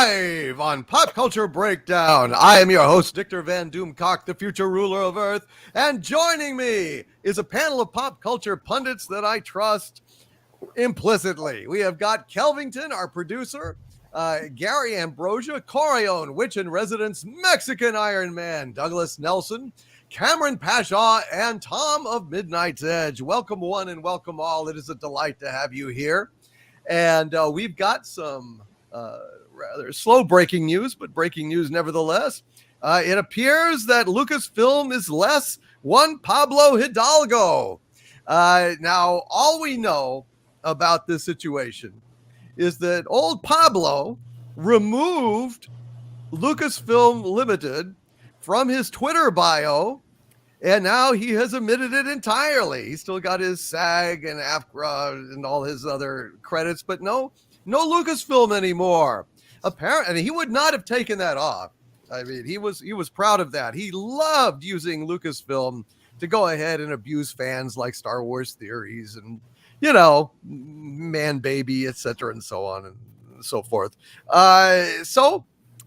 Live on Pop Culture Breakdown. I am your host, Victor Van Doomcock, the future ruler of Earth, and joining me is a panel of pop culture pundits that I trust implicitly. We have got Kelvington, our producer, Gary Ambrosia, Corione, Witch in Residence, Mexican Iron Man, Douglas Nelson, Cameron Pashaw, and Tom of Midnight's Edge. Welcome one and welcome all. It is a delight to have you here. And we've got some rather slow breaking news, but breaking news nevertheless. It appears that Lucasfilm is less one Pablo Hidalgo. Now, all we know about this situation is that old Pablo removed Lucasfilm Limited from his Twitter bio, and now he has omitted it entirely. He's still got his SAG and AFTRA and all his other credits, but no Lucasfilm anymore. Apparently, he would not have taken that off. I mean, he was proud of that. He loved using Lucasfilm to go ahead and abuse fans like Star Wars Theories and, you know, Man Baby, etc., and so on and so forth.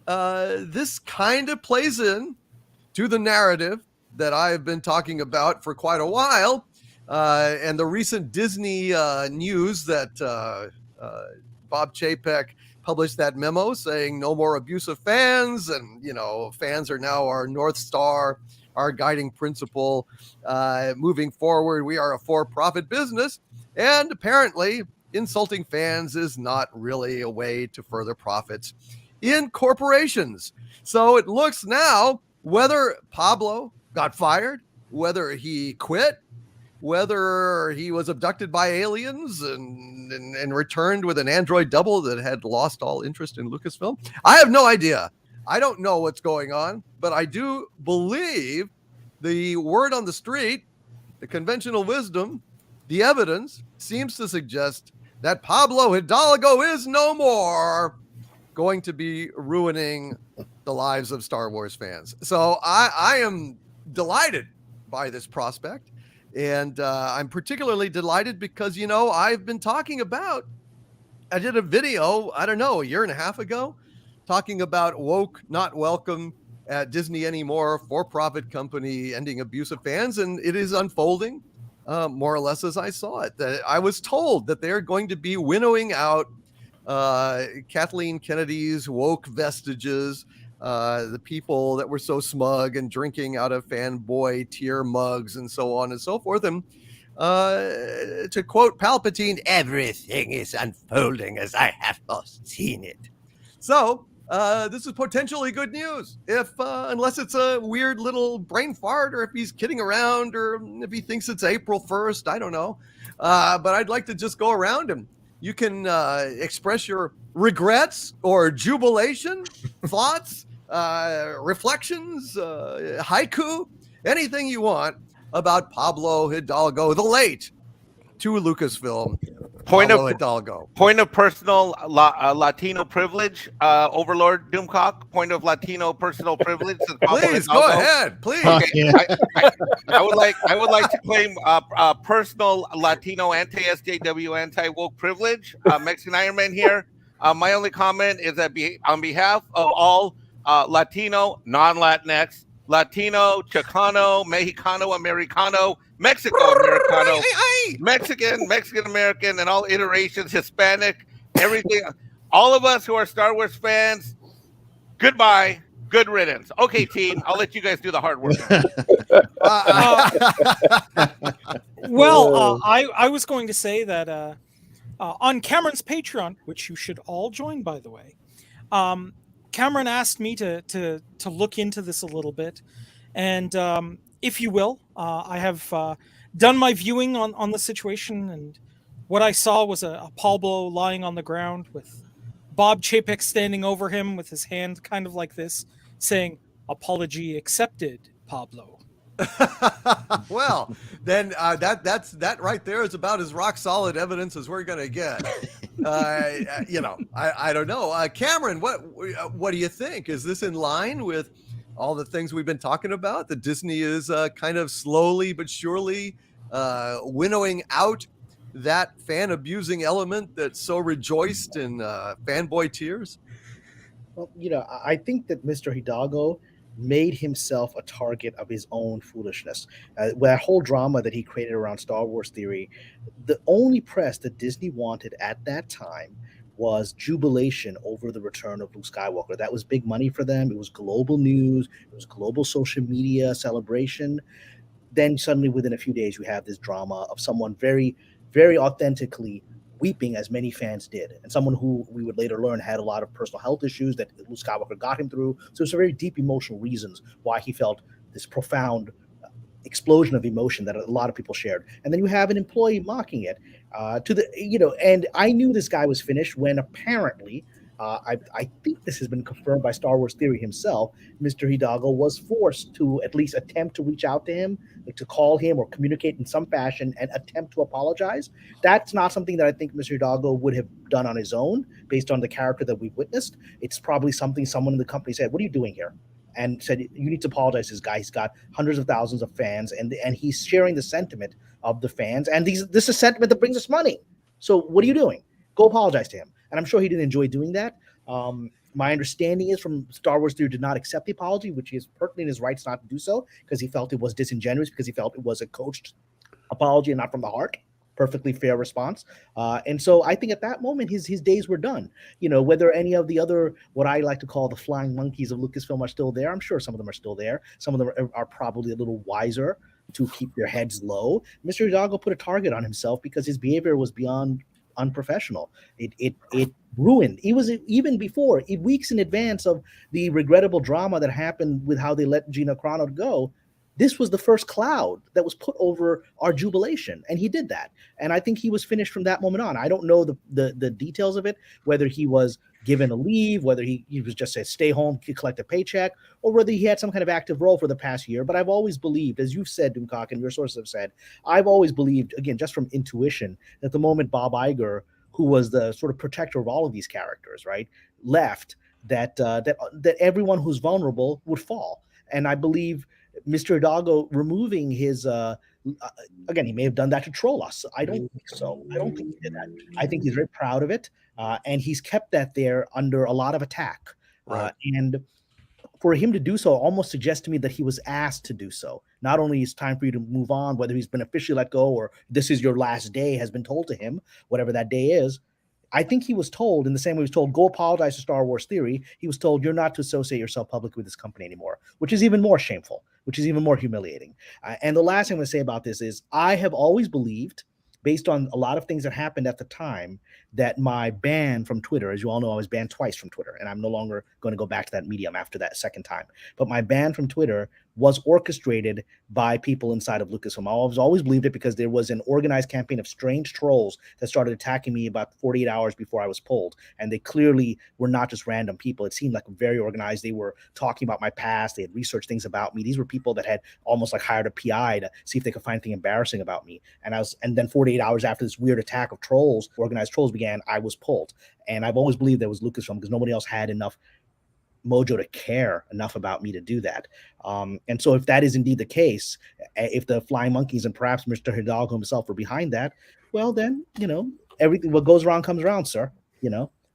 This kind of plays in to the narrative that I have been talking about for quite a while, and the recent Disney news that Bob Chapek published that memo saying no more abusive fans, and fans are now our North Star, our guiding principle. Moving forward, we are a for-profit business, and apparently insulting fans is not really a way to further profits in corporations. So it looks now, whether Pablo got fired, whether he quit, whether he was abducted by aliens and returned with an android double that had lost all interest in Lucasfilm, I have no idea. I don't know what's going on, but I do believe the word on the street, the conventional wisdom, the evidence seems to suggest that Pablo Hidalgo is no more going to be ruining the lives of Star Wars fans. So I am delighted by this prospect. And I'm particularly delighted because, I've been talking about, I did a video, I don't know, a year and a half ago, talking about woke, not welcome at Disney anymore, for-profit company ending abuse of fans. And it is unfolding more or less as I saw it. That I was told that they're going to be winnowing out Kathleen Kennedy's woke vestiges, the people that were so smug and drinking out of fanboy tier mugs and so on and so forth. And to quote Palpatine, everything is unfolding as I have foreseen it. So this is potentially good news, if unless it's a weird little brain fart, or if he's kidding around, or if he thinks it's April 1st. I don't know. But I'd like to just go around him. You can express your regrets or jubilation, thoughts, reflections, haiku, anything you want about Pablo Hidalgo, the late to Lucasfilm. Point of personal Latino privilege, Overlord Doomcock. Point of Latino personal privilege. Please go ahead. Please. Okay. I would like to claim personal Latino anti-SJW anti-woke privilege. Mexican Iron Man here. My only comment is that on behalf of all Latino, non-Latinx, Latino, Chicano, Mexicano, Americano, Mexico Americano, Mexican American, and all iterations, Hispanic, everything. All of us who are Star Wars fans, goodbye, good riddance. Okay, team, I'll let you guys do the hard work. I was going to say that on Cameron's Patreon, which you should all join, by the way, Cameron asked me to look into this a little bit, and if you will, I have done my viewing on the situation, and what I saw was a Pablo lying on the ground with Bob Chapek standing over him with his hand kind of like this, saying, "Apology accepted, Pablo." Well, then that right there is about as rock solid evidence as we're gonna get. I don't know. Cameron, what do you think? Is this in line with all the things we've been talking about? That Disney is kind of slowly but surely winnowing out that fan abusing element that so rejoiced in fanboy tears? Well, I think that Mr. Hidalgo made himself a target of his own foolishness. That whole drama that he created around Star Wars theory, the only press that Disney wanted at that time was jubilation over the return of Luke Skywalker. That was big money for them. It was global news, it was global social media celebration. Then suddenly within a few days you have this drama of someone very, very authentically weeping, as many fans did, and someone who we would later learn had a lot of personal health issues that Luke Skywalker got him through. So it's a very deep emotional reasons why he felt this profound explosion of emotion that a lot of people shared. And then you have an employee mocking it to the, and I knew this guy was finished when apparently, I think this has been confirmed by Star Wars Theory himself. Mr. Hidalgo was forced to at least attempt to reach out to him, like to call him or communicate in some fashion and attempt to apologize. That's not something that I think Mr. Hidalgo would have done on his own based on the character that we've witnessed. It's probably something someone in the company said, "What are you doing here?" And said, "You need to apologize to this guy. He's got hundreds of thousands of fans, and he's sharing the sentiment of the fans, and this is a sentiment that brings us money. So what are you doing? Go apologize to him." And I'm sure he didn't enjoy doing that. My understanding is from Star Wars Theory did not accept the apology, which is perfectly in his rights not to do so, because he felt it was disingenuous, because he felt it was a coached apology and not from the heart. Perfectly fair response. And so I think at that moment his days were done. Whether any of the other, what I like to call the flying monkeys of Lucasfilm, are still there, I'm sure some of them are still there. Some of them are probably a little wiser to keep their heads low. Mr. Hidalgo put a target on himself because his behavior was beyond unprofessional. It ruined. He was even before, weeks in advance of the regrettable drama that happened with how they let Gina Carano go. This was the first cloud that was put over our jubilation, and he did that. And I think he was finished from that moment on. I don't know the details of it, whether he was given a leave, whether he was just said stay home, collect a paycheck, or whether he had some kind of active role for the past year. But I've always believed, as you've said, Doomcock, and your sources have said, I've always believed, again, just from intuition, that the moment Bob Iger, who was the sort of protector of all of these characters, right, left, that everyone who's vulnerable would fall. And I believe Mr. Hidalgo removing his again, he may have done that to troll us. I don't think so. I don't think he did that. I think he's very proud of it, and he's kept that there under a lot of attack. Right. And for him to do so almost suggests to me that he was asked to do so. Not only is time for you to move on, whether he's been officially let go or this is your last day has been told to him, whatever that day is. I think he was told, in the same way he was told, go apologize to Star Wars Theory, he was told, you're not to associate yourself publicly with this company anymore, which is even more shameful, which is even more humiliating. And the last thing I'm going to say about this is I have always believed, based on a lot of things that happened at the time, that my ban from Twitter, as you all know, I was banned twice from Twitter, and I'm no longer going to go back to that medium after that second time. But my ban from Twitter was orchestrated by people inside of Lucasfilm. I've always believed it because there was an organized campaign of strange trolls that started attacking me about 48 hours before I was pulled. And they clearly were not just random people. It seemed like very organized. They were talking about my past. They had researched things about me. These were people that had almost like hired a PI to see if they could find anything embarrassing about me. And then 48 hours after this weird attack of trolls, organized trolls began, I was pulled. And I've always believed there was Lucasfilm because nobody else had enough mojo to care enough about me to do that. And so if that is indeed the case, if the flying monkeys and perhaps Mr. Hidalgo himself were behind that, well then, everything, what goes around comes around, sir.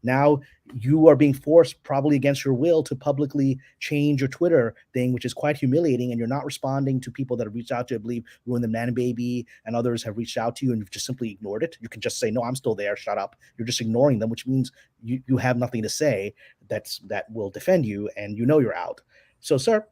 Now you are being forced, probably against your will, to publicly change your Twitter thing, which is quite humiliating, and you're not responding to people that have reached out to you. I believe Ruin the Man Baby and others have reached out to you, and you've just simply ignored it. You can just say, no, I'm still there, shut up. You're just ignoring them, which means you have nothing to say that will defend you, and you're out. So, sir,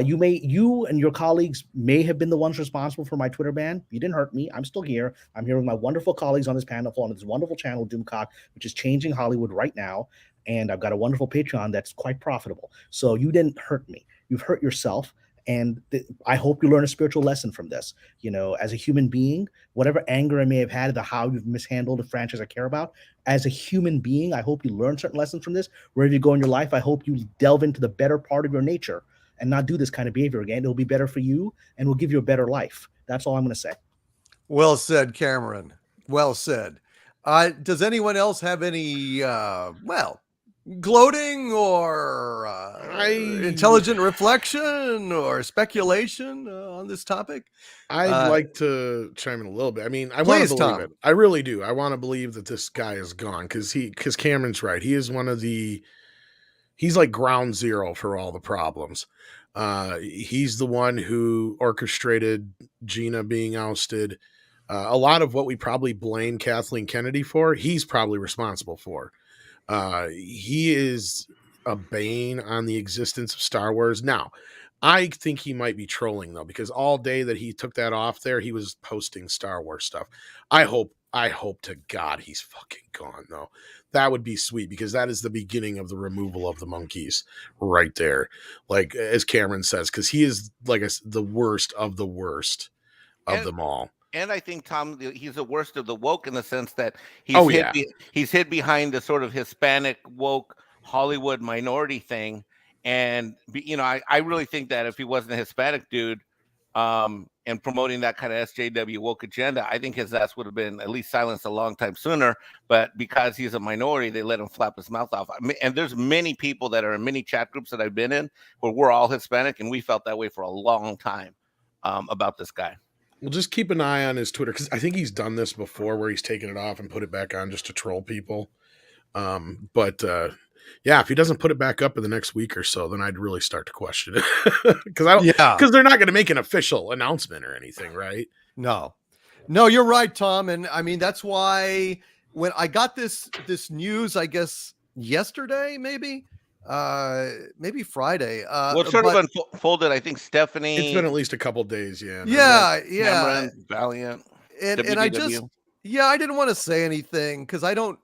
you and your colleagues may have been the ones responsible for my Twitter ban. You didn't hurt me. I'm still here. I'm here with my wonderful colleagues on this panel, on this wonderful channel, Doomcock, which is changing Hollywood right now. And I've got a wonderful Patreon that's quite profitable. So you didn't hurt me. You've hurt yourself. And I hope you learn a spiritual lesson from this. As a human being, whatever anger I may have had about how you've mishandled a franchise I care about, as a human being, I hope you learn certain lessons from this. Wherever you go in your life, I hope you delve into the better part of your nature and not do this kind of behavior again. It'll be better for you and will give you a better life. That's all I'm going to say. Well said, Cameron. Well said. Does anyone else have any, gloating or intelligent reflection or speculation on this topic? I'd like to chime in a little bit. I mean, I want to believe it. I really do. I want to believe that this guy is gone because Cameron's right. He is one of the He's like ground zero for all the problems. He's the one who orchestrated Gina being ousted. A lot of what we probably blame Kathleen Kennedy for, he's probably responsible for. He is a bane on the existence of Star Wars. Now, I think he might be trolling though, because all day that he took that off there, he was posting Star Wars stuff. I hope to God he's fucking gone though. That would be sweet, because that is the beginning of the removal of the monkeys right there. Like as Cameron says, because he is the worst of the worst of them all. And I think, Tom, he's the worst of the woke in the sense that he's hid behind the sort of Hispanic woke Hollywood minority thing. And, I really think that if he wasn't a Hispanic dude and promoting that kind of SJW woke agenda, I think his ass would have been at least silenced a long time sooner. But because he's a minority, they let him flap his mouth off. And there's many people that are in many chat groups that I've been in where we're all Hispanic, and we felt that way for a long time about this guy. Well, just keep an eye on his Twitter, because I think he's done this before where he's taken it off and put it back on just to troll people. But if he doesn't put it back up in the next week or so, then I'd really start to question it. Because they're not going to make an official announcement or anything, right? No, you're right, Tom. And I mean, that's why when I got this news, I guess yesterday, maybe Friday. Well, sort of unfolded. I think Stephanie. It's been at least a couple days, yeah. Cameron, Valiant, and I didn't want to say anything because I don't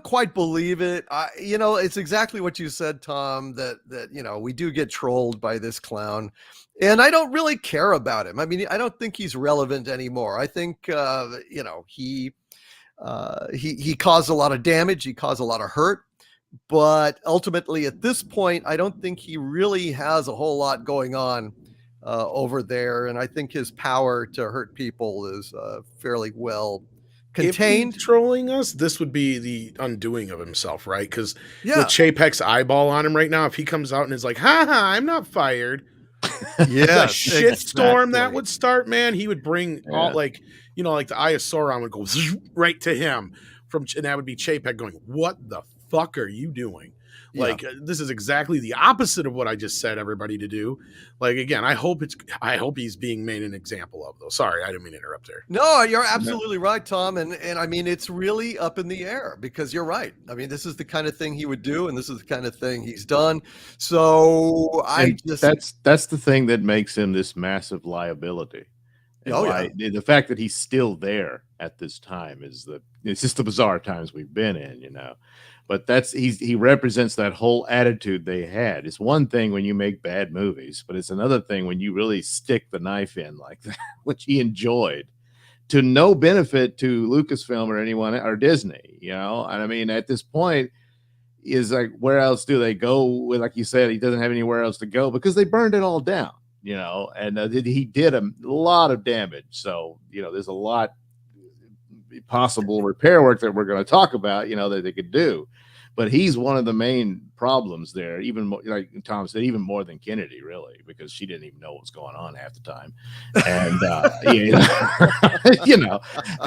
quite believe it. It's exactly what you said, Tom. That we do get trolled by this clown, and I don't really care about him. I mean, I don't think he's relevant anymore. I think he caused a lot of damage. He caused a lot of hurt. But ultimately, at this point, I don't think he really has a whole lot going on over there. And I think his power to hurt people is fairly well contained. If he's trolling us, this would be the undoing of himself, right? Because with Chapek's eyeball on him right now, if he comes out and is like, ha, I'm not fired. The shitstorm that would start, man, he would bring all like the Eye of Sauron would go right to him and that would be Chapek going, what the fuck are you doing? This is exactly the opposite of what I just said everybody to do. Like, again, I hope he's being made an example of, though. Sorry, I didn't mean to interrupt there. No, you're absolutely right, Tom. And I mean, it's really up in the air because you're right. I mean, this is the kind of thing he would do, and this is the kind of thing he's done. So that's the thing that makes him this massive liability. The fact that he's still there at this time it's just the bizarre times we've been in, But he represents that whole attitude they had. It's one thing when you make bad movies, but it's another thing when you really stick the knife in like that, which he enjoyed to no benefit to Lucasfilm or anyone or Disney, And I mean, at this point, is like, where else do they go? Like you said, he doesn't have anywhere else to go because they burned it all down, and he did a lot of damage. So, there's a lot possible repair work that we're going to talk about, that they could do. But he's one of the main problems there, even more, like Tom said, even more than Kennedy, really, because she didn't even know what was going on half the time. And,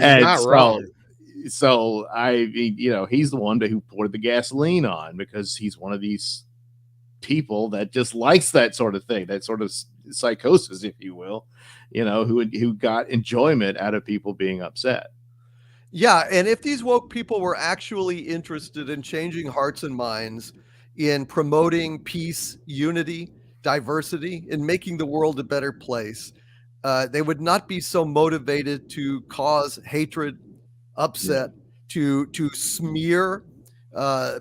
and so I mean, he's the one who poured the gasoline on because he's one of these people that just likes that sort of thing, that sort of psychosis, if you will, who got enjoyment out of people being upset. Yeah, and if these woke people were actually interested in changing hearts and minds, in promoting peace, unity, diversity, in making the world a better place, they would not be so motivated to cause hatred, upset, to smear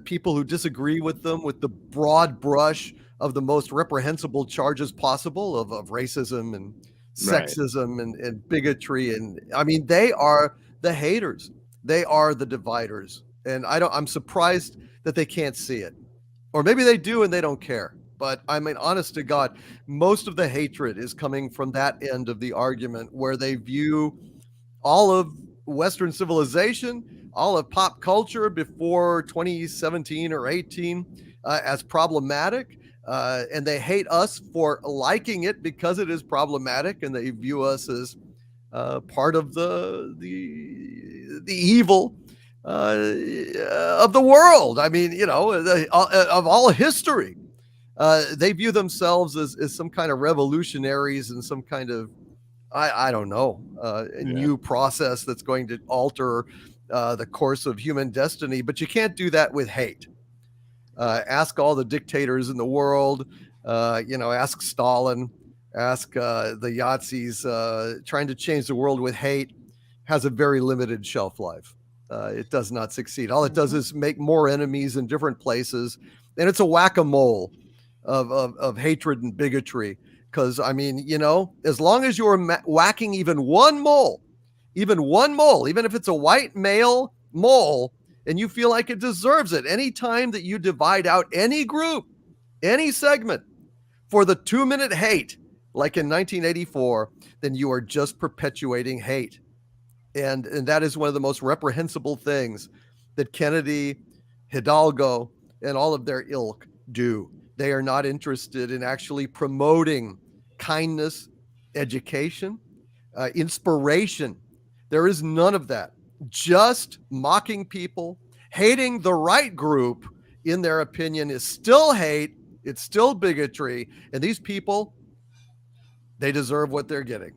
people who disagree with them with the broad brush of the most reprehensible charges possible of racism and sexism and bigotry. And I mean, they are the haters. They are the dividers. And I'm surprised that they can't see it. Or maybe they do and they don't care. But I mean, honest to God, most of the hatred is coming from that end of the argument where they view all of Western civilization, all of pop culture before 2017 or 18 as problematic. And they hate us for liking it because it is problematic, and they view us as part of the evil of the world. I mean, of all history. They view themselves as some kind of revolutionaries and some kind of, I don't know, new process that's going to alter the course of human destiny. But you can't do that with hate. Ask all the dictators in the world, ask Stalin, ask the Yazis. Trying to change the world with hate has a very limited shelf life. It does not succeed. All it does is make more enemies in different places. And it's a whack-a-mole of hatred and bigotry. Because, I mean, as long as you're whacking even one mole, even if it's a white male mole, and you feel like it deserves it, any time that you divide out any group, any segment for the 2-minute hate, like in 1984, then you are just perpetuating hate. And that is one of the most reprehensible things that Kennedy, Hidalgo, and all of their ilk do. They are not interested in actually promoting kindness, education, inspiration. There is none of that. Just mocking people, hating the right group, in their opinion, is still hate. It's still bigotry. And these people, they deserve what they're getting.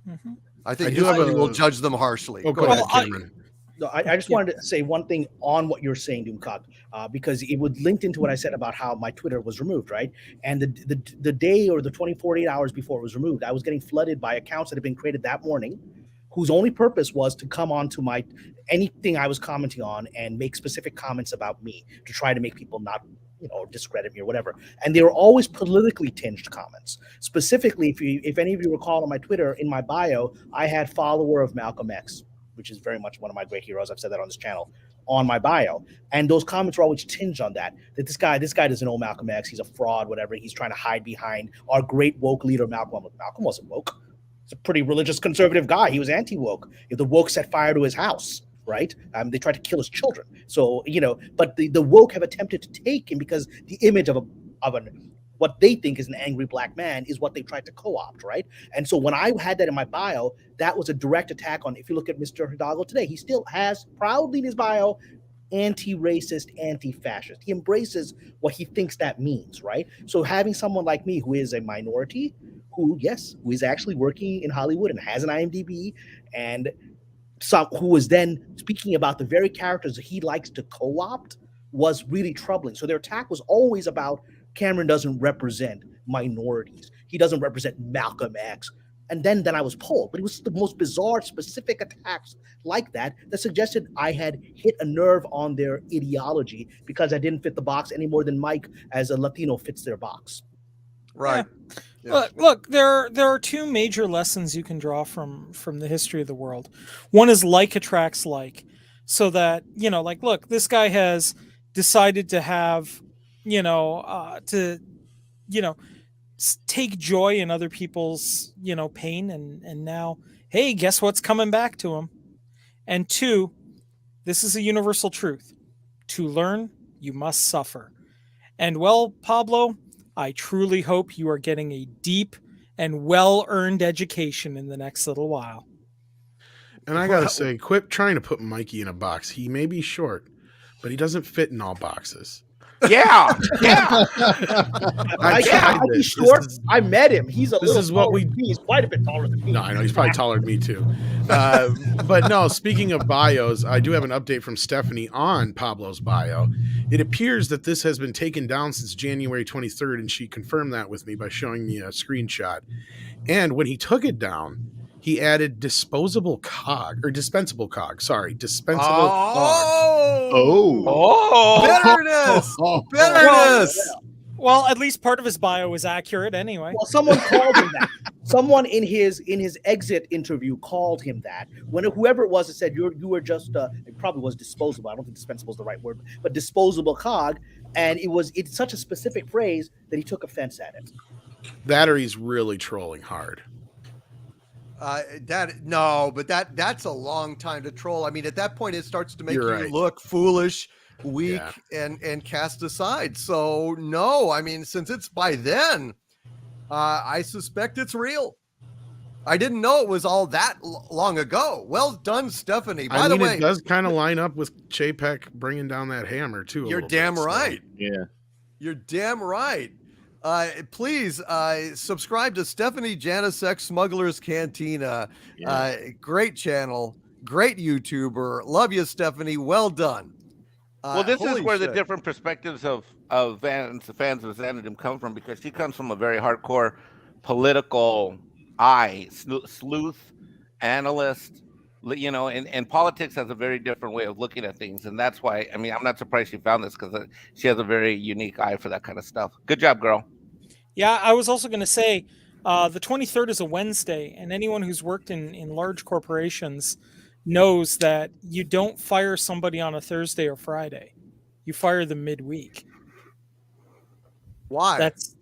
Mm-hmm. I think history will judge them harshly. Oh, go ahead, Cameron. I just wanted to say one thing on what you're saying, Doomcock, because it would linked into what I said about how my Twitter was removed, right? And the day or the 48 hours before it was removed, I was getting flooded by accounts that had been created that morning, whose only purpose was to come on to anything I was commenting on and make specific comments about me to try to make people not, discredit me or whatever. And they were always politically tinged comments. Specifically, if any of you recall on my Twitter, in my bio, I had follower of Malcolm X, which is very much one of my great heroes. I've said that on this channel, on my bio. And those comments were always tinged on that this guy doesn't know Malcolm X. He's a fraud, whatever. He's trying to hide behind our great woke leader, Malcolm. Malcolm wasn't woke. He's a pretty religious conservative guy. He was anti-woke. The woke set fire to his house, right? They tried to kill his children. So, but the woke have attempted to take him because the image of what they think is an angry black man is what they tried to co-opt, right? And so when I had that in my bio, that was a direct attack on, if you look at Mr. Hidalgo today, he still has proudly in his bio, anti-racist, anti-fascist. He embraces what he thinks that means, right? So having someone like me who is a minority, who is actually working in Hollywood and has an IMDb, and who is then speaking about the very characters that he likes to co-opt, was really troubling. So their attack was always about Cameron doesn't represent minorities. He doesn't represent Malcolm X. And then I was pulled. But it was the most bizarre, specific attacks like that suggested I had hit a nerve on their ideology because I didn't fit the box any more than Mike as a Latino fits their box. Right. Yeah. Look, there are two major lessons you can draw from the history of the world. One is like attracts like. So that, look, this guy has decided to have, take joy in other people's, pain. And now, hey, guess what's coming back to him? And two, this is a universal truth. To learn, you must suffer. And well, Pablo, I truly hope you are getting a deep and well-earned education in the next little while. And I got to say, quit trying to put Mikey in a box. He may be short, but he doesn't fit in all boxes. Yeah. He's short. I met him. He's he's quite a bit taller than me. No, I know he's probably taller than me too. But no, speaking of bios, I do have an update from Stephanie on Pablo's bio. It appears that this has been taken down since January 23rd, and she confirmed that with me by showing me a screenshot. And when he took it down, he added dispensable cog. Bitterness. Well, at least part of his bio is accurate anyway. Well, someone called him that. Someone in his exit interview called him that. When whoever it was that said you were just it probably was disposable. I don't think dispensable is the right word, but disposable cog. And it's such a specific phrase that he took offense at it. That or he's really trolling hard. That's a long time to troll. I mean, at that point, it starts to make You're look foolish, weak, and cast aside. So no, I mean, since it's by then, I suspect it's real. I didn't know it was all that long ago. Well done, Stephanie. By I the mean, way, it does kind of line up with Chapek bringing down that hammer too. you're damn right. Yeah. You're damn right. Please subscribe to Stephanie Janisek Smuggler's Cantina. Yeah. Great channel, great YouTuber. Love you, Stephanie. Well done. Well, this is holy where the shit. different perspectives of fans of Xanadu come from, because she comes from a very hardcore political sleuth, analyst, and politics has a very different way of looking at things. And that's why, I mean, I'm not surprised she found this, because she has a very unique eye for that kind of stuff. Good job, girl. Yeah, I was also going to say the 23rd is a Wednesday, and anyone who's worked in large corporations knows that you don't fire somebody on a Thursday or Friday. You fire them midweek. Why? That's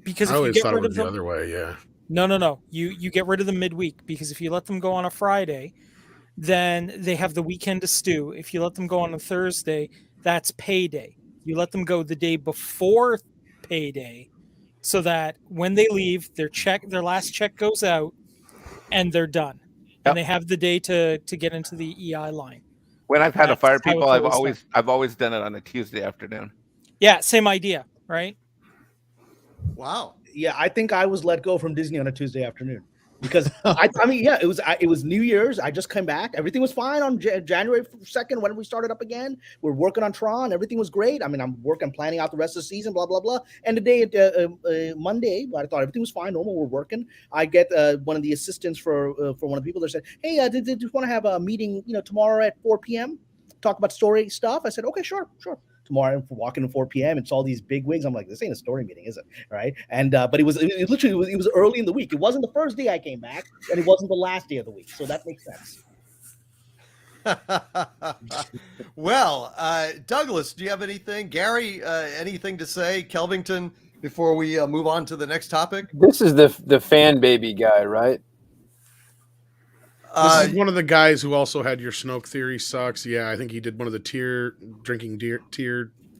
because I if you always get thought it rid was of the them, other way. Yeah. no. You get rid of them midweek, because if you let them go on a Friday, then they have the weekend to stew. If you let them go on a Thursday, that's payday. You let them go the day before payday, so that when they leave, their last check goes out, and they're done. And they have the day to get into the EI line. When I've had to fire people, I've done. always done it on a Tuesday afternoon. Yeah, same idea, right? Wow. Yeah, I think I was let go from Disney on a Tuesday afternoon because I mean, yeah, it was New Year's. I just came back. Everything was fine on January 2nd when we started up again. We're working on Tron. Everything was great. I mean, I'm planning out the rest of the season, blah, blah, blah. And today, Monday, I thought everything was fine, normal. We're working. I get one of the assistants for one of the people that said, hey, did you want to have a meeting, tomorrow at 4 p.m., talk about story stuff? I said, okay, sure. Tomorrow, I'm walking at 4 p.m. It's all these big wigs. I'm like, this ain't a story meeting, is it? Right? And but it was early in the week. It wasn't the first day I came back, and it wasn't the last day of the week. So that makes sense. Well, Douglas, do you have anything? Gary, anything to say? Kelvington, before we move on to the next topic? This is the fan baby guy, right? This is one of the guys who also had Your Snoke Theory Sucks. Yeah, I think he did one of the tear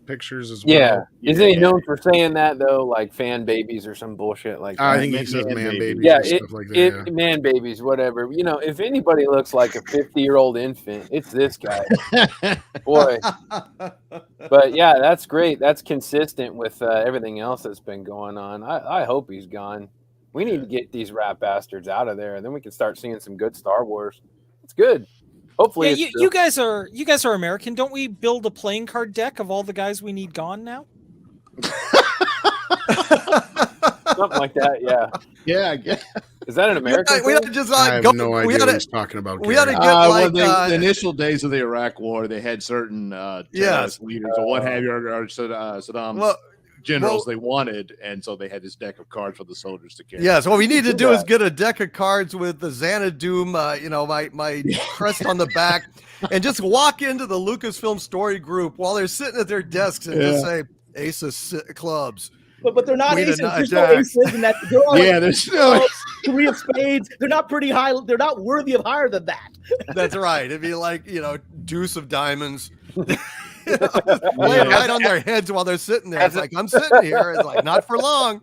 pictures as well. Yeah. Isn't he known for saying that, though? Like fan babies or some bullshit like that? I think he says man babies Yeah, and stuff like that. Man babies, whatever. If anybody looks like a 50-year-old infant, it's this guy. Boy. But yeah, that's great. That's consistent with everything else that's been going on. I hope he's gone. We need to get these rat bastards out of there, and then we can start seeing some good Star Wars. It's good. Hopefully, yeah, you guys are American. Don't we build a playing card deck of all the guys we need gone now? Something like that. Yeah. Yeah. I guess. Is that an American? We had to just I have no idea what he's talking about. We had to get the initial days of the Iraq War, they had certain leaders or what have you, or Saddam's generals they wanted, and so they had this deck of cards for the soldiers to carry. Yes, what we need to do is get a deck of cards with the Xanadu, my crest on the back, and just walk into the Lucasfilm story group while they're sitting at their desks and just say Ace of Clubs. But they're not aces. There's no aces, and they're all there's no three of spades. They're not pretty high. They're not worthy of higher than that. That's right. It'd be like deuce of diamonds. Laying right on their heads while they're sitting there. It's like, I'm sitting here. It's like, not for long.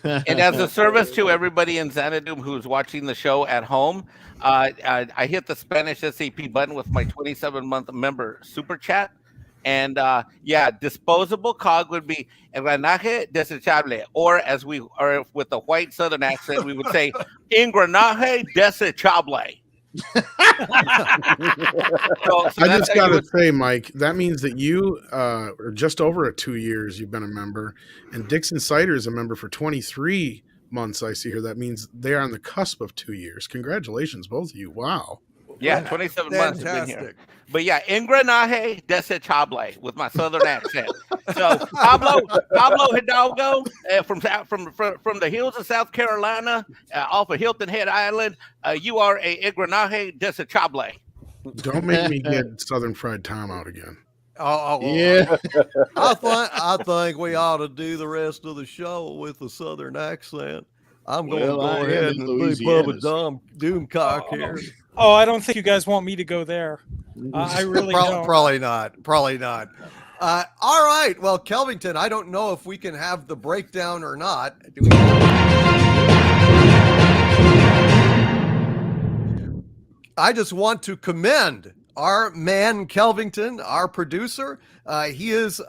And as a service to everybody in Xanadu who's watching the show at home, I hit the Spanish SAP button with my 27-month member super chat. And disposable cog would be engranaje desechable, or or with the white Southern accent, we would say engranaje desechable. I just got to say, Mike, that means that you are just over 2 years you've been a member, and Dixon Cider is a member for 23 months. I see here. That means they are on the cusp of 2 years. Congratulations, both of you. Wow. Yeah, 27 months have been here. But yeah, engranaje desechable with my Southern accent. So Pablo Hidalgo from the hills of South Carolina, off of Hilton Head Island, you are a engranaje desechable. Don't make me get Southern Fried Tom out again. Oh, yeah. I think we ought to do the rest of the show with the Southern accent. I'm going to go ahead and be Bubba Doomcock here. Oh, I don't think you guys want me to go there. I really don't. Probably not. All right. Well, Kelvington, I don't know if we can have the breakdown or not. Do we? I just want to commend our man Kelvington, our producer. He is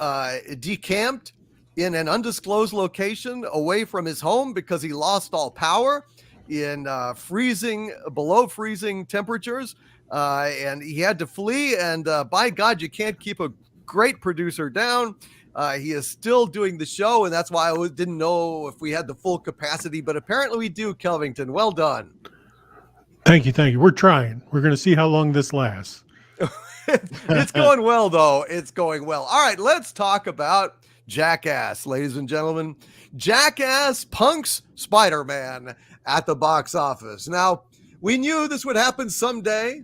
decamped in an undisclosed location away from his home because he lost all power in below freezing temperatures. And he had to flee. And by God, you can't keep a great producer down. He is still doing the show. And that's why I didn't know if we had the full capacity, but apparently we do, Kelvington. Well done. Thank you. We're trying. We're going to see how long this lasts. It's going well, though. It's going well. All right, let's talk about Jackass, ladies and gentlemen. Jackass punks Spider-Man at the box office. Now, we knew this would happen someday.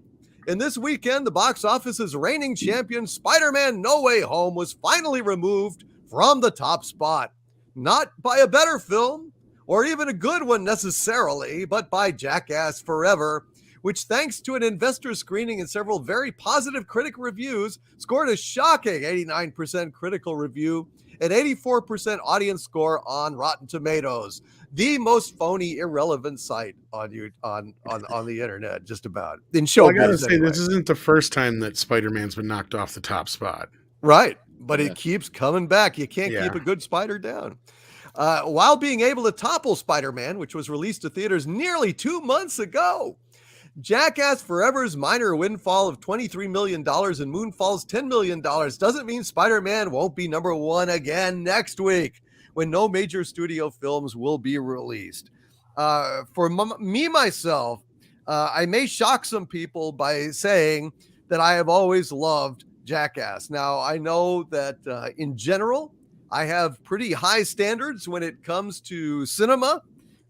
And this weekend, the box office's reigning champion, Spider-Man No Way Home, was finally removed from the top spot. Not by a better film, or even a good one necessarily, but by Jackass Forever, which, thanks to an investor screening and several very positive critic reviews, scored a shocking 89% critical review and 84% audience score on Rotten Tomatoes, the most phony, irrelevant site on the internet, just about. In showbiz, I gotta say, anyway. this isn't the first time that Spider-Man's been knocked off the top spot. Right, but it keeps coming back. You can't keep a good spider down. While being able to topple Spider-Man, which was released to theaters nearly 2 months ago, Jackass Forever's minor windfall of $23 million and Moonfall's $10 million doesn't mean Spider-Man won't be number one again next week when no major studio films will be released. For me, myself, I may shock some people by saying that I have always loved Jackass. Now, I know that in general, I have pretty high standards when it comes to cinema,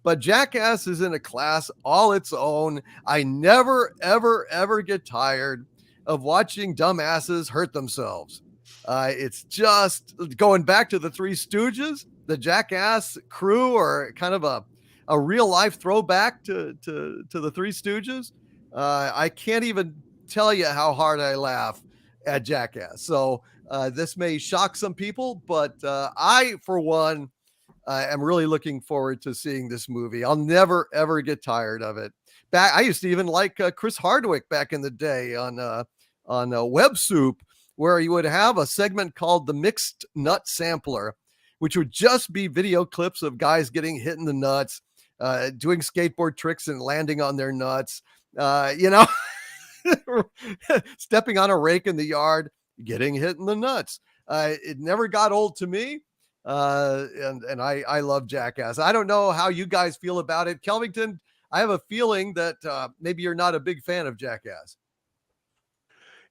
but Jackass is in a class all its own. I never, ever, ever get tired of watching dumbasses hurt themselves. It's just going back to the Three Stooges. The Jackass crew are kind of a real life throwback to the Three Stooges. I can't even tell you how hard I laugh at Jackass. So this may shock some people, but I, for one, am really looking forward to seeing this movie. I'll never, ever get tired of it. I used to even like Chris Hardwick back in the day on Web Soup, where he would have a segment called the Mixed Nut Sampler, which would just be video clips of guys getting hit in the nuts, doing skateboard tricks and landing on their nuts, stepping on a rake in the yard, getting hit in the nuts. It never got old to me. And I love Jackass. I don't know how you guys feel about it. Kelvington, I have a feeling that maybe you're not a big fan of Jackass.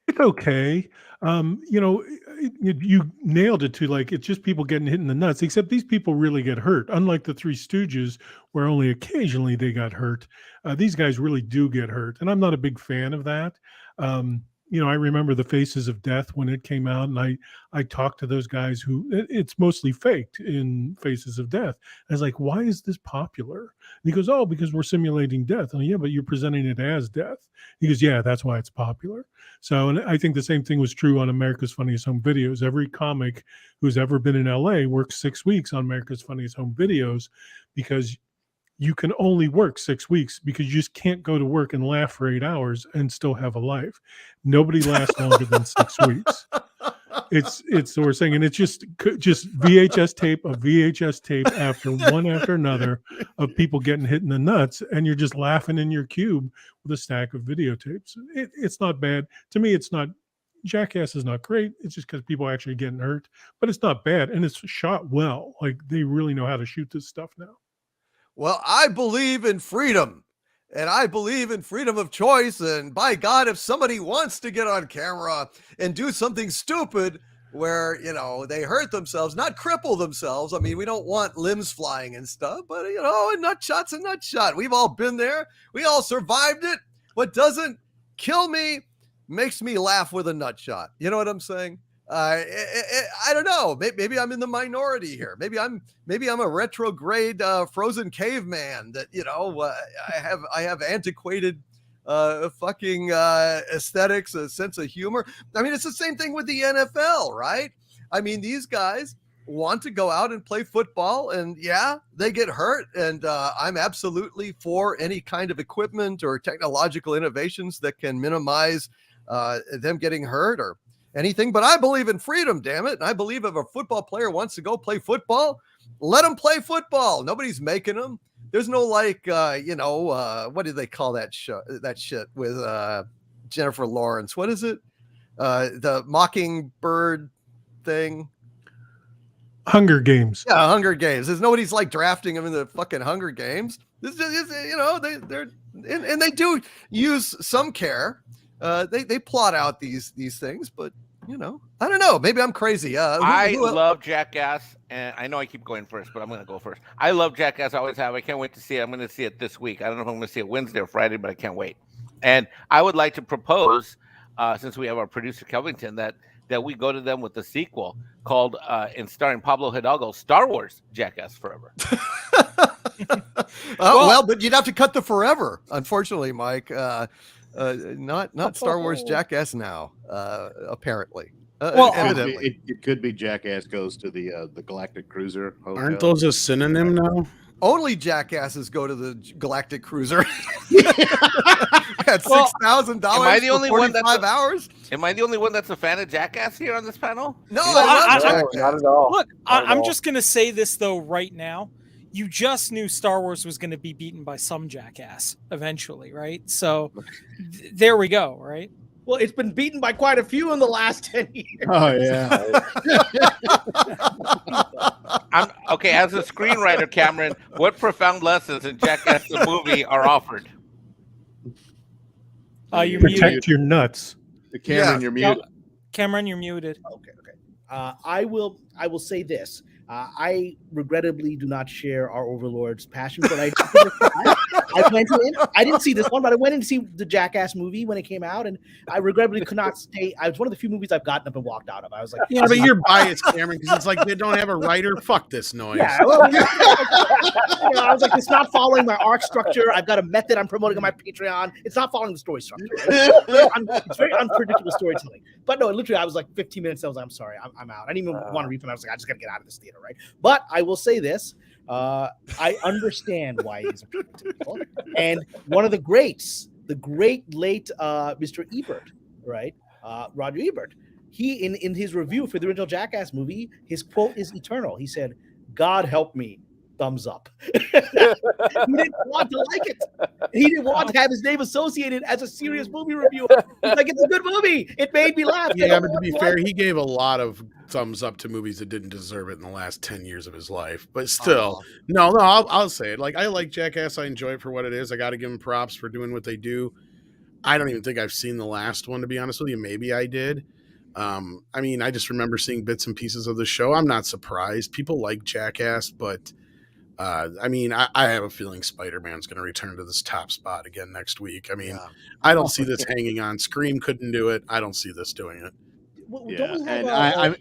It's okay. You nailed it to, like, it's just people getting hit in the nuts, except these people really get hurt. Unlike the Three Stooges, where only occasionally they got hurt. These guys really do get hurt. And I'm not a big fan of that. I remember the Faces of Death when it came out, and I talked to those guys who it's mostly faked in Faces of Death. I was like, why is this popular? And he goes, oh, because we're simulating death. And yeah, but you're presenting it as death. He goes, yeah, that's why it's popular. So, and I think the same thing was true on America's Funniest Home Videos. Every comic who's ever been in LA works 6 weeks on America's Funniest Home Videos, because you can only work 6 weeks, because you just can't go to work and laugh for 8 hours and still have a life. Nobody lasts longer than 6 weeks. It's so we're saying, and it's just VHS tape after one after another of people getting hit in the nuts, and you're just laughing in your cube with a stack of videotapes. It's not bad. To me, it's not. Jackass is not great. It's just because people are actually getting hurt, but it's not bad, and it's shot well. Like, they really know how to shoot this stuff now. Well, I believe in freedom, and I believe in freedom of choice. And by God, if somebody wants to get on camera and do something stupid where, they hurt themselves, not cripple themselves. I mean, we don't want limbs flying and stuff, but, a nut shot's a nut shot. We've all been there. We all survived it. What doesn't kill me makes me laugh with a nut shot. You know what I'm saying? I don't know. Maybe I'm in the minority here. Maybe I'm a retrograde frozen caveman that I have antiquated fucking aesthetics, a sense of humor. I mean, it's the same thing with the NFL, right? I mean, these guys want to go out and play football, and yeah, they get hurt. And I'm absolutely for any kind of equipment or technological innovations that can minimize them getting hurt or anything. But I believe in freedom, damn it. And I believe if a football player wants to go play football, let them play football. Nobody's making them. There's no what do they call that show? That shit with Jennifer Lawrence. What is it? The Mockingbird thing. Hunger Games. Yeah, Hunger Games. There's nobody's like drafting them in the fucking Hunger Games. This is, they're and they do use some care. They plot out these things, but I don't know. Maybe I'm crazy. I love Jackass, and I know I keep going first, but I'm going to go first. I love Jackass. I always have. I can't wait to see it. I'm going to see it this week. I don't know if I'm going to see it Wednesday or Friday, but I can't wait. And I would like to propose, since we have our producer Kelvington, that we go to them with a sequel called, and starring Pablo Hidalgo, Star Wars Jackass Forever. Well, but you'd have to cut the forever, unfortunately, Mike. Not Star Wars Jackass now, apparently. Evidently. It could be Jackass goes to the Galactic Cruiser hotel. Aren't those a synonym now? Only jackasses go to the Galactic Cruiser at $6,000 am I the only one 45 hours. Am I the only one that's a fan of Jackass here on this panel? No, Not at all. Look, I'm just going to say this, though, right now. You just knew Star Wars was going to be beaten by some jackass eventually, right? So there we go, right? Well, it's been beaten by quite a few in the last 10 years. Oh, yeah. Okay, as a screenwriter, Cameron, what profound lessons in Jackass the movie are offered? You're Protect muted. your nuts. Cameron, you're muted. Cameron, you're muted. Okay. I will say this. I regrettably do not share our overlord's passion, but I went in. I didn't see this one, but I went in to see the Jackass movie when it came out, and I regrettably could not stay. I was one of the few movies I've gotten up and walked out of. I was like, Yeah, but you're biased, Cameron, because it's like they don't have a writer. Fuck this noise. yeah. Well, I was like, it's not following my arc structure. I've got a method I'm promoting on my Patreon. It's not following the story structure. It's very unpredictable storytelling. But no, literally, I was like 15 minutes. I was like, I'm sorry, I'm out. I didn't even want to refund. I was like, I just got to get out of this theater, right? But I will say this. I understand why he's appealing to people. And one of the greats, the great late Mr. Ebert, right? Roger Ebert, he in his review for the original Jackass movie, his quote is eternal. He said, "God help me, thumbs up." He didn't want to like it. He didn't want to have his name associated as a serious movie reviewer. He's like, it's a good movie. It made me laugh. Yeah, but to be fair, he gave a lot of thumbs up to movies that didn't deserve it in the last 10 years of his life. But still, no, I'll say it. Like, I like Jackass. I enjoy it for what it is. I got to give them props for doing what they do. I don't even think I've seen the last one, to be honest with you. Maybe I did. I mean, I just remember seeing bits and pieces of the show. I'm not surprised. People like Jackass, but I mean, I have a feeling Spider-Man's going to return to this top spot again next week. I mean, I don't see this hanging on. Scream couldn't do it. I don't see this doing it. Well, Yeah, don't we have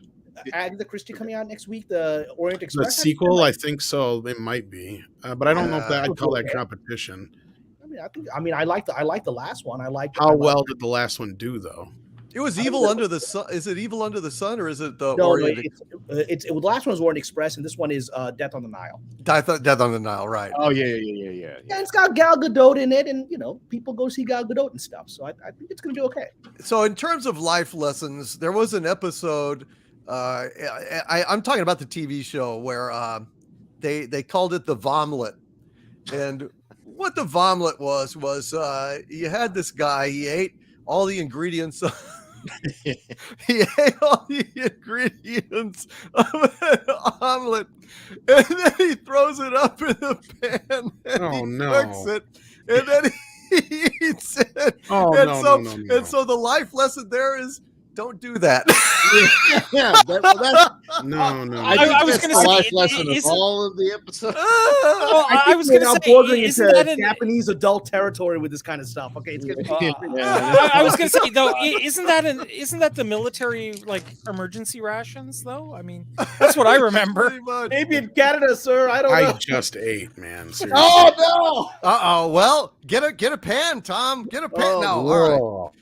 and Agatha Christie coming out next week? The Orient Express. The sequel, I think so. It might be, but I don't know if I'd call that competition. I like the last one. How well did the last one do, though? It was Evil Under the Sun. Is it Evil Under the Sun, or is it the No, Orient? the last one was Orient Express, and this one is Death on the Nile. Death on the Nile, right? Oh yeah. Yeah, it's got Gal Gadot in it, and people go see Gal Gadot and stuff. So I think it's going to do okay. So in terms of life lessons, there was an episode. I'm talking about the TV show where they called it the Vomlet, and what the Vomlet was you had this guy. He ate all the ingredients. He ate all the ingredients of an omelet, and then he throws it up in the pan. And cooks it, and then he eats it. So the life lesson there is, don't do that. I was going to say the life lesson of all of the episodes. I was going to say, bordering isn't into that Japanese adult territory with this kind of stuff? Okay, it's going to be. I was going to say though, isn't that the military like emergency rations though? I mean, that's what I remember. Maybe in Canada, sir. I don't know. I just ate, man. Seriously. Oh no! Well, get a pan, Tom. Get a pan. All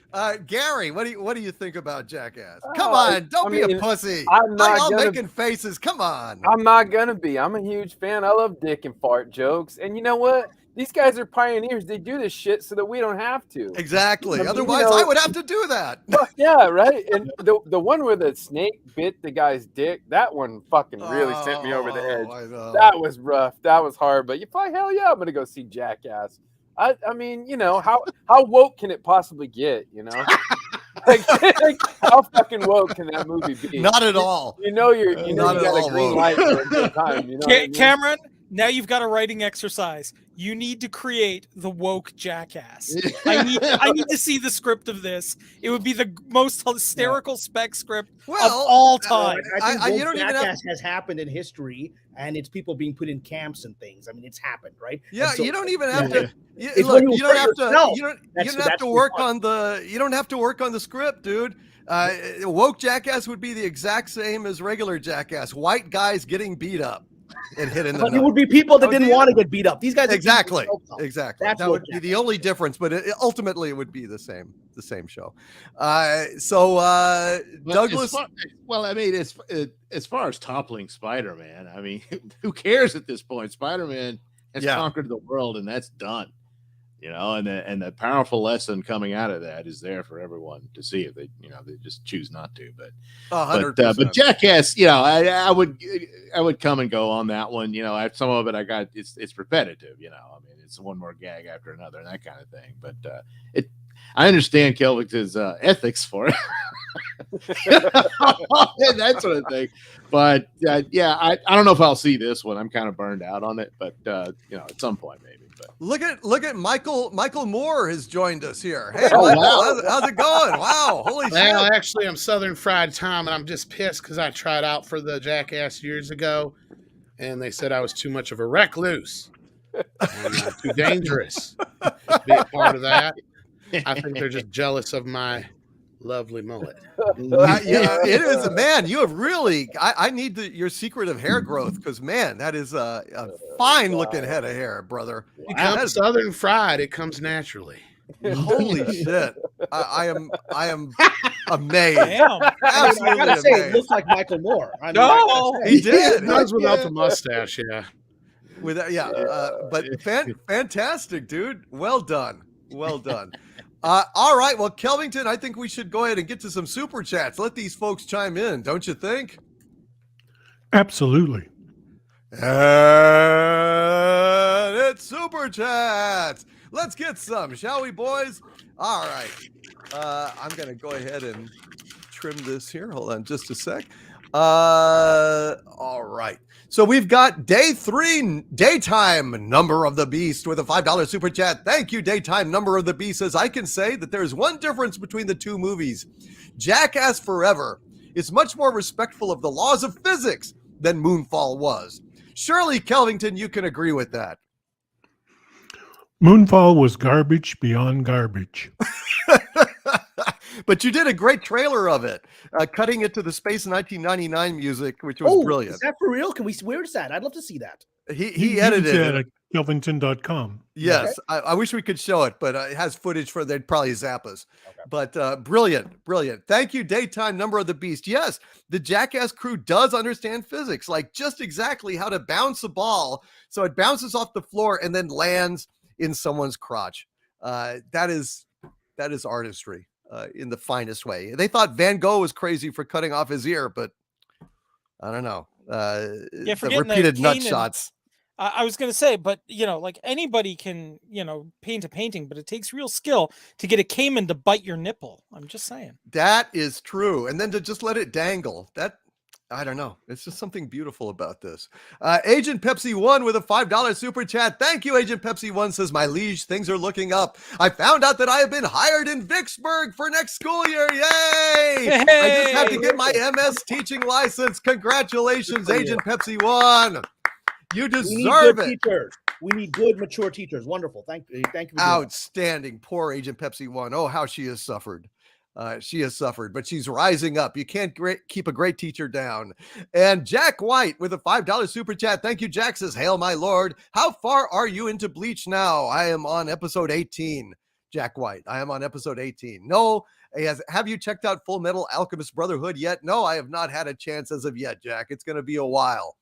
Gary, what do you think about Jackass? Come on, don't be a pussy. I'm not Y'all gonna making faces. Come on. I'm not gonna be. I'm a huge fan. I love dick and fart jokes. And you know what? These guys are pioneers. They do this shit so that we don't have to. Exactly. I mean, Otherwise, I would have to do that. Fuck yeah, right? And the one where the snake bit the guy's dick, that one fucking really sent me over the edge. I know. That was rough. That was hard. But you probably, hell yeah, I'm gonna go see Jackass. I mean, you know, how woke can it possibly get, you know? like, how fucking woke can that movie be? Not at all. You know you got a green light for a good time. You know what I mean? Cameron, now you've got a writing exercise. You need to create the woke Jackass. I need to see the script of this. It would be the most hysterical spec script of all time. I think you don't even Jackass has happened in history, and it's people being put in camps and things. I mean, it's happened, right? Yeah, so, you don't even have to. You It's look, when you you don't hurt have to. yourself. You don't That's have to the work fun. on the. You don't have to work on the script, dude. Woke Jackass would be the exact same as regular Jackass. White guys getting beat up and hit in the But it nuts. would be people that Oh, didn't do you? want to get beat up. These guys Exactly. That's That what would be the only difference, but ultimately it would be the same show. Douglas. I mean, as far as toppling Spider-Man, I mean, who cares at this point? Spider-Man has conquered the world, and that's done. You know, and the powerful lesson coming out of that is there for everyone to see if they just choose not to. But 100%. But Jackass, you know, I would come and go on that one. You know, some of it it's repetitive. You know, I mean, it's one more gag after another and that kind of thing. But I understand Kelvick's ethics for it, and that sort of thing. But I don't know if I'll see this one. I'm kind of burned out on it, but at some point maybe. But Look at Michael Moore has joined us here. Hey, Oh, Michael, wow. how's it going? Wow, holy Well, shit! actually, I'm Southern Fried Tom, and I'm just pissed because I tried out for the Jackass years ago, and they said I was too much of a recluse and too dangerous to be a part of that. I think they're just jealous of my lovely mullet. Yeah, it is, man. You have really. I need your secret of hair growth because, man, that is a fine looking head of hair, brother. Become Southern Fried; it comes naturally. Holy shit! I am amazed. Damn. I Absolutely gotta say, it amazed. looks like Michael Moore. I mean, No, I gotta say. He did. It does without the mustache, yeah. With that, but fantastic, dude. Well done. All right. Well, Kelvington, I think we should go ahead and get to some super chats. Let these folks chime in, don't you think? Absolutely. And it's super chats. Let's get some, shall we, boys? All right. I'm going to go ahead and trim this here. Hold on just a sec. All right. So we've got day 3, Daytime Number of the Beast with a $5 super chat. Thank you, Daytime Number of the Beast. Says, I can say that there's one difference between the two movies. Jackass Forever is much more respectful of the laws of physics than Moonfall was. Surely, Kelvington, you can agree with that. Moonfall was garbage beyond garbage. But you did a great trailer of it, cutting it to the Space 1999 music, which was brilliant. Is that for real? Where's that? I'd love to see that. He edited it it. at kelvington.com. Yes, okay. I wish we could show it, but it has footage for they'd probably zap us. Okay. But brilliant. Thank you, Daytime Number of the Beast. Yes, the Jackass crew does understand physics, like just exactly how to bounce a ball so it bounces off the floor and then lands in someone's crotch. That is artistry in the finest way. They thought Van Gogh was crazy for cutting off his ear, but I don't know. The repeated nut shots. I was going to say, but like anybody can, paint a painting, but it takes real skill to get a caiman to bite your nipple. I'm just saying. That is true. And then to just let it dangle. I don't know. It's just something beautiful about this. Agent Pepsi 1 with a $5 super chat. Thank you, Agent Pepsi 1 says, my liege, things are looking up. I found out that I have been hired in Vicksburg for next school year. Yay! Hey! I just have to get my MS teaching license. Congratulations, Agent Pepsi 1. You deserve it. Teachers. We need good, mature teachers. Wonderful. Thank you. Outstanding. Poor Agent Pepsi 1. Oh, how she has suffered. She has suffered, but she's rising up. You can't keep a great teacher down. And Jack White with a $5 super chat. Thank you, Jack says, hail my lord. How far are you into Bleach now? I am on episode 18. Jack White. I am on episode 18. No, have you checked out Full Metal Alchemist Brotherhood yet? No, I have not had a chance as of yet, Jack. It's going to be a while.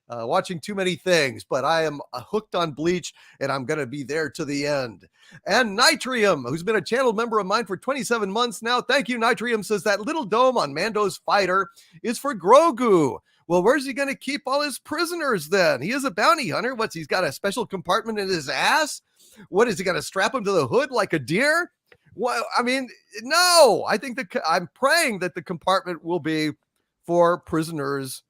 Watching too many things, but I am hooked on Bleach, and I'm going to be there to the end. And Nitrium, who's been a channel member of mine for 27 months now. Thank you, Nitrium, says that little dome on Mando's fighter is for Grogu. Well, where's he going to keep all his prisoners then? He is a bounty hunter. He's got a special compartment in his ass? What, is he going to strap him to the hood like a deer? Well, I mean, no. I think I'm praying that the compartment will be for prisoners,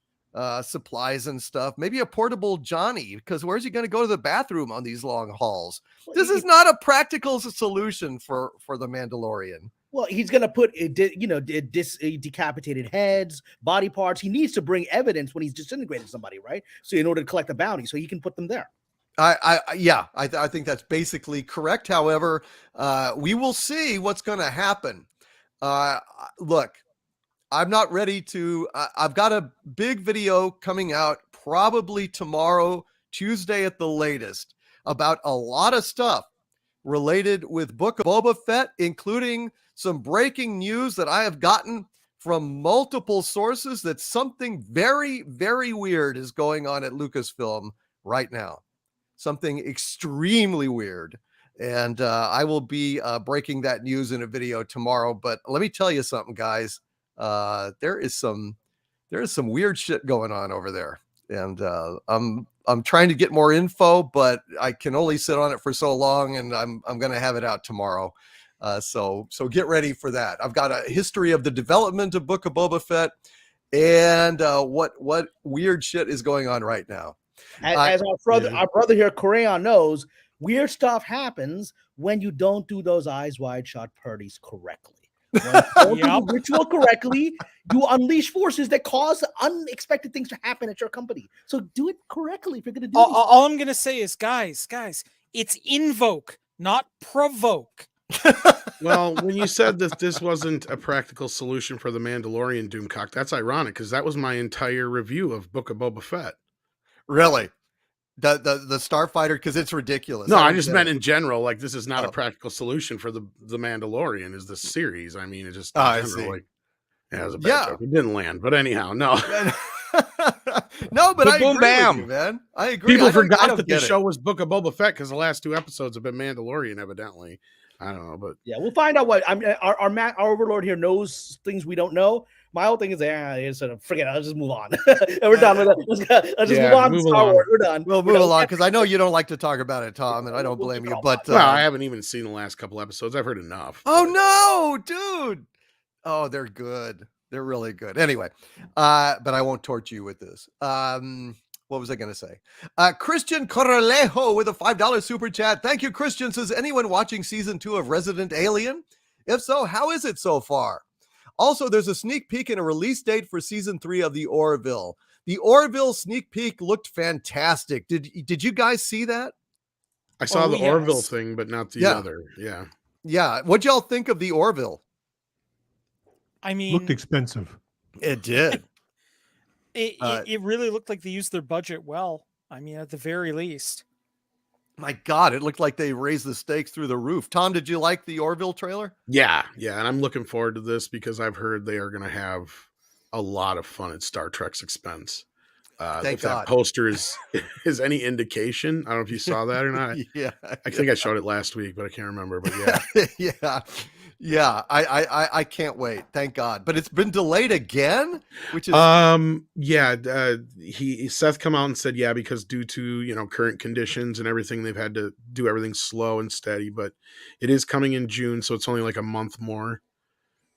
supplies and stuff. Maybe a portable Johnny, because where's he going to go to the bathroom on these long hauls? This is not a practical solution for the Mandalorian. Well, he's going to put, decapitated heads, body parts. He needs to bring evidence when he's disintegrated somebody, right? So in order to collect a bounty, so he can put them there. I think that's basically correct. However, we will see what's going to happen. Look, I'm not ready to. I've got a big video coming out probably tomorrow, Tuesday at the latest, about a lot of stuff related with Book of Boba Fett, including some breaking news that I have gotten from multiple sources that something very, very weird is going on at Lucasfilm right now. Something extremely weird. And I will be breaking that news in a video tomorrow. But let me tell you something, guys. There is some weird shit going on over there. And I'm trying to get more info, but I can only sit on it for so long, and I'm going to have it out tomorrow. So get ready for that. I've got a history of the development of Book of Boba Fett and what weird shit is going on right now. As our brother here, Korean, knows, weird stuff happens when you don't do those eyes wide shut purdies correctly. When you don't do the ritual correctly, you unleash forces that cause unexpected things to happen at your company. So do it correctly if you're going to do it. All I'm going to say is, guys, it's invoke, not provoke. Well, when you said that this wasn't a practical solution for the Mandalorian, Doomcock, that's ironic because that was my entire review of Book of Boba Fett. Really? The Starfighter, because it's ridiculous. No, I just meant in general, like this is not a practical solution for the Mandalorian is the series. I mean, it just I see. Like, it was a bad joke. It didn't land, but anyhow, no. No, but I boom, agree bam. with you, man. I agree. People forgot that the show was Book of Boba Fett because the last 2 episodes have been Mandalorian, evidently. I don't know, but yeah, we'll find out what our overlord here knows things we don't know. My whole thing is, forget it. I'll just move on. We're done with it. Let's just move on to Star Wars. We're done. We'll move along because I know you don't like to talk about it, Tom, and I don't blame you. But I haven't even seen the last couple episodes. I've heard enough. Oh no, dude! Oh, they're good. They're really good. Anyway, but I won't torture you with this. What was I going to say? Christian Corralejo with a $5 super chat. Thank you, Christian. Says, anyone watching season 2 of Resident Alien? If so, how is it so far? Also, there's a sneak peek and a release date for season 3 of the Orville. The Orville sneak peek looked fantastic. Did you guys see that? I saw the Orville thing, but not the other. Yeah. Yeah. What'd y'all think of the Orville? I mean, looked expensive. It did. It really looked like they used their budget well. I mean, at the very least. My God, it looked like they raised the stakes through the roof. Tom, did you like the Orville trailer? Yeah, and I'm looking forward to this because I've heard they are going to have a lot of fun at Star Trek's expense. Thank God. That poster is any indication. I don't know if you saw that or not. Yeah, I think I showed it last week, but I can't remember. But yeah, yeah. I can't wait. Thank God. But it's been delayed again, which is Seth come out and said because due to current conditions and everything, they've had to do everything slow and steady. But it is coming in June, so it's only like a month more.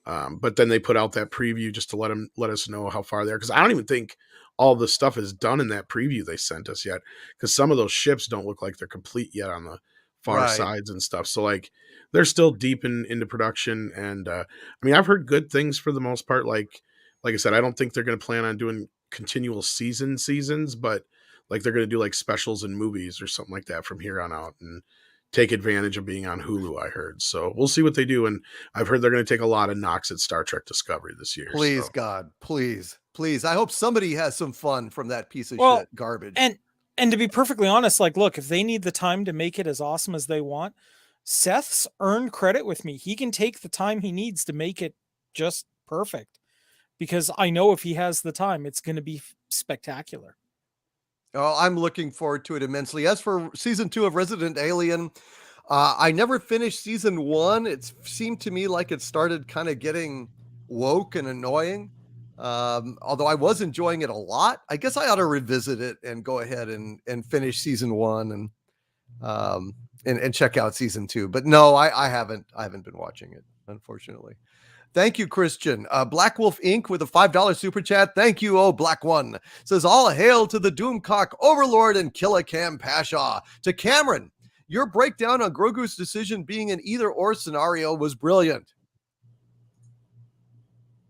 But then they put out that preview just to let us know how far they are, because I don't even think all the stuff is done in that preview they sent us yet, because some of those ships don't look like they're complete yet on the far sides and stuff. So like they're still deep into production. And I mean, I've heard good things for the most part. Like I said, I don't think they're going to plan on doing continual seasons, but like they're going to do like specials and movies or something like that from here on out and take advantage of being on Hulu, I heard. So we'll see what they do. And I've heard they're going to take a lot of knocks at Star Trek Discovery this year. Please, God, please. I hope somebody has some fun from that piece of shit garbage. And to be perfectly honest, like, look, if they need the time to make it as awesome as they want, Seth's earned credit with me. He can take the time he needs to make it just perfect, because I know if he has the time, it's going to be spectacular. Oh, I'm looking forward to it immensely. As for season 2 of Resident Alien, I never finished season 1. It seemed to me like it started kind of getting woke and annoying. Although I was enjoying it a lot. I guess I ought to revisit it and go ahead and finish season 1 and check out season 2. But no, I haven't been watching it, unfortunately. Thank you, Christian. Black Wolf Inc. with a $5 super chat. Thank you, Black One. Says, all hail to the Doomcock Overlord and Killicam Pasha. To Cameron, your breakdown on Grogu's decision being an either-or scenario was brilliant.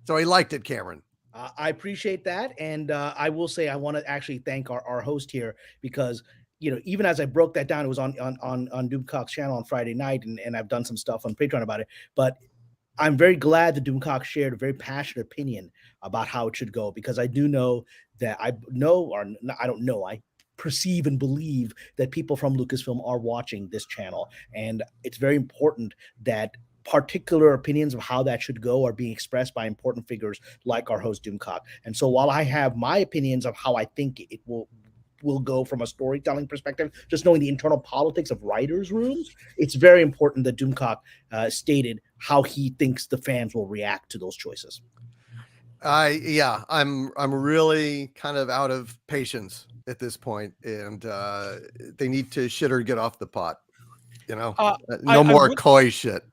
So he liked it, Cameron. I appreciate that. And I will say I want to actually thank our host here, because even as I broke that down, it was on Doomcock's channel on Friday night, and I've done some stuff on Patreon about it. But I'm very glad that Doomcock shared a very passionate opinion about how it should go, because I do know that I perceive and believe that people from Lucasfilm are watching this channel. And it's very important that particular opinions of how that should go are being expressed by important figures like our host Doomcock. And so while I have my opinions of how I think it will go from a storytelling perspective, just knowing the internal politics of writers' rooms, it's very important that Doomcock stated how he thinks the fans will react to those choices. I'm really kind of out of patience at this point, and they need to shit or get off the pot. No more coy shit.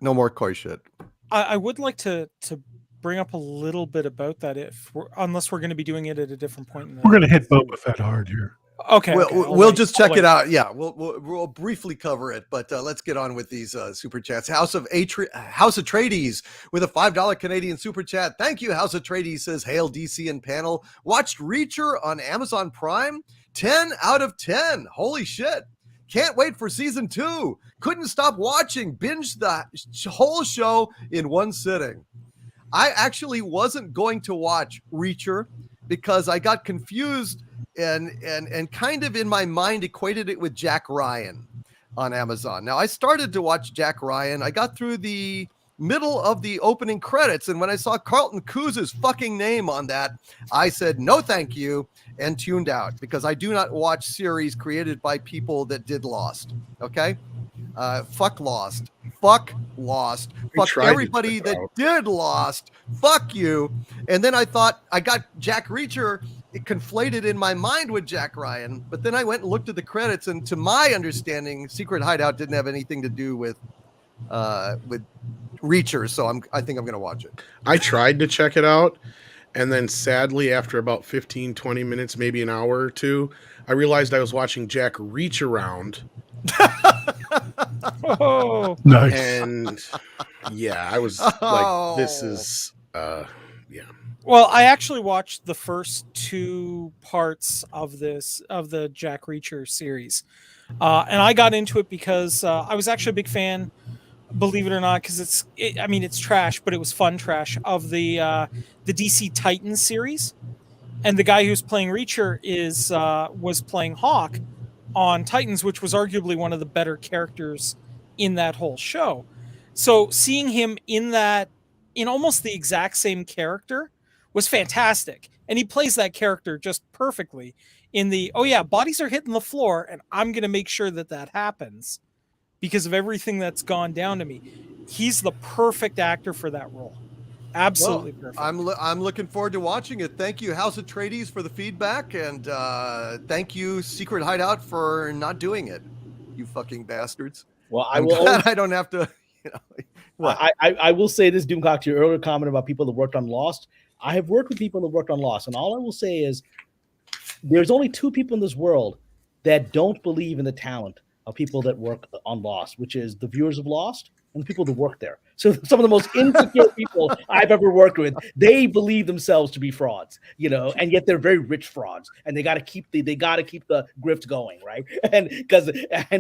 I would like to bring up a little bit about that, unless we're going to be doing it at a different point. We're going to hit Boba Fett hard here. Okay. We'll just check it out. Yeah, we'll briefly cover it, but let's get on with these super chats. House of Atreides with a $5 Canadian super chat. Thank you, House of Atreides. Says, hail DC and panel. Watched Reacher on Amazon Prime. 10 out of 10. Holy shit. Can't wait for season 2. Couldn't stop watching. Binged the whole show in one sitting. I actually wasn't going to watch Reacher because I got confused and kind of in my mind equated it with Jack Ryan on Amazon. Now, I started to watch Jack Ryan. I got through the middle of the opening credits, and when I saw Carlton Cus's fucking name on that, I said no thank you and tuned out, because I do not watch series created by people that did Lost. Okay? Fuck Lost. Fuck everybody that did Lost. Fuck you. And then I thought I got Jack Reacher conflated in my mind with Jack Ryan, but then I went and looked at the credits, and to my understanding, Secret Hideout didn't have anything to do with Reacher, so I think I'm going to watch it. I tried to check it out, and then sadly, after about 15, 20 minutes, maybe an hour or two, I realized I was watching Jack reach around. Oh, nice. And yeah, I was like, this is, yeah. Well, I actually watched the first 2 parts of the Jack Reacher series. And I got into it because I was actually a big fan, believe it or not, because it's trash, but it was fun trash, of the DC Titans series. And the guy who's playing Reacher was playing Hawk on Titans, which was arguably one of the better characters in that whole show. So seeing him in almost the exact same character was fantastic. And he plays that character just perfectly in bodies are hitting the floor, and I'm going to make sure that happens because of everything that's gone down to me. He's the perfect actor for that role. Absolutely perfect. I'm looking forward to watching it. Thank you, House of Atreides, for the feedback, and thank you, Secret Hideout, for not doing it. You fucking bastards. Well, I'm glad I don't have to. I will say this, Doomcock, to your earlier comment about people that worked on Lost. I have worked with people that worked on Lost, and all I will say is there's only 2 people in this world that don't believe in the talent of people that work on Lost, which is the viewers of Lost and the people that work there. So some of the most insecure people I've ever worked with, they believe themselves to be frauds, and yet they're very rich frauds, and they got to keep the grift going, right? And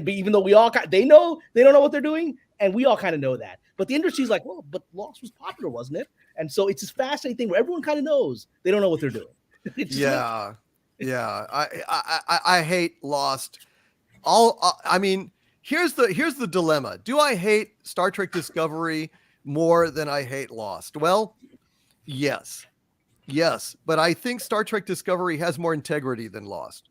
even though they know they don't know what they're doing, and we all kind of know that, but the industry's like, well, but Lost was popular, wasn't it? And so it's this fascinating thing where everyone kind of knows they don't know what they're doing. Yeah. I hate Lost. I mean, here's the dilemma. Do I hate Star Trek Discovery more than I hate Lost? Well, yes, but I think Star Trek Discovery has more integrity than Lost,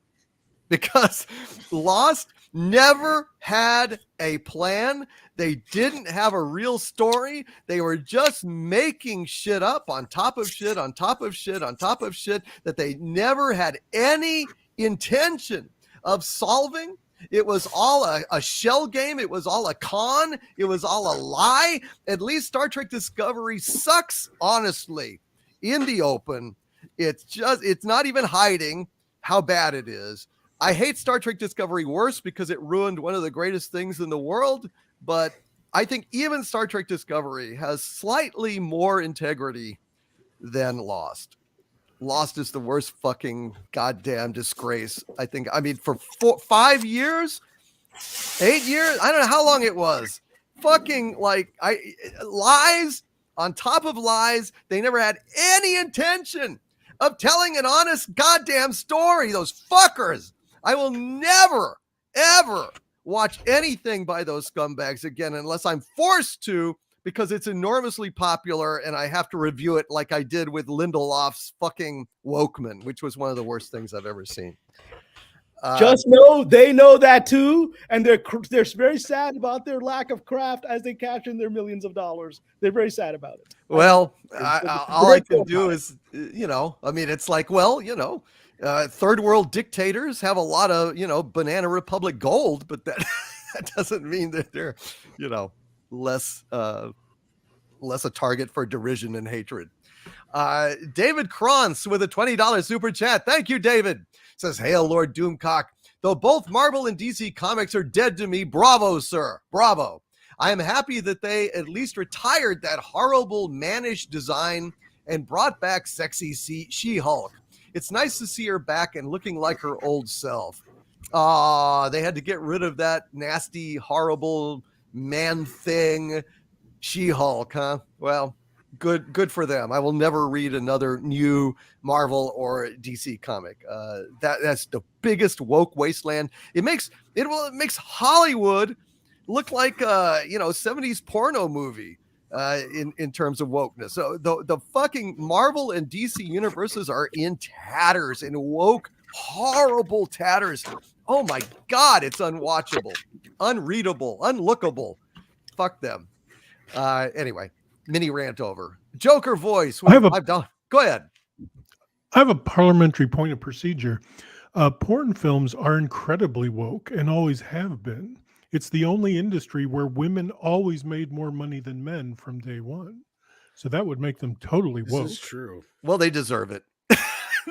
because Lost never had a plan. They didn't have a real story. They were just making shit up on top of shit, on top of shit, on top of shit that they never had any intention of solving. It was all a shell game. It was all a con. It was all a lie. At least Star Trek Discovery sucks, honestly, in the open. It's not even hiding how bad it is. I hate Star Trek Discovery worse because it ruined one of the greatest things in the world. But I think even Star Trek Discovery has slightly more integrity than Lost. Lost is the worst fucking goddamn disgrace. I think, I mean, for 5 years, 8 years, I don't know how long it was. Fucking lies on top of lies. They never had any intention of telling an honest goddamn story. Those fuckers. I will never, ever watch anything by those scumbags again unless I'm forced to, because it's enormously popular and I have to review it like I did with Lindelof's fucking Wokeman, which was one of the worst things I've ever seen. Just know they know that too, and they're very sad about their lack of craft as they cash in their millions of dollars. They're very sad about it. Well, all I can do is, I mean, it's like, well, third world dictators have a lot of, Banana Republic gold, but that doesn't mean that they're, less a target for derision and hatred. David Krantz with a $20 super chat. Thank you, David. Says, hail Lord Doomcock. Though both Marvel and DC comics are dead to me, bravo, sir. Bravo. I am happy that they at least retired that horrible mannish design and brought back sexy She-Hulk. It's nice to see her back and looking like her old self. They had to get rid of that nasty, horrible man thing, She-Hulk, huh? Well, good for them. I will never read another new Marvel or DC comic. That's the biggest woke wasteland. It makes Hollywood look like 70s porno movie in terms of wokeness. So the fucking Marvel and DC universes are in tatters, in woke, horrible tatters. Oh my God, it's unwatchable, unreadable, unlookable. Fuck them. Anyway, mini rant over. Joker voice. I've done. Go ahead. I have a parliamentary point of procedure. Porn films are incredibly woke and always have been. It's the only industry where women always made more money than men from day one. So that would make them totally woke. This is true. Well, they deserve it.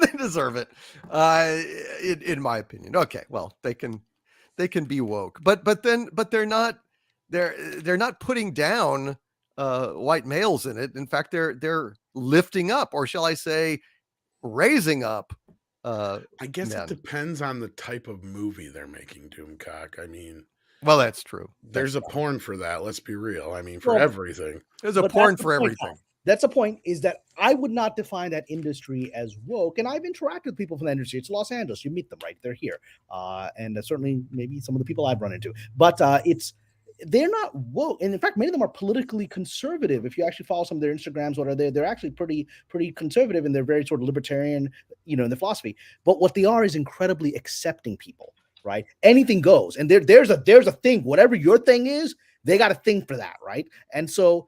They deserve it, in my opinion. Okay, well, they can be woke, but they're not putting down white males in it. In fact, they're lifting up, or shall I say, raising up. I guess men. It depends on the type of movie they're making, Doomcock. I mean, well, that's true. There's a porn for that. Let's be real. I mean, for everything. There's a porn for everything. That's the point, is that I would not define that industry as woke. And I've interacted with people from that industry. It's Los Angeles. You meet them, right? They're here. And certainly maybe some of the people I've run into. But they're not woke. And in fact, many of them are politically conservative. If you actually follow some of their Instagrams, they're actually pretty conservative, and they're very sort of libertarian, in their philosophy. But what they are is incredibly accepting people, right? Anything goes. And there's a thing. Whatever your thing is, they got a thing for that, right? And so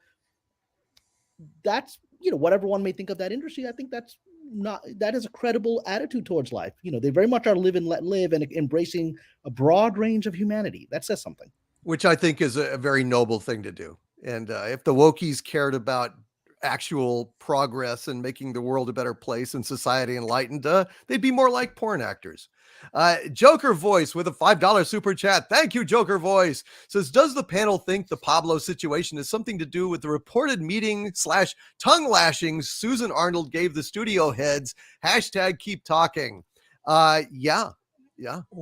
that's, whatever one may think of that industry, I think that is a credible attitude towards life. They very much are live and let live, and embracing a broad range of humanity. That says something. Which I think is a very noble thing to do. And if the wokies cared about actual progress and making the world a better place and society enlightened, they'd be more like porn actors. Joker Voice with a $5 super chat. Thank you, Joker Voice. Says, does the panel think the Pablo situation has something to do with the reported meeting / tongue lashings Susan Arnold gave the studio heads? # keep talking. Yeah.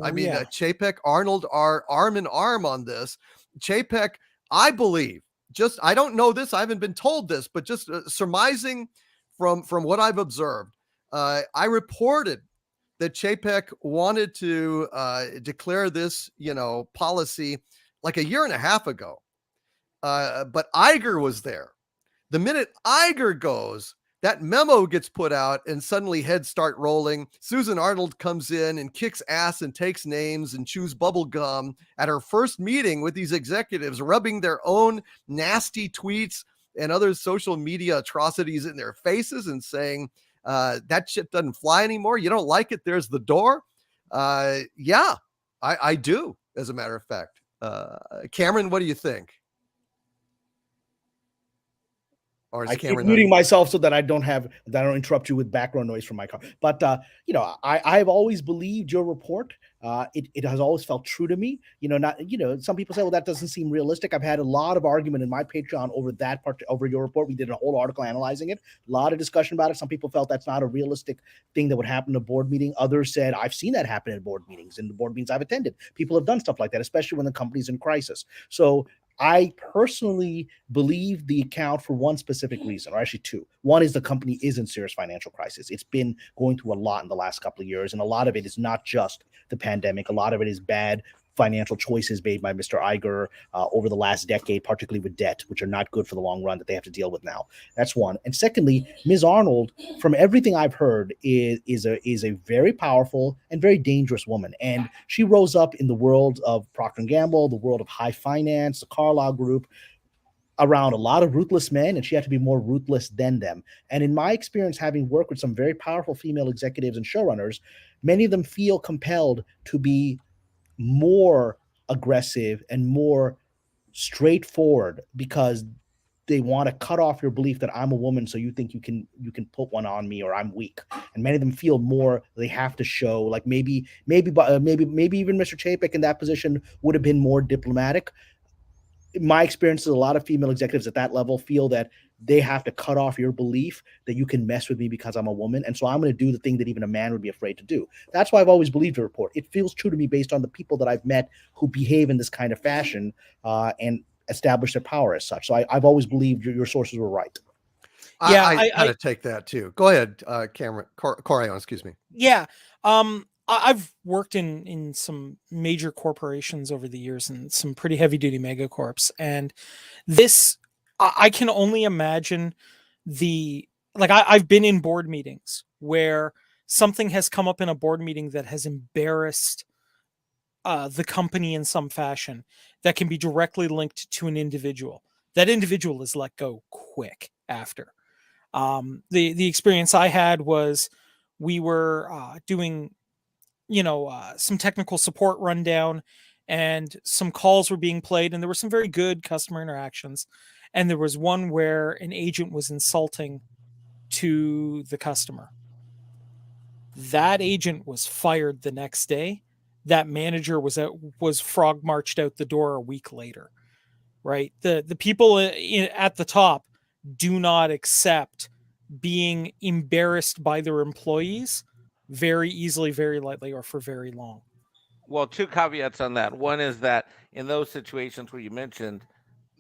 I mean, Chapek, Arnold are arm in arm on this. Chapek, I believe, I don't know this, I haven't been told this, but just surmising from what I've observed, I reported that Chapek wanted to declare this, policy like a year and a half ago. But Iger was there. The minute Iger goes, that memo gets put out and suddenly heads start rolling. Susan Arnold comes in and kicks ass and takes names and chews bubble gum at her first meeting with these executives, rubbing their own nasty tweets and other social media atrocities in their faces and saying, that shit doesn't fly anymore. You don't like it? There's the door. Yeah, I do, as a matter of fact. Cameron, what do you think? Or is I keep Cameron muting myself so that I don't interrupt you with background noise from my car. But I've always believed your report. It has always felt true to me. Some people say, well, that doesn't seem realistic. I've had a lot of argument in my Patreon over that part, over your report. We did a whole article analyzing it. A lot of discussion about it. Some people felt that's not a realistic thing that would happen in a board meeting. Others said, I've seen that happen in board meetings. In the board meetings I've attended, people have done stuff like that, especially when the company's in crisis. So I personally believe the account for one specific reason, or actually two. One is the company is in serious financial crisis. It's been going through a lot in the last couple of years, and a lot of it is not just the pandemic. A lot of it is bad financial choices made by Mr. Iger over the last decade, particularly with debt, which are not good for the long run that they have to deal with now. That's one. And secondly, Ms. Arnold, from everything I've heard, is a very powerful and very dangerous woman. And she rose up in the world of Procter & Gamble, the world of high finance, the Carlyle Group, around a lot of ruthless men, and she had to be more ruthless than them. And in my experience, having worked with some very powerful female executives and showrunners, many of them feel compelled to be more aggressive and more straightforward because they want to cut off your belief that I'm a woman, so you think you can put one on me, or I'm weak. And many of them feel more they have to show, like maybe even Mr. Chapek in that position would have been more diplomatic. My experience is a lot of female executives at that level feel that they have to cut off your belief that you can mess with me because I'm a woman. And so I'm going to do the thing that even a man would be afraid to do. That's why I've always believed the report. It feels true to me based on the people that I've met who behave in this kind of fashion and establish their power as such. So I've always believed your sources were right. Yeah, I kind of take that too. Go ahead, Cameron. Corion, excuse me. Yeah. I've worked in some major corporations over the years and some pretty heavy duty megacorps. And this, I can only imagine I've been in board meetings where something has come up in a board meeting that has embarrassed the company in some fashion that can be directly linked to an individual. That individual is let go quick after. The experience I had was we were doing some technical support rundown, and some calls were being played, and there were some very good customer interactions. And there was one where an agent was insulting to the customer. That agent was fired the next day. That manager was frog marched out the door a week later. Right? The people at the top do not accept being embarrassed by their employees very easily, very lightly, or for very long. Well, two caveats on that. One is that in those situations where you mentioned,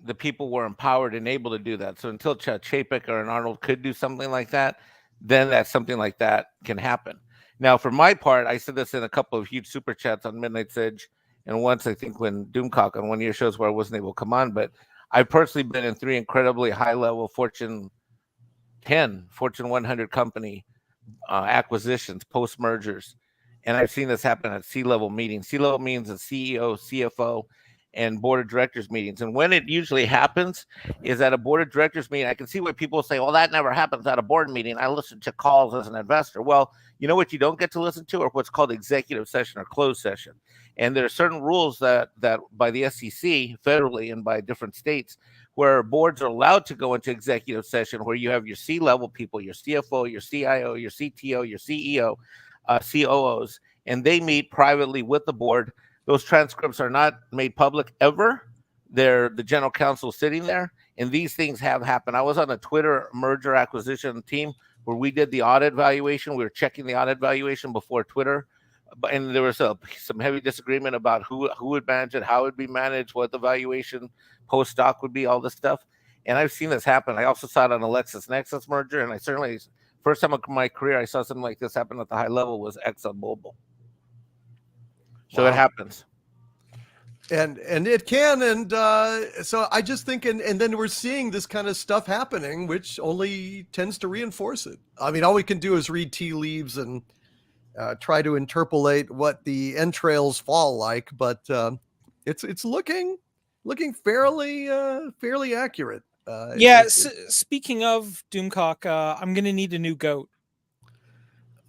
the people were empowered and able to do that. So until Chapek or an Arnold could do something like that, then that something like that can happen. Now, for my part, I said this in a couple of huge super chats on Midnight's Edge, and once I think when Doomcock on one of your shows where I wasn't able to come on, but I've personally been in 3 incredibly high-level Fortune 10, Fortune 100 company acquisitions, post-mergers. And I've seen this happen at C-level meetings. C-level meetings is CEO, CFO, and board of directors meetings. And when it usually happens is at a board of directors meeting. I can see why people say, well, that never happens at a board meeting. I listen to calls as an investor. Well, you know what you don't get to listen to, or what's called executive session or closed session. And there are certain rules that by the SEC federally and by different states where boards are allowed to go into executive session, where you have your C-level people, your CFO, your CIO, your CTO, your CEO, COOs, and they meet privately with the board. Those transcripts are not made public ever. They're the general counsel sitting there, and these things have happened. I was on a Twitter merger acquisition team where we did the audit valuation. We were checking the audit valuation before Twitter, and there was some heavy disagreement about who would manage it, how it would be managed, what the valuation post stock would be, all this stuff. And I've seen this happen. I also saw it on a LexisNexis merger, and I certainly, first time in my career I saw something like this happen at the high level was ExxonMobil. So It happens. And it can, and so I just think, and then we're seeing this kind of stuff happening, which only tends to reinforce it. I mean, all we can do is read tea leaves and try to interpolate what the entrails fall like, but it's looking fairly accurate. Speaking of Doomcock, I'm going to need a new goat.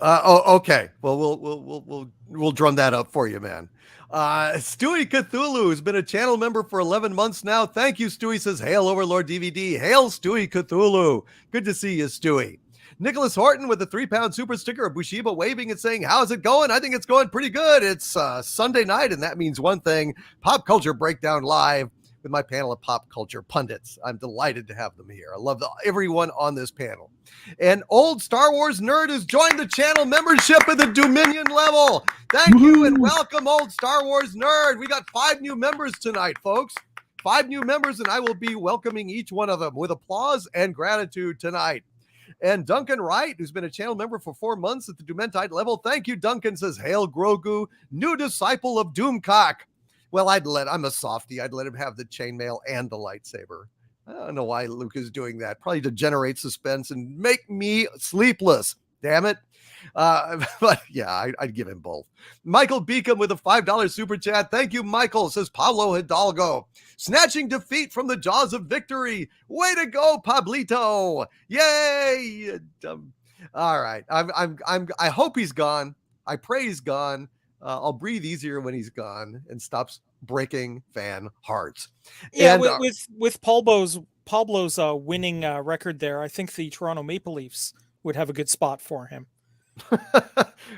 Okay. Well, we'll drum that up for you, man. Stewie Cthulhu has been a channel member for 11 months now. Thank you, Stewie. Says, hail Overlord DVD. Hail Stewie Cthulhu. Good to see you, Stewie. Nicholas Horton with a 3-pound super sticker of Bushiba waving and saying, how's it going? I think it's going pretty good. It's Sunday night, and that means one thing: Pop Culture Breakdown Live with my panel of pop culture pundits. I'm delighted to have them here. I love everyone on this panel. And old Star Wars nerd has joined the channel membership at the Dominion level. Thank you and welcome, old Star Wars nerd. We got 5 new members tonight, folks. 5 new members, and I will be welcoming each one of them with applause and gratitude tonight. And Duncan Wright, who's been a channel member for 4 months at the Dumentide level. Thank you, Duncan. Says, hail Grogu, new disciple of Doomcock. Well, I'm a softie. I'd let him have the chainmail and the lightsaber. I don't know why Luke is doing that. Probably to generate suspense and make me sleepless. Damn it. But yeah, I'd give him both. Michael Beacom with a $5 super chat. Thank you, Michael. Says Pablo Hidalgo. Snatching defeat from the jaws of victory. Way to go, Pablito. Yay. All right. I hope he's gone. I pray he's gone. I'll breathe easier when he's gone and stops breaking fan hearts. Yeah, and, with Pablo's winning record there, I think the Toronto Maple Leafs would have a good spot for him.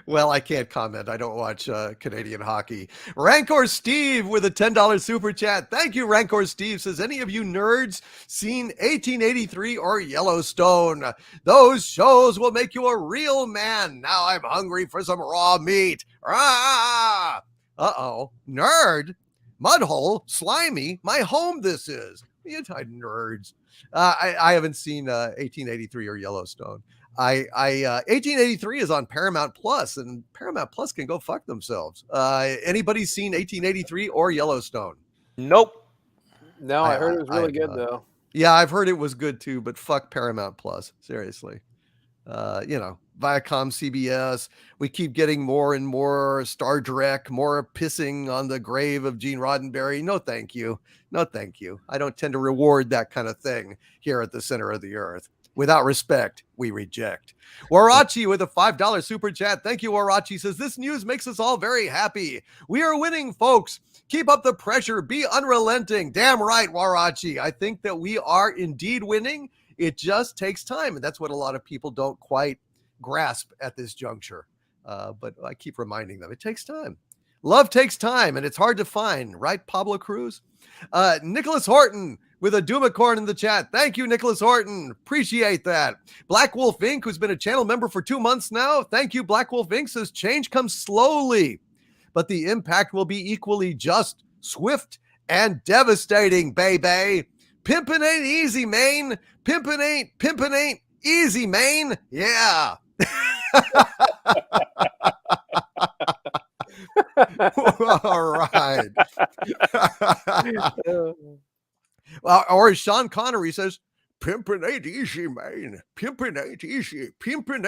Well, I can't comment. I don't watch Canadian hockey. Rancor Steve with a $10 super chat. Thank you, Rancor Steve. Says, any of you nerds seen 1883 or Yellowstone? Those shows will make you a real man. Now I'm hungry for some raw meat. Ah! Uh-oh. Nerd? Mudhole? Slimy? My home this is. Anti-nerds. I haven't seen 1883 or Yellowstone. 1883 is on Paramount Plus, and Paramount Plus can go fuck themselves. Anybody seen 1883 or Yellowstone? Nope. No, I heard it was really good though. Yeah, I've heard it was good too, but fuck Paramount Plus. Seriously. Viacom, CBS, we keep getting more and more Star Trek, more pissing on the grave of Gene Roddenberry. No, thank you. No, thank you. I don't tend to reward that kind of thing here at the center of the earth. Without respect, we reject. Warachi with a $5 super chat. Thank you, Warachi. Says, this news makes us all very happy. We are winning, folks. Keep up the pressure. Be unrelenting. Damn right, Warachi. I think that we are indeed winning. It just takes time. And that's what a lot of people don't quite grasp at this juncture. But I keep reminding them, it takes time. Love takes time, and it's hard to find. Right, Pablo Cruz? Nicholas Horton with a Doomacorn in the chat. Thank you, Nicholas Horton. Appreciate that. Black Wolf Inc., who's been a channel member for 2 months now. Thank you, Black Wolf Inc. Says, change comes slowly, but the impact will be equally just, swift, and devastating, baby. Pimpin' ain't easy, man. Pimpin' ain't easy, man. Yeah. All right. Or as Sean Connery says, pimpin' ain't easy, man. Pimpin' ain't easy. Pimpin'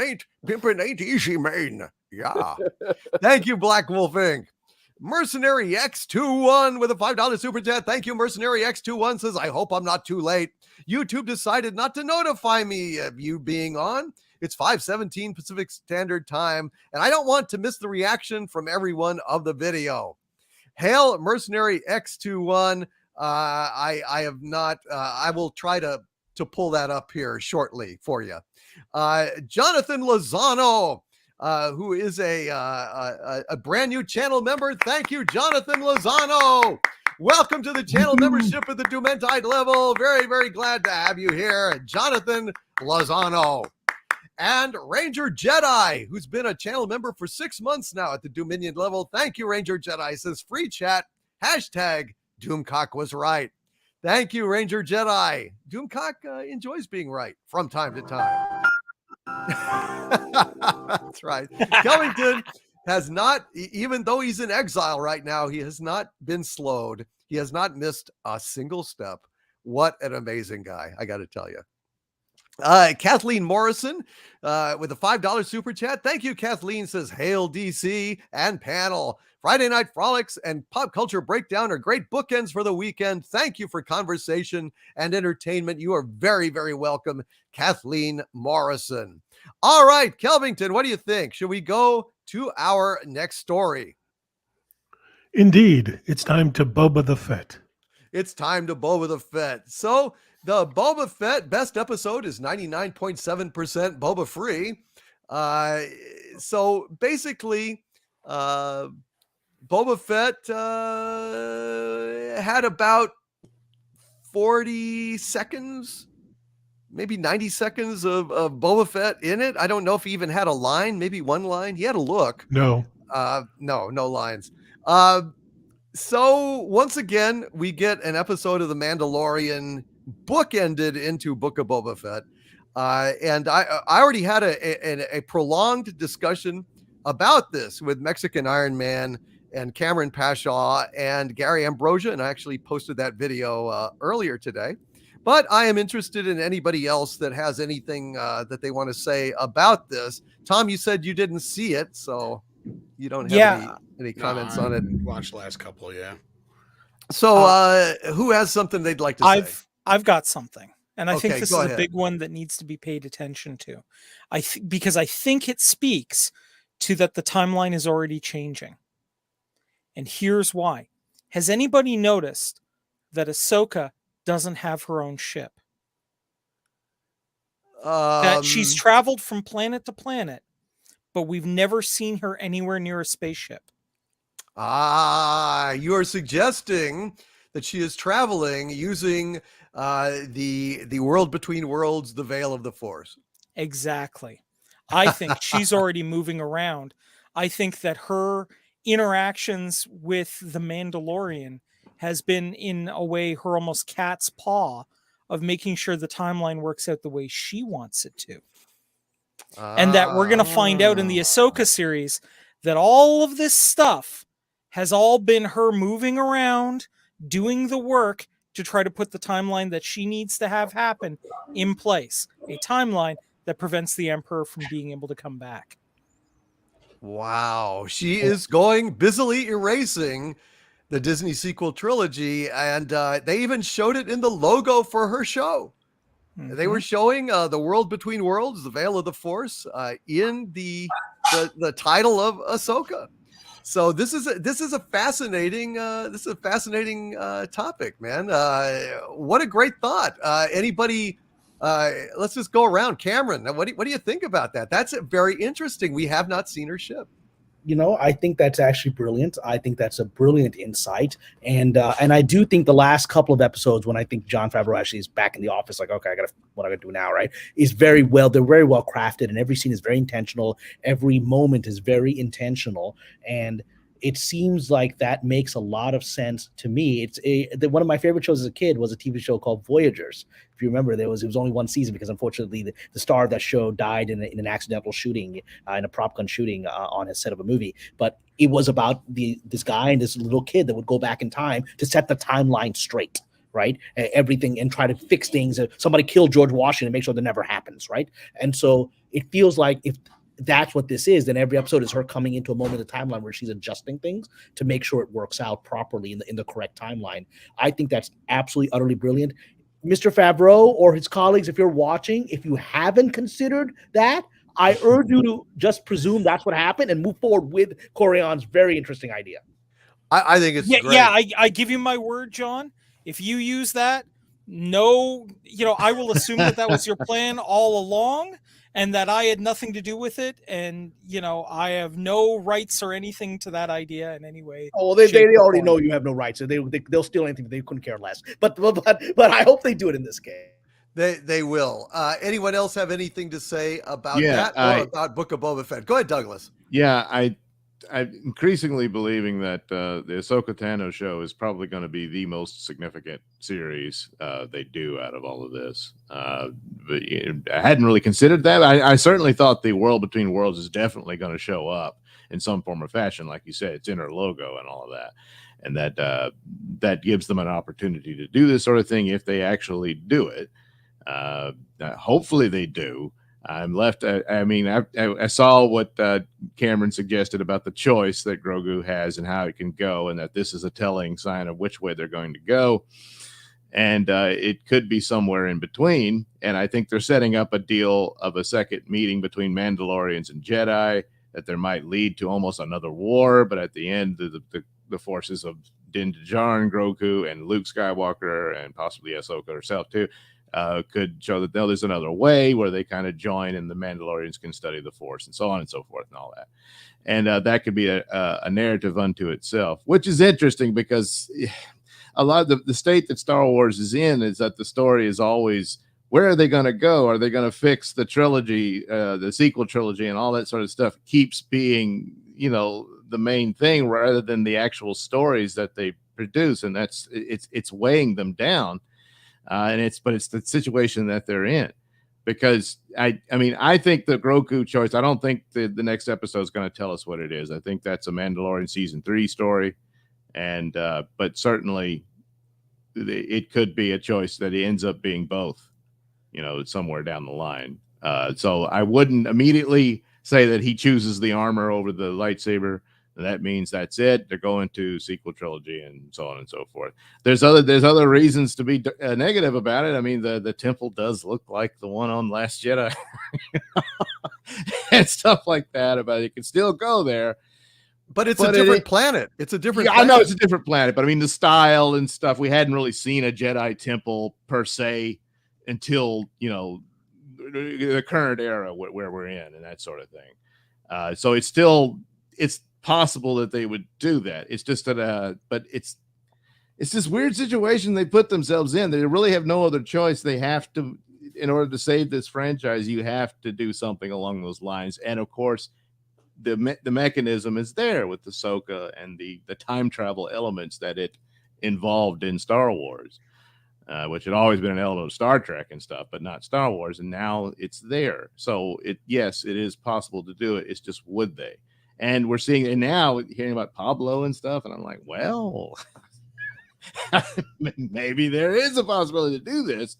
ain't easy, man. Yeah. Thank you, Black Wolf Inc. Mercenary X21 with a $5 super chat. Thank you, Mercenary X21. Says, I hope I'm not too late. YouTube decided not to notify me of you being on. It's 5:17 Pacific Standard Time, and I don't want to miss the reaction from everyone of the video. Hail, Mercenary X21. I have not. I will try to pull that up here shortly for you. Jonathan Lozano, who is a brand new channel member. Thank you, Jonathan Lozano. Welcome to the channel membership at the Dumentide level. Very, very glad to have you here, Jonathan Lozano. And Ranger Jedi, who's been a channel member for 6 months now at the Dominion level. Thank you, Ranger Jedi. Says, free chat, hashtag Doomcock was right. Thank you, Ranger Jedi. Doomcock enjoys being right from time to time. That's right. Kellington, has not, even though he's in exile right now, he has not been slowed. He has not missed a single step. What an amazing guy, I got to tell you. Kathleen Morrison with a $5 super chat. Thank you, Kathleen. Says, hail DC and panel. Friday Night Frolics and Pop Culture Breakdown are great bookends for the weekend. Thank you for conversation and entertainment. You are very, very welcome, Kathleen Morrison. All right, Kelvington, what do you think? Should we go to our next story? Indeed, it's time to Boba the Fett. It's time to Boba the Fett. So the Boba Fett best episode is 99.7% Boba free. So basically, Boba Fett had about 40 seconds, maybe 90 seconds of Boba Fett in it. I don't know if he even had a line, maybe one line. He had a look. No. No lines. So once again, we get an episode of The Mandalorian bookended into Book of Boba Fett. And I already had a prolonged discussion about this with Mexican Iron Man and Cameron Pashaw and Gary Ambrosia, and I actually posted that video earlier today. But I am interested in anybody else that has anything that they want to say about this. Tom, you said you didn't see it, so you don't have any comments on it. Watched the last couple, yeah. So who has something they'd like to say? I've got something. And I think Okay, this go is ahead. a big one that needs to be paid attention to. Because I think it speaks to that the timeline is already changing. And here's why. Has anybody noticed that Ahsoka doesn't have her own ship? That she's traveled from planet to planet, but we've never seen her anywhere near a spaceship. You are suggesting that she is traveling using the world between worlds, the veil of the Force. Exactly. I think she's already moving around. I think that her interactions with the Mandalorian has been, in a way, her almost cat's paw of making sure the timeline works out the way she wants it to. And that we're going to find out in the Ahsoka series that all of this stuff has all been her moving around, doing the work to try to put the timeline that she needs to have happen in place. A timeline that prevents the Emperor from being able to come back. Wow. She is going busily erasing the Disney sequel trilogy, and they even showed it in the logo for her show. Mm-hmm. They were showing the world between worlds, the veil of the Force, in the title of Ahsoka. So this is a fascinating topic, man. What a great thought. Anybody? Let's just go around. Cameron, what do you think about that? That's very interesting. We have not seen her ship. You know, I think that's actually brilliant. I think that's a brilliant insight. And I do think the last couple of episodes, when I think Jon Favreau actually is back in the office, like, okay, what I gotta do now, right? They're very well crafted, and every scene is very intentional. Every moment is very intentional. And it seems like that makes a lot of sense to me. One of my favorite shows as a kid was a TV show called Voyagers. If you remember, it was only one season because unfortunately the star of that show died in an accidental shooting, in a prop gun shooting on a set of a movie. But it was about this guy and this little kid that would go back in time to set the timeline straight. Right, everything, and try to fix things. Somebody killed George Washington, make sure that never happens. Right, and so it feels like if that's what this is, then every episode is her coming into a moment of the timeline where she's adjusting things to make sure it works out properly in the correct timeline. I think that's absolutely, utterly brilliant. Mr. Favreau or his colleagues, if you're watching, if you haven't considered that, I urge you to just presume that's what happened and move forward with Corion's very interesting idea. I think it's great. Yeah, I give you my word, John. If you use that, I will assume that was your plan all along, and that I had nothing to do with it, and I have no rights or anything to that idea in any way. Oh, they already know you have no rights, so they'll steal anything. They couldn't care less. But I hope they do it in this case. They will. Anyone else have anything to say about that or about Book of Boba Fett? Go ahead, Douglas. Yeah, I'm increasingly believing that the Ahsoka Tano show is probably going to be the most significant series they do out of all of this. But I hadn't really considered that. I certainly thought the world between worlds is definitely going to show up. in some form or fashion. Like you said, it's in her logo and all of that. And that gives them an opportunity to do this sort of thing if they actually do it. Hopefully they do. I'm left. I saw what Cameron suggested about the choice that Grogu has and how it can go, and that this is a telling sign of which way they're going to go. And it could be somewhere in between. And I think they're setting up a deal of a second meeting between Mandalorians and Jedi that there might lead to almost another war. But at the end, the forces of Din Djarin, Grogu, and Luke Skywalker, and possibly Ahsoka herself too, could show that there's another way where they kind of join and the Mandalorians can study the Force and so on and so forth and all that. And that could be a narrative unto itself, which is interesting because a lot of the state that Star Wars is in is that the story is always, where are they going to go? Are they going to fix the trilogy, the sequel trilogy and all that sort of stuff keeps being, the main thing rather than the actual stories that they produce. And it's weighing them down. But it's the situation that they're in, because I think the Grogu choice, I don't think the next episode is going to tell us what it is. I think that's a Mandalorian season 3 story. And, but certainly it could be a choice that it ends up being both, somewhere down the line. So I wouldn't immediately say that he chooses the armor over the lightsaber. That means that's it. They're going to sequel trilogy and so on and so forth. There's other reasons to be negative about it. I mean, the temple does look like the one on Last Jedi and stuff like that. But it can still go there. But it's a different planet. It's a different planet. I know it's a different planet, but I mean, the style and stuff, we hadn't really seen a Jedi temple per se until, the current era where we're in and that sort of thing. So it's possible that they would do that. It's just that, but it's this weird situation they put themselves in. They really have no other choice. They have to, in order to save this franchise, you have to do something along those lines. And of course, the mechanism is there with the Ahsoka and the time travel elements that it involved in Star Wars, which had always been an element of Star Trek and stuff, but not Star Wars. And now it's there. So yes, it is possible to do it. It's just, would they? And we're seeing it now, hearing about Pablo and stuff. And I'm like, well, maybe there is a possibility to do this,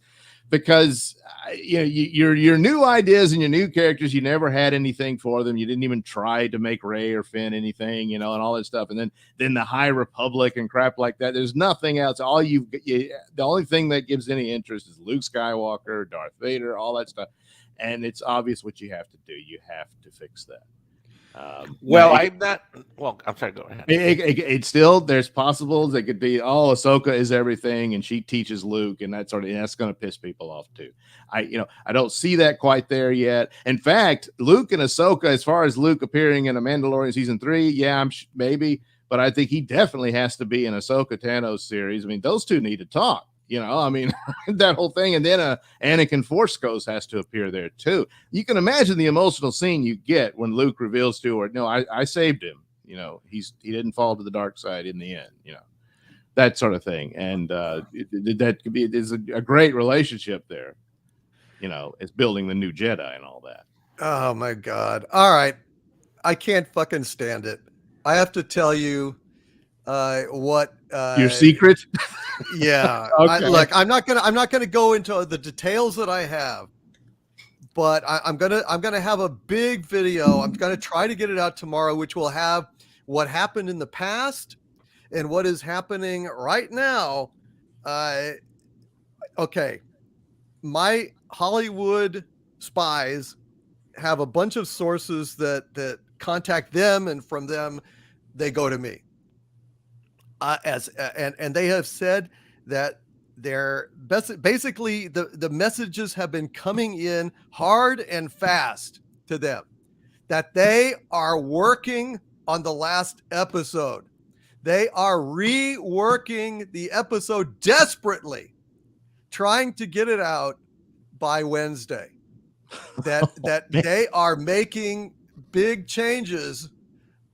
because your new ideas and your new characters, you never had anything for them. You didn't even try to make Rey or Finn anything, and all that stuff. And then the High Republic and crap like that. There's nothing else. The only thing that gives any interest is Luke Skywalker, Darth Vader, all that stuff. And it's obvious what you have to do. You have to fix that. I'm sorry, go ahead. It's still, there's possibles. It could be, Ahsoka is everything and she teaches Luke and that's going to piss people off too. I don't see that quite there yet. In fact, Luke and Ahsoka, as far as Luke appearing in a Mandalorian season 3, yeah, maybe, but I think he definitely has to be in Ahsoka Tano's series. I mean, those two need to talk. That whole thing. And then Anakin Force Ghost has to appear there too. You can imagine the emotional scene you get when Luke reveals to her, no, I saved him. He didn't fall to the dark side in the end, that sort of thing. And that could be, there's a great relationship there, it's building the new Jedi and all that. Oh my God. All right. I can't fucking stand it. I have to tell you what your secret. Yeah. Okay. I'm not gonna go into the details that I have, but I'm gonna have a big video. I'm gonna try to get it out tomorrow, which will have what happened in the past and what is happening right now. Okay, my Hollywood spies have a bunch of sources that contact them, and from them they go to me. And they have said that they're basically the messages have been coming in hard and fast to them, that they are working on the last episode. They are reworking the episode desperately, trying to get it out by Wednesday. That they are making big changes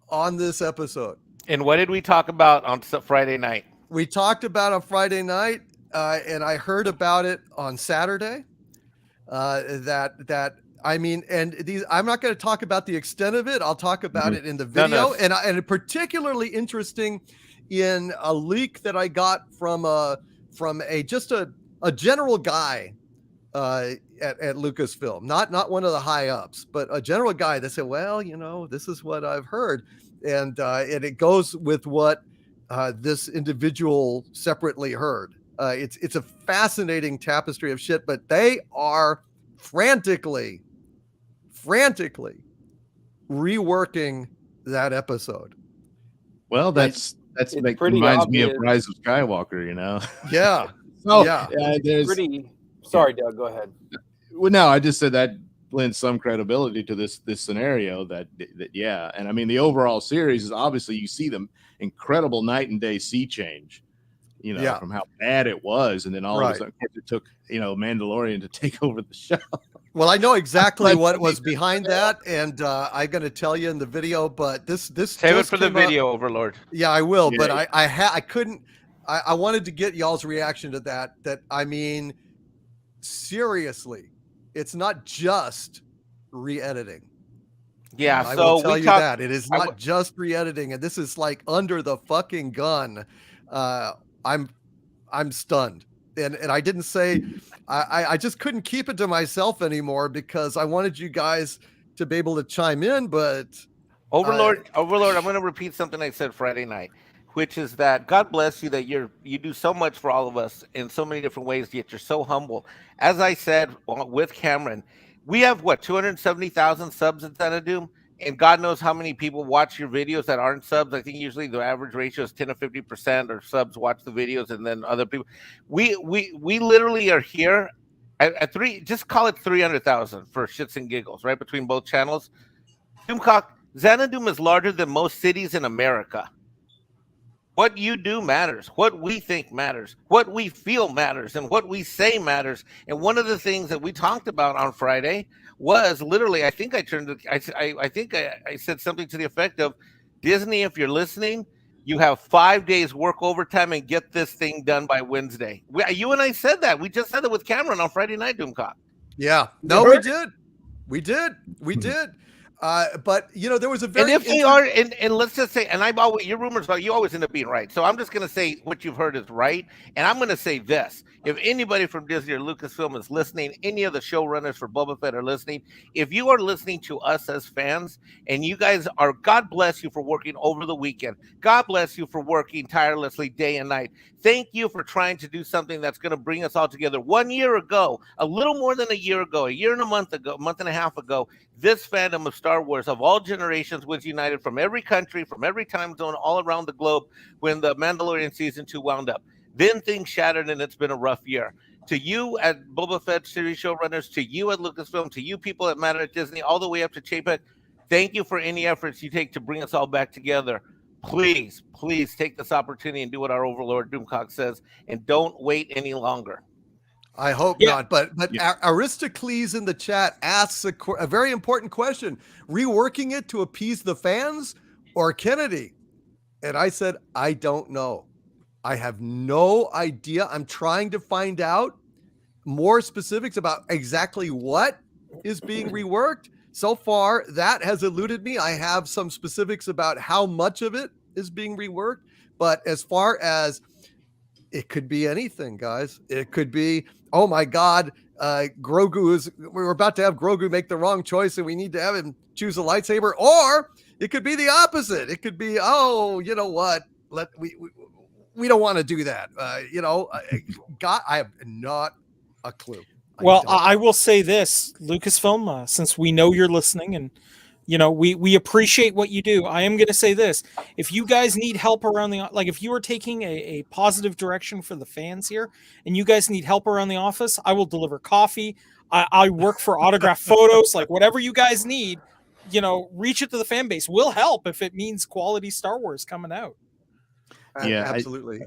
on this episode. And what did we talk about on Friday night? We talked about on Friday night, and I heard about it on Saturday. That I mean, and these, I'm not going to talk about the extent of it. I'll talk about it in the video, and particularly interesting in a leak that I got from a general guy at Lucasfilm, not one of the high ups, but a general guy that said, well, this is what I've heard, and it goes with what this individual separately heard. It's a fascinating tapestry of shit, but they are frantically reworking that episode. Well, that reminds me of Rise of Skywalker, Yeah. So, yeah. There's pretty. Sorry, Doug. Go ahead. Well, no, I just said that lends some credibility to this scenario. That yeah, and I mean the overall series is obviously you see the incredible night and day sea change. From how bad it was, and then all of a sudden it took Mandalorian to take over the show. Well, I know exactly what was behind that, and I'm going to tell you in the video. But this save it for the video, Overlord. Yeah, I will. Yeah. But I couldn't. I wanted to get y'all's reaction to that. That I mean, seriously, it's not just re-editing. Yeah, I will tell you that it is not just re-editing, and this is like under the fucking gun. I'm stunned, and I didn't say. I just couldn't keep it to myself anymore because I wanted you guys to be able to chime in. But Overlord, I'm going to repeat something I said Friday night, which is that God bless you that you do so much for all of us in so many different ways, yet you're so humble. As I said with Cameron, we have 270,000 subs at Xanadu, and God knows how many people watch your videos that aren't subs. I think usually the average ratio is 10 or 50% or subs watch the videos, and then other people. We literally are here at three. Just call it 300,000 for shits and giggles, right, between both channels. Doomcock, Xanadu is larger than most cities in America. What you do matters. What we think matters. What we feel matters, and what we say matters. And one of the things that we talked about on Friday was literally, I think I said something to the effect of, Disney, if you're listening, you have 5 days work overtime and get this thing done by Wednesday. You and I said that. We just said it with Cameron on Friday night, Doomcock. Yeah. No, we did. But there was a very and if they are, and let's just say, and your rumors are you always end up being right. So I'm just going to say what you've heard is right, and I'm going to say this: if anybody from Disney or Lucasfilm is listening, any of the showrunners for Boba Fett are listening, if you are listening to us as fans, and you guys are, God bless you for working over the weekend. God bless you for working tirelessly day and night. Thank you for trying to do something that's going to bring us all together. 1 year ago, a little more than a year ago, a year and a month ago, a month and a half ago, this fandom of Star Wars of all generations was united from every country, from every time zone, all around the globe when the Mandalorian Season 2 wound up. Then things shattered, and it's been a rough year. To you at Boba Fett series showrunners, to you at Lucasfilm, to you people that matter at Disney, all the way up to Chapek, thank you for any efforts you take to bring us all back together. Please take this opportunity and do what our Overlord Doomcock says, and don't wait any longer. I hope not. But Aristocles in the chat asks a very important question: reworking it to appease the fans or Kennedy? And I said, I don't know. I have no idea. I'm trying to find out more specifics about exactly what is being reworked. So far, that has eluded me. I have some specifics about how much of it is being reworked. But as far as it could be anything, guys. It could be, oh my God, we're about to have Grogu make the wrong choice and we need to have him choose a lightsaber. Or it could be the opposite. It could be, oh, you know what? We don't want to do that. I have not a clue. Well, I will say this, Lucasfilm, since we know you're listening and, we appreciate what you do. I am going to say this. If you guys need help around if you are taking a positive direction for the fans here and you guys need help around the office, I will deliver coffee. I work for autograph photos, whatever you guys need, reach it to the fan base. We'll help if it means quality Star Wars coming out. Yeah, absolutely.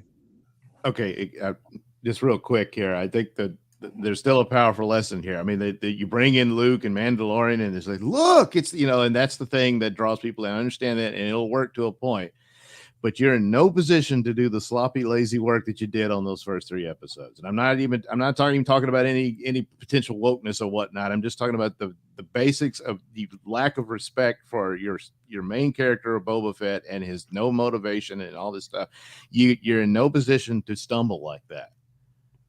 Just real quick here. I think that there's still a powerful lesson here. I mean, you bring in Luke and Mandalorian, and it's like, look, it's and that's the thing that draws people in. I understand that, and it'll work to a point. But you're in no position to do the sloppy, lazy work that you did on those first 3 episodes. And I'm not even talking about any potential wokeness or whatnot. I'm just talking about the basics of the lack of respect for your main character of Boba Fett and his no motivation and all this stuff, you're in no position to stumble like that.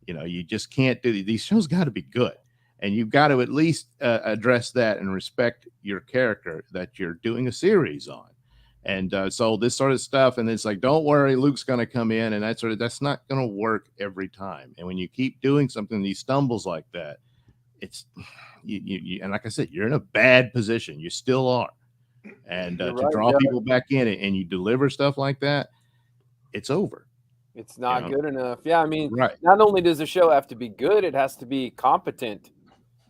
You just can't do these shows. Got to be good, and you've got to at least address that and respect your character that you're doing a series on. And so this sort of stuff, and it's like, don't worry, Luke's going to come in, and that's not going to work every time. And when you keep doing something, these stumbles like that, it's you and like I said, you're in a bad position. You still are, and to draw people back in it, and you deliver stuff like that, it's over. It's not good enough. Yeah, I mean, not only does the show have to be good, it has to be competent.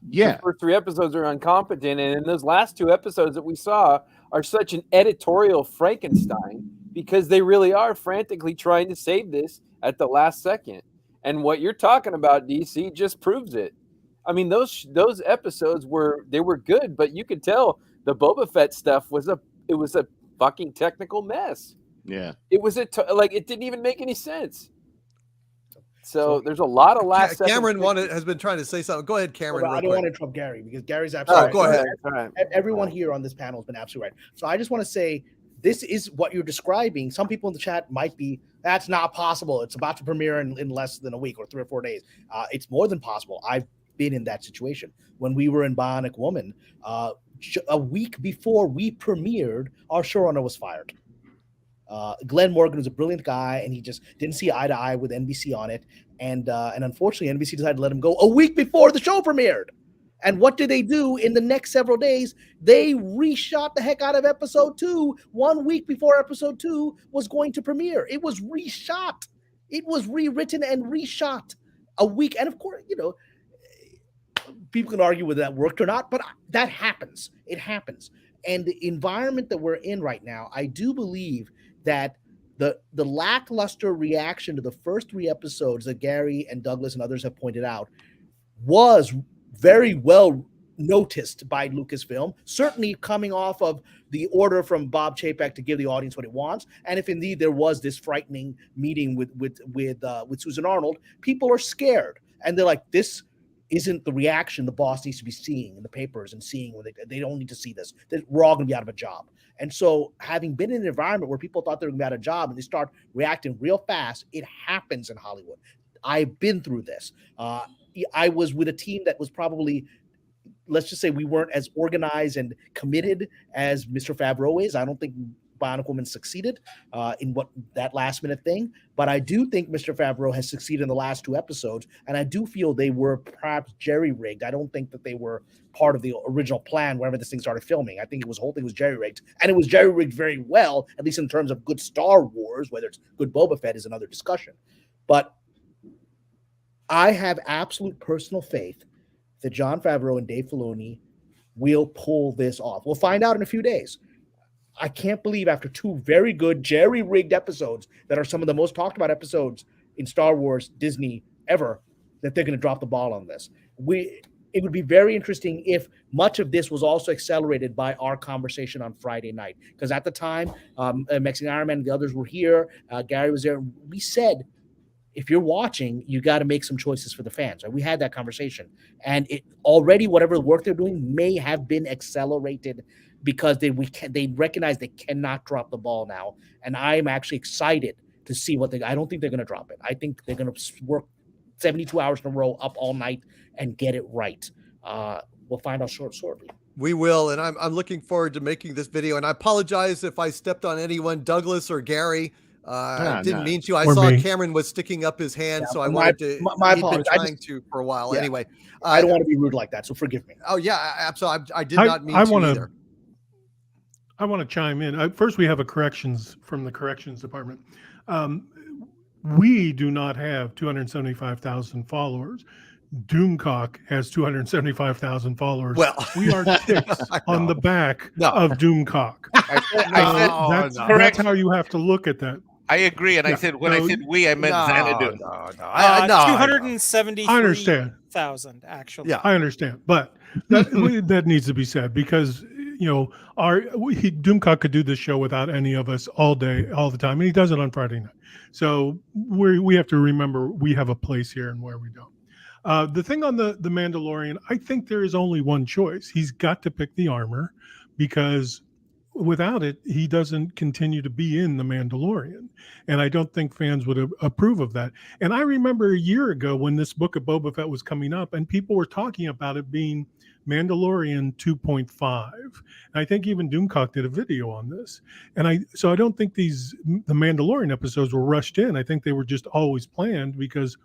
Yeah. The first 3 episodes are incompetent, and in those last 2 episodes that we saw are such an editorial Frankenstein because they really are frantically trying to save this at the last second. And what you're talking about, DC, just proves it. I mean, those episodes were good, but you could tell the Boba Fett stuff was a fucking technical mess. Yeah, it was it didn't even make any sense. So there's a lot of last. Cameron has been trying to say something. Go ahead, Cameron. I don't want to interrupt Gary because Gary's absolutely go ahead. Right. Everyone here on this panel has been absolutely right. So I just want to say this is what you're describing. Some people in the chat might be, that's not possible. It's about to premiere in less than a week or 3 or 4 days. It's more than possible. I've been in that situation. When we were in Bionic Woman, a week before we premiered, our showrunner was fired. Glenn Morgan was a brilliant guy, and he just didn't see eye to eye with NBC on it. And unfortunately, NBC decided to let him go a week before the show premiered. And what did they do in the next several days? They reshot the heck out of episode 2 1 week before episode 2 was going to premiere. It was reshot. It was rewritten and reshot a week. And of course, people can argue whether that worked or not, but that happens. It happens. And the environment that we're in right now, I do believe that the lackluster reaction to the first 3 episodes that Gary and Douglas and others have pointed out was very well noticed by Lucasfilm, certainly coming off of the order from Bob Chapek to give the audience what it wants. And if indeed there was this frightening meeting with Susan Arnold, people are scared. And they're like, this isn't the reaction the boss needs to be seeing in the papers and seeing when they don't need to see this. We're all going to be out of a job. And so having been in an environment where people thought they were going to be out of a job and they start reacting real fast, it happens in Hollywood. I've been through this. I was with a team that was probably, let's just say we weren't as organized and committed as Mr. Favreau is. I don't think Bionic Woman succeeded in what that last minute thing, but I do think Mr. Favreau has succeeded in the last 2 episodes, and I do feel they were perhaps jerry-rigged. I don't think that they were part of the original plan whenever this thing started filming. I think the whole thing was jerry-rigged, and it was jerry-rigged very well, at least in terms of good Star Wars. Whether it's good Boba Fett is another discussion, but I have absolute personal faith that Jon Favreau and Dave Filoni will pull this off. We'll find out in a few days. I can't believe after 2 very good jerry-rigged episodes that are some of the most talked about episodes in Star Wars, Disney ever, that they're going to drop the ball on this. It would be very interesting if much of this was also accelerated by our conversation on Friday night. Because at the time, Mexican Iron Man and the others were here. Gary was there. We said, if you're watching, you got to make some choices for the fans. Right? We had that conversation. And it already, whatever work they're doing may have been accelerated because they recognize they cannot drop the ball now. And I'm actually excited to see I don't think they're going to drop it. I think they're going to work 72 hours in a row up all night and get it right. We'll find out shortly. We will, and I'm looking forward to making this video. And I apologize if I stepped on anyone, Douglas or Gary. I didn't mean to. I saw Cameron was sticking up his hand, so I wanted to. My he'd been trying to for a while. Anyway, I don't want to be rude like that, so forgive me. Oh yeah, absolutely. I did not mean to either. I want to chime in. First, we have from the corrections department. We do not have 275,000 followers. Doomcock has 275,000 followers. Well, we are ticks on the back of Doomcock. That's how you have to look at that. I agree, and I said I said we, I meant Xanadu. No, 273,000 actually. Yeah, I understand, but that needs to be said because Doomcock could do this show without any of us all day, all the time, and he does it on Friday night. So we have to remember we have a place here and where we don't. The thing on the Mandalorian, I think there is only one choice. He's got to pick the armor because without it, he doesn't continue to be in the Mandalorian. And I don't think fans would approve of that. And I remember a year ago when this book of Boba Fett was coming up and people were talking about it being Mandalorian 2.5. And I think even Doomcock did a video on this. And so I don't think the Mandalorian episodes were rushed in. I think they were just always planned because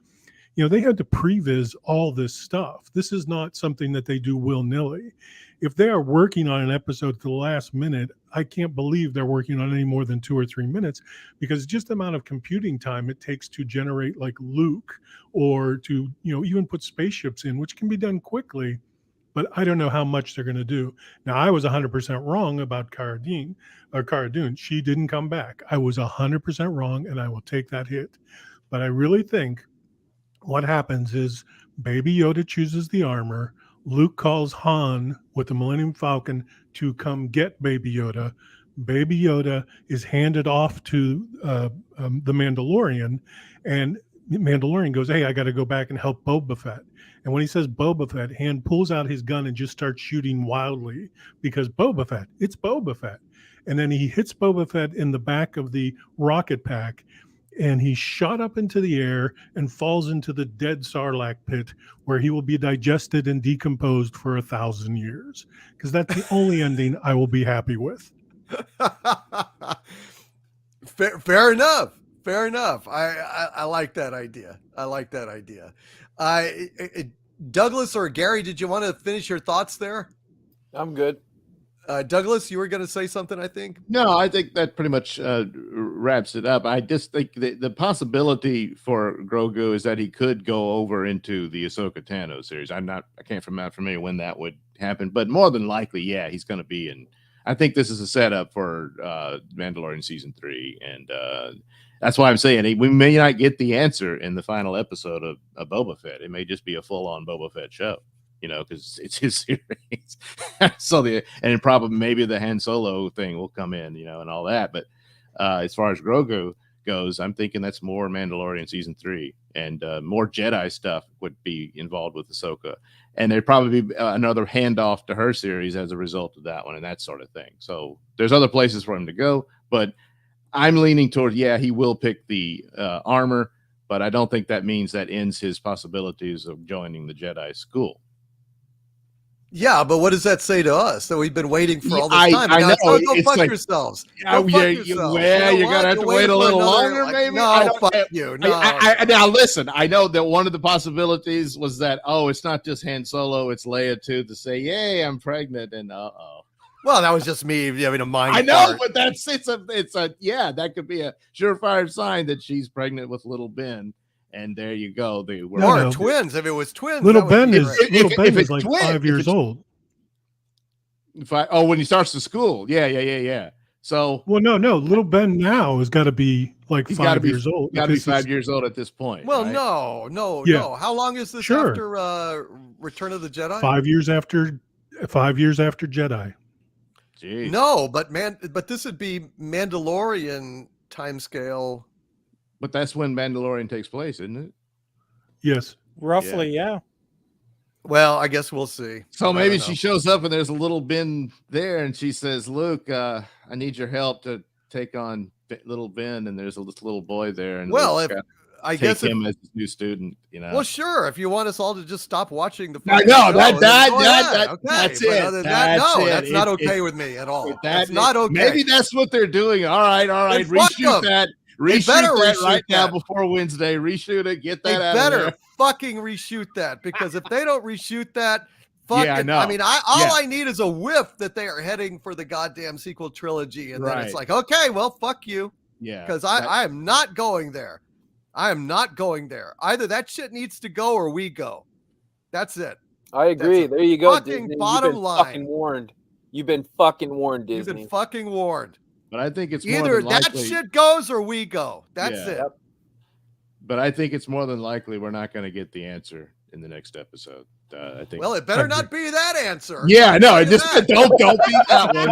they had to previs all this stuff. This is not something that they do willy-nilly. If they are working on an episode to the last minute, I can't believe they're working on any more than 2 or 3 minutes because just the amount of computing time it takes to generate like Luke or to, even put spaceships in, which can be done quickly. But I don't know how much they're going to do. Now, I was 100% wrong about Cara Dune. She didn't come back. I was 100% wrong, and I will take that hit. But I really think what happens is Baby Yoda chooses the armor. Luke calls Han with the Millennium Falcon to come get Baby Yoda. Baby Yoda is handed off to the Mandalorian, and Mandalorian goes, "Hey, I got to go back and help Boba Fett." And when he says Boba Fett, Han pulls out his gun and just starts shooting wildly because Boba Fett, it's Boba Fett. And then he hits Boba Fett in the back of the rocket pack, and he's shot up into the air and falls into the dead Sarlacc pit where he will be digested and decomposed for 1,000 years. Because that's the only ending I will be happy with. Fair enough. Fair enough. I like that idea. Douglas or Gary, did you want to finish your thoughts there? I'm good. Douglas, you were going to say something, I think. No, I think that pretty much wraps it up. I just think the possibility for Grogu is that he could go over into the Ahsoka Tano series. I can't not familiar when that would happen, but more than likely, yeah, he's going to be in. I think this is a setup for Mandalorian season 3, and that's why I'm saying we may not get the answer in the final episode of Boba Fett. It may just be a full-on Boba Fett show. Because it's his series. So probably maybe the Han Solo thing will come in, and all that. But as far as Grogu goes, I'm thinking that's more Mandalorian season 3 and more Jedi stuff would be involved with Ahsoka. And there'd probably be another handoff to her series as a result of that one and that sort of thing. So there's other places for him to go, but I'm leaning toward, he will pick the armor, but I don't think that means that ends his possibilities of joining the Jedi school. Yeah, but what does that say to us? That we've been waiting for all this time. I know. Go fuck yourselves. You're gonna have to wait a little longer, maybe. No, fuck you. No. Now listen. I know that one of the possibilities was that it's not just Han Solo, it's Leia too, to say, "Yay, I'm pregnant," and Well, that was just me having a mind. I know, but that could be a surefire sign that she's pregnant with little Ben. And there you go. They were twins. If it was twins, little Ben is like 5 years old. When he starts to school, yeah. So no. Little Ben now has got to be like 5 years old. Got to be 5 years old at this point. Well, right? No. How long is this after Return of the Jedi? 5 years after. 5 years after Jedi. Jeez. No, but this would be Mandalorian timescale. But that's when Mandalorian takes place, isn't it? Yes. Roughly, yeah. Well, I guess we'll see. So maybe she shows up and there's a little Ben there and she says, "Luke, I need your help to take on little Ben." And there's a little boy there. And I guess him as his new student, Well, sure. If you want us all to just stop watching the I know that's it. Other than that's not okay with me at all. That's not okay. Maybe that's what they're doing. All right. Reshoot that. Reshoot that now before Wednesday. Reshoot it. Get that out of there. They better fucking reshoot that, because if they don't reshoot that, I mean, all I need is a whiff that they are heading for the goddamn sequel trilogy, and then it's like, okay, well, fuck you. Yeah. Because I am not going there. I am not going there. Either that shit needs to go or we go. That's it. I agree. There you go. Fucking Disney. bottom line. Fucking warned. You've been fucking warned, Disney. You've been fucking warned. But I think it's either more than likely, that shit goes or we go. That's it. Yep. But I think it's more than likely we're not going to get the answer in the next episode. I think. Well, it better not be that answer. Yeah, no, just don't be that one.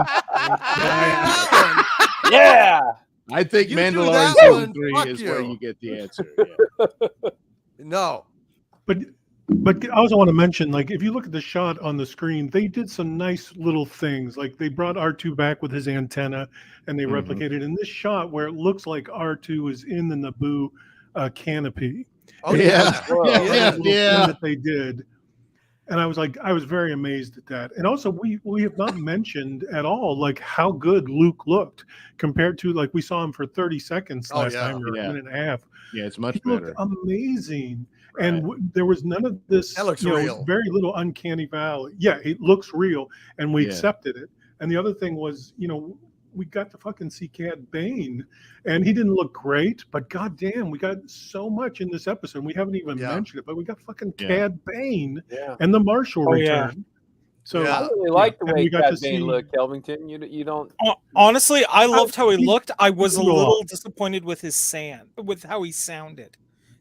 Yeah. I think Mandalorian season 3 is where you get the answer. Yeah. No. But But I also want to mention, like, if you look at the shot on the screen, they did some nice little things. Like they brought R2 back with his antenna, and they replicated in this shot where it looks like R2 is in the Naboo canopy. Oh Yeah. Little thing that they did. And I was very amazed at that. And also, we have not mentioned at all like how good Luke looked compared to, like, we saw him for 30 seconds last time, or a minute and a half. Yeah, it's much He better. looked amazing. And there was none of this. That looks real. Very little uncanny valley. Yeah, it looks real, and we accepted it. And the other thing was, we got to fucking see Cad Bane, and he didn't look great, but goddamn, we got so much in this episode. We haven't even mentioned it, but we got fucking Cad Bane and the Marshal return. So I really like the way Cad Bane looked, Kelvington. You don't. Honestly, I loved how he looked. I was a little disappointed with with how he sounded.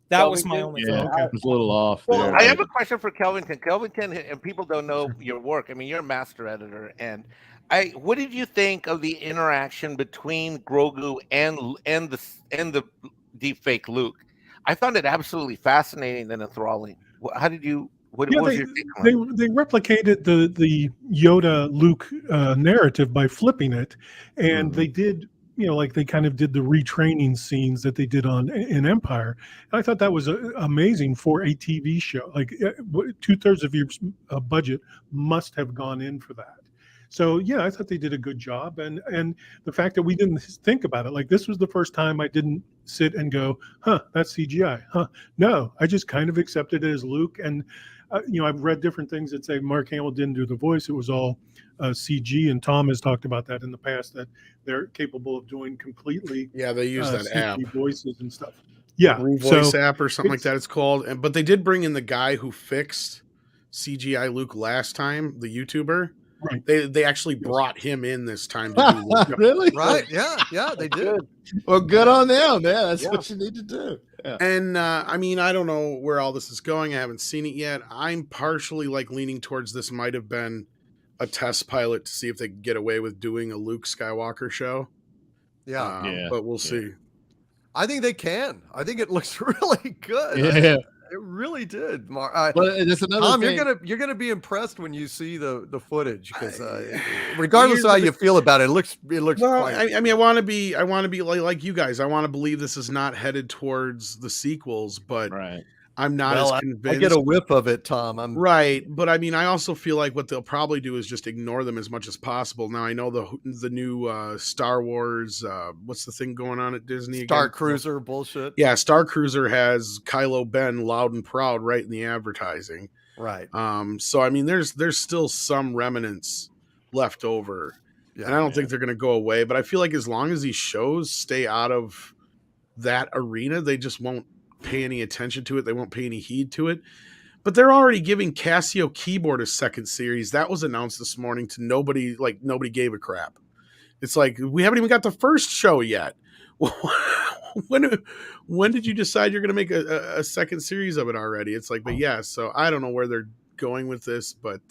That was my only thing. It was a little off Well, there. I have a question for Kelvington. Kelvington, and people don't know your work. I mean, you're a master editor, and what did you think of the interaction between Grogu and the deepfake Luke? I found it absolutely fascinating and enthralling. How did you? What was your take on it? They replicated the Yoda Luke narrative by flipping it, and they did. Like they kind of did the retraining scenes that they did in Empire. And I thought that was amazing for a TV show. Like 2/3 of your budget must have gone in for that. So yeah, I thought they did a good job. And the fact that we didn't think about it, like this was the first time I didn't sit and go, huh, that's CGI. Huh. No, I just kind of accepted it as Luke. And I've read different things that say Mark Hamill didn't do the voice. It was all CG, and Tom has talked about that in the past, that they're capable of doing completely. Yeah, they use that CG app, voices and stuff. Yeah, voice app or something like that. It's called. But they did bring in the guy who fixed CGI Luke last time, the YouTuber. Right. They actually brought him in this time to do Luke. Really? Right. Yeah, they did. Well, good on them. Yeah, that's what you need to do. Yeah. And I mean, I don't know where all this is going. I haven't seen it yet. I'm partially leaning towards this might have been a test pilot to see if they could get away with doing a Luke Skywalker show. But we'll see. I think they can. I think it looks really good. Yeah. It really did. But that's another Tom, thing. you're gonna be impressed when you see the footage, because regardless of how you feel about it, it looks. Well, quite... I mean, I want to be like you guys. I want to believe this is not headed towards the sequels, but I'm not as convinced. I get a whiff of it, Tom. Right, but I mean, I also feel like what they'll probably do is just ignore them as much as possible. Now, I know the new Star Wars, what's the thing going on at Disney? Star Cruiser bullshit. Yeah, Star Cruiser has Kylo Ben loud and proud right in the advertising. Right. So I mean, there's still some remnants left over, and I don't think they're going to go away. But I feel like as long as these shows stay out of that arena, they just won't pay any attention to it. They won't pay any heed to it. But they're already giving Casio Keyboard a second series. That was announced this morning to nobody. Like, nobody gave a crap. It's like, we haven't even got the first show yet. When did you decide you're going to make a second series of it already? It's like, but yeah, so I don't know where they're going with this, but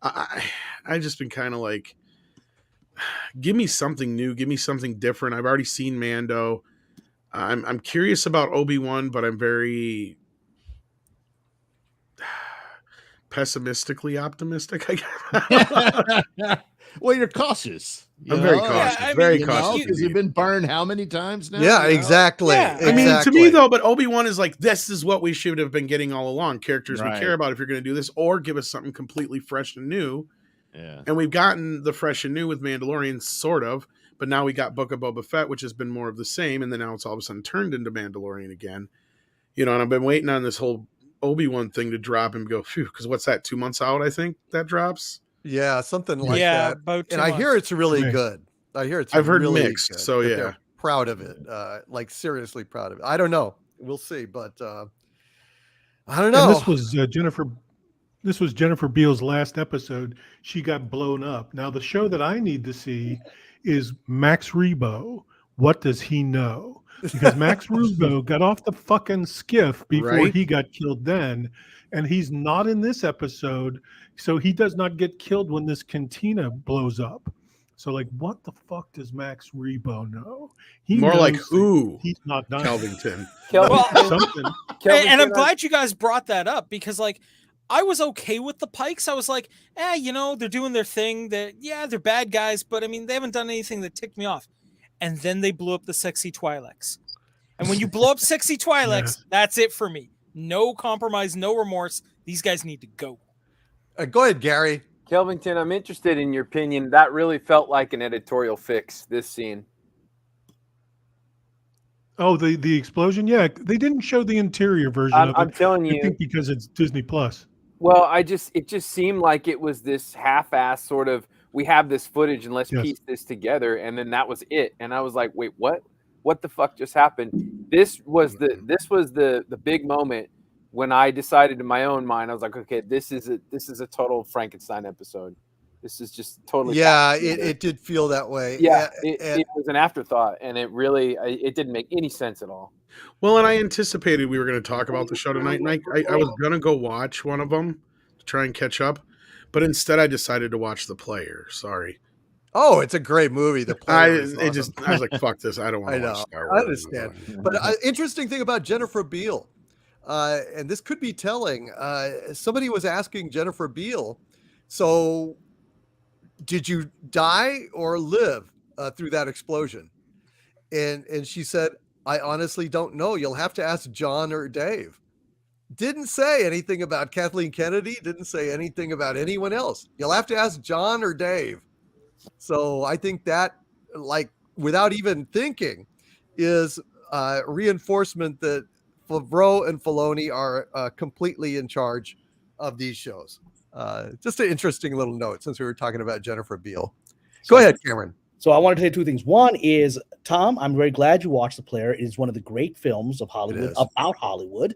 I just been kind of like, give me something new, give me something different. I've already seen Mando. I'm curious about Obi-Wan, but I'm very pessimistically optimistic, I guess. Well, you're cautious. I'm very cautious. Yeah, very cautious. Because you've been burned how many times now? Yeah, exactly. Yeah. I mean, to me, though, but Obi-Wan is like, this is what we should have been getting all along. Characters we care about if you're going to do this, or give us something completely fresh and new. Yeah. And we've gotten the fresh and new with Mandalorian, sort of. But now we got Book of Boba Fett, which has been more of the same. And then now it's all of a sudden turned into Mandalorian again. And I've been waiting on this whole Obi-Wan thing to drop and go, phew, because what's that, 2 months out, I think, that drops? Yeah, something like that. About 2 and I months. hear it's really good. I've heard really mixed, good, so yeah. they're proud of it. Seriously proud of it. I don't know. We'll see, but I don't know. And this was Jennifer. This was Jennifer Beals' last episode. She got blown up. Now the show that I need to see is Max Rebo. What does he know? Because Max Rebo got off the fucking skiff before he got killed then, and he's not in this episode, so he does not get killed when this cantina blows up. So, like, what the fuck does Max Rebo know? He More like knows that who, he's not done. Kelvington. Something. And I'm glad you guys brought that up because, like, I was okay with the Pikes. I was like, they're doing their thing. They're bad guys, but I mean, they haven't done anything that ticked me off. And then they blew up the sexy Twi'leks. And when you blow up sexy Twi'leks, that's it for me. No compromise, no remorse. These guys need to go. Go ahead, Gary. Kelvington, I'm interested in your opinion. That really felt like an editorial fix, this scene. Oh, the explosion? Yeah, they didn't show the interior version of it. I'm telling you. I think because it's Disney Plus. Well, it just seemed like it was this half-ass sort of, we have this footage and let's piece this together, and then that was it. And I was like, wait, what? What the fuck just happened? This was the big moment when I decided in my own mind, I was like, okay, this is a total Frankenstein episode. This is just totally. Yeah, it did feel that way. Yeah, it was an afterthought, and it didn't make any sense at all. Well, and I anticipated we were going to talk about the show tonight, and I was going to go watch one of them to try and catch up, but instead I decided to watch The Player. Sorry. Oh, it's a great movie. The Player. I was like, fuck this. I don't want to watch Star Wars. I understand. But interesting thing about Jennifer Beal, and this could be telling. Somebody was asking Jennifer Beal, so did you die or live through that explosion? And she said, I honestly don't know. You'll have to ask John or Dave. Didn't say anything about Kathleen Kennedy. Didn't say anything about anyone else. You'll have to ask John or Dave. So I think that, like, without even thinking, is reinforcement that Favreau and Filoni are completely in charge of these shows. Just an interesting little note since we were talking about Jennifer Beal. Go ahead, Cameron. So I wanted to say two things. One is, Tom, I'm very glad you watched The Player. It is one of the great films of Hollywood, about Hollywood.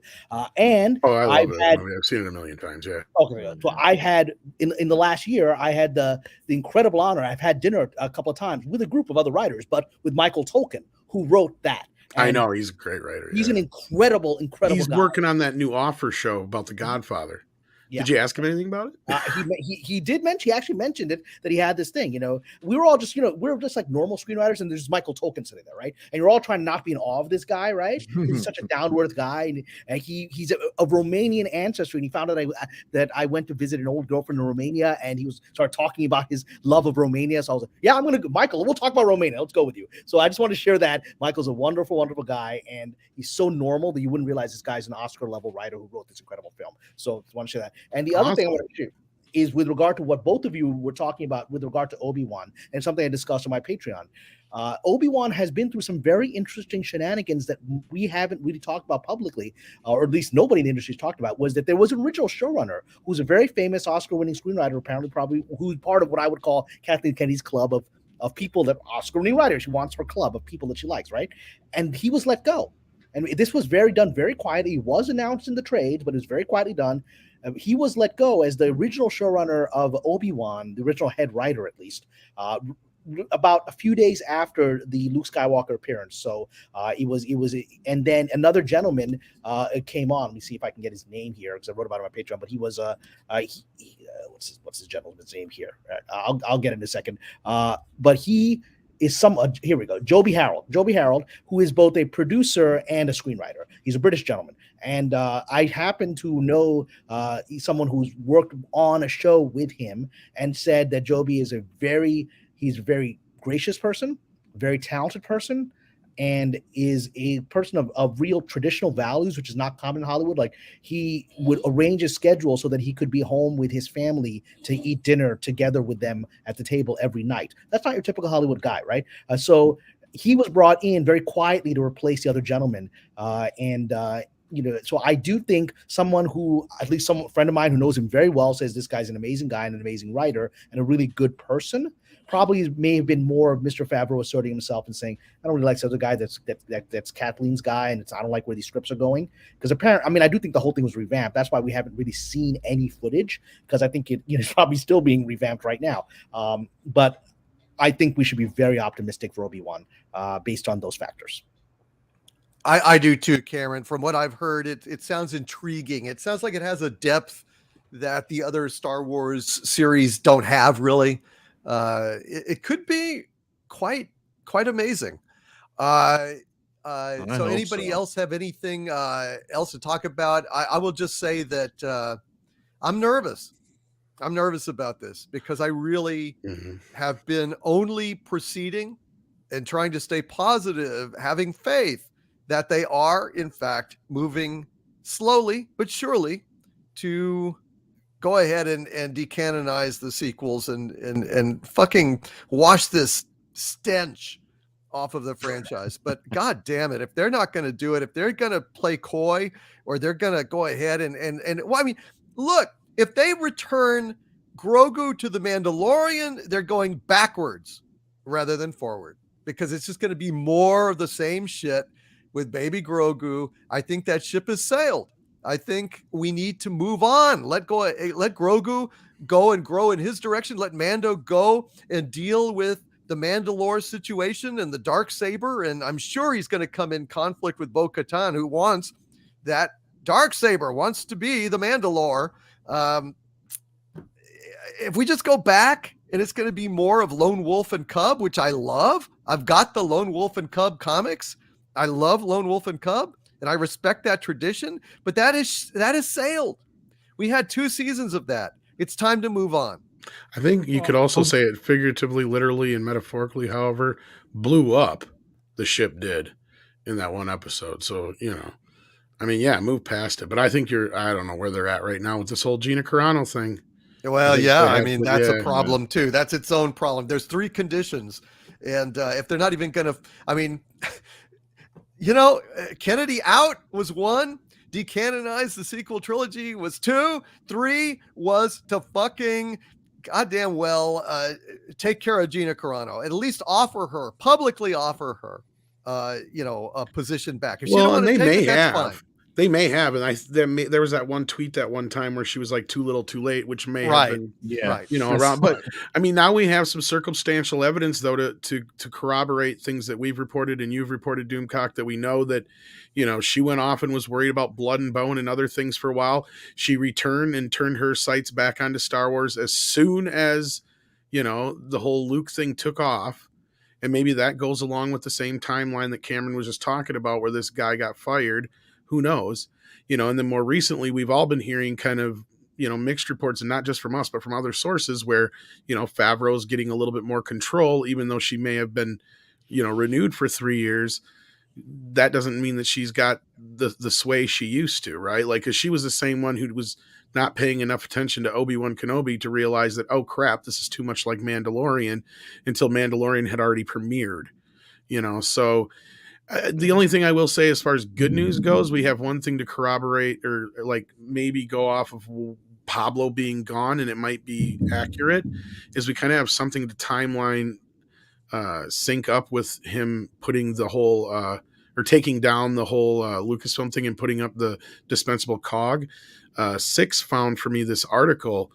And I love it. I've seen it a million times, yeah. Okay, so I had, in the last year, I had the incredible honor. I've had dinner a couple of times with a group of other writers, but with Michael Tolkien, who wrote that. And I know, he's a great writer. He's an incredible He's guy. working on that new Offer show about The Godfather. Yeah. Did you ask him anything about it? He did mention. He actually mentioned it, that he had this thing. We were all just we're just like normal screenwriters, and there's Michael Tolkien sitting there, right? And you're all trying to not be in awe of this guy, right? He's such a down-to-earth guy, and he's a Romanian ancestry. And he found out that I went to visit an old girlfriend in Romania, and he started talking about his love of Romania. So I was like, yeah, I'm gonna go, Michael. We'll talk about Romania. Let's go with you. So I just want to share that Michael's a wonderful, wonderful guy, and he's so normal that you wouldn't realize this guy's an Oscar-level writer who wrote this incredible film. So I want to share that. And the other thing I want to share is with regard to what both of you were talking about with regard to Obi-Wan, and something I discussed on my Patreon. Obi-Wan has been through some very interesting shenanigans that we haven't really talked about publicly, or at least nobody in the industry has talked about, was that there was an original showrunner who's a very famous Oscar-winning screenwriter, apparently probably, who's part of what I would call Kathleen Kennedy's club of people that Oscar-winning writers. She wants her club of people that she likes, right? And he was let go. And this was done very quietly. It was announced in the trades, but it was very quietly done. He was let go as the original showrunner of Obi-Wan, the original head writer, at least, about a few days after the Luke Skywalker appearance. So and then another gentleman came on. Let me see if I can get his name here, because I wrote about it on my Patreon. But he was what's his gentleman's name here? I'll get it in a second. But he is here we go. Joby Harold, who is both a producer and a screenwriter. He's a British gentleman. And I happen to know someone who's worked on a show with him and said that Joby is he's a very gracious person, very talented person, and is a person of real traditional values, which is not common in Hollywood. Like, he would arrange his schedule so that he could be home with his family to eat dinner together with them at the table every night. That's not your typical Hollywood guy, right? So he was brought in very quietly to replace the other gentleman. So I do think someone who, at least some friend of mine who knows him very well, says this guy's an amazing guy and an amazing writer and a really good person. Probably may have been more of Mr. Favreau asserting himself and saying, I don't really like this other guy that's Kathleen's guy, and I don't like where these scripts are going. Because apparently, I do think the whole thing was revamped. That's why we haven't really seen any footage, because I think it's probably still being revamped right now. But I think we should be very optimistic for Obi-Wan based on those factors. I do too, Cameron. From what I've heard, it sounds intriguing. It sounds like it has a depth that the other Star Wars series don't have, really. It could be quite amazing. So anybody else have anything else to talk about? I will just say that I'm nervous. I'm nervous about this because I really have been only proceeding and trying to stay positive, having faith that they are, in fact, moving slowly but surely to go ahead and decanonize the sequels and fucking wash this stench off of the franchise. But God damn it, if they're not going to do it, if they're going to play coy, or they're going to go ahead and well, I mean, look, if they return Grogu to the Mandalorian, they're going backwards rather than forward, because it's just going to be more of the same shit with baby Grogu. I think that ship has sailed. I think we need to move on. Let Grogu go and grow in his direction. Let Mando go and deal with the Mandalore situation and the Darksaber. And I'm sure he's going to come in conflict with Bo-Katan, who wants that Darksaber, wants to be the Mandalore. If we just go back and it's going to be more of Lone Wolf and Cub, which I love. I've got the Lone Wolf and Cub comics. I love Lone Wolf and Cub, and I respect that tradition, but that is sailed. We had 2 seasons of that. It's time to move on. I think you could also say it figuratively, literally, and metaphorically, however, blew up, the ship did in that one episode. So, I mean, yeah, move past it. But I think I don't know where they're at right now with this whole Gina Carano thing. Well, yeah, I mean, that's a problem too. That's its own problem. There's 3 conditions. And if they're not even going to, I mean, Kennedy out was 1. Decanonize the sequel trilogy was 2. 3 was to fucking goddamn well take care of Gina Carano. At least publicly offer her, a position back. If she don't want to take it, that's fine. They may have, and there was that one tweet that one time where she was like too little, too late, which may have been, around. But I mean, now we have some circumstantial evidence though to corroborate things that we've reported and you've reported, Doomcock, that we know that, she went off and was worried about blood and bone and other things for a while. She returned and turned her sights back onto Star Wars as soon as, the whole Luke thing took off. And maybe that goes along with the same timeline that Cameron was just talking about, where this guy got fired. Who knows, and then more recently, we've all been hearing kind of, mixed reports, and not just from us, but from other sources where, Favreau's getting a little bit more control, even though she may have been, renewed for 3 years. That doesn't mean that she's got the sway she used to, right? Like, cause she was the same one who was not paying enough attention to Obi-Wan Kenobi to realize that, oh crap, this is too much like Mandalorian, until Mandalorian had already premiered, so the only thing I will say as far as good news goes, we have one thing to corroborate, or like maybe go off of Pablo being gone, and it might be accurate, is we kind of have something to timeline sync up with him putting the whole or taking down the whole Lucasfilm thing and putting up the dispensable cog. Six found for me this article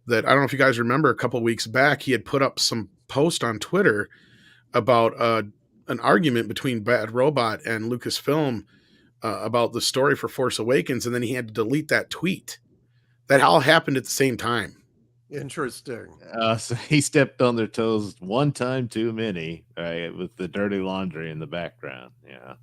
that, I don't know if you guys remember, a couple of weeks back, he had put up some post on Twitter about an argument between Bad Robot and Lucasfilm about the story for Force Awakens, and then he had to delete that tweet. That all happened at the same time. Interesting. So he stepped on their toes one time too many, right, with the dirty laundry in the background. Yeah.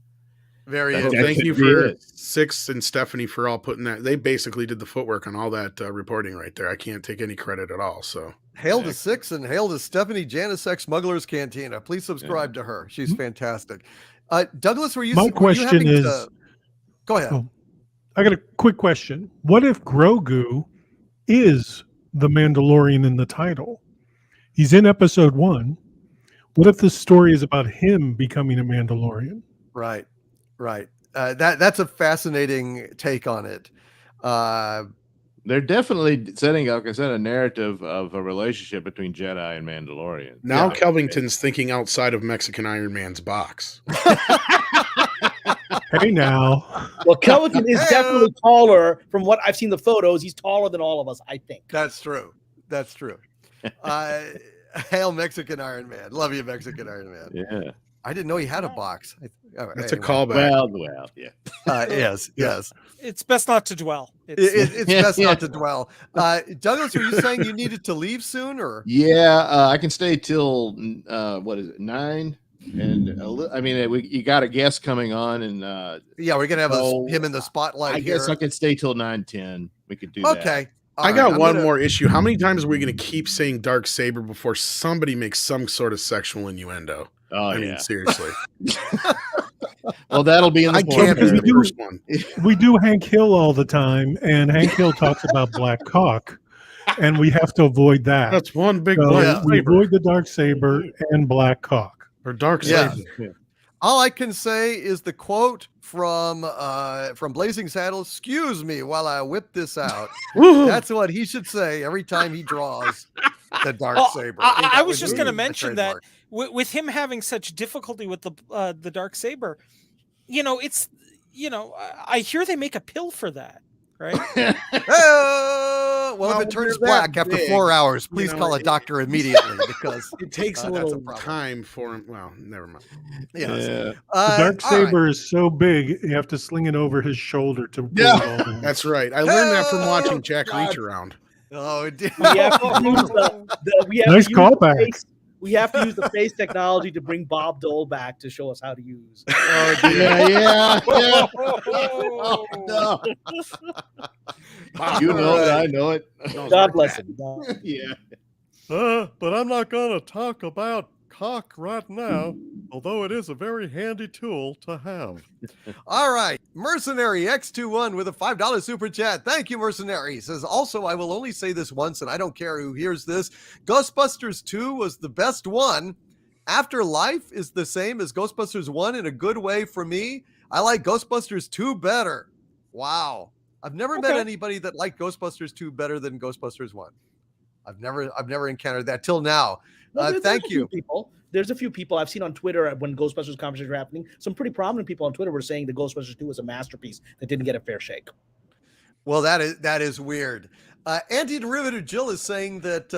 Very well, thank you for Six and Stephanie for all putting that. They basically did the footwork on all that reporting right there. I can't take any credit at all. So hail to Six and hail to Stephanie Janisek, Smuggler's Cantina. Please subscribe to her. She's fantastic. Douglas, were you? My question is, go ahead. Oh, I got a quick question. What if Grogu is the Mandalorian in the title? He's in episode 1. What if the story is about him becoming a Mandalorian? Right. That's a fascinating take on it. They're definitely setting up, like I said, a narrative of a relationship between Jedi and Mandalorian. Now Kelvington's thinking outside of Mexican Iron Man's box. Hey now. Well, Kelvington is definitely taller. From what I've seen the photos, he's taller than all of us, I think. That's true. Hail Mexican Iron Man. Love you, Mexican Iron Man. Yeah. I didn't know he had a box. That's Anyway. a callback. Well, yeah. Yes. It's best not to dwell. It's It's best not to dwell. Douglas, are you saying you needed to leave soon, or? Yeah, I can stay till what is it, 9? And I mean, you got a guest coming on, and Yeah, we're gonna have so him in the spotlight. I guess here. I could stay till 9:10. We could do that. Okay. I got one more issue. How many times are we going to keep saying Dark Saber before somebody makes some sort of sexual innuendo? Oh, I mean, seriously. Well, that'll be in the I can't be we the do- first one. We do Hank Hill all the time, and Hank Hill talks about black cock, and we have to avoid that. That's one big So black we saber. avoid the dark saber and black cock. Or Dark Yeah. Saber. All I can say is the quote from Blazing Saddles. Excuse me while I whip this out. That's what he should say every time he draws the dark Well, saber. I That was would just be going to the mention that trademark. with him having such difficulty with the dark saber, I hear they make a pill for that, right? Well, if it they're turns that black after big, 4 hours, you please know, call a doctor immediately because It takes a that's a little problem. time for him. Well, never mind. yes. The dark all right. saber is so big, you have to sling it over his shoulder to pull Yeah. it all in. That's right. I learned that from watching Oh, Jack God. Reach Around. Oh, dear. We have to use we have Nice to use the callback. face- We have to use the face technology to bring Bob Dole back to show us how to use. Oh, dear. yeah. Oh, no. You know it. I know it. God bless him. Yeah. But I'm not going to talk about cock right now, although it is a very handy tool to have. All right. Mercenary X21 with a $5 super chat. Thank you, Mercenary. He says, also, I will only say this once, and I don't care who hears this. Ghostbusters 2 was the best one. Afterlife is the same as Ghostbusters 1 in a good way for me. I like Ghostbusters 2 better. Wow. I've never met anybody that liked Ghostbusters 2 better than Ghostbusters 1. I've never encountered that till now. Thank you. There's a few people I've seen on Twitter when Ghostbusters conversations were happening. Some pretty prominent people on Twitter were saying the Ghostbusters 2 was a masterpiece that didn't get a fair shake. Well, that is weird. Anti-Derivative Jill is saying that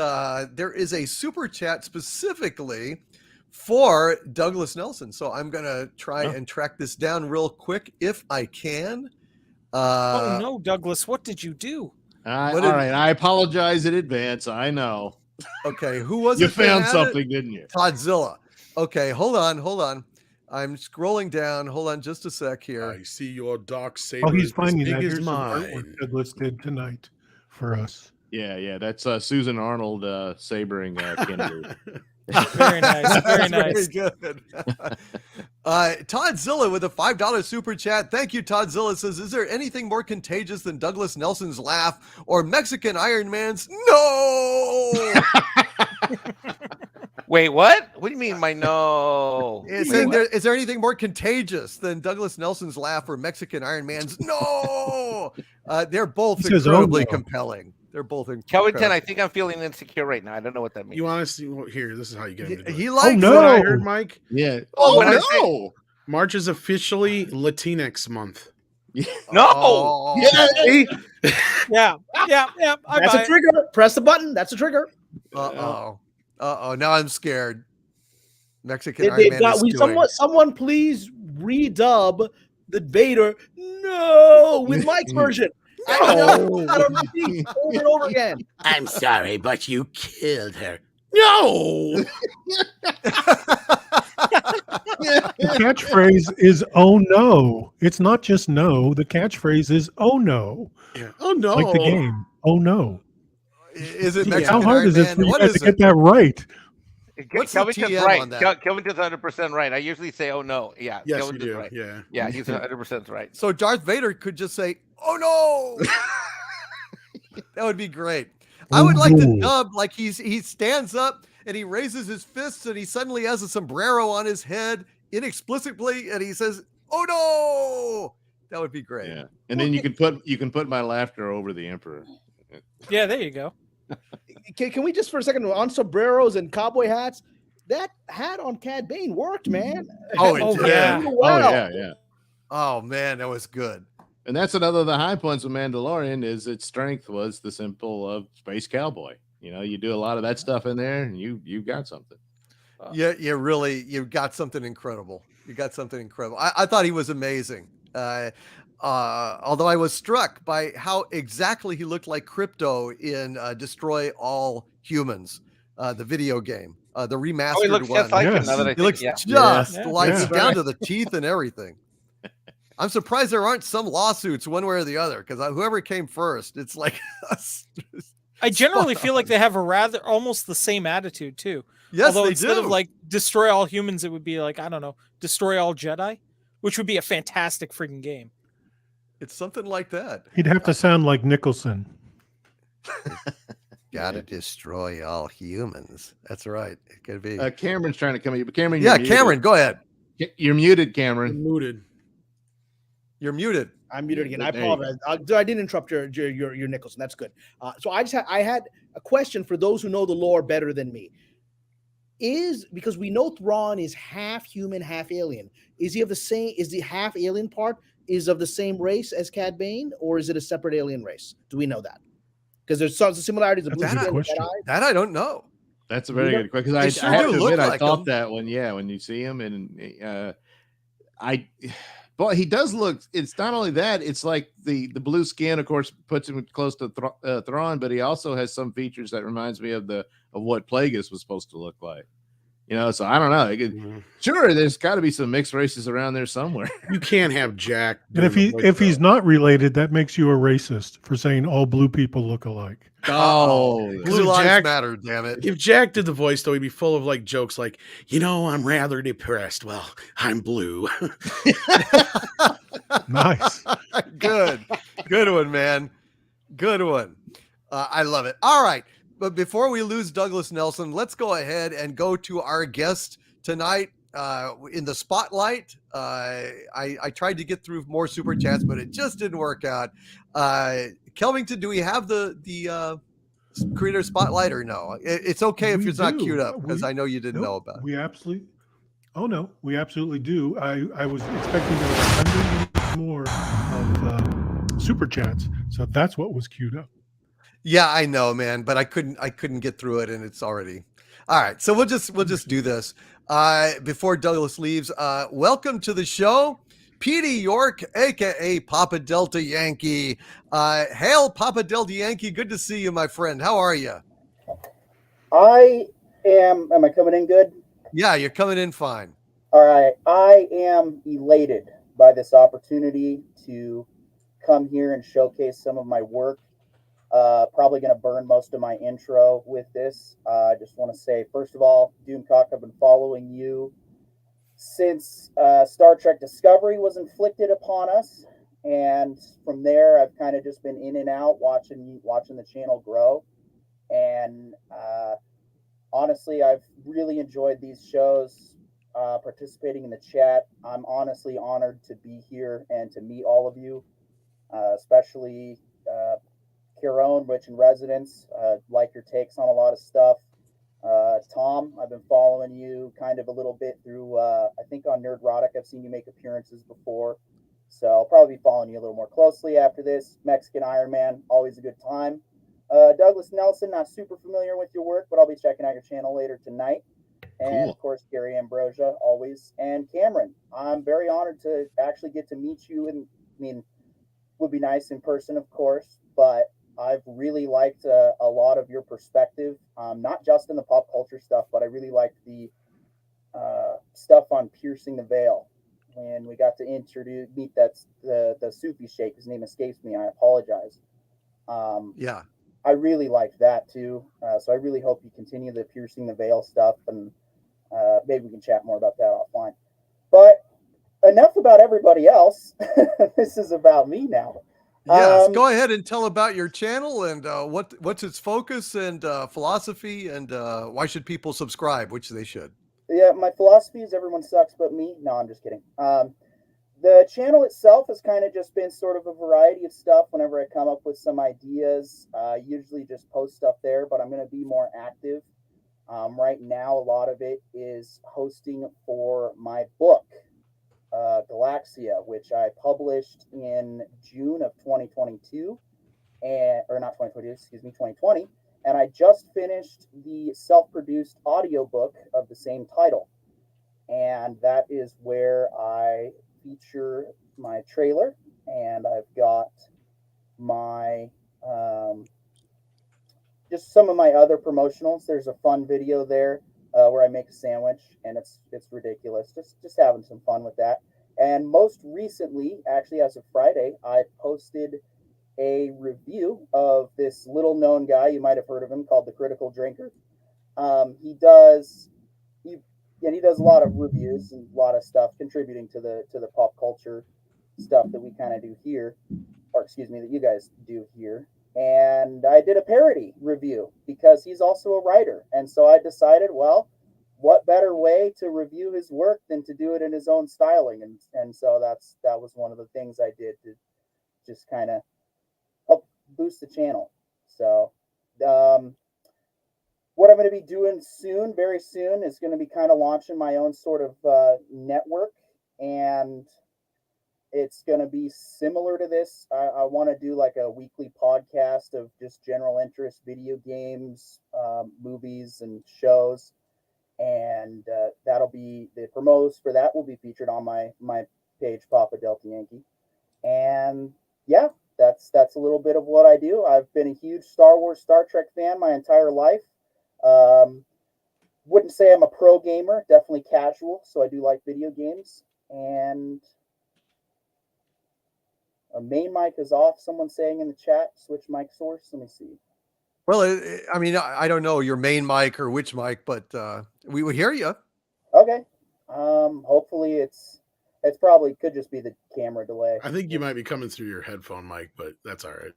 there is a super chat specifically for Douglas Nelson. So I'm going to try and track this down real quick if I can. Oh no, Douglas, what did you do? All right. I apologize in advance. I know. Okay, who was You it? that found had something, it? didn't you? Toddzilla. Okay, hold on. I'm scrolling down. Hold on just a sec here. I see your dark saber. Oh, he's is finding as that. big Here's as some mine. artwork Douglas did tonight for us. Yeah. That's Susan Arnold sabering Kennedy. Very nice. Very nice. Very good. Toddzilla with a $5 super chat. Thank you, Toddzilla. Says, is there anything more contagious than Douglas Nelson's laugh or Mexican Iron Man's? No. Wait, what? What do you mean my no? Is there anything more contagious than Douglas Nelson's laugh or Mexican Iron Man's? No. They're both He says, incredibly "Oh, no." compelling. They're both Kelvin, incredible. I think I'm feeling insecure right now. I don't know what that means. You want to see? Well, here, this is how you get him to do He it. likes no. What I it. heard, Mike. Yeah. Oh, when I no. March is officially Latinx month. No. Oh. See? Yeah. I That's buy a it. trigger. Press the button. That's a trigger. Uh-oh. Now I'm scared. Mexican Iron Man is Someone please redub the Vader. No, with Mike's version. I know. I don't repeat over and over again. I'm sorry, but you killed her. No. The catchphrase is "Oh no!" It's not just "no." The catchphrase is "Oh no!" Yeah. Oh no. Like the game. "Oh no!" Is it How Mexican hard Iron is it Man? for you What guys is to get it? that right? What's the Kelvin just TM right. on that? Kelvin just 100% right. I usually say, "Oh no." Yeah. Yes, Kelvin you just do. Right. Yeah. Yeah, he's 100% right. So Darth Vader could just say, "Oh no!" That would be great. I would like to dub like he stands up and he raises his fists and he suddenly has a sombrero on his head inexplicably and he says, "Oh no!" That would be great. Yeah. And then you can put my laughter over the Emperor. Yeah, there you go. Can we just for a second on sombreros and cowboy hats? That hat on Cad Bane worked, man. Oh, it Oh, did. yeah. Wow. Yeah. Oh man, that was good. And that's another of the high points of Mandalorian is its strength was the simple of space cowboy. You know, you do a lot of that stuff in there, and you got something. Yeah, you got something incredible. You got something incredible. I thought he was amazing. Although I was struck by how exactly he looked like Crypto in Destroy All Humans, the video game, the Oh, he remastered looks just one. like him. Yes. Now that I He think, looks yeah. just Yeah. like Yeah. down to the teeth and everything. I'm surprised there aren't some lawsuits one way or the other because whoever came first, it's like I generally spot feel like on. they have a rather almost the same attitude too. Yes, Although they instead of do. like destroy all humans, it would be like, I don't know, destroy all Jedi, which would be a fantastic freaking game. It's something like that. He'd have to sound like Nicholson. Gotta destroy all humans. That's right. It could be. Cameron's trying to come in, but Cameron, Yeah, you're muted. Cameron, go ahead. You're muted, Cameron. Muted. You're muted. I'm muted again. I There you go. apologize. I didn't interrupt your Nicholson. That's good. So I had a question for those who know the lore better than me. Because we know Thrawn is half human, half alien. Is he of the same? Is the half alien part is of the same race as Cad Bane, or is it a separate alien race? Do we know that? Because there's some similarities of That's blue a good skin and question. red eyes. That I don't know. That's a very good question They because sure I have do to look admit I like thought him. that when you see him and but he does look. It's not only that; it's like the blue skin, of course, puts him close to Thrawn, but he also has some features that reminds me of what Plagueis was supposed to look like. So I don't know. Sure, there's got to be some mixed races around there somewhere. You can't have Jack. And if he's not related, that makes you a racist for saying all blue people look alike. Oh, Blue lives matter, damn it. If Jack did the voice, though, he'd be full of like jokes like, I'm rather depressed. Well, I'm blue. Nice. Good one, man. Good one. I love it. All right. But before we lose Douglas Nelson, let's go ahead and go to our guest tonight in the spotlight. I tried to get through more super chats, but it just didn't work out. Kelvington, do we have the creator spotlight or no? It's okay if We it's not do. queued up because I know you didn't Nope, know about it. We absolutely. Oh no, we absolutely do. I was expecting there was 100 more of super chats, so that's what was queued up. Yeah, I know, man, but I couldn't get through it, and it's already all right. So we'll just do this before Douglas leaves. Welcome to the show, Petey York, aka Papa Delta Yankee. Hail, Papa Delta Yankee. Good to see you, my friend. How are you? Am I coming in good? Yeah, you're coming in fine. All right. I am elated by this opportunity to come here and showcase some of my work. Probably going to burn most of my intro with this. I just want to say, first of all, Doomcock, I've been following you since Star Trek Discovery was inflicted upon us. And from there, I've kind of just been in and out watching the channel grow. And honestly, I've really enjoyed these shows, participating in the chat. I'm honestly honored to be here and to meet all of you, especially Kieran, Rich in Residence. Like your takes on a lot of stuff. Tom, I've been following you kind of a little bit through, I think on Nerdrotic, I've seen you make appearances before. So I'll probably be following you a little more closely after this. Mexican Iron Man, always a good time. Douglas Nelson, not super familiar with your work, but I'll be checking out your channel later tonight. And Cool. of course, Gary Ambrosia, always. And Cameron, I'm very honored to actually get to meet you. And I mean, would be nice in person, of course, but I've really liked a lot of your perspective, not just in the pop culture stuff, but I really liked the stuff on piercing the veil. When we got to meet the Sufi Sheikh, his name escapes me. I apologize. Yeah. I really liked that too. So I really hope you continue the piercing the veil stuff, and maybe we can chat more about that offline. But enough about everybody else. This is about me now. Yes, go ahead and tell about your channel and what's its focus and philosophy, and why should people subscribe, which they should. Yeah, my philosophy is everyone sucks but me. No, I'm just kidding. The channel itself has kind of just been sort of a variety of stuff. Whenever I come up with some ideas, usually just post stuff there, but I'm going to be more active. Right now, a lot of it is hosting for my book, Galaxia, which I published in June of 2022, or not 2022, excuse me, 2020. And I just finished the self-produced audiobook of the same title. And that is where I feature my trailer, and I've got my just some of my other promotionals. There's a fun video there where I make a sandwich, and it's ridiculous. Just having some fun with that. And most recently, actually, as of Friday, I posted a review of this little known guy. You might have heard of him, called the Critical Drinker. He does he does a lot of reviews and a lot of stuff contributing to the pop culture stuff that we kind of do here, or excuse me, that you guys do here. And I did a parody review because he's also a writer, and so I decided, well, what better way to review his work than to do it in his own styling, and so that was one of the things I did to just kind of help boost the channel. So what I'm going to be doing soon, very soon, is going to be kind of launching my own sort of network, and it's going to be similar to this. I want to do like a weekly podcast of just general interest video games, movies, and shows, and that'll be the promos for that will be featured on my page, Papa Delta Yankee, and yeah, that's a little bit of what I do. I've been a huge Star Wars, Star Trek fan my entire life. Wouldn't say I'm a pro gamer, definitely casual, so I do like video games. And a main mic is off. Someone saying in the chat, switch mic source. Let me see. Well, I mean, I don't know your main mic or which mic, but we would hear you. Okay. Hopefully it's probably could just be the camera delay. I think you might be coming through your headphone mic, but that's all right.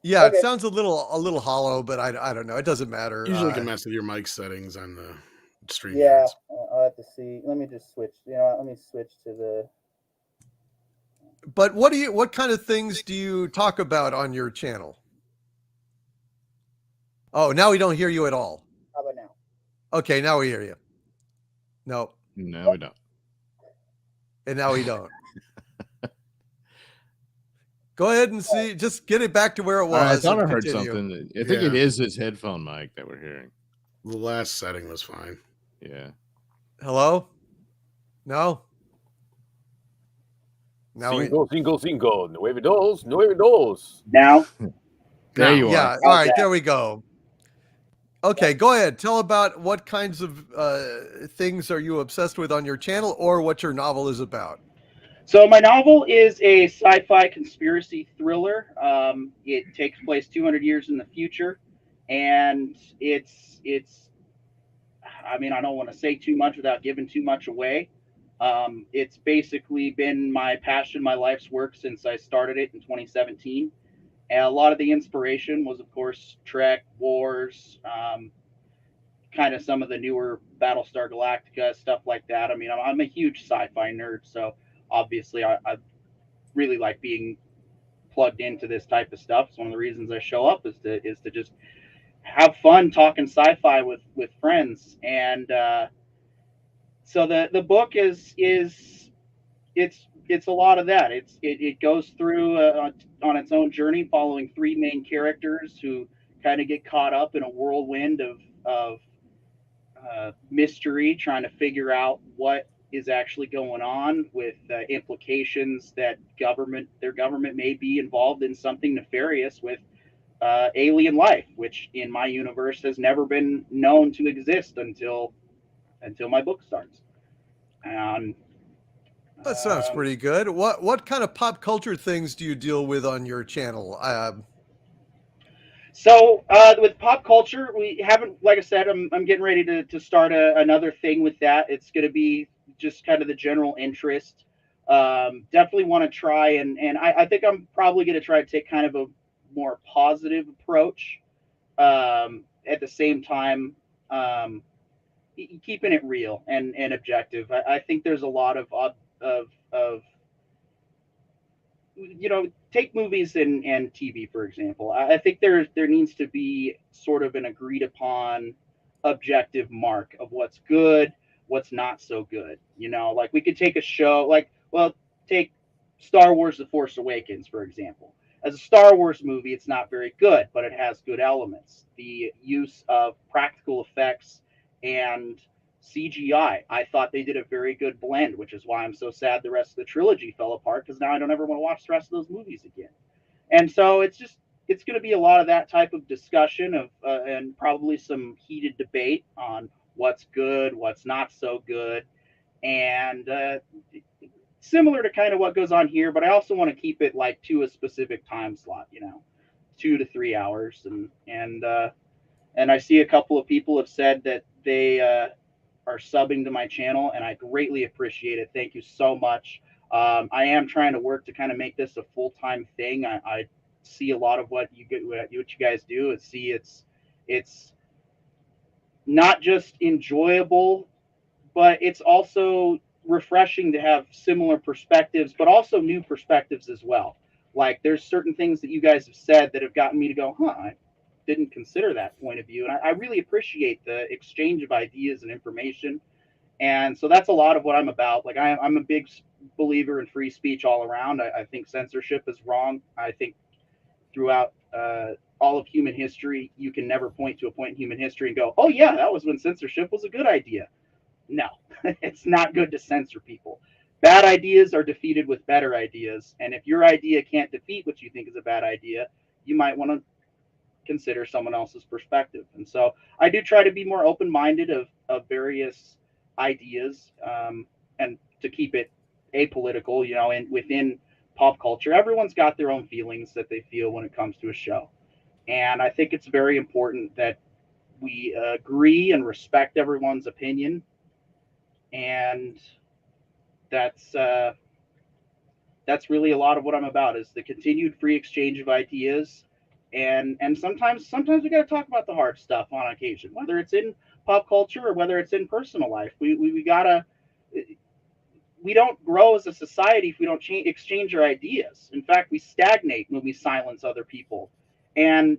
Yeah, Okay. it sounds a little hollow, but I don't know. It doesn't matter. Usually can mess with your mic settings on the stream. Yeah, I'll have to see. Let me just switch. You know what? Let me switch to the. But what kind of things do you talk about on your channel? Oh, now we don't hear you at all. How about now? Okay, now we hear you. No. No, we don't. And now we don't. Go ahead and see. Just get it back to where it was. I thought I heard continue. something. I think it is his headphone mic that we're hearing. The last setting was fine. Yeah. Hello? No? Now cinco. Nueve dos. Now? There you are. Yeah, all right, there we go. Okay, go ahead. Tell about what kinds of things are you obsessed with on your channel, or what your novel is about. So my novel is a sci-fi conspiracy thriller. It takes place 200 years in the future, and it's. I mean, I don't want to say too much without giving too much away. It's basically been my passion, my life's work since I started it in 2017. And a lot of the inspiration was, of course, Trek, Wars, kind of some of the newer Battlestar Galactica, stuff like that. I mean, I'm a huge sci-fi nerd, so obviously I really like being plugged into this type of stuff. It's one of the reasons I show up is to just have fun talking sci-fi with friends. And so the book is it's a lot of that. It goes through on its own journey, following three main characters who kind of get caught up in a whirlwind of mystery, trying to figure out what is actually going on, with implications that their government may be involved in something nefarious with alien life, which in my universe has never been known to exist until my book starts. And That sounds pretty good. What kind of pop culture things do you deal with on your channel? So with pop culture, we haven't, like I said, I'm getting ready to start another thing with that. It's going to be just kind of the general interest. Definitely want to try, and I think I'm probably going to try to take kind of a more positive approach. At the same time, keeping it real and objective. I think there's a lot of take movies and TV, for example. I think there needs to be sort of an agreed upon objective mark of what's good, what's not so good. Like we could take a show take Star Wars The Force Awakens, for example. As a Star Wars movie, it's not very good, but it has good elements. The use of practical effects and CGI, I thought they did a very good blend, which is why I'm so sad the rest of the trilogy fell apart, because now I don't ever want to watch the rest of those movies again. And so it's going to be a lot of that type of discussion of and probably some heated debate on what's good, what's not so good, and similar to kind of what goes on here. But I also want to keep it like to a specific time slot, 2 to 3 hours, and I see a couple of people have said that they are subbing to my channel, and I greatly appreciate it. Thank you so much. I am trying to work to kind of make this a full-time thing. I see a lot of what you guys do, and see it's not just enjoyable, but it's also refreshing to have similar perspectives, but also new perspectives as well. Like there's certain things that you guys have said that have gotten me to go, I didn't consider that point of view. And I really appreciate the exchange of ideas and information. And so that's a lot of what I'm about. Like I'm a big believer in free speech all around. I think censorship is wrong. I think throughout all of human history, you can never point to a point in human history and go, oh yeah, that was when censorship was a good idea. No, it's not good to censor people. Bad ideas are defeated with better ideas. And if your idea can't defeat what you think is a bad idea, you might want to consider someone else's perspective. And so I do try to be more open-minded of various ideas, and to keep it apolitical, and within pop culture, everyone's got their own feelings that they feel when it comes to a show. And I think it's very important that we agree and respect everyone's opinion. And that's really a lot of what I'm about, is the continued free exchange of ideas. And sometimes we got to talk about the hard stuff on occasion, whether it's in pop culture or whether it's in personal life. We don't grow as a society if we don't exchange our ideas. In fact, we stagnate when we silence other people. And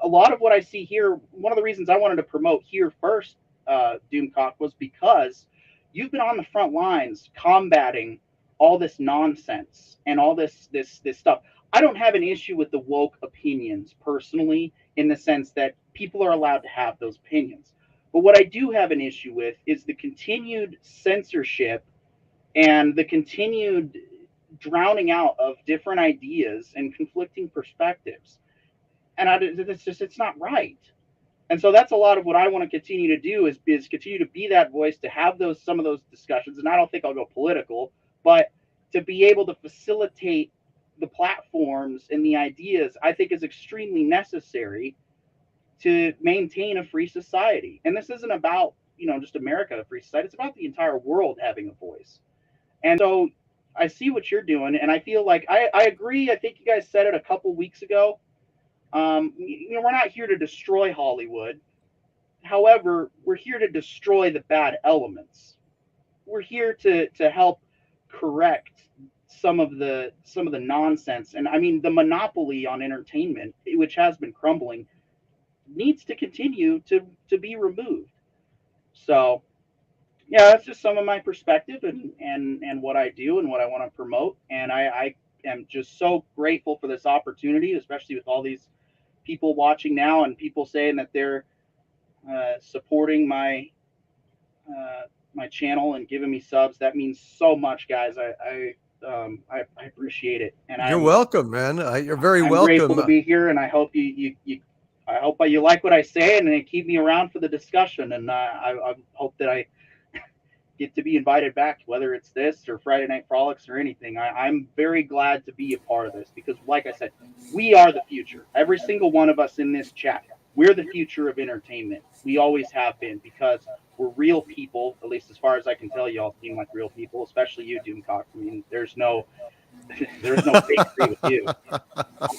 a lot of what I see here, one of the reasons I wanted to promote here first, Doomcock, was because you've been on the front lines combating all this nonsense and all this stuff. I don't have an issue with the woke opinions personally, in the sense that people are allowed to have those opinions. But what I do have an issue with is the continued censorship and the continued drowning out of different ideas and conflicting perspectives. And it's not right. And so that's a lot of what I want to continue to do, is continue to be that voice, to have some of those discussions. And I don't think I'll go political, but to be able to facilitate the platforms and the ideas, I think is extremely necessary to maintain a free society. And this isn't about, just America, a free society. It's about the entire world having a voice. And so I see what you're doing, and I feel like I agree. I think you guys said it a couple weeks ago. We're not here to destroy Hollywood. However, we're here to destroy the bad elements. We're here to help correct some of the nonsense. And I mean, the monopoly on entertainment, which has been crumbling, needs to continue to be removed. So yeah, that's just some of my perspective and what I do and what I want to promote. And I am just so grateful for this opportunity, especially with all these people watching now and people saying that they're supporting my channel and giving me subs. That means so much, guys. I appreciate it. And you're welcome, man. You're very welcome. I'm grateful to be here, and I hope you like what I say, and then keep me around for the discussion. And I hope that I get to be invited back, whether it's this or Friday Night Frolics or anything. I'm very glad to be a part of this, because like I said, we are the future. Every single one of us in this chat, we're the future of entertainment. We always have been, because we're real people, at least as far as I can tell. You all seem like real people, especially you, Doomcock. I mean, there's no fakery with you.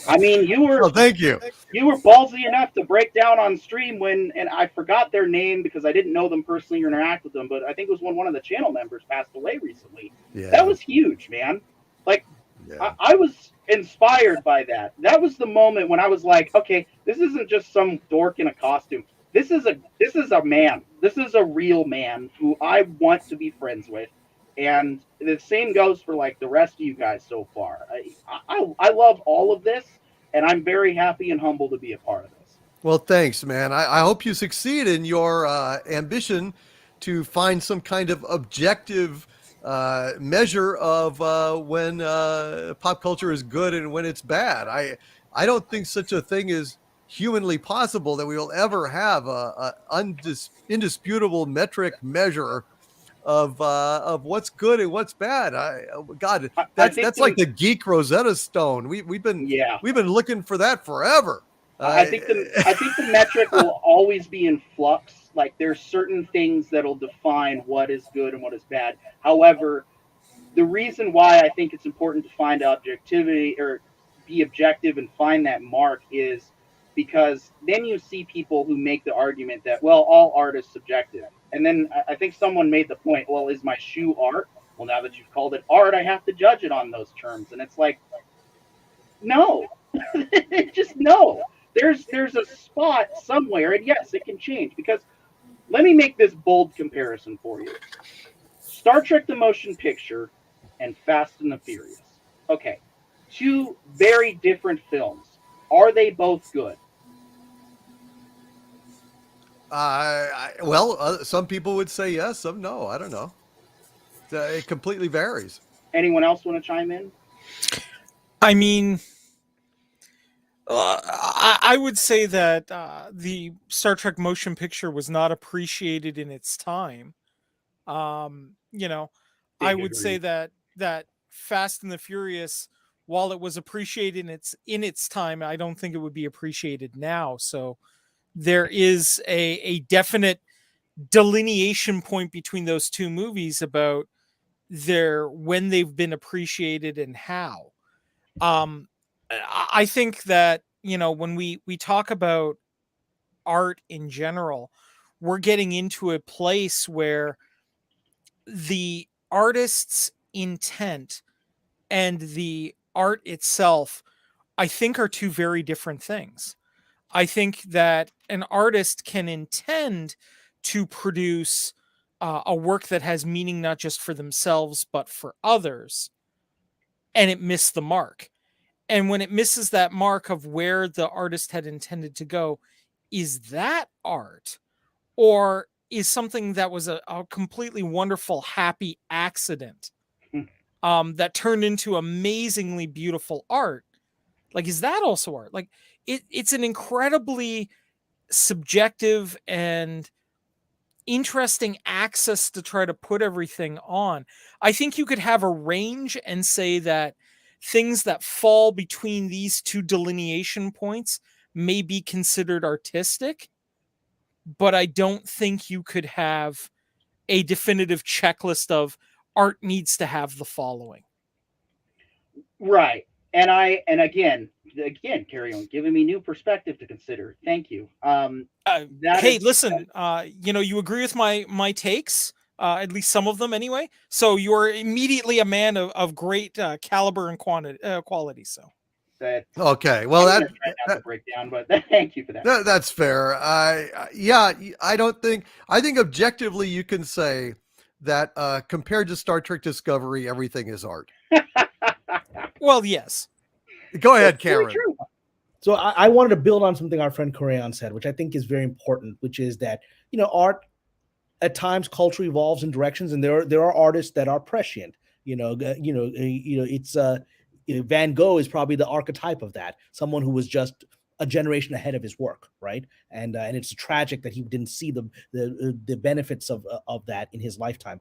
I mean, you were. Oh, thank you. You were ballsy enough to break down on stream and I forgot their name because I didn't know them personally or interact with them, but I think it was when one of the channel members passed away recently. Yeah. That was huge, man. Like, yeah. I was inspired by that. That was the moment when I was like, okay, this isn't just some dork in a costume. This is a man. This is a real man who I want to be friends with. And the same goes for like the rest of you guys so far. I love all of this, and I'm very happy and humble to be a part of this. Well, thanks, man. I hope you succeed in your ambition to find some kind of objective measure of when pop culture is good and when it's bad. I don't think such a thing is humanly possible that we will ever have a indisputable metric measure of what's good and what's bad. God, that's like the geek Rosetta Stone. We've been looking for that forever. I think the metric will always be in flux. Like there's certain things that'll define what is good and what is bad. However, the reason why I think it's important to find objectivity or be objective and find that mark is because then you see people who make the argument that, well, all art is subjective. And then I think someone made the point, well, is my shoe art? Well, now that you've called it art, I have to judge it on those terms. And it's like, no, just no. There's a spot somewhere, and yes, it can change. Because let me make this bold comparison for you. Star Trek the Motion Picture and Fast and the Furious. Okay, two very different films. Are they both good? Some people would say yes, some no. I don't know. It completely varies. Anyone else want to chime in? I mean, I would say that the Star Trek motion picture was not appreciated in its time. I would say that Fast and the Furious, while it was appreciated in its time, I don't think it would be appreciated now. So there is a definite delineation point between those two movies about when they've been appreciated and how. I think that, when we talk about art in general, we're getting into a place where the artist's intent and the art itself, I think, are two very different things. I think that an artist can intend to produce a work that has meaning not just for themselves, but for others, and it missed the mark. And when it misses that mark of where the artist had intended to go, is that art? Or is something that was a completely wonderful, happy accident that turned into amazingly beautiful art? Like, is that also art? Like, it's an incredibly subjective and interesting access to try to put everything on. I think you could have a range and say that things that fall between these two delineation points may be considered artistic, but I don't think you could have a definitive checklist of art needs to have the following. Right. And again, Carry on giving me new perspective to consider. Thank you. Listen, you agree with my takes, at least some of them anyway. So you're immediately a man of great caliber and quality. So okay, well, that not to break down, but thank you for that. That's fair. I think objectively you can say that compared to Star Trek Discovery, everything is art. Well, yes. Go ahead, Cameron. So I wanted to build on something our friend Korean said, which I think is very important, which is that, art, at times culture evolves in directions, and there are artists that are prescient. It's Van Gogh is probably the archetype of that, someone who was just a generation ahead of his work, right? And it's tragic that he didn't see the benefits of that in his lifetime.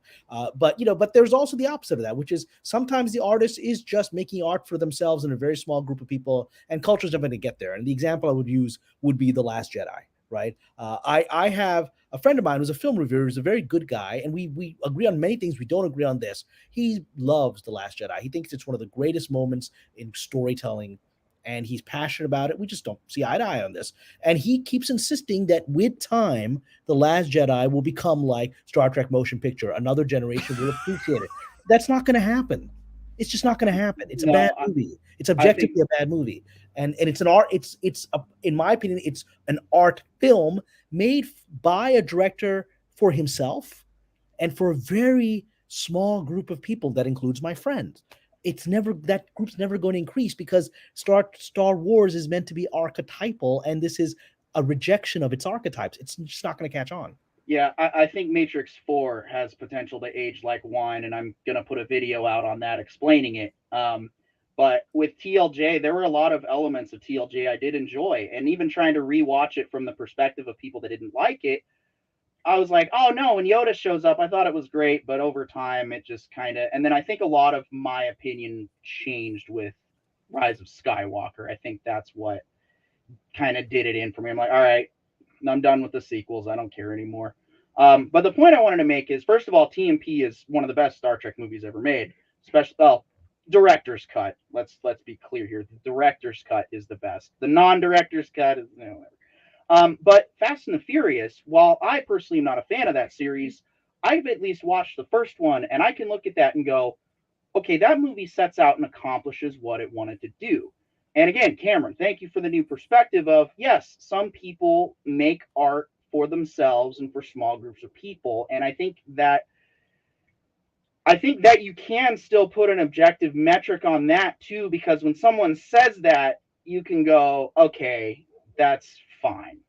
But there's also the opposite of that, which is sometimes the artist is just making art for themselves in a very small group of people, and culture's never going to get there. And the example I would use would be The Last Jedi, right? I have a friend of mine who's a film reviewer, who's a very good guy, and we agree on many things. We don't agree on this. He loves The Last Jedi. He thinks it's one of the greatest moments in storytelling, and he's passionate about it. We just don't see eye to eye on this. And he keeps insisting that with time, The Last Jedi will become like Star Trek motion picture. Another generation will appreciate it. That's not going to happen. It's just not going to happen. It's a bad movie. It's objectively a bad movie. And it's an art. In my opinion, it's an art film made by a director for himself and for a very small group of people that includes my friends. It's never that group's never going to increase because Star Wars is meant to be archetypal, and this is a rejection of its archetypes. It's just not going to catch on. Yeah, I think Matrix 4 has potential to age like wine, and I'm going to put a video out on that explaining it. But with TLJ, there were a lot of elements of TLJ I did enjoy, and even trying to rewatch it from the perspective of people that didn't like it, I was like, oh no, when Yoda shows up, I thought it was great, but over time it just kind of, and then I think a lot of my opinion changed with Rise of Skywalker. I think that's what kind of did it in for me. I'm like, all right, I'm done with the sequels. I don't care anymore. But the point I wanted to make is, first of all, TMP is one of the best Star Trek movies ever made. Especially, director's cut. Let's be clear here. The director's cut is the best. The non-director's cut is whatever. But Fast and the Furious, while I personally am not a fan of that series, I've at least watched the first one, and I can look at that and go, okay, that movie sets out and accomplishes what it wanted to do. And again, Cameron, thank you for the new perspective of, yes, some people make art for themselves and for small groups of people. And I think that you can still put an objective metric on that too, because when someone says that, you can go, okay, that's fine.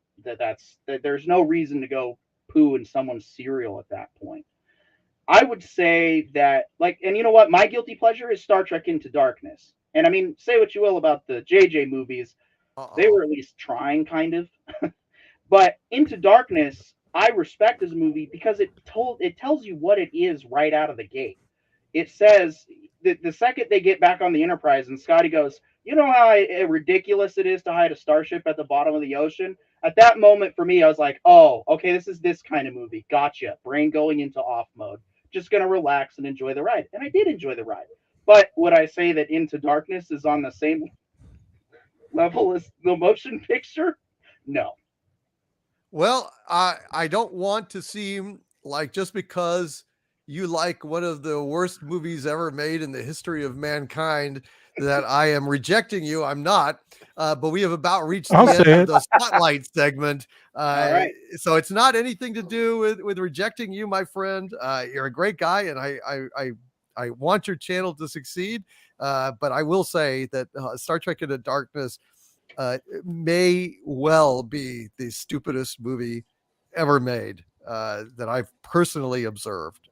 There's no reason to go poo in someone's cereal at that point. I would say that, like, and you know what? My guilty pleasure is Star Trek Into Darkness. And I mean, say what you will about the JJ movies. They were at least trying, kind of. But Into Darkness, I respect as a movie because it tells you what it is right out of the gate. It says the second they get back on the Enterprise and Scotty goes, you know how ridiculous it is to hide a starship at the bottom of the ocean? At that moment, for me, I was like, oh, okay, this is this kind of movie. Gotcha. Brain going into off mode. Just going to relax and enjoy the ride. And I did enjoy the ride. But would I say that Into Darkness is on the same level as the motion picture? No. Well, I don't want to seem like just because you like one of the worst movies ever made in the history of mankind that I am rejecting you. I'm not. But we have about reached the end of the spotlight segment. Right. So it's not anything to do with rejecting you, my friend. You're a great guy, and I want your channel to succeed. But I will say that Star Trek Into Darkness may well be the stupidest movie ever made that I've personally observed.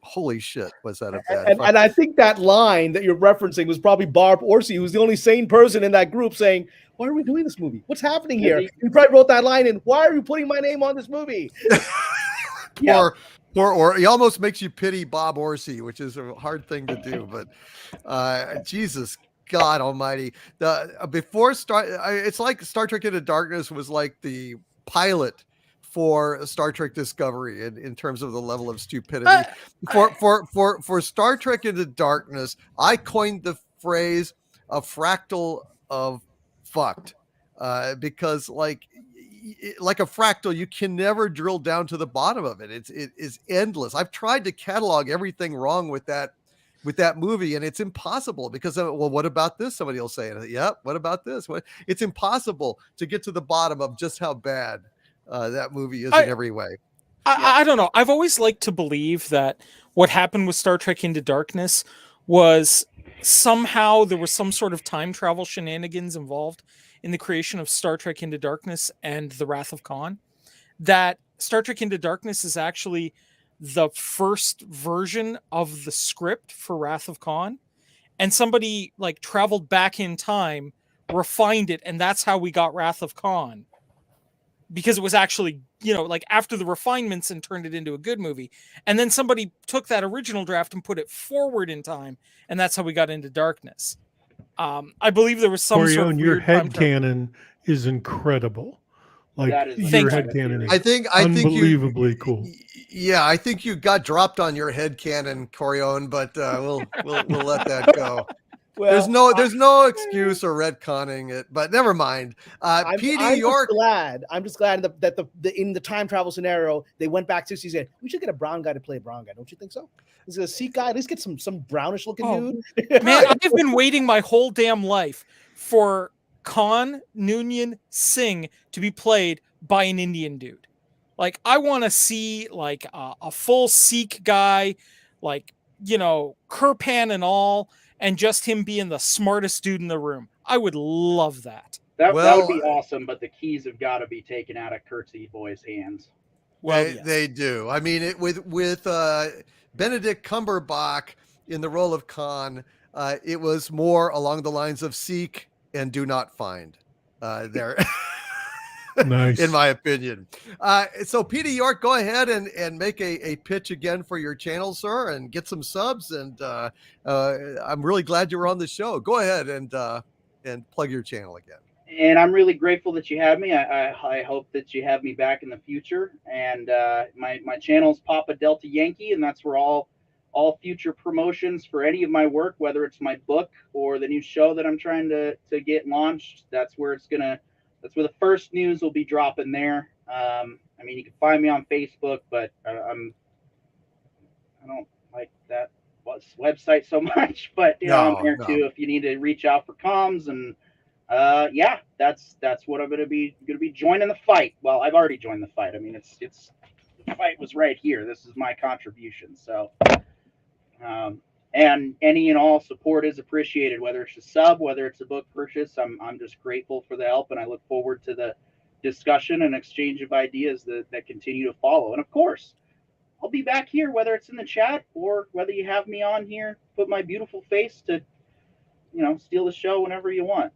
Holy shit, was that a bad and I think that line that you're referencing was probably Barb Orsi, who's the only sane person in that group, saying, why are we doing this movie? What's happening here? You probably wrote that line in, why are you putting my name on this movie? Or he almost makes you pity Bob Orsi, which is a hard thing to do. But Jesus God Almighty, it's like Star Trek Into Darkness was like the pilot for Star Trek Discovery in terms of the level of stupidity. For Star Trek Into Darkness, I coined the phrase a fractal of fucked, because like a fractal, you can never drill down to the bottom of it. It is endless. I've tried to catalog everything wrong with that movie, and it's impossible because well, what about this? Somebody will say, yep, what about this? It's impossible to get to the bottom of just how bad that movie is in every way. I don't know. I've always liked to believe that what happened with Star Trek Into Darkness was somehow there was some sort of time travel shenanigans involved in the creation of Star Trek Into Darkness and The Wrath of Khan. That Star Trek Into Darkness is actually the first version of the script for Wrath of Khan, and somebody like traveled back in time, refined it, and that's how we got Wrath of Khan, because it was actually, like after the refinements, and turned it into a good movie. And then somebody took that original draft and put it forward in time, and that's how we got Into Darkness. I believe there was some sort of your headcanon is incredible. Like your headcanon is I think unbelievably cool. Yeah, I think you got dropped on your headcanon, Corione, but we'll let that go. Well, there's no excuse or retconning it, but never mind. PD York. I'm just glad that in the time travel scenario they went back 60s and we should get a brown guy to play a brown guy. Don't you think so? Is it a Sikh guy? At least get some brownish looking dude. Man, I've been waiting my whole damn life for Khan Noonien Singh to be played by an Indian dude. Like, I want to see like a full Sikh guy like, Kerpan and all, and just him being the smartest dude in the room. I would love that. That would be awesome, but the keys have got to be taken out of Curtsy Boy's hands. Well, they do. I mean, with Benedict Cumberbatch in the role of Khan, it was more along the lines of seek and do not find. There, nice, in my opinion. So, Peter York, go ahead and make a pitch again for your channel, sir, and get some subs. And I'm really glad you were on the show. Go ahead and plug your channel again. And I'm really grateful that you had me. I hope that you have me back in the future. And my channel is Papa Delta Yankee, and that's where all future promotions for any of my work, whether it's my book or the new show that I'm trying to get launched, that's where the first news will be dropping there. I mean, you can find me on Facebook, but I don't like that website so much. But I'm here too if you need to reach out for comms. And yeah, that's what I'm gonna be joining the fight. Well, I've already joined the fight. I mean, it's the fight was right here. This is my contribution. So and any and all support is appreciated, whether it's a sub, whether it's a book purchase. I'm just grateful for the help, and I look forward to the discussion and exchange of ideas that continue to follow. And of course, I'll be back here, whether it's in the chat or whether you have me on here, put my beautiful face to, steal the show whenever you want.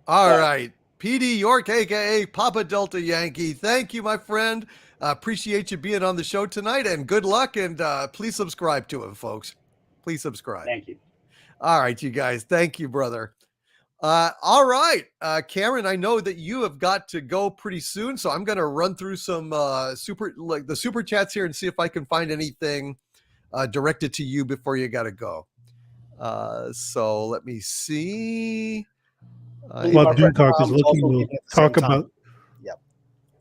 All right. PD York, aka Papa Delta Yankee. Thank you, my friend. Appreciate you being on the show tonight, and good luck. And please subscribe to him, folks. Please subscribe. Thank you. All right, you guys. Thank you, brother. All right, Cameron, I know that you have got to go pretty soon, so I'm going to run through some the super chats here and see if I can find anything directed to you before you got to go. So let me see. Well, Doom Talk is looking. We'll talk about. Yep.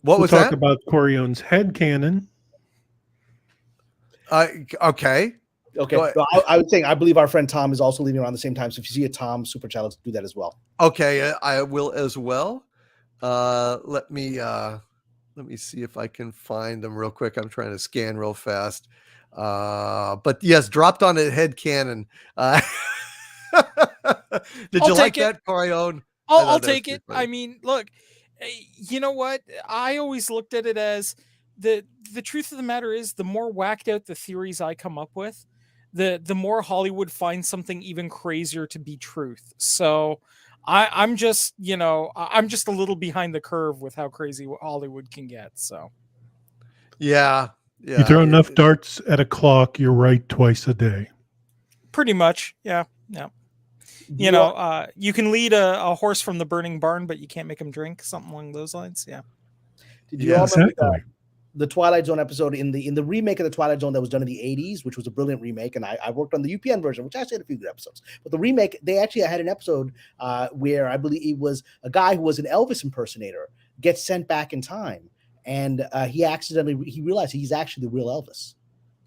What was that? Talk about Corione's headcanon. Okay. Okay. So I would say I believe our friend Tom is also leaving around the same time. So if you see a Tom super chat, let's do that as well. Okay, I will as well. Let me see if I can find them real quick. I'm trying to scan real fast. But yes, dropped on a head cannon. Did you like that, Corione? I'll take it. I mean, look, you know what? I always looked at it as the truth of the matter is the more whacked out the theories I come up with, the more Hollywood finds something even crazier to be truth. So I'm just a little behind the curve with how crazy Hollywood can get. So yeah. You throw enough darts at a clock, you're right twice a day. Pretty much. Yeah. You can lead a horse from the burning barn, but you can't make him drink. Something along those lines. Yeah. Did you all remember the Twilight Zone episode in the remake of the Twilight Zone that was done in the 80s, which was a brilliant remake, and I worked on the UPN version, which actually had a few good episodes. But the remake, they actually had an episode where I believe it was a guy who was an Elvis impersonator gets sent back in time, and he realized he's actually the real Elvis,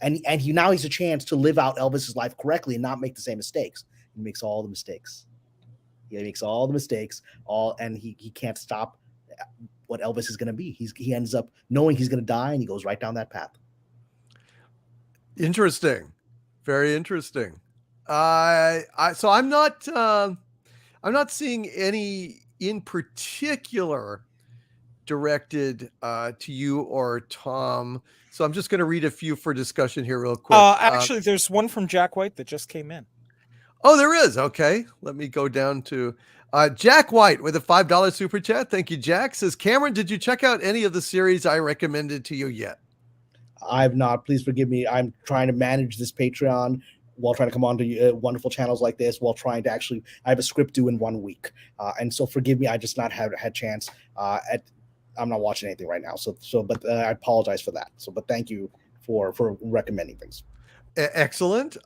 and now he's a chance to live out Elvis's life correctly and not make the same mistakes. He makes all the mistakes. And he can't stop what Elvis is going to be. He ends up knowing he's going to die, and he goes right down that path. Interesting, very interesting. So I'm not seeing any in particular directed to you or Tom. So I'm just going to read a few for discussion here real quick. Actually, there's one from Jack White that just came in. Oh, there is. Okay. Let me go down to Jack White with a $5 super chat. Thank you, Jack. Says, Cameron, did you check out any of the series I recommended to you yet? I've not. Please forgive me. I'm trying to manage this Patreon while trying to come on to wonderful channels like this, while trying to I have a script due in 1 week. And so forgive me. I just not had chance. I'm not watching anything right now. But I apologize for that. But thank you for recommending things. Excellent.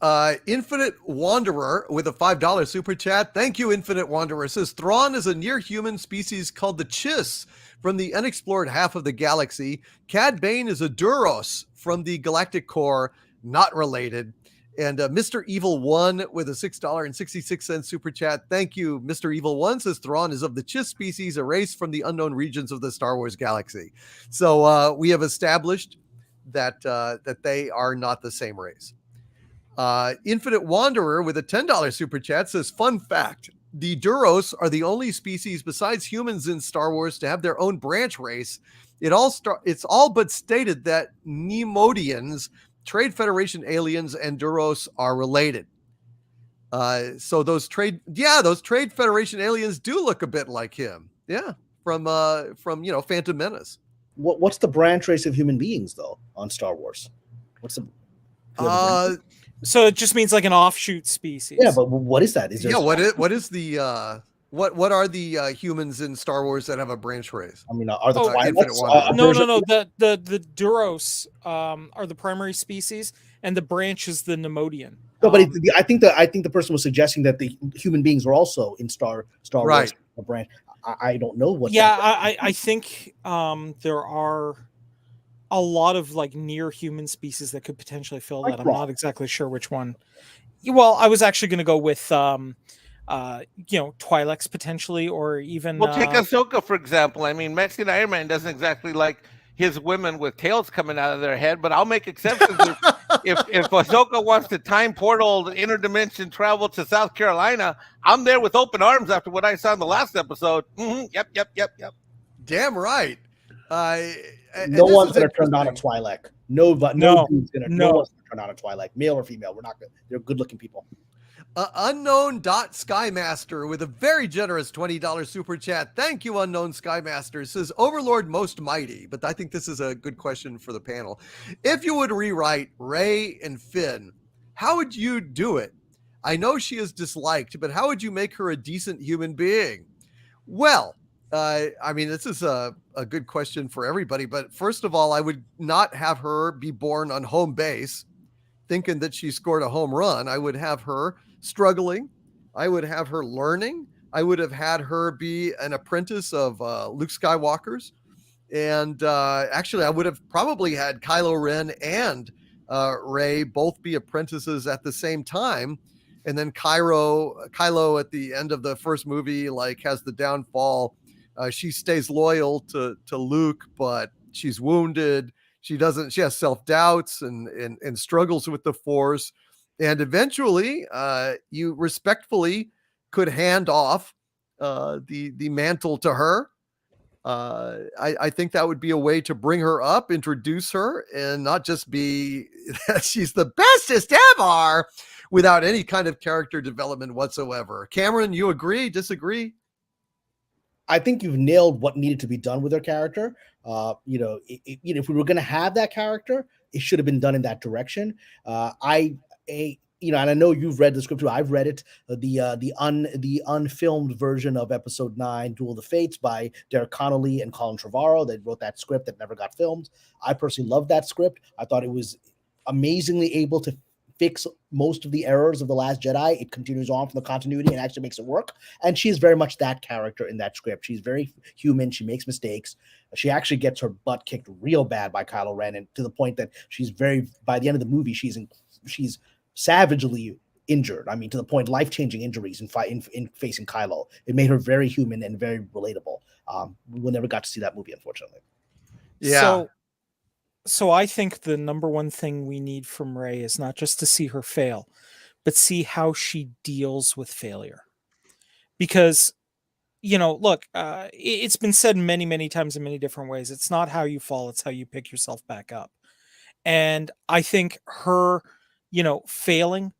Infinite Wanderer with a $5 super chat. Thank you, Infinite Wanderer. Says Thrawn is a near-human species called the Chiss from the unexplored half of the galaxy. Cad Bane is a Duros from the galactic core, not related. And Mr. Evil 1 with a $6.66 super chat. Thank you, Mr. Evil 1. Says Thrawn is of the Chiss species, a race from the unknown regions of the Star Wars galaxy. So we have established that they are not the same race. Infinite Wanderer with a $10 super chat says, fun fact, the Duros are the only species besides humans in Star Wars to have their own branch race. It's all but stated that Nemodians, Trade Federation aliens, and Duros are related. So those Trade Federation aliens do look a bit like him. Yeah, from Phantom Menace. What's the branch race of human beings though on Star Wars? What's the so it just means like an offshoot species. Yeah, but what is that? What is the what are the humans in Star Wars that have a branch race? I mean, are the no. The Duros are the primary species, and the branch is the Nemodian. No, but I think the person was suggesting that the human beings are also in Star Wars branch. I don't know what. Yeah, I think there are a lot of like near human species that could potentially fill that. I'm not exactly sure which one. Well, I was actually going to go with Twi'leks potentially, or even take Ahsoka for example. I mean, Mexican Iron Man doesn't exactly like his women with tails coming out of their head, but I'll make exceptions if Ahsoka wants to time portal interdimension travel to South Carolina. I'm there with open arms after what I saw in the last episode. Mm-hmm. Yep. Damn right. No one's going to turn on a Twi'lek. No one's going to turn on a Twi'lek, male or female. We're not good. They're good-looking people. Unknown.Skymaster with a very generous $20 super chat. Thank you, Unknown Skymaster. Says Overlord most mighty, but I think this is a good question for the panel. If you would rewrite Rey and Finn, how would you do it? I know she is disliked, but how would you make her a decent human being? Well, I mean, this is a good question for everybody, but first of all, I would not have her be born on home base thinking that she scored a home run. I would have her struggling. I would have her learning. I would have had her be an apprentice of Luke Skywalker's. And actually, I would have probably had Kylo Ren and Rey both be apprentices at the same time. And then Kylo at the end of the first movie, like, has the downfall. She stays loyal to Luke, but she's wounded. She has self-doubts and struggles with the Force. And eventually, you respectfully could hand off the mantle to her. I think that would be a way to bring her up, introduce her, and not just be that she's the bestest ever without any kind of character development whatsoever. Cameron, you agree, disagree? I think you've nailed what needed to be done with her character. If we were going to have that character, it should have been done in that direction. And I know you've read the script too. I've read it. The unfilmed version of Episode 9, Duel of the Fates, by Derek Connolly and Colin Trevorrow. They wrote that script that never got filmed. I personally loved that script. I thought it was amazingly able to fix most of the errors of The Last Jedi. It continues on from the continuity and actually makes it work. And she is very much that character in that script. She's very human. She makes mistakes. She actually gets her butt kicked real bad by Kylo Ren, and to the point that by the end of the movie, she's savagely injured. I mean, to the point, life-changing injuries in facing Kylo. It made her very human and very relatable. We never got to see that movie, unfortunately. Yeah. So I think the number one thing we need from Rey is not just to see her fail, but see how she deals with failure. Because, look, it's been said many, many times in many different ways. It's not how you fall, it's how you pick yourself back up. And I think her, failing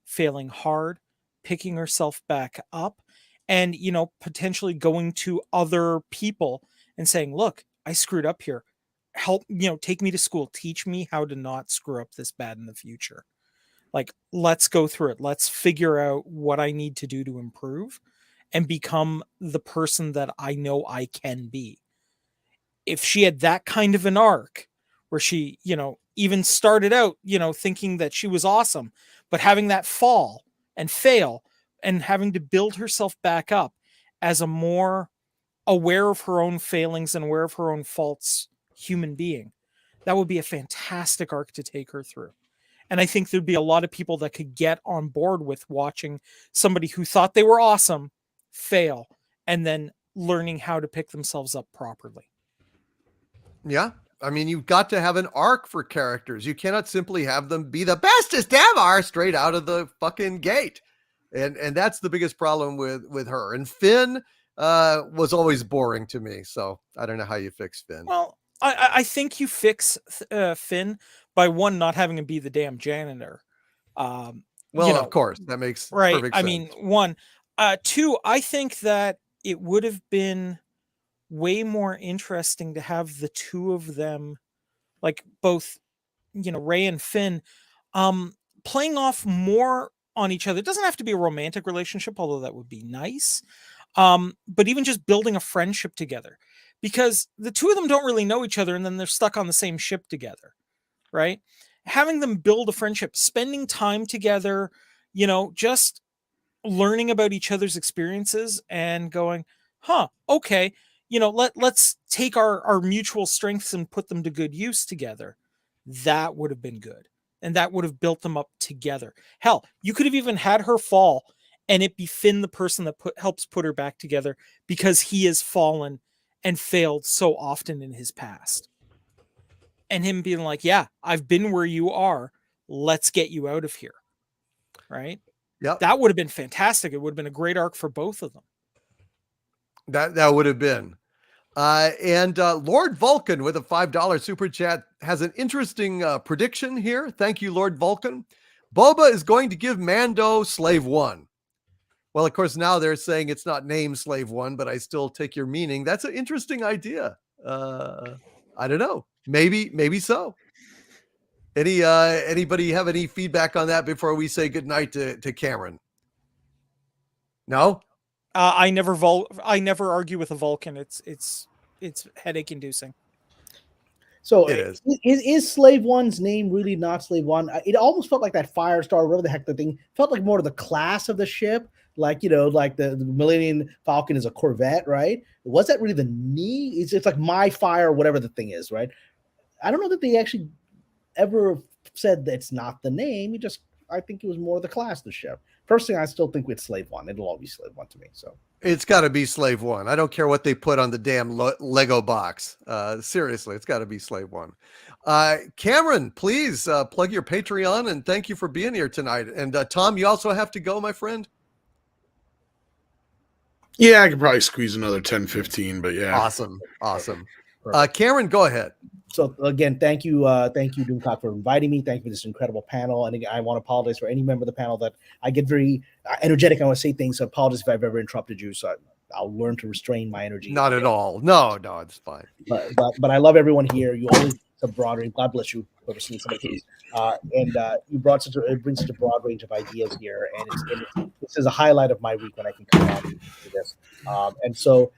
hard, picking herself back up, and, potentially going to other people and saying, look, I screwed up here. Help, take me to school, teach me how to not screw up this bad in the future. Like, let's go through it. Let's figure out what I need to do to improve and become the person that I know I can be. If she had that kind of an arc where she, even started out, thinking that she was awesome, but having that fall and fail and having to build herself back up as a more aware of her own failings and aware of her own faults human being, that would be a fantastic arc to take her through. And I think there'd be a lot of people that could get on board with watching somebody who thought they were awesome fail and then learning how to pick themselves up properly. Yeah. I mean, you've got to have an arc for characters. You cannot simply have them be the bestest ever straight out of the fucking gate. And that's the biggest problem with her. And Finn was always boring to me. So I don't know how you fix Finn. Well, I think you fix Finn by one, not having him be the damn janitor. Well, you know, of course, that makes right. perfect I sense. mean, one, two, I think that it would have been way more interesting to have the two of them, like both, Ray and Finn, playing off more on each other. It doesn't have to be a romantic relationship, although that would be nice. But even just building a friendship together, because the two of them don't really know each other, and then they're stuck on the same ship together, right? Having them build a friendship, spending time together, just learning about each other's experiences and going, okay, let's take our mutual strengths and put them to good use together. That would have been good. And that would have built them up together. Hell, you could have even had her fall and it be Finn, the person that helps put her back together, because he has fallen and failed so often in his past. And him being like, yeah, I've been where you are. Let's get you out of here. Right? Yeah. That would have been fantastic. It would have been a great arc for both of them. That would have been. And Lord Vulcan with a $5 super chat has an interesting prediction here. Thank you, Lord Vulcan. Boba is going to give Mando Slave One. Well, of course, now they're saying it's not named Slave One, but I still take your meaning. That's an interesting idea. I don't know. Maybe so. Anybody have any feedback on that before we say goodnight to Cameron? No? I never argue with a Vulcan. It's headache inducing. So it is. Is Slave One's name really not Slave One? It almost felt like that Firestar, whatever the heck the thing, felt like more of the class of the ship. Like, like the Millennium Falcon is a Corvette, right? Was that really the knee? It's like my fire, whatever the thing is, right? I don't know that they actually ever said that it's not the name. I think it was more the class of the ship. Personally, I still think it's Slave One. It'll always be Slave One to me. So it's got to be Slave One. I don't care what they put on the damn Lego box. Seriously, it's got to be Slave One. Cameron, please plug your Patreon, and thank you for being here tonight. And Tom, you also have to go, my friend. Yeah, I could probably squeeze another 10, 15, but yeah. Awesome. Cameron, go ahead. So again, thank you, Doomcock, for inviting me. Thank you for this incredible panel. And again, I want to apologize for any member of the panel that I get very energetic. I want to say things. So apologize if I've ever interrupted you. So I'll learn to restrain my energy. Not at all. No, it's fine. But I love everyone here. You always a broad range. God bless you, whoever seen somebody. And you brought brings such a broad range of ideas here, and this is a highlight of my week when I can come on to this. And so,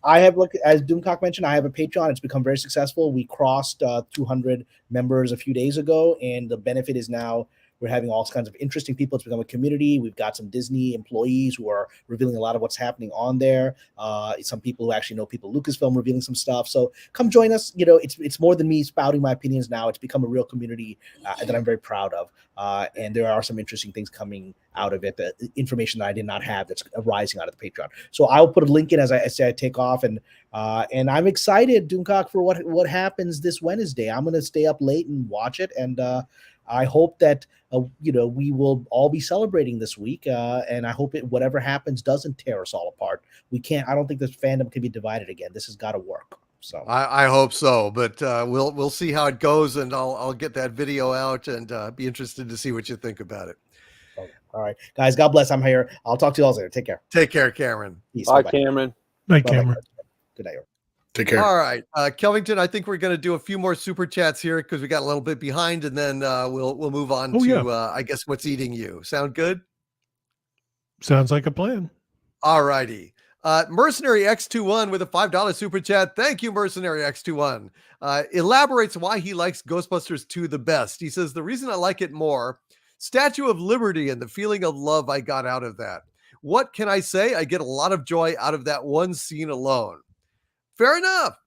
I have, as Doomcock mentioned, I have a Patreon. It's become very successful. We crossed 200 members a few days ago, and the benefit is now we're having all kinds of interesting people. It's become a community. We've got some Disney employees who are revealing a lot of what's happening on there. Some people who actually know people, Lucasfilm, revealing some stuff. So come join us. It's more than me spouting my opinions now. It's become a real community that I'm very proud of. And there are some interesting things coming out of it, the information that I did not have that's arising out of the Patreon. So I'll put a link in as I take off. And I'm excited, Doomcock, for what happens this Wednesday. I'm going to stay up late and watch it. And I hope that we will all be celebrating this week, and I hope whatever happens doesn't tear us all apart. I don't think this fandom can be divided again. This has got to work. So I hope so, but we'll see how it goes, and I'll get that video out and be interested to see what you think about it. Okay. All right, guys. God bless. I'm here. I'll talk to you all later. Take care. Take care, Cameron. Peace. Bye, Cameron. Night, Cameron. Good night. Take care. All right, Kelvington, I think we're going to do a few more super chats here because we got a little bit behind, and then we'll move on to I guess what's eating you. Sound good? Sounds like a plan. All righty. Mercenary X21 with a $5 super chat. Thank you, Mercenary X21. Elaborates why he likes Ghostbusters 2 the best. He says, the reason I like it more, Statue of Liberty and the feeling of love I got out of that. What can I say? I get a lot of joy out of that one scene alone. Fair enough.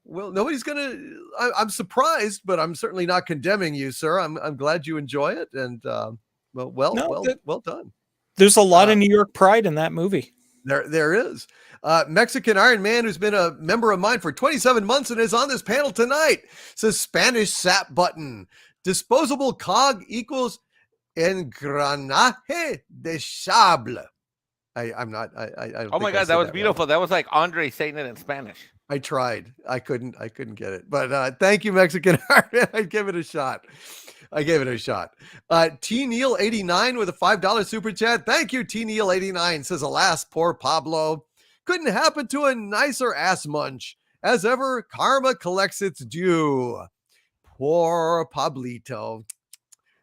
Well, nobody's I'm surprised, but I'm certainly not condemning you, sir. I'm glad you enjoy it. And well done. There's a lot of New York pride in that movie. There is. Mexican Iron Man, who's been a member of mine for 27 months and is on this panel tonight, says Spanish sap button. Disposable cog equals engranaje de sable. I'm not. I don't Oh my think I God, said that was right. beautiful. That was like Andre saying it in Spanish. I tried. I couldn't get it. But thank you, Mexican Iron Man. I gave it a shot. T Neil 89 with a $5 super chat. Thank you, T Neil 89. Says, alas, poor Pablo. Couldn't happen to a nicer ass munch. As ever, karma collects its due. Poor Pablito.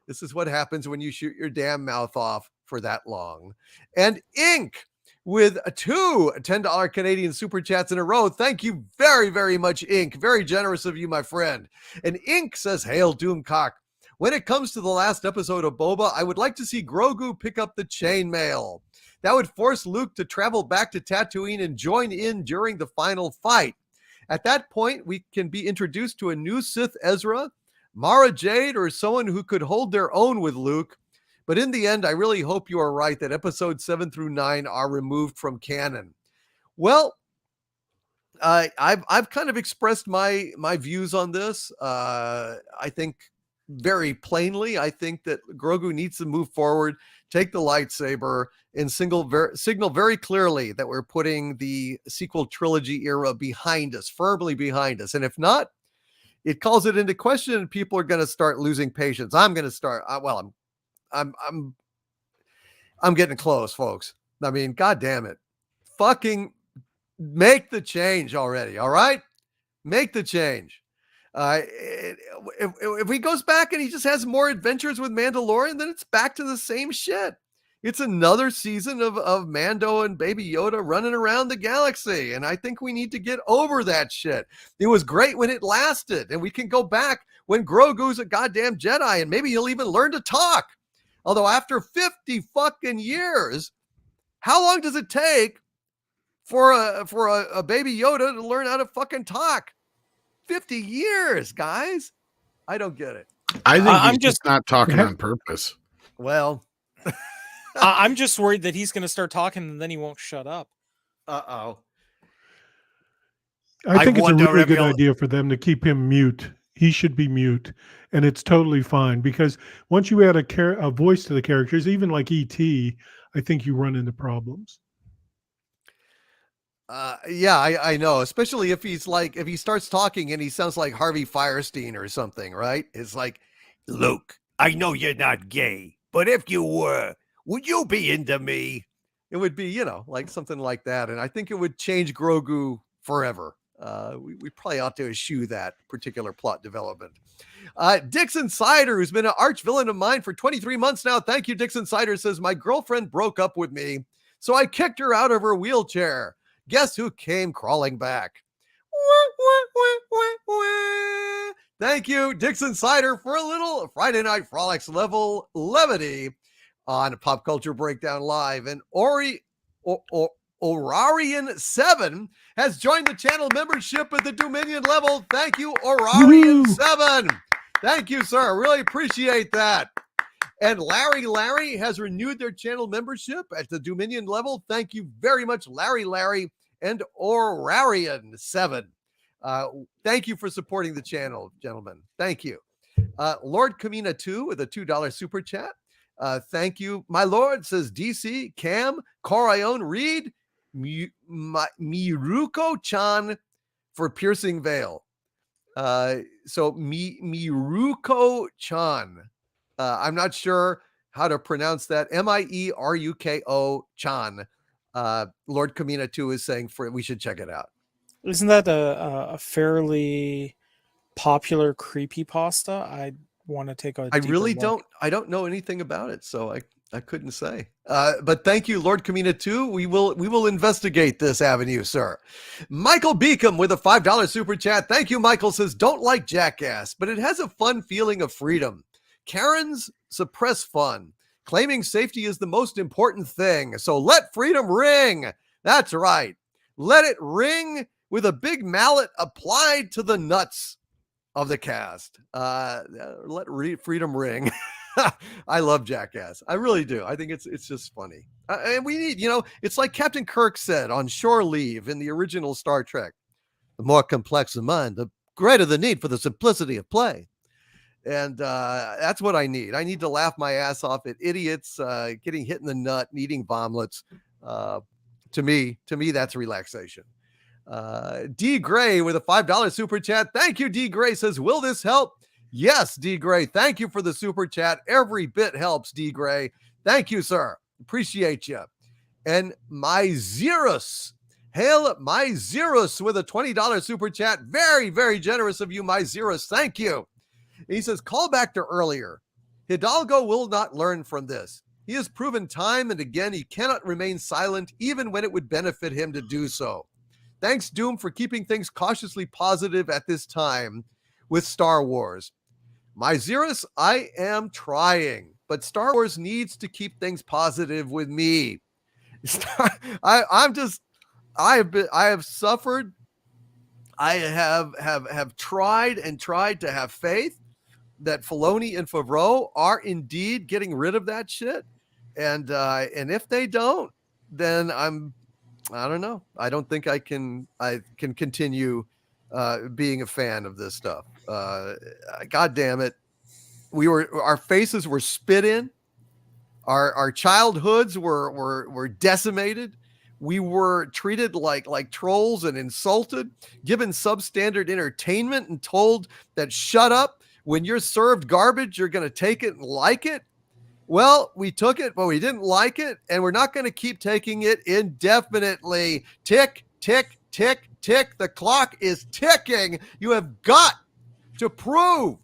This is what happens when you shoot your damn mouth off for that long. And Ink with two $10 Canadian super chats in a row. Thank you very, very much, Ink. Very generous of you, my friend. And Ink says, Hail Doomcock. When it comes to the last episode of Boba, I would like to see Grogu pick up the chainmail. That would force Luke to travel back to Tatooine and join in during the final fight. At that point, we can be introduced to a new Sith Ezra, Mara Jade, or someone who could hold their own with Luke. But in the end, I really hope you are right that episodes 7 through 9 are removed from canon. Well, I've kind of expressed my views on this. I think very plainly, I think that Grogu needs to move forward, take the lightsaber, and signal very clearly that we're putting the sequel trilogy era behind us, firmly behind us. And if not, it calls it into question, and people are going to start losing patience. I'm going to start. I'm getting close, folks. I mean, God damn it. Fucking make the change already. All right. Make the change. If he goes back and he just has more adventures with Mandalorian, then it's back to the same shit. It's another season of Mando and Baby Yoda running around the galaxy. And I think we need to get over that shit. It was great when it lasted, and we can go back when Grogu's a goddamn Jedi, and maybe he'll even learn to talk. Although after 50 fucking years, how long does it take for a Baby Yoda to learn how to fucking talk? 50 years, guys. I don't get it. I think I'm just not talking on purpose. Well, I'm just worried that he's going to start talking and then he won't shut up. Uh-oh. I think it's a really good idea for them to keep him mute. He should be mute, and it's totally fine, because once you add a voice to the characters, even like E.T., I think you run into problems. Yeah, I know, especially if he starts talking and he sounds like Harvey Firestein or something, right? It's like, Luke, I know you're not gay, but if you were, would you be into me? It would be, like something like that. And I think it would change Grogu forever. We probably ought to eschew that particular plot development. Dixon Sider, who's been an arch villain of mine for 23 months now. Thank you, Dixon Sider, says, my girlfriend broke up with me, so I kicked her out of her wheelchair. Guess who came crawling back? Thank you, Dixon Sider, for a little Friday Night Frolics level levity on Pop Culture Breakdown Live. And Orarian 7 has joined the channel membership at the Dominion level. Thank you, Orarian 7. Thank you, sir. Really appreciate that. And Larry has renewed their channel membership at the Dominion level. Thank you very much, Larry, and Orarian 7. Thank you for supporting the channel, gentlemen. Thank you. Lord Kamina 2 with a $2 super chat. Thank you, my lord, says DC, Cam, Corion, Reed, Miruko-chan for piercing veil. So Miruko-chan. I'm not sure how to pronounce that. Mieruko-chan. Lord Kamina 2 is saying we should check it out. Isn't that a fairly popular creepypasta? I want to take a I really look. don't know anything about it, so I couldn't say. But thank you, Lord Kamina 2. We will investigate this avenue, sir. Michael Beacom with a $5 super chat. Thank you, Michael, says, don't like Jackass, but it has a fun feeling of freedom. Karens suppress fun. Claiming safety is the most important thing. So let freedom ring. That's right. Let it ring with a big mallet applied to the nuts of the cast. Let freedom ring. I love Jackass. I really do. I think it's just funny. And we need, it's like Captain Kirk said on shore leave in the original Star Trek. The more complex the mind, the greater the need for the simplicity of play. And that's what I need. I need to laugh my ass off at idiots getting hit in the nut, needing vomlets. To me, that's relaxation. D Gray with a $5 super chat. Thank you, D Gray says, will this help? Yes, D Gray. Thank you for the super chat. Every bit helps, D Gray. Thank you, sir. Appreciate you. And my Zerus. Hail my Zerus with a $20 super chat. Very, very generous of you, my Zerus. Thank you. He says, call back to earlier. Hidalgo will not learn from this. He has proven time and again he cannot remain silent even when it would benefit him to do so. Thanks, Doom, for keeping things cautiously positive at this time with Star Wars. My Zerus, I am trying, but Star Wars needs to keep things positive with me. I have suffered. I have tried to have faith that Filoni and Favreau are indeed getting rid of that shit. And if they don't, then I don't know. I don't think I can continue being a fan of this stuff. God damn it. Our faces were spit in. Our childhoods were decimated. We were treated like trolls and insulted, given substandard entertainment and told that shut up. When you're served garbage, you're going to take it and like it. Well, we took it, but we didn't like it, and we're not going to keep taking it indefinitely. Tick, tick, tick, tick. The clock is ticking. You have got to prove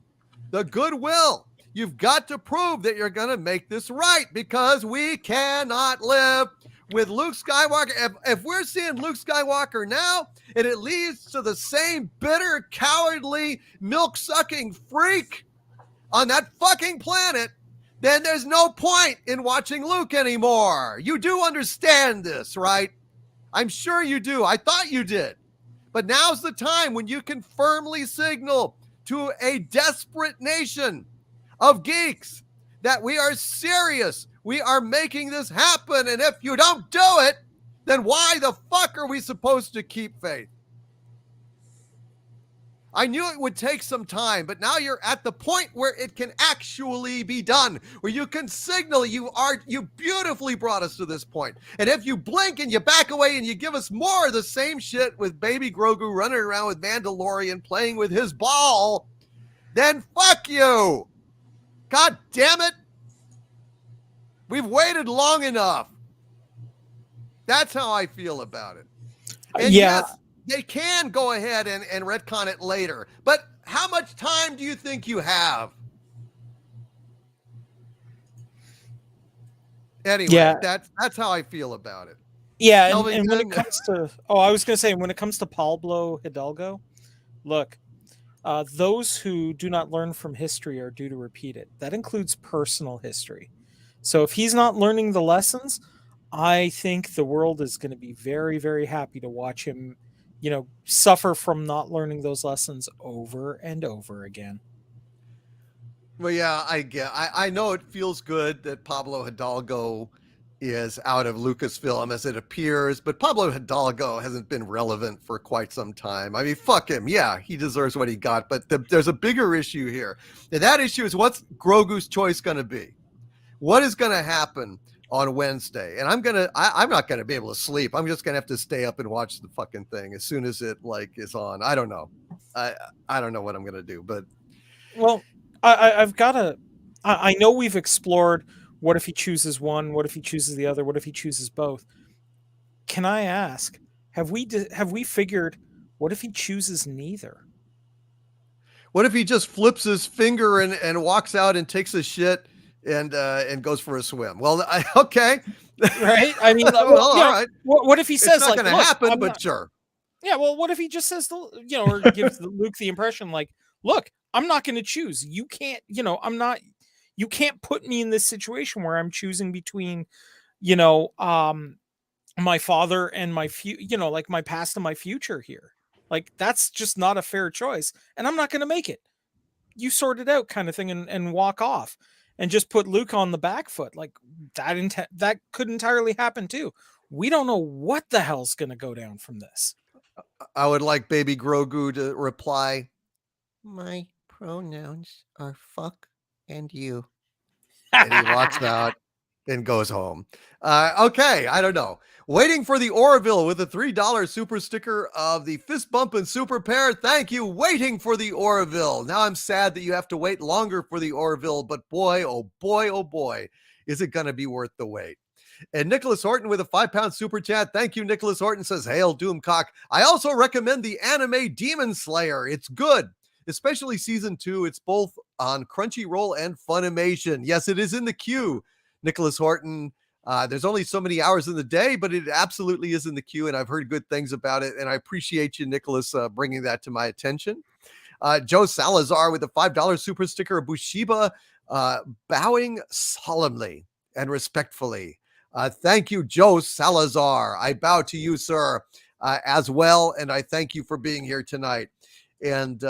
the goodwill. You've got to prove that you're going to make this right, because we cannot live with Luke Skywalker. If we're seeing Luke Skywalker now, and it leads to the same bitter, cowardly, milk-sucking freak on that fucking planet, then there's no point in watching Luke anymore. You do understand this, right? I'm sure you do. I thought you did. But now's the time when you can firmly signal to a desperate nation of geeks that we are serious. We are making this happen. And if you don't do it, then why the fuck are we supposed to keep faith? I knew it would take some time, but now you're at the point where it can actually be done, where you can signal you beautifully brought us to this point. And if you blink and you back away and you give us more of the same shit with baby Grogu running around with Mandalorian playing with his ball, then fuck you. God damn it. We've waited long enough. That's how I feel about it. And yes, they can go ahead and retcon it later. But how much time do you think you have? Anyway, that's how I feel about it. Yeah, and when it comes to I was going to say, when it comes to Pablo Hidalgo, look, those who do not learn from history are due to repeat it. That includes personal history. So if he's not learning the lessons, I think the world is going to be very, very happy to watch him, suffer from not learning those lessons over and over again. Well, yeah, I know it feels good that Pablo Hidalgo is out of Lucasfilm as it appears, but Pablo Hidalgo hasn't been relevant for quite some time. I mean, fuck him. Yeah, he deserves what he got, but there's a bigger issue here. And that issue is, what's Grogu's choice going to be? What is going to happen on Wednesday? And I'm not going to be able to sleep. I'm just going to have to stay up and watch the fucking thing as soon as it is on. I don't know. I don't know what I'm going to do, but. Well, I've got to, I know we've explored what if he chooses one, what if he chooses the other, what if he chooses both. Can I ask, have we figured, what if he chooses neither? What if he just flips his finger and walks out and takes a shit and goes for a swim? Well, okay. Right? I mean, all right. What if he says, it's not going to happen, but sure. Yeah, well, what if he just says, or gives Luke the impression like, look, I'm not going to choose. You can't, you can't put me in this situation where I'm choosing between, my father and my like my past and my future here. Like, that's just not a fair choice. And I'm not going to make it. You sort it out kind of thing and walk off. and just put Luke on the back foot. Like that could entirely happen too. We don't know what the hell's going to go down from this. I would like Baby Grogu to reply, "My pronouns are fuck and you." And he walks out and goes home. Okay, I don't know. Waiting for the Orville with a $3 super sticker of the fist bump and super pair. Thank you. Waiting for the Orville. Now I'm sad that you have to wait longer for the Orville, but boy, oh boy, is it going to be worth the wait. And Nicholas Horton with a £5 super chat. Thank you, Nicholas Horton, says, "Hail Doomcock. I also recommend the anime Demon Slayer. It's good, especially season 2. It's both on Crunchyroll and Funimation." Yes, it is in the queue, Nicholas Horton. There's only so many hours in the day, but it absolutely is in the queue, and I've heard good things about it, and I appreciate you, Nicholas, bringing that to my attention. Joe Salazar with a $5 super sticker of Bushiba, bowing solemnly and respectfully. Thank you, Joe Salazar. I bow to you, sir, as well, and I thank you for being here tonight. And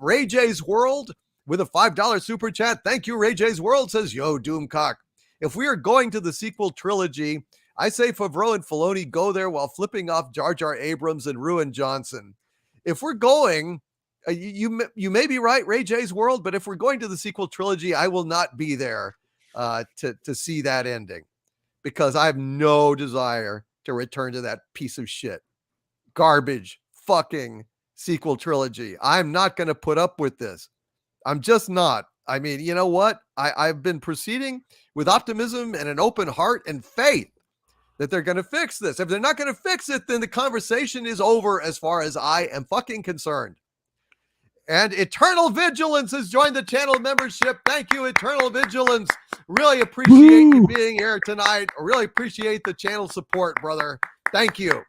Ray J's World with a $5 super chat. Thank you, Ray J's World, says, "Yo, Doomcock. If we are going to the sequel trilogy, I say Favreau and Filoni go there while flipping off Jar Jar Abrams and Ruin Johnson. If we're going, you may be right, Ray J's World, but if we're going to the sequel trilogy, I will not be there to see that ending, because I have no desire to return to that piece of shit, garbage, fucking sequel trilogy. I'm not going to put up with this. I'm just not. I mean, you know what? I've been proceeding with optimism and an open heart and faith that they're going to fix this. If they're not going to fix it, then the conversation is over as far as I am fucking concerned. And Eternal Vigilance has joined the channel membership. Thank you, Eternal Vigilance. Really appreciate you being here tonight. I really appreciate the channel support, brother. Thank you.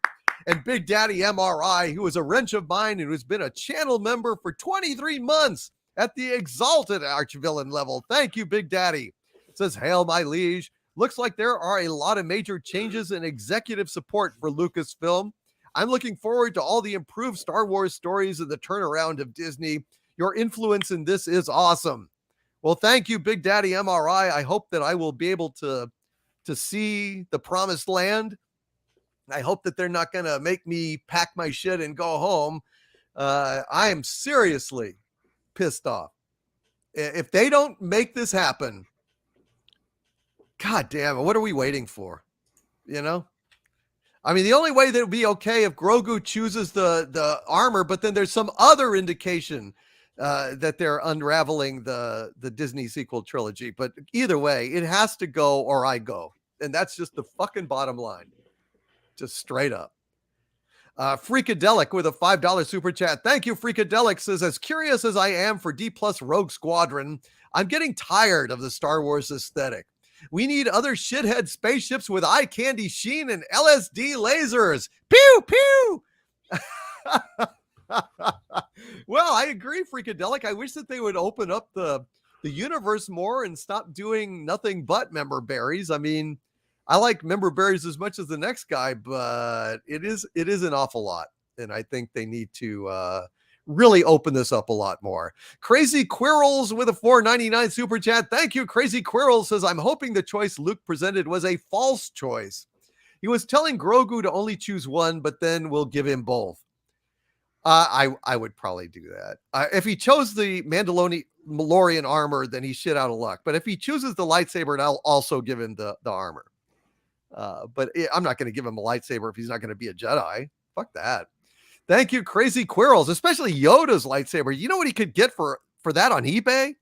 And Big Daddy MRI, who is a wrench of mine and who's been a channel member for 23 months at the exalted archvillain level. Thank you, Big Daddy. It says, "Hail, my liege. Looks like there are a lot of major changes in executive support for Lucasfilm. I'm looking forward to all the improved Star Wars stories and the turnaround of Disney. Your influence in this is awesome." Well, thank you, Big Daddy MRI. I hope that I will be able to see the promised land. I hope that they're not going to make me pack my shit and go home. I am seriously pissed off. If they don't make this happen, God damn it, what are we waiting for? You know? I mean, the only way that it would be okay if Grogu chooses the armor, but then there's some other indication that they're unraveling the Disney sequel trilogy. But either way, it has to go or I go. And that's just the fucking bottom line. Just straight up. Freakadelic with a $5 super chat. Thank you, Freakadelic, says, "As curious as I am for D+ Rogue Squadron, I'm getting tired of the Star Wars aesthetic. We need other shithead spaceships with eye candy sheen and LSD lasers. Pew, pew." Well, I agree, Freakadelic. I wish that they would open up the universe more and stop doing nothing but member berries. I mean, I like member berries as much as the next guy, but it is an awful lot. And I think they need to really open this up a lot more. Crazy Quirrels with a $4.99 super chat. Thank you, Crazy Quirrels, says, "I'm hoping the choice Luke presented was a false choice. He was telling Grogu to only choose one, but then we'll give him both." I would probably do that. If he chose the Mandalorian armor, then he's shit out of luck. But if he chooses the lightsaber, and I'll also give him the armor. But I'm not going to give him a lightsaber if he's not going to be a Jedi. Fuck that. Thank you, Crazy Quirrels, especially Yoda's lightsaber. You know what he could get for that on eBay?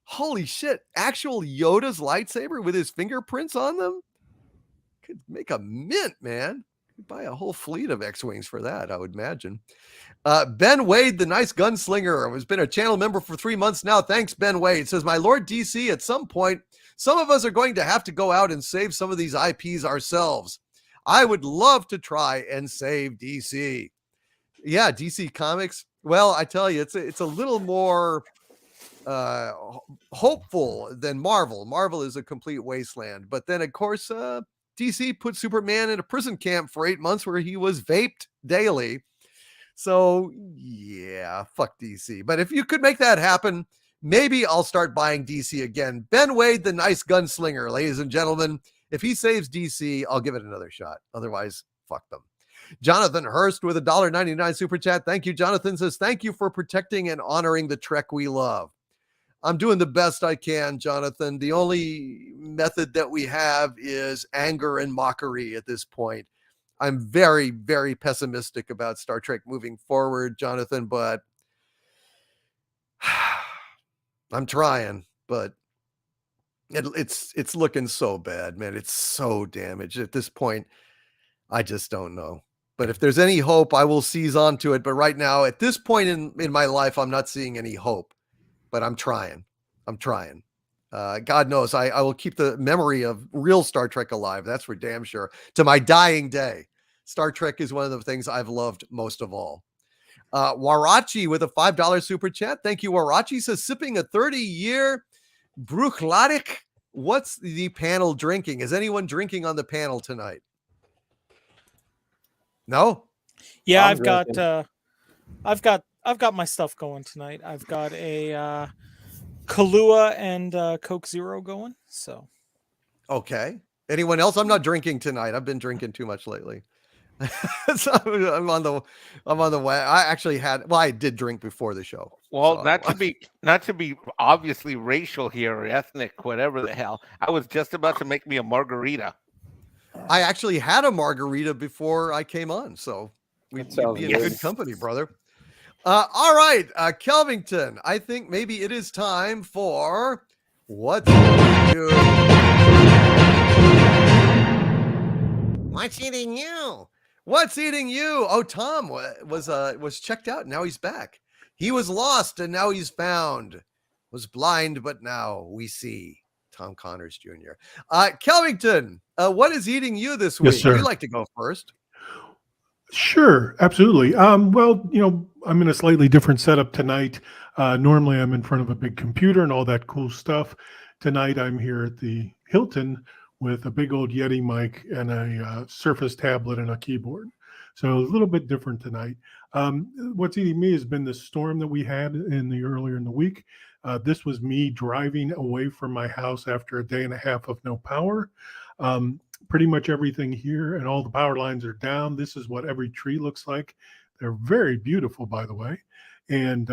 Holy shit. Actual Yoda's lightsaber with his fingerprints on them? Could make a mint, man. Could buy a whole fleet of X-Wings for that, I would imagine. Ben Wade, the nice gunslinger, has been a channel member for 3 months now. Thanks, Ben Wade. Says, "My Lord DC, at some point, some of us are going to have to go out and save some of these IPs ourselves. I would love to try and save DC." Yeah, DC Comics. Well, I tell you, it's a little more hopeful than Marvel. Marvel is a complete wasteland. But then, of course, DC put Superman in a prison camp for 8 months where he was vaped daily. So, yeah, fuck DC. But if you could make that happen, maybe I'll start buying DC again. Ben Wade, the nice gunslinger, ladies and gentlemen. If he saves DC, I'll give it another shot. Otherwise, fuck them. Jonathan Hurst with a $1.99 super chat. Thank you, Jonathan. Says, thank you for protecting and honoring the Trek we love. I'm doing the best I can, Jonathan. The only method that we have is anger and mockery at this point. I'm very, very pessimistic about Star Trek moving forward, Jonathan, but I'm trying, but it's looking so bad, man. It's so damaged at this point. I just don't know. But if there's any hope, I will seize onto it. But right now, at this point in my life, I'm not seeing any hope. But I'm trying. God knows I will keep the memory of real Star Trek alive. That's for damn sure. To my dying day, Star Trek is one of the things I've loved most of all. Warachi with a $5 super chat. Thank you, Warachi. Says, sipping a 30-year Bruichladdich. What's the panel drinking? Is anyone drinking on the panel tonight? No? Yeah, I've got my stuff going tonight. I've got a Kahlua and Coke Zero going. So, okay. Anyone else? I'm not drinking tonight. I've been drinking too much lately. So I'm on the way. I actually I did drink before the show. Well, so not to be obviously racial here or ethnic, whatever the hell. I was just about to make me a margarita. I actually had a margarita before I came on, so we'd be in good company, brother. All right, Kelvington, I think maybe it is time for What's Eating You? What's eating you? What's eating you? Oh, Tom was checked out. Now he's back. He was lost and now he's found. Was blind, but now we see. Tom Connors Jr. Kelvington, what is eating you this week? Yes, sir. Would you like to go first? Sure, absolutely. Well, I'm in a slightly different setup tonight. Normally I'm in front of a big computer and all that cool stuff. Tonight I'm here at the Hilton with a big old Yeti mic and a Surface tablet and a keyboard. So a little bit different tonight. What's eating me has been the storm that we had earlier in the week. This was me driving away from my house after a day and a half of no power. Pretty much everything here and all the power lines are down. This is what every tree looks like. They're very beautiful, by the way. And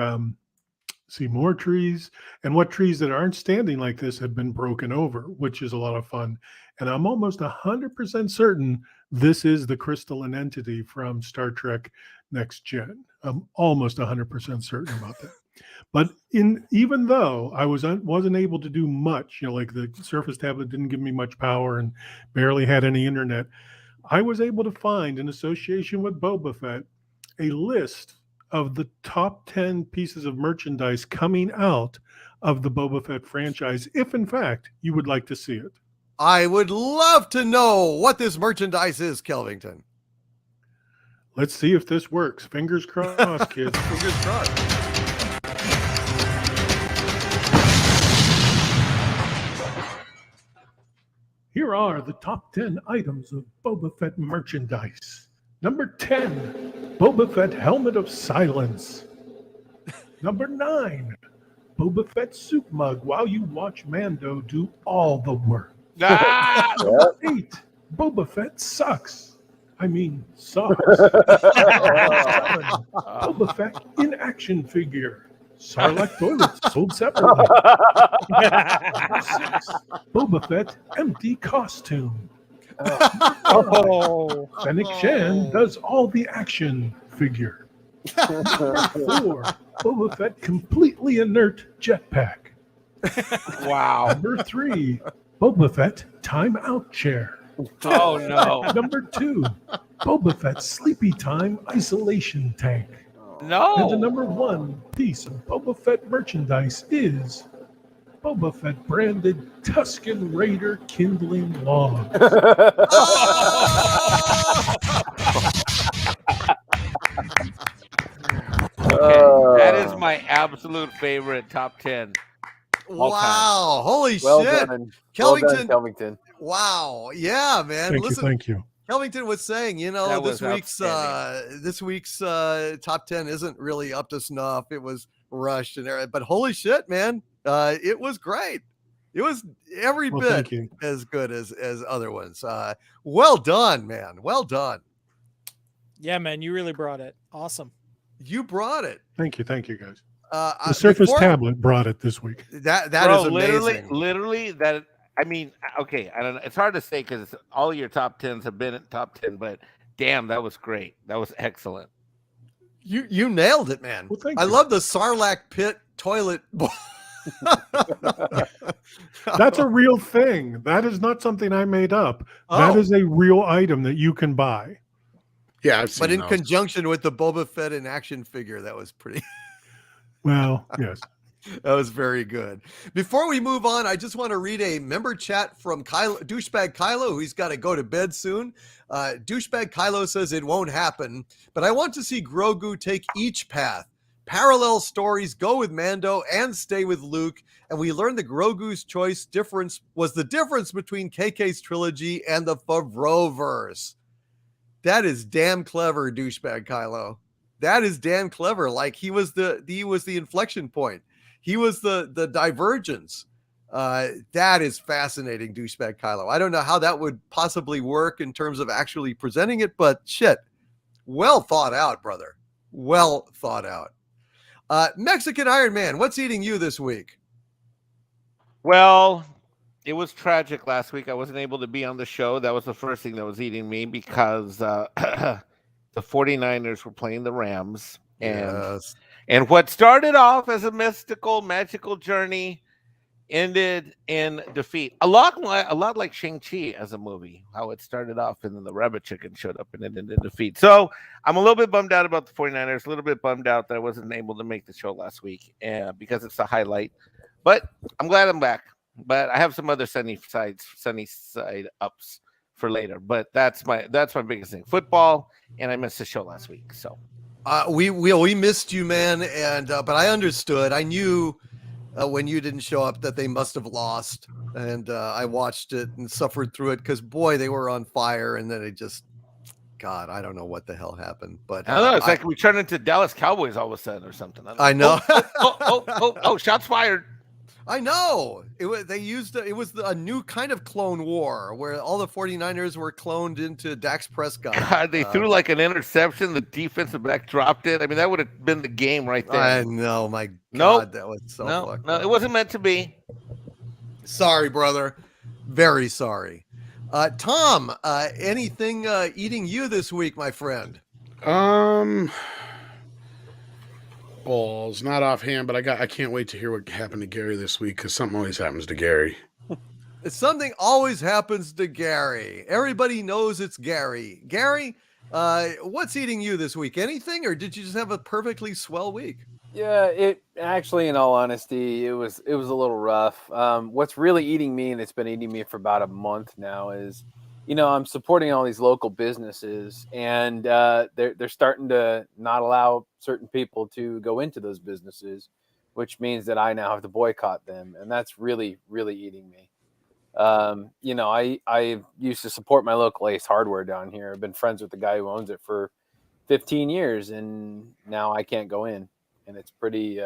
see more trees. And what trees that aren't standing like this have been broken over, which is a lot of fun. And I'm almost 100% certain this is the crystalline entity from Star Trek Next Gen. I'm almost 100% certain about that. But even though I wasn't able to do much, like the Surface tablet didn't give me much power and barely had any internet, I was able to find, in association with Boba Fett, a list of the top 10 pieces of merchandise coming out of the Boba Fett franchise, if in fact you would like to see it. I would love to know what this merchandise is, Kelvington. Let's see if this works. Fingers crossed, kids. Fingers crossed. Here are the top 10 items of Boba Fett merchandise. Number 10, Boba Fett Helmet of Silence. Number 9, Boba Fett soup mug while you watch Mando do all the work. Number 8, Boba Fett sucks. I mean, socks. 7, Boba Fett in action figure. Sarlacc toilets sold separately. 6, Boba Fett empty costume. Fennec Shan does all the action figure. 4, Boba Fett completely inert jetpack. Wow. Number 3, Boba Fett timeout chair. Oh no. Number 2, Boba Fett sleepy time isolation tank. No. And the number 1 piece of Boba Fett merchandise is Boba Fett branded Tusken Raider kindling logs. Okay, that is my absolute favorite top 10. Wow. Holy Well shit. done. Kelvington. Well done, Kelvington. Wow. Yeah, man. Thank you. Kelvington was saying, That this was week's top 10 isn't really up to snuff. It was rushed and everything, but holy shit, man, it was great. It was every Well, bit thank you. as good as other ones. Well done, man. Well done. Yeah, man, you really brought it. Awesome. You brought it. Thank you, guys. The The Surface before- tablet brought it this week. That Bro, is amazing. literally that. I mean, okay, I don't know. It's hard to say because all your top 10s have been at top 10, but damn, that was great. That was excellent. You nailed it, man. Well, thank I you. love the Sarlacc pit toilet. That's a real thing. That is not something I made up. That Oh. is a real item that you can buy. Yeah, I've seen But in those. conjunction with the Boba Fett in action figure, that was pretty. Well, yes. That was very good. Before we move on, I just want to read a member chat from Douchebag Kylo, who's got to go to bed soon. Douchebag Kylo says it won't happen, but I want to see Grogu take each path. Parallel stories, go with Mando and stay with Luke, and we learned that Grogu's choice was the difference between KK's trilogy and the Favreauverse. That is damn clever, Douchebag Kylo. That is damn clever. Like he was the inflection point. He was the divergence. That is fascinating, Douchebag Kylo. I don't know how that would possibly work in terms of actually presenting it, but shit, well thought out, brother. Well thought out. Mexican Iron Man, what's eating you this week? Well, it was tragic last week. I wasn't able to be on the show. That was the first thing that was eating me because the 49ers were playing the Rams. And what started off as a mystical, magical journey ended in defeat. A lot like Shang-Chi as a movie, how it started off and then the rabbit chicken showed up and ended in defeat. So I'm a little bit bummed out about the 49ers, a little bit bummed out that I wasn't able to make the show last week because it's the highlight. But I'm glad I'm back. But I have some other sunny side ups for later. But that's my biggest thing. Football, and I missed the show last week. So we missed you, man, and but I understood. I knew when you didn't show up that they must have lost, and I watched it and suffered through it because boy, they were on fire, and then it just, God, I don't know what the hell happened, but I don't know. It's like we turned into Dallas Cowboys all of a sudden or something. I know. Oh, shots fired. I know. It was a new kind of clone war where all the 49ers were cloned into Dax Prescott. God, they threw like an interception. The defensive back dropped it. I mean, that would have been the game right there. I know, my Nope. God, that was so fucked No, up. it wasn't meant to be. Sorry, brother. Very sorry. Tom, anything eating you this week, my friend? Balls, not offhand, but I can't wait to hear what happened to Gary this week because something always happens to Gary. Something always happens to Gary. Everybody knows it's Gary. Gary, what's eating you this week? Anything, or did you just have a perfectly swell week? Yeah, it actually, in all honesty, it was a little rough. What's really eating me, and it's been eating me for about a month now, is I'm supporting all these local businesses, and they're starting to not allow certain people to go into those businesses, which means that I now have to boycott them, and that's really, really eating me. I used to support my local Ace Hardware down here. I've been friends with the guy who owns it for 15 years, and now I can't go in, and it's pretty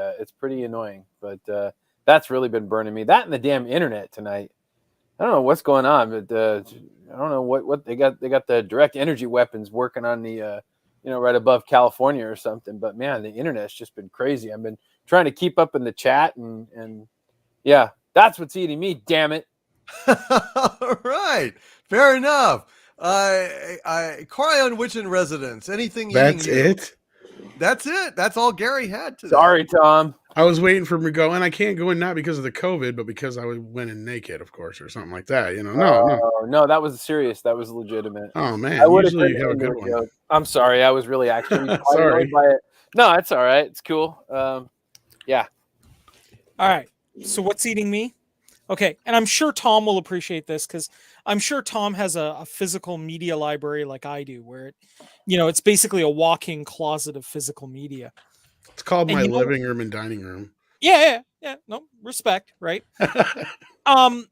annoying. But that's really been burning me. That and the damn internet tonight. I don't know what's going on, but I don't know what they got. They got the direct energy weapons working on the right above California or something. But man, the internet's just been crazy. I've been trying to keep up in the chat, and yeah, that's what's eating me. Damn it. All right, fair enough. Corian Witch in Residence. Anything? That's eating you? it. That's it. That's all Gary had today. Sorry, Tom. I was waiting for him to go, and I can't go in not because of the COVID, but because I went in naked, of course, or something like that. No, that was serious. That was legitimate. Oh man, I would usually you have a good one. joke. I'm sorry. I was really actually Sorry. by it. No, it's all right. It's cool. Yeah. All right. So what's eating me? Okay, and I'm sure Tom will appreciate this because I'm sure Tom has a physical media library like I do, where it's basically a walking closet of physical media. It's called And my you know- living room and dining room. Yeah. No, respect, right? And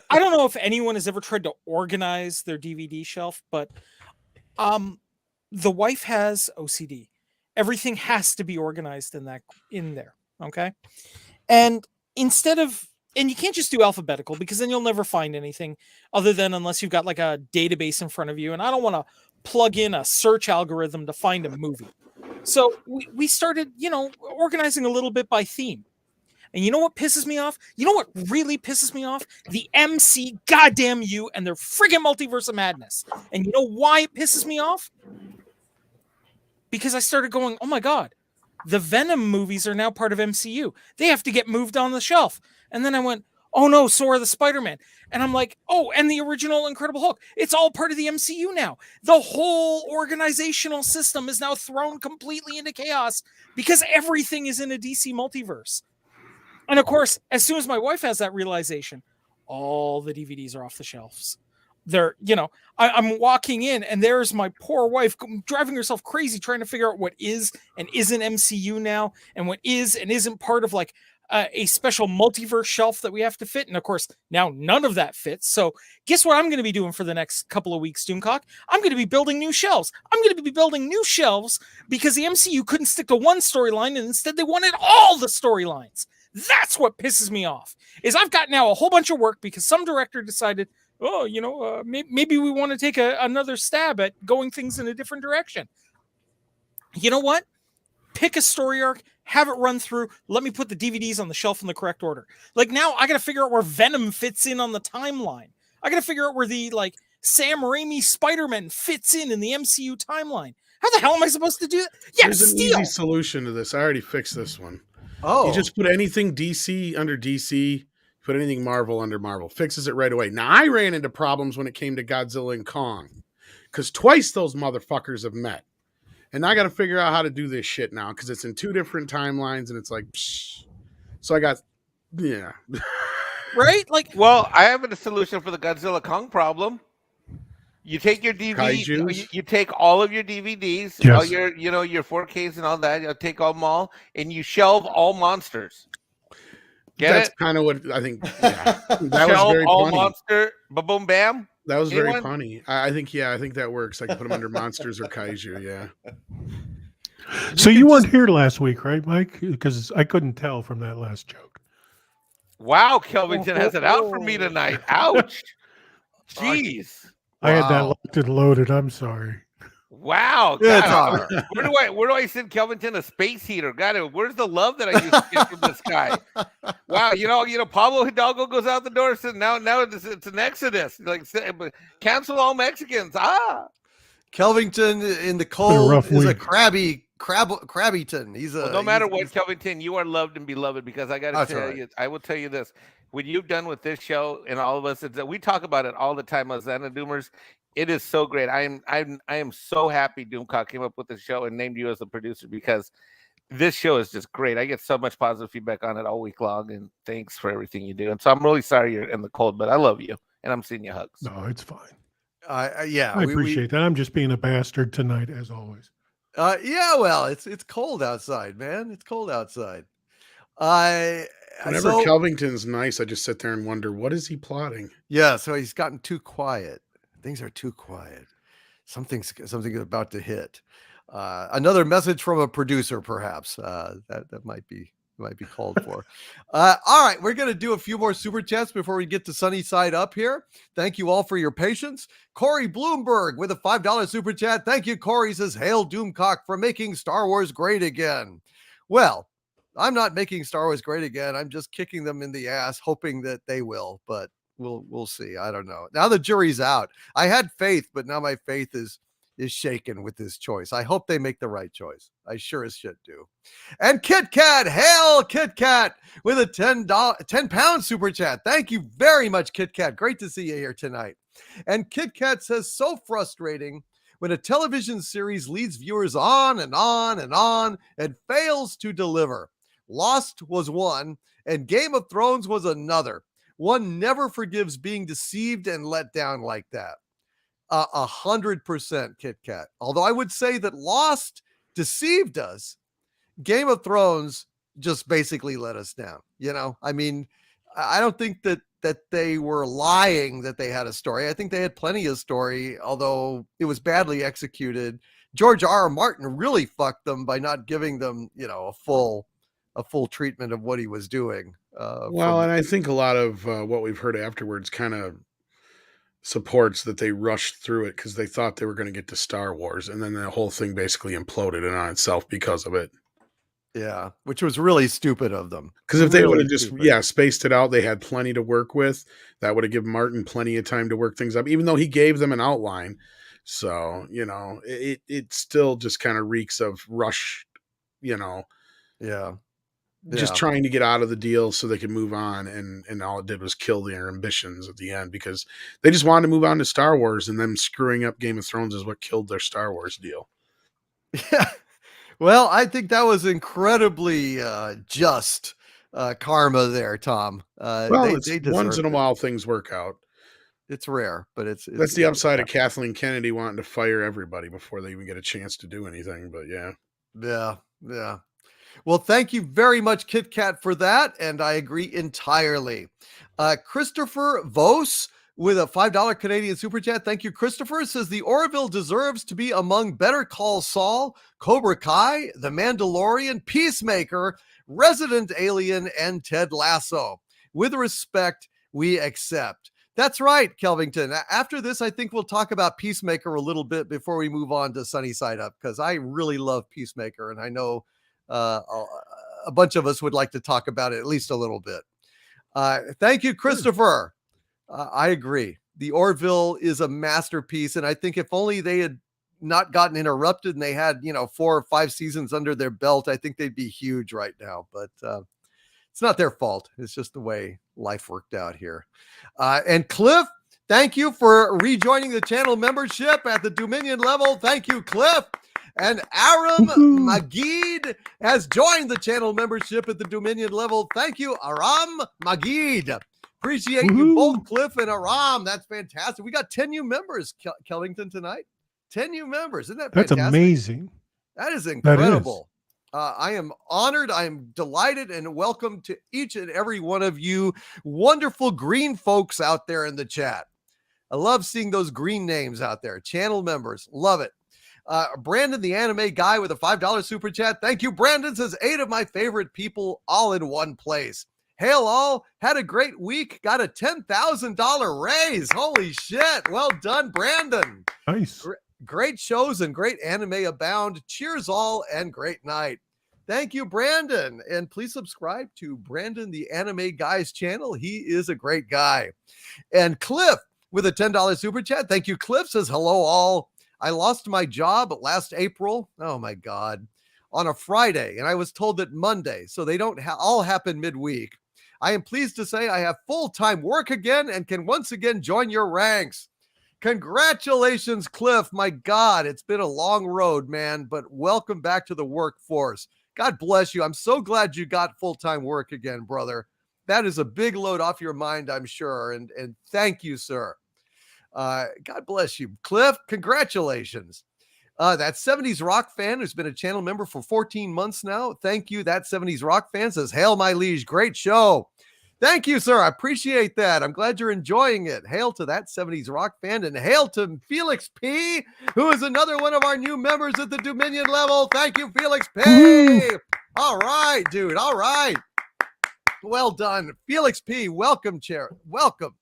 I don't know if anyone has ever tried to organize their DVD shelf, but the wife has OCD. Everything has to be organized in there. Okay. And and you can't just do alphabetical because then you'll never find anything other than unless you've got like a database in front of you. And I don't want to plug in a search algorithm to find a movie. So we started, organizing a little bit by theme. And you know what pisses me off? You know what really pisses me off? The MC goddamn you and their friggin' multiverse of madness. And you know why it pisses me off? Because I started going, oh my God, the Venom movies are now part of MCU. They have to get moved on the shelf. And then I went, oh no, so are the Spider-Man. And I'm like, oh, and the original Incredible Hulk. It's all part of the MCU now. The whole organizational system is now thrown completely into chaos because everything is in a DC multiverse. And of course, as soon as my wife has that realization, all the DVDs are off the shelves. They're, I'm walking in and there's my poor wife driving herself crazy trying to figure out what is and isn't MCU now and what is and isn't part of like a special multiverse shelf that we have to fit. And of course, now none of that fits. So guess what I'm going to be doing for the next couple of weeks, Doomcock? I'm going to be building new shelves. I'm going to be building new shelves because the MCU couldn't stick to one storyline and instead they wanted all the storylines. That's what pisses me off is I've got now a whole bunch of work because some director decided, maybe we want to take another stab at going things in a different direction. You know what? Pick a story arc, have it run through. Let me put the DVDs on the shelf in the correct order. Like now I got to figure out where Venom fits in on the timeline. I got to figure out where the Sam Raimi Spider-Man fits in the MCU timeline. How the hell am I supposed to do that? Yeah, There's an easy solution to this. I already fixed this one. Oh. You just put anything DC under DC, put anything Marvel under Marvel. Fixes it right away. Now, I ran into problems when it came to Godzilla and Kong because twice those motherfuckers have met. And I got to figure out how to do this shit now because it's in two different timelines and it's like, psh. So I got, yeah. Right? Well, I have a solution for the Godzilla Kong problem. You take your DVD, you take all of your DVDs, all your, your 4Ks and all that. You take them all, and you shelve all monsters. That's kind of what I think. Yeah. That shelve was very all funny. Monster, boom, bam. That was very funny. I think that works. I can put them under monsters or kaiju. Yeah. So you weren't here last week, right, Mike? Because I couldn't tell from that last joke. Wow, Kelvington has it out for me tonight. Ouch. Jeez. I had that locked and loaded. I'm sorry. Wow. God, where do I send Kelvington a space heater? God, where's the love that I used to get from this guy? Wow, Pablo Hidalgo goes out the door and says, now it's an exodus. Cancel all Mexicans. Kelvington in the cold is a Crabbyton. He's no matter what, Kelvington, you are loved and beloved because I got to tell you, I will tell you this. When you've done with this show and all of us, we talk about it all the time as Xana Doomers. It is so great. I am so happy Doomcock came up with the show and named you as the producer because this show is just great. I get so much positive feedback on it all week long, and thanks for everything you do. And so I'm really sorry you're in the cold, but I love you, and I'm sending you hugs. No, it's fine. I appreciate that. I'm just being a bastard tonight, as always. Well, it's cold outside, man. It's cold outside. Whenever Kelvington's nice, I just sit there and wonder, what is he plotting? Yeah, so he's gotten too quiet. Things are too quiet. Something is about to hit. Another message from a producer, perhaps. That might be called for. All right, we're going to do a few more super chats before we get to Sunny Side Up here. Thank you all for your patience. Corey Bloomberg with a $5 super chat. Thank you, Corey. Says, "Hail Doomcock for making Star Wars great again." Well, I'm not making Star Wars great again. I'm just kicking them in the ass, hoping that they will, but we'll see. I don't know. Now the jury's out. I had faith, but now my faith is shaken with this choice. I hope they make the right choice. I sure as shit do. And Kit Kat, hail Kit Kat with a 10-pound super chat. Thank you very much, Kit Kat. Great to see you here tonight. And Kit Kat says, so frustrating when a television series leads viewers on and on and on and fails to deliver. Lost was one, and Game of Thrones was another. One never forgives being deceived and let down like that. 100% Kit Kat. Although I would say that Lost deceived us, Game of Thrones just basically let us down. I mean, I don't think that that they were lying that they had a story. I think they had plenty of story, although it was badly executed. George R. R. Martin really fucked them by not giving them, a full treatment of what he was doing. Well, and I think a lot of what we've heard afterwards kind of supports that they rushed through it because they thought they were going to get to Star Wars, and then the whole thing basically imploded in on itself because of it. Yeah, which was really stupid of them. Because if they Really would have just stupid. spaced it out, they had plenty to work with. That would have given Martin plenty of time to work things up, even though he gave them an outline. So it still just kind of reeks of rush. Yeah. Just trying to get out of the deal so they could move on, and all it did was kill their ambitions at the end because they just wanted to move on to Star Wars, and them screwing up Game of Thrones is what killed their Star Wars deal. Yeah. Well, I think that was incredibly just karma there, Tom. Once in a while things work out. It's rare, but it's that's the upside of Kathleen Kennedy wanting to fire everybody before they even get a chance to do anything. But yeah. Well, thank you very much, Kit Kat, for that, and I agree entirely. Christopher Vos with a $5 Canadian super chat. Thank you, Christopher. Says the Orville deserves to be among Better Call Saul, Cobra Kai, The Mandalorian, Peacemaker, Resident Alien, and Ted Lasso. With respect, we accept. That's right, Kelvington. After this, I think we'll talk about Peacemaker a little bit before we move on to Sunny Side Up, because I really love Peacemaker, and I know a bunch of us would like to talk about it at least a little bit. Thank you, Christopher. I agree. The Orville is a masterpiece, and I think if only they had not gotten interrupted and they had 4 or 5 seasons under their belt, I think they'd be huge right now. But it's not their fault. It's just the way life worked out here. And Cliff, thank you for rejoining the channel membership at the Dominion level. Thank you, Cliff. And Aram Magid has joined the channel membership at the Dominion level. Thank you, Aram Magid. Appreciate you both, Cliff and Aram. That's fantastic. We got 10 new members, Kellington, tonight. 10 new members. Isn't that fantastic? That's amazing. That is incredible. That is. I am honored. I am delighted, and welcome to each and every one of you wonderful green folks out there in the chat. I love seeing those green names out there. Channel members. Love it. Brandon, the anime guy with a $5 super chat. Thank you, Brandon. Says 8 of my favorite people all in one place. Hail all. Had a great week. Got a $10,000 raise. Holy shit. Well done, Brandon. Nice. Great shows and great anime abound. Cheers all and great night. Thank you, Brandon. And please subscribe to Brandon, the anime guy's channel. He is a great guy. And Cliff with a $10 super chat. Thank you, Cliff. Says hello all. I lost my job last April. Oh my God. On a Friday. And I was told that Monday. So they don't all happen midweek. I am pleased to say I have full-time work again and can once again join your ranks. Congratulations, Cliff. My God, it's been a long road, man, but welcome back to the workforce. God bless you. I'm so glad you got full-time work again, brother. That is a big load off your mind, I'm sure. And thank you, sir. God bless you, Cliff. Congratulations. That 70s rock fan who's been a channel member for 14 months now. Thank you. That 70s rock fan says, hail my liege. Great show. Thank you, sir. I appreciate that. I'm glad you're enjoying it. Hail to that 70s rock fan, and hail to Felix P., who is another one of our new members at the Dominion level. Thank you, Felix P. All right, dude. All right. Well done. Felix P., welcome, chair. Welcome.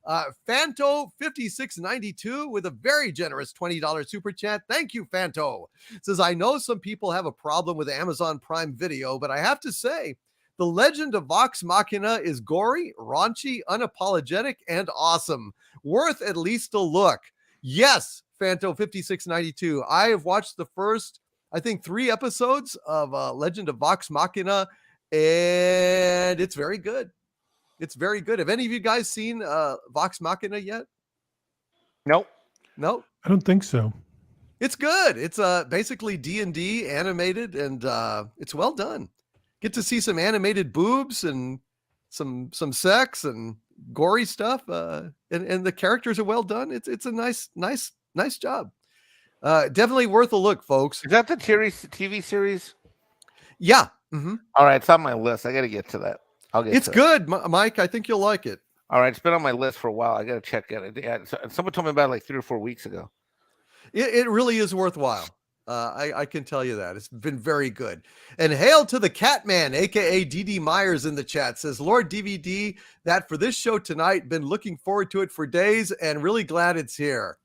Fanto 5692 with a very generous $20 super chat. Thank you, Fanto. Says, I know some people have a problem with Amazon Prime Video, but I have to say, The Legend of Vox Machina is gory, raunchy, unapologetic, and awesome. Worth at least a look. Yes, Fanto 5692. I have watched the first, I think, 3 episodes of Legend of Vox Machina, and it's very good. It's very good. Have any of you guys seen Vox Machina yet? Nope. No? I don't think so. It's good. It's basically D&D animated, and it's well done. Get to see some animated boobs and some sex and gory stuff, and the characters are well done. It's a nice job. Definitely worth a look, folks. Is that the TV series? Yeah. Mm-hmm. All right, it's on my list. I got to get to that. It's good, Mike. I think you'll like it. All right, it's been on my list for a while. I got to check it. Yeah, someone told me about it like 3 or 4 weeks ago. It really is worthwhile. I can tell you that. It's been very good. And hail to the Catman, aka DD Myers in the chat, says, Lord DVD, that for this show tonight, been looking forward to it for days and really glad it's here.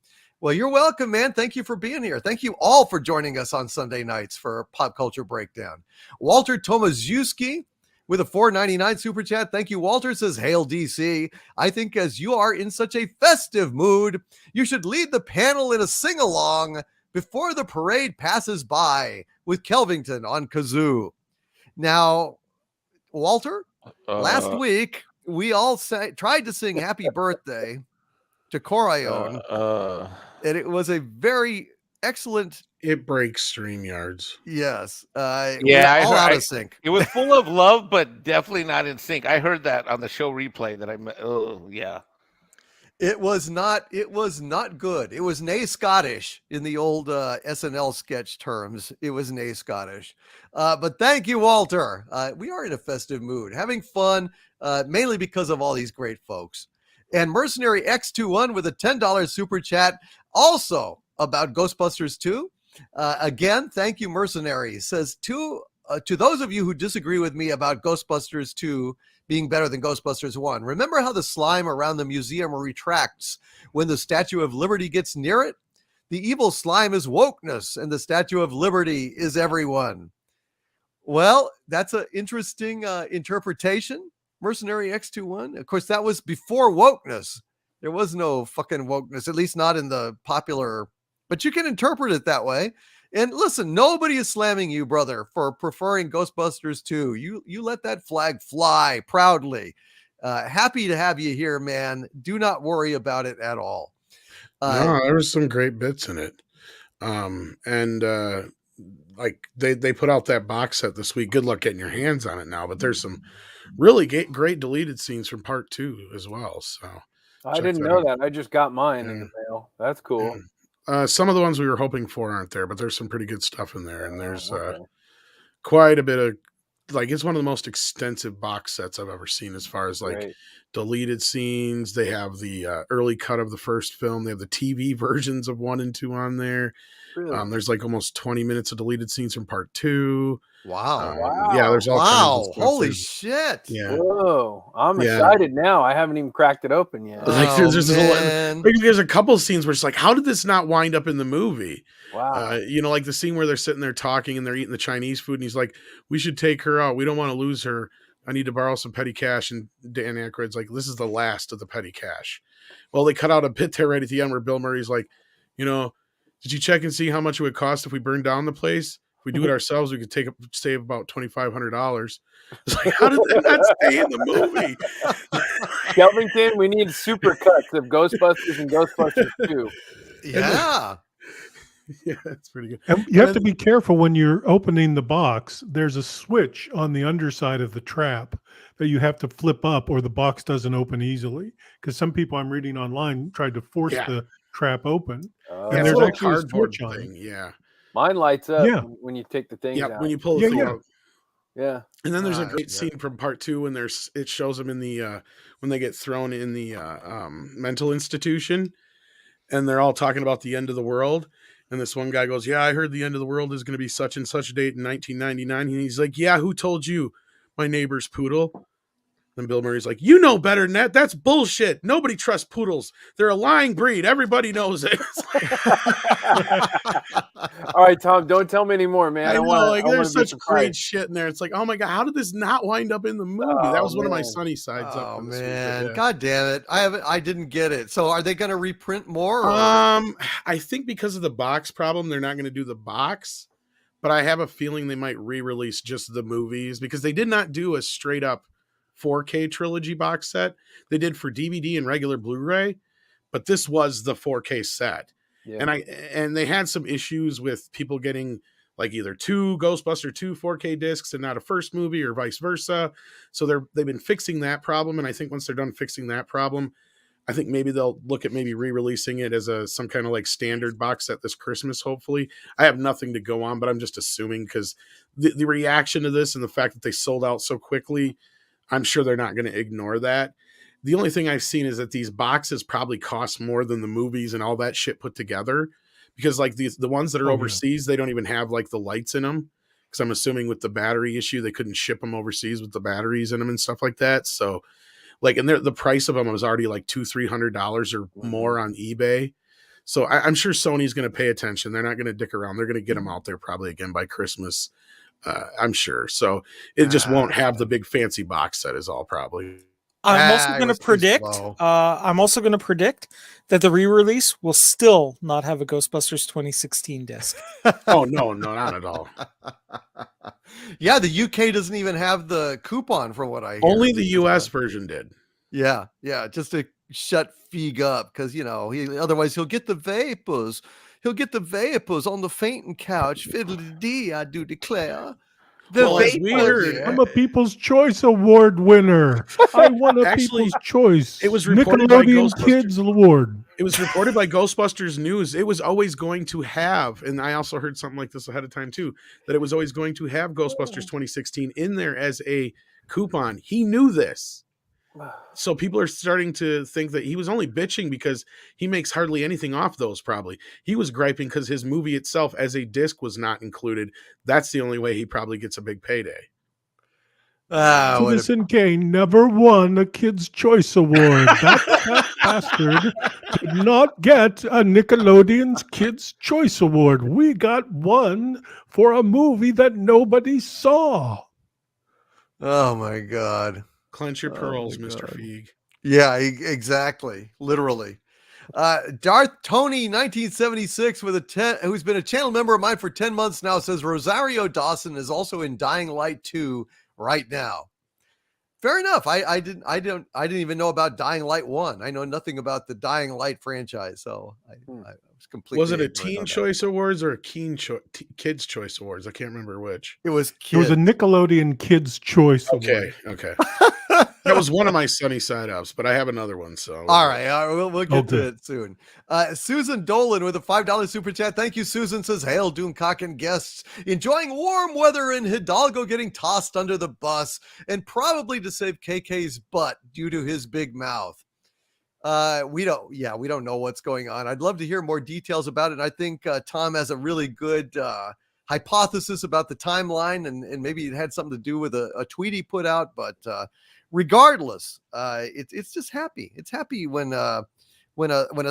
Well, you're welcome, man. Thank you for being here. Thank you all for joining us on Sunday nights for Pop Culture Breakdown. Walter Tomaszewski with a $4.99 super chat. Thank you, Walter. Says, hail DC. I think as you are in such a festive mood, you should lead the panel in a sing-along before the parade passes by with Kelvington on kazoo. Now, Walter, last week, we all tried to sing happy birthday to Corione, and it was a very excellent. It breaks StreamYards. Yes. Yeah, all out of sync. It was full of love, but definitely not in sync. I heard that on the show replay that yeah. It was not good. It was nay Scottish in the old SNL sketch terms. It was nay Scottish. But thank you, Walter. We are in a festive mood, having fun, mainly because of all these great folks. And Mercenary X21 with a $10 super chat, also about Ghostbusters 2. Again, thank you, Mercenary. Says, to those of you who disagree with me about Ghostbusters 2 being better than Ghostbusters 1, remember how the slime around the museum retracts when the Statue of Liberty gets near it? The evil slime is wokeness, and the Statue of Liberty is everyone. Well, that's an interesting interpretation, Mercenary X21. Of course, that was before wokeness. There was no fucking wokeness, at least not in the popular, but you can interpret it that way. And listen, nobody is slamming you, brother, for preferring Ghostbusters 2. You let that flag fly proudly. Happy to have you here, man. Do not worry about it at all. No, there was some great bits in it. Like they put out that box set this week. Good luck getting your hands on it now, but there's some really great deleted scenes from part 2 as well. So I didn't know that. I just got mine in the mail. That's cool. Some of the ones we were hoping for aren't there, but there's some pretty good stuff in there. And there's quite a bit of, like, it's one of the most extensive box sets I've ever seen as far as like deleted scenes. They have the early cut of the first film. They have the TV versions of 1 and 2 on there. Really? There's like almost 20 minutes of deleted scenes from part 2. Wow. Yeah, there's all kinds of stuff. Holy shit. Yeah. Whoa. I'm excited now. I haven't even cracked it open yet. Like there's a couple of scenes where it's like, how did this not wind up in the movie? Wow. Like the scene where they're sitting there talking and they're eating the Chinese food and he's like, we should take her out. We don't want to lose her. I need to borrow some petty cash. And Dan Aykroyd's like, this is the last of the petty cash. Well, they cut out a bit there right at the end where Bill Murray's like, did you check and see how much it would cost if we burned down the place? If we do it ourselves, we could save about $2,500. It's like, how did that not stay in the movie? Kelvington, we need super cuts of Ghostbusters and Ghostbusters 2. Yeah. Yeah, that's pretty good. And you have to be careful when you're opening the box. There's a switch on the underside of the trap that you have to flip up or the box doesn't open easily. Because some people I'm reading online tried to force the trap open. And there's actually a switch on it. Yeah. Mine lights up when you take the things out. When you pull the thing out. Yeah. And then there's a great scene from part 2 when it shows them in the when they get thrown in the mental institution and they're all talking about the end of the world. And this one guy goes, yeah, I heard the end of the world is going to be such and such a date in 1999. And he's like, yeah, who told you? My neighbor's poodle. And Bill Murray's like, you know better than that. That's bullshit. Nobody trusts poodles. They're a lying breed. Everybody knows it. All right, Tom, don't tell me anymore, man. There's such great shit in there. It's like, oh my God, how did this not wind up in the movie? That was one of my sunny sides up. Oh man, God damn it. I didn't get it. So are they going to reprint more? I think because of the box problem, they're not going to do the box, but I have a feeling they might re-release just the movies because they did not do a straight up 4K trilogy box set. They did for DVD and regular Blu-ray, but this was the 4K set. Yeah. And they had some issues with people getting like either 2 Ghostbuster 2 4K discs and not a first movie or vice versa. So they've been fixing that problem. And I think once they're done fixing that problem, I think maybe they'll look at maybe re-releasing it as some kind of like standard box set this Christmas, hopefully. I have nothing to go on, but I'm just assuming because the reaction to this and the fact that they sold out so quickly, I'm sure they're not going to ignore that. The only thing I've seen is that these boxes probably cost more than the movies and all that shit put together, because like the ones that are overseas, they don't even have like the lights in them. Because I'm assuming with the battery issue, they couldn't ship them overseas with the batteries in them and stuff like that. So, like, and the price of them was already like $200-300 or more on eBay. So I'm sure Sony's going to pay attention. They're not going to dick around. They're going to get them out there probably again by Christmas. I'm sure. So it just won't have the big fancy box set is all probably. I'm also going to predict. I'm also going to predict that the re-release will still not have a Ghostbusters 2016 disc. Oh no, not at all. Yeah, the UK doesn't even have the coupon, from what I hear. Only the US version did. Yeah, just to shut Feig up, because otherwise he'll get the vapors. He'll get the vapors on the fainting couch. Fiddly-dee, I do declare. I'm a People's Choice Award winner. I won a People's Choice. It was reported by Nickelodeon Kids Award. It was reported by Ghostbusters News. It was always going to have, and I also heard something like this ahead of time too, that it was always going to have Ghostbusters 2016 in there as a coupon. He knew this. So people are starting to think that he was only bitching because he makes hardly anything off those. Probably he was griping because his movie itself as a disc was not included. That's the only way he probably gets a big payday. Citizen Kane never won a Kids' Choice Award. That bastard did not get a Nickelodeon's Kids' Choice Award. We got one for a movie that nobody saw. Oh my God. Clench your pearls, Mr. Feig. Yeah, exactly. Literally. Darth Tony 1976 with a 10, who's been a channel member of mine for 10 months now, says Rosario Dawson is also in Dying Light 2 right now. Fair enough. I didn't even know about Dying Light 1. I know nothing about the Dying Light franchise, so I was completely. Was it a Teen Choice Awards or a Kids Choice Awards? I can't remember which. It was Kids. It was a Nickelodeon Kids Choice Award. Okay. That was one of my sunny side ups, but I have another one. So all right, we'll get to it soon. Susan Dolan with a $5 super chat. Thank you, Susan. Says, "Hail Doomcock and guests, enjoying warm weather in Hidalgo, getting tossed under the bus, and probably to save KK's butt due to his big mouth." We don't know what's going on. I'd love to hear more details about it. I think Tom has a really good hypothesis about the timeline, and maybe it had something to do with a tweet he put out, but. Regardless, it's just happy. It's happy when a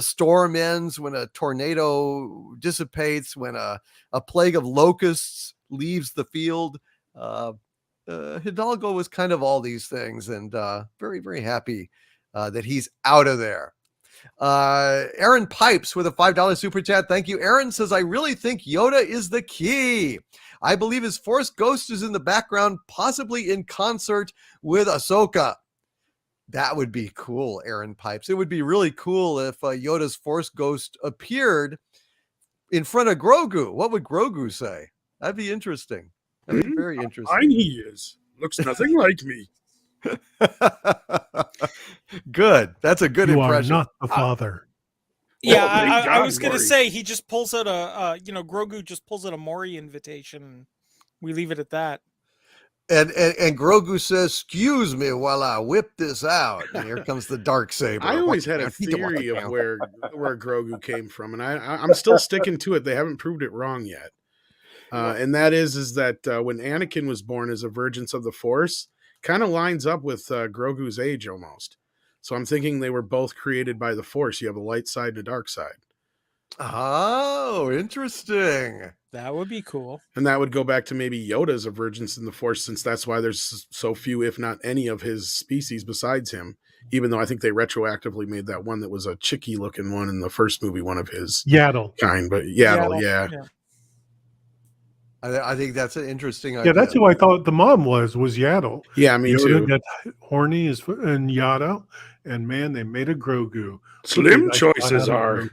storm ends, when a tornado dissipates, when a plague of locusts leaves the field. Hidalgo was kind of all these things, and very, very happy that he's out of there. Aaron Pipes with a $5 super chat. Thank you. Aaron says, "I really think Yoda is the key. I believe his Force Ghost is in the background, possibly in concert with Ahsoka." That would be cool, Aaron Pipes. It would be really cool if Yoda's Force Ghost appeared in front of Grogu. What would Grogu say? That'd be interesting. That'd be very interesting. Fine he is. Looks nothing like me. Good. That's a good impression. You are not the father. Yeah, I was going to say he just pulls out Grogu just pulls out a Maury invitation. And we leave it at that. And Grogu says, "Excuse me while I whip this out." And here comes the Darksaber. I always had a theory of where Grogu came from, and I'm still sticking to it. They haven't proved it wrong yet. And that is that when Anakin was born as a Virgin of the Force, kind of lines up with Grogu's age almost. So I'm thinking they were both created by the Force. You have a light side and a dark side. Oh, interesting. That would be cool. And that would go back to maybe Yoda's a Virgin in the Force, since that's why there's so few, if not any, of his species besides him. Even though I think they retroactively made that one that was a chicky looking one in the first movie, one of his Yaddle kind, but Yaddle. Yeah. I think that's an interesting idea. Yeah, that's who I thought the mom was Yaddle. Yeah, me too. Got horny and Yaddle, and man, they made a Grogu. Slim choices are.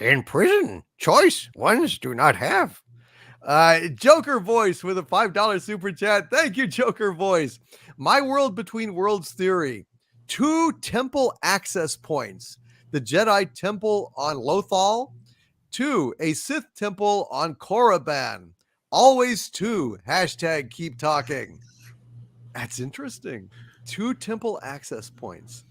In prison, choice ones do not have. Joker Voice with a $5 super chat. Thank you, Joker Voice. My World Between Worlds theory. 2 temple access points. The Jedi Temple on Lothal. 2, a Sith Temple on Korriban. Always 2. # keep talking. That's interesting. 2 temple access points.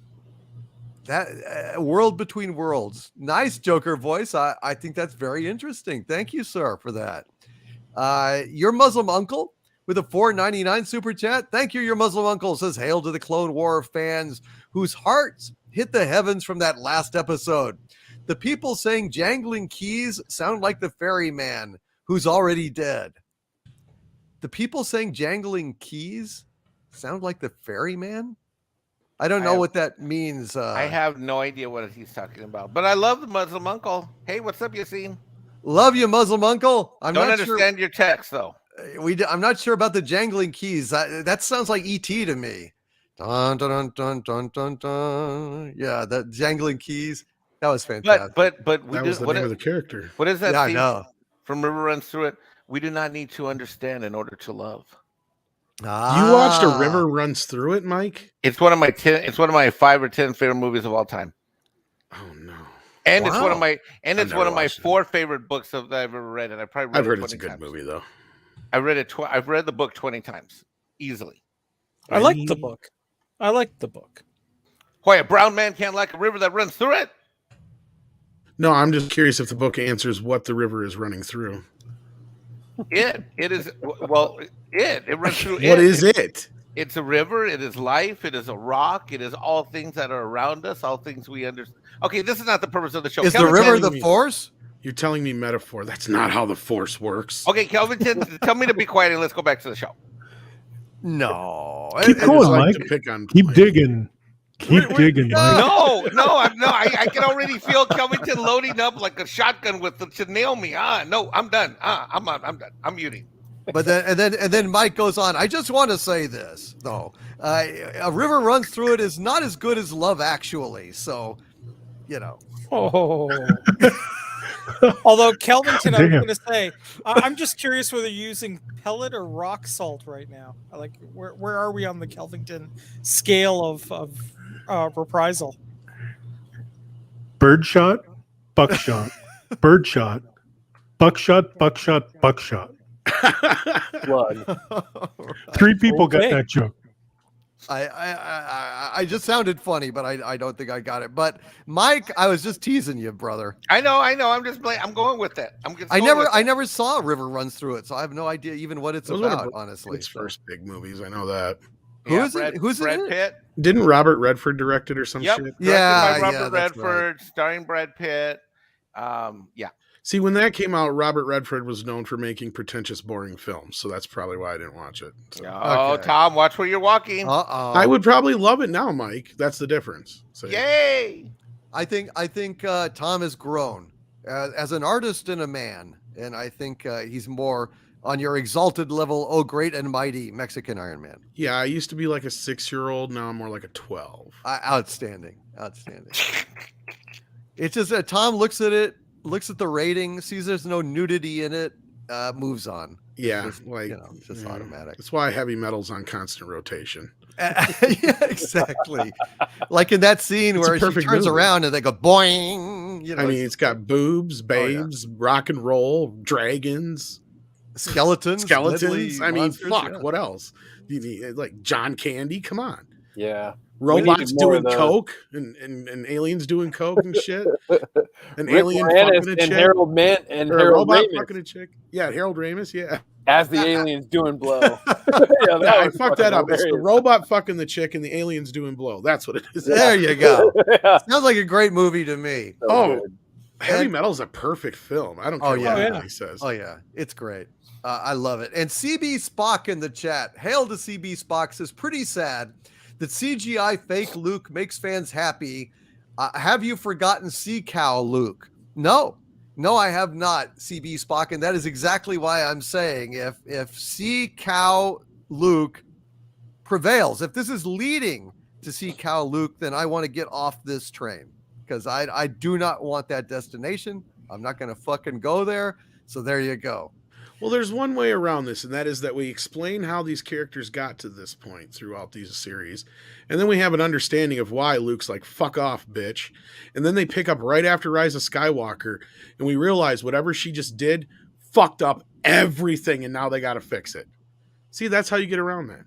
That world between worlds. Nice Joker voice. I think that's very interesting. Thank you, sir, for that. Your Muslim uncle with a $4.99 super chat. Thank you, your Muslim uncle. Says, hail to the Clone War fans whose hearts hit the heavens from that last episode. The people saying jangling keys sound like the ferryman who's already dead. The people saying jangling keys sound like the ferryman? I don't know what that means. I have no idea what he's talking about, but I love the Muslim uncle. Hey, what's up, Yassine? Love you, Muslim uncle. I don't understand your text though. I'm not sure about the jangling keys. That sounds like ET to me. Dun, dun, dun, dun, dun, dun. Yeah, the jangling keys. That was fantastic. But that was the name of the character. What is that? Yeah, I know. From River Runs Through It. We do not need to understand in order to love. You watched A River Runs Through It, Mike? It's one of my 10. It's one of my 5 or 10 favorite movies of all time. Oh no! And it's one of my 4 favorite books that I've ever read, and I've heard it's a good movie though. I read it. I've read the book 20 times easily. I like the book. Why a brown man can't like a river that runs through it? No, I'm just curious if the book answers what the river is running through. It is it runs through. What is it? It's a river. It is life. It is a rock. It is all things that are around us. All things we understand. Okay, this is not the purpose of the show. Is the river the force? You're telling me metaphor. That's not how the force works. Okay, Kelvin, tell me to be quiet and let's go back to the show. No, keep going, Mike. Keep digging. Keep digging, Mike. No, I can already feel Kelvington loading up like a shotgun to nail me. No, I'm done. I'm done. I'm muting. But then Mike goes on. I just want to say this though: A River Runs Through It is not as good as Love Actually. So, you know. Oh. Although Kelvington, I was going to say, I'm just curious whether you're using pellet or rock salt right now. Like, where are we on the Kelvington scale of reprisal? Birdshot, buckshot, birdshot, buckshot, buckshot, buckshot. Blood. 3 people got that joke. I just sounded funny, but I don't think I got it. But Mike, I was just teasing you, brother. I know. I'm just playing. I'm going with it. I never saw River Runs Through It, so I have no idea even what it's about. Honestly, its first big movies. I know that. Who's it? Who's Brad it? Pitt? Didn't Robert Redford direct it or some shit? Yeah, by Robert Redford, starring Brad Pitt. Yeah. See, when that came out, Robert Redford was known for making pretentious, boring films, so that's probably why I didn't watch it. So. Oh, Tom, watch where you're walking. I would probably love it now, Mike. That's the difference. So, yay! I think Tom has grown as an artist and a man, and I think he's more on your exalted level. Oh, great and mighty Mexican Iron Man. Yeah, I used to be like a 6-year-old. Now I'm more like a 12. Outstanding. It's just Tom looks at it. Looks at the rating, sees there's no nudity in it, moves on. Yeah, it's just automatic. That's why heavy metal's on constant rotation. Yeah, exactly. Like in that scene where she turns around and they go boing. You know, I mean, it's got boobs, babes, rock and roll, dragons, skeletons. I mean, monsters, fuck. yeah. What else? You need, like John Candy? Come on. Yeah. Robots doing coke and aliens doing coke and shit. An Rick alien Moranis fucking a chick. Harold Mint and or Harold a robot Ramis. fucking a chick. Yeah, Harold Ramis. Yeah. As the aliens doing blow. I fucked that up. It's the robot fucking the chick and the aliens doing blow. That's what it is. There you go. Sounds like a great movie to me. Heavy Metal's a perfect film. I don't care what anybody says. Oh yeah, it's great. I love it. And CB Spock in the chat. Hail to CB Spock says, pretty sad that CGI fake Luke makes fans happy. Have you forgotten Sea Cow Luke? No, I have not, CB Spock, and that is exactly why I'm saying if Sea Cow Luke prevails, if this is leading to Sea Cow Luke, then I want to get off this train because I do not want that destination. I'm not going to fucking go there. So there you go. Well, there's one way around this, and that is that we explain how these characters got to this point throughout these series, and then we have an understanding of why Luke's like, fuck off, bitch. And then they pick up right after Rise of Skywalker, and we realize whatever she just did fucked up everything, and now they got to fix it. See, that's how you get around that.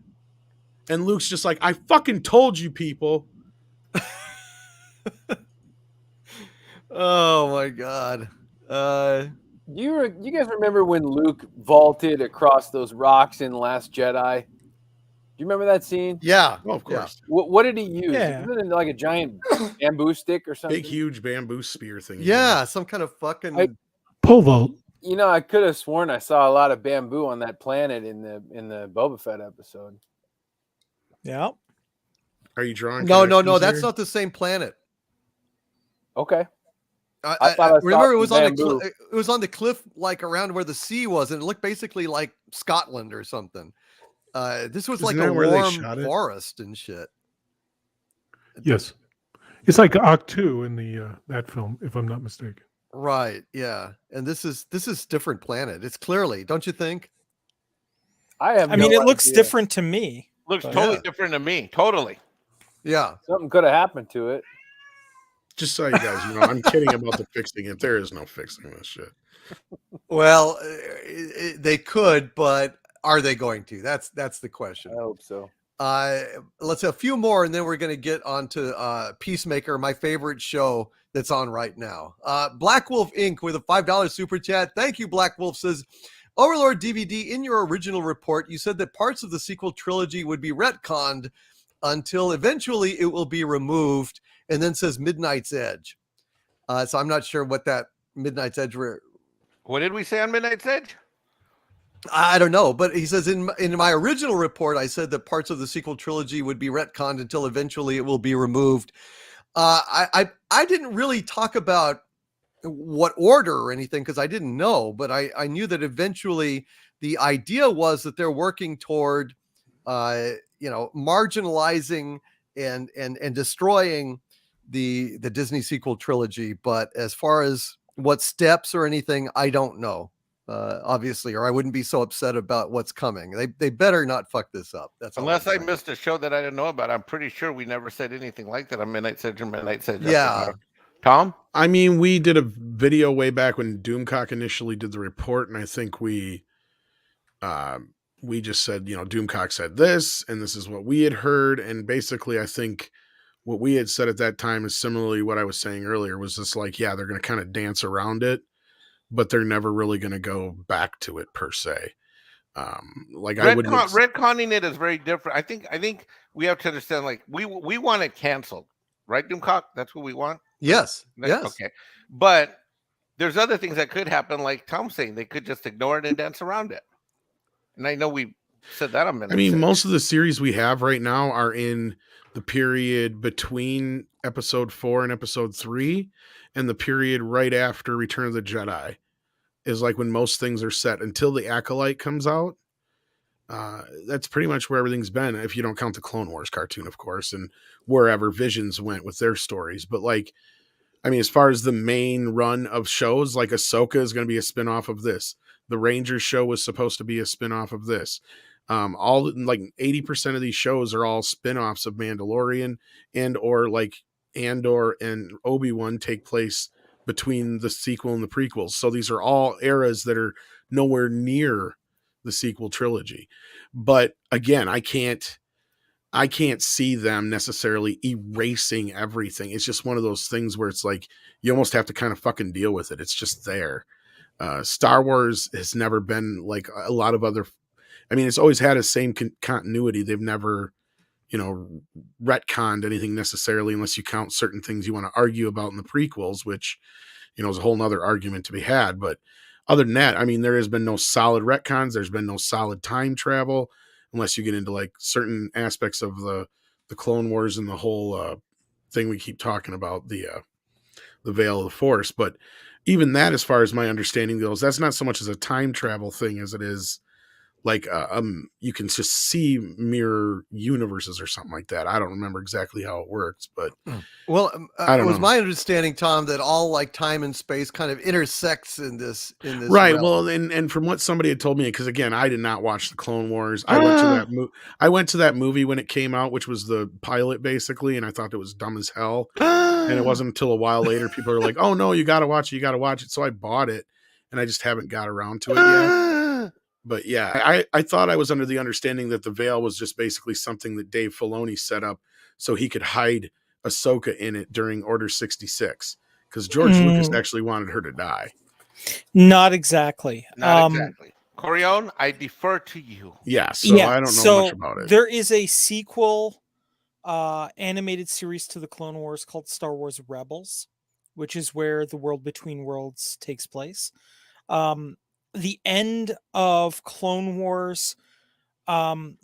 And Luke's just like, I fucking told you people. Oh my god. You guys remember when Luke vaulted across those rocks in Last Jedi? Do you remember that scene? Yeah. Well, of course. What did he use? Yeah. Wasn't it like a giant bamboo stick or something? Big, huge bamboo spear thing. Yeah, some kind of fucking Pole vault. You know, I could have sworn I saw a lot of bamboo on that planet in the Boba Fett episode. Yeah. Are you drawing? No, connections that's here? not the same planet. Okay. I thought I saw remember it was some on bamboo. it was on the cliff, like around where the sea was, and it looked basically like Scotland or something. This was Isn't like a that where they warm shot it? forest and shit. Yes. It's like Octu in the that film, if I'm not mistaken. Right. Yeah. And this is different planet. It's clearly, don't you think? I mean, it looks different to me. Looks but- totally different to me. Totally. Yeah. Something could have happened to it. Just so you guys know, I'm kidding about the fixing it. There is no fixing this shit. Well, they could, but are they going to? That's the question. I hope so. Let's have a few more, and then we're going to get on to Peacemaker, my favorite show that's on right now. Black Wolf Inc. with a $5 super chat. Thank you, Black Wolf says, Overlord DVD, in your original report, you said that parts of the sequel trilogy would be retconned until eventually it will be removed, and then says Midnight's Edge. So I'm not sure what that Midnight's Edge were. What did we say on Midnight's Edge? I don't know, but he says in my original report, I said that parts of the sequel trilogy would be retconned until eventually it will be removed. I didn't really talk about what order or anything because I didn't know, but I knew that eventually the idea was that they're working toward, marginalizing and destroying the Disney sequel trilogy. But as far as what steps or anything, I don't know. Obviously, or I wouldn't be so upset about what's coming. They better not fuck this up. That's all Unless I'm I saying. missed a show that I didn't know about. I'm pretty sure we never said anything like that on Midnight's Edge and Midnight's Edge. Yeah. Tom? I mean, we did a video way back when Doomcock initially did the report, and I think we just said, Doomcock said this, and this is what we had heard, and basically I think what we had said at that time is similarly what I was saying earlier, was just like, yeah, they're going to kind of dance around it, but they're never really going to go back to it per se. Retconning it is very different. I think we have to understand, like, we want it canceled, right, Doomcock? That's what we want. Yes. Yes. Okay. But there's other things that could happen, like Tom's saying, they could just ignore it and dance around it. And I know we said that a minute. I mean, most of the series we have right now are in the period between episode 4 and episode 3, and the period right after Return of the Jedi is like when most things are set until the Acolyte comes out. That's pretty much where everything's been, if you don't count the Clone Wars cartoon, of course, and wherever Visions went with their stories. But like, I mean, as far as the main run of shows, like Ahsoka is going to be a spinoff of this. The Rangers show was supposed to be a spinoff of this. All like 80% of these shows are all spinoffs of Mandalorian, or like Andor and Obi-Wan take place between the sequel and the prequels. So these are all eras that are nowhere near the sequel trilogy. But again, I can't see them necessarily erasing everything. It's just one of those things where it's like you almost have to kind of fucking deal with it. It's just there. Star Wars has never been like a lot of other. I mean, it's always had a same continuity. They've never, retconned anything necessarily, unless you count certain things you want to argue about in the prequels, which, is a whole nother argument to be had. But other than that, I mean, there has been no solid retcons. There's been no solid time travel, unless you get into like certain aspects of the Clone Wars and the whole thing we keep talking about, the Veil of the Force. But even that, as far as my understanding goes, that's not so much as a time travel thing as it is like you can just see mirror universes or something like that. I don't remember exactly how it works, but well, I don't it was know. my understanding, Tom, that all like time and space kind of intersects in this right realm. Well, and from what somebody had told me, because again, I did not watch the Clone Wars. I went to that movie when it came out, which was the pilot basically, and I thought it was dumb as hell. And it wasn't until a while later people are like, oh no, you gotta watch it, so I bought it, and I just haven't got around to it yet. But yeah, I thought I was under the understanding that the veil was just basically something that Dave Filoni set up so he could hide Ahsoka in it during Order 66, because George Lucas actually wanted her to die. Not exactly. Not exactly. Corion, I defer to you. Yeah, so I don't know much about it. There is a sequel animated series to the Clone Wars called Star Wars Rebels, which is where the World Between Worlds takes place. The end of Clone Wars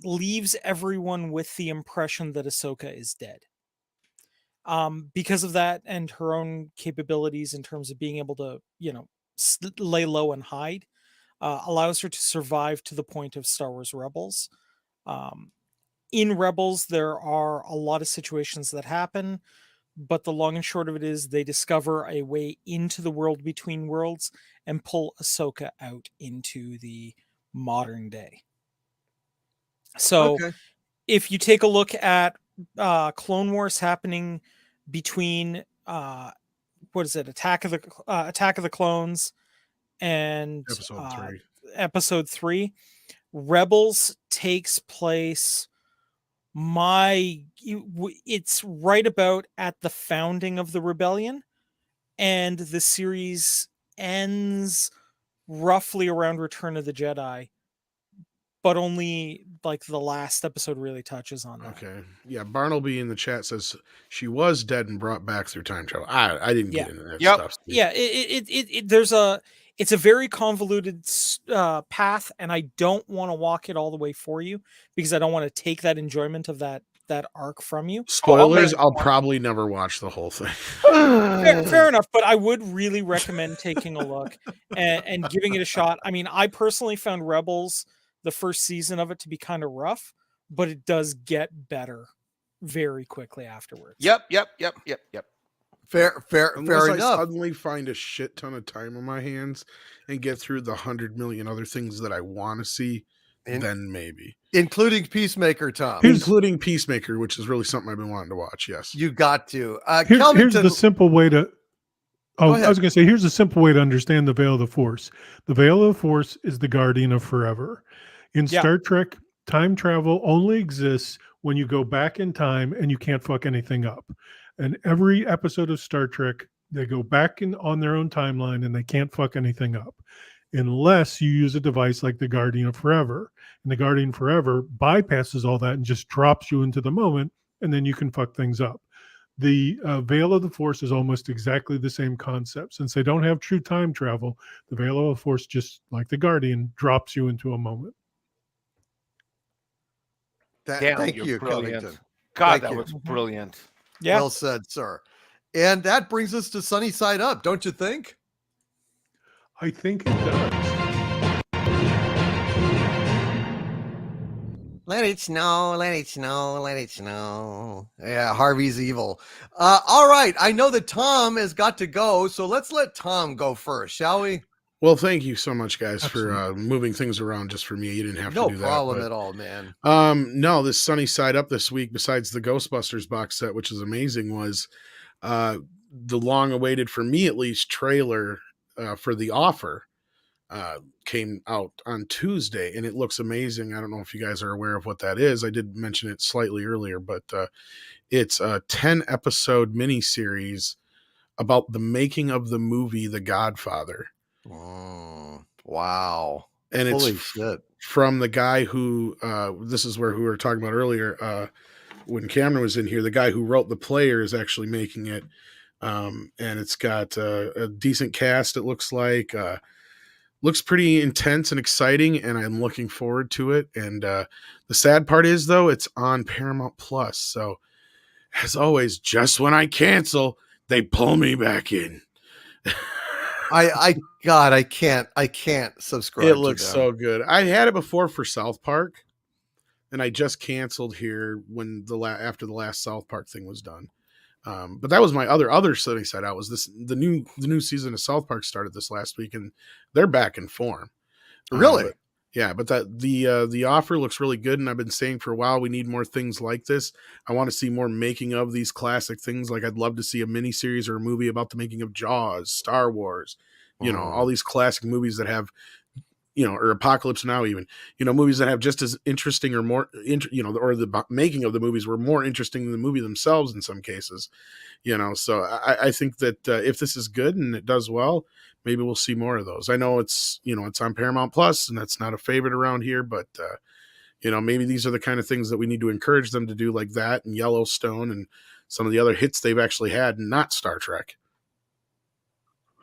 leaves everyone with the impression that Ahsoka is dead. Because of that and her own capabilities in terms of being able to, lay low and hide, allows her to survive to the point of Star Wars Rebels. In Rebels, there are a lot of situations that happen, but the long and short of it is they discover a way into the World Between Worlds and pull Ahsoka out into the modern day. So if you take a look at Clone Wars happening between Attack of the Clones and episode 3, Rebels takes place it's right about at the founding of the rebellion, and the series ends roughly around Return of the Jedi, but only like the last episode really touches on that. Okay. Yeah, Barnaby in the chat says she was dead and brought back through time travel. I didn't get into that stuff. Steve. Yeah, it's a very convoluted path, and I don't want to walk it all the way for you because I don't want to take that enjoyment of that arc from you. Spoilers, I'll probably never watch the whole thing. Fair enough, but I would really recommend taking a look and giving it a shot. I mean, I personally found Rebels, the first season of it, to be kind of rough, but it does get better very quickly afterwards. Yep. Fair Unless enough. I suddenly find a shit ton of time on my hands and get through the 100 million other things that I want to see, then maybe. Including Peacemaker, Tom. Including Peacemaker, which is really something I've been wanting to watch, yes. You got to. Here's the simple way to... Go I ahead. was going to say, here's a simple way to understand the Veil of the Force. The Veil of the Force is the guardian of forever. In Star Trek, time travel only exists when you go back in time and you can't fuck anything up. And every episode of Star Trek, they go back on their own timeline and they can't fuck anything up unless you use a device like the Guardian of Forever. And the Guardian Forever bypasses all that and just drops you into the moment, and then you can fuck things up. The Veil of the Force is almost exactly the same concept. Since they don't have true time travel, the Veil of the Force, just like the Guardian, drops you into a moment. Thank you, brilliant. Covington. God, that was brilliant. Yeah. Well said, sir. And that brings us to Sunny Side Up, don't you think? I think it does. Let it snow, let it snow, let it snow. Yeah, Harvey's evil. All right, I know that Tom has got to go, so let's let Tom go first, shall we? Well, thank you so much, guys, for moving things around just for me. You didn't have to do that. No problem at all, man. No, this Sunny Side Up this week, besides the Ghostbusters box set, which is amazing, was the long-awaited, for me at least, trailer for The Offer came out on Tuesday, and it looks amazing. I don't know if you guys are aware of what that is. I did mention it slightly earlier, but it's a 10-episode miniseries about the making of the movie The Godfather. Oh, wow. And Holy it's shit. from the guy who, this is who we were talking about earlier, when Cameron was in here, the guy who wrote The Player is actually making it. And it's got a decent cast, it looks like. Looks pretty intense and exciting, and I'm looking forward to it. And the sad part is, though, it's on Paramount Plus. So, as always, just when I cancel, they pull me back in. I can't subscribe. It looks so good. I had it before for South Park, and I just canceled here when after the last South Park thing was done. But that was my other Sunny Side Out. Was this the new season of South Park started this last week, and they're back in form. Really? But the Offer looks really good, and I've been saying for a while we need more things like this. I want to see more making of these classic things. Like I'd love to see a miniseries or a movie about the making of Jaws, Star Wars, all these classic movies that have or Apocalypse Now, even, movies that have just as interesting or more, or the making of the movies were more interesting than the movie themselves in some cases, So I think that if this is good and it does well, maybe we'll see more of those. I know it's on Paramount Plus, and that's not a favorite around here, but maybe these are the kind of things that we need to encourage them to do, like that and Yellowstone and some of the other hits they've actually had, not Star Trek.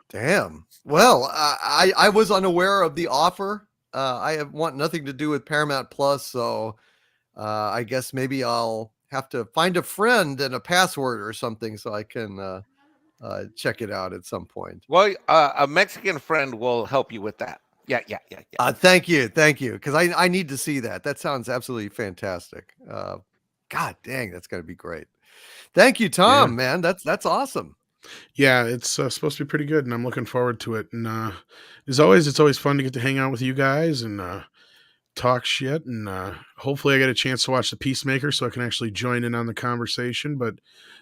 Damn. Well, I was unaware of the offer. I want nothing to do with Paramount Plus, so I guess maybe I'll have to find a friend and a password or something so I can check it out at some point. Well, a Mexican friend will help you with that. Yeah. Thank you, because I need to see that. That sounds absolutely fantastic. God dang, that's going to be great. Thank you, Tom. Man, that's awesome. Yeah, it's supposed to be pretty good, and I'm looking forward to it. And as always, it's always fun to get to hang out with you guys and talk shit. And hopefully I get a chance to watch the Peacemaker so I can actually join in on the conversation. But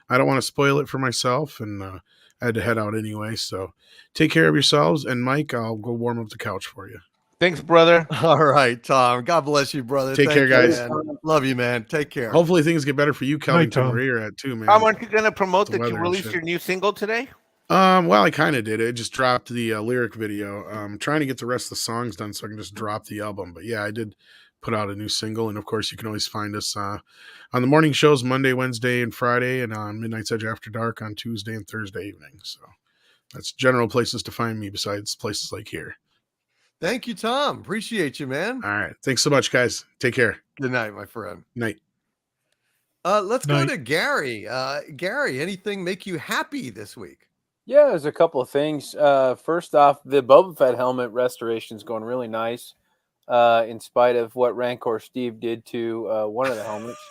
I don't want to spoil it for myself, and I had to head out anyway. So take care of yourselves. And Mike, I'll go warm up the couch for you. Thanks, brother. All right, Tom. God bless you, brother. Take care, guys. Man. Love you, man. Take care. Hopefully things get better for you, Kelvington, Tom. where you're at too, man. Tom, aren't you going to promote The that you weather and released shit. your new single today? Well, I kind of did. It just dropped the lyric video. I'm trying to get the rest of the songs done so I can just drop the album. But yeah, I did put out a new single. And of course, you can always find us on the morning shows Monday, Wednesday, and Friday, and on Midnight's Edge After Dark on Tuesday and Thursday evening. So that's general places to find me besides places like here. Thank you, Tom. Appreciate you, man. All right. Thanks so much, guys. Take care. Good night, my friend. Night. Let's go to Gary. Gary, anything make you happy this week? Yeah, there's a couple of things. First off, the Boba Fett helmet restoration is going really nice, in spite of what Rancor Steve did to one of the helmets.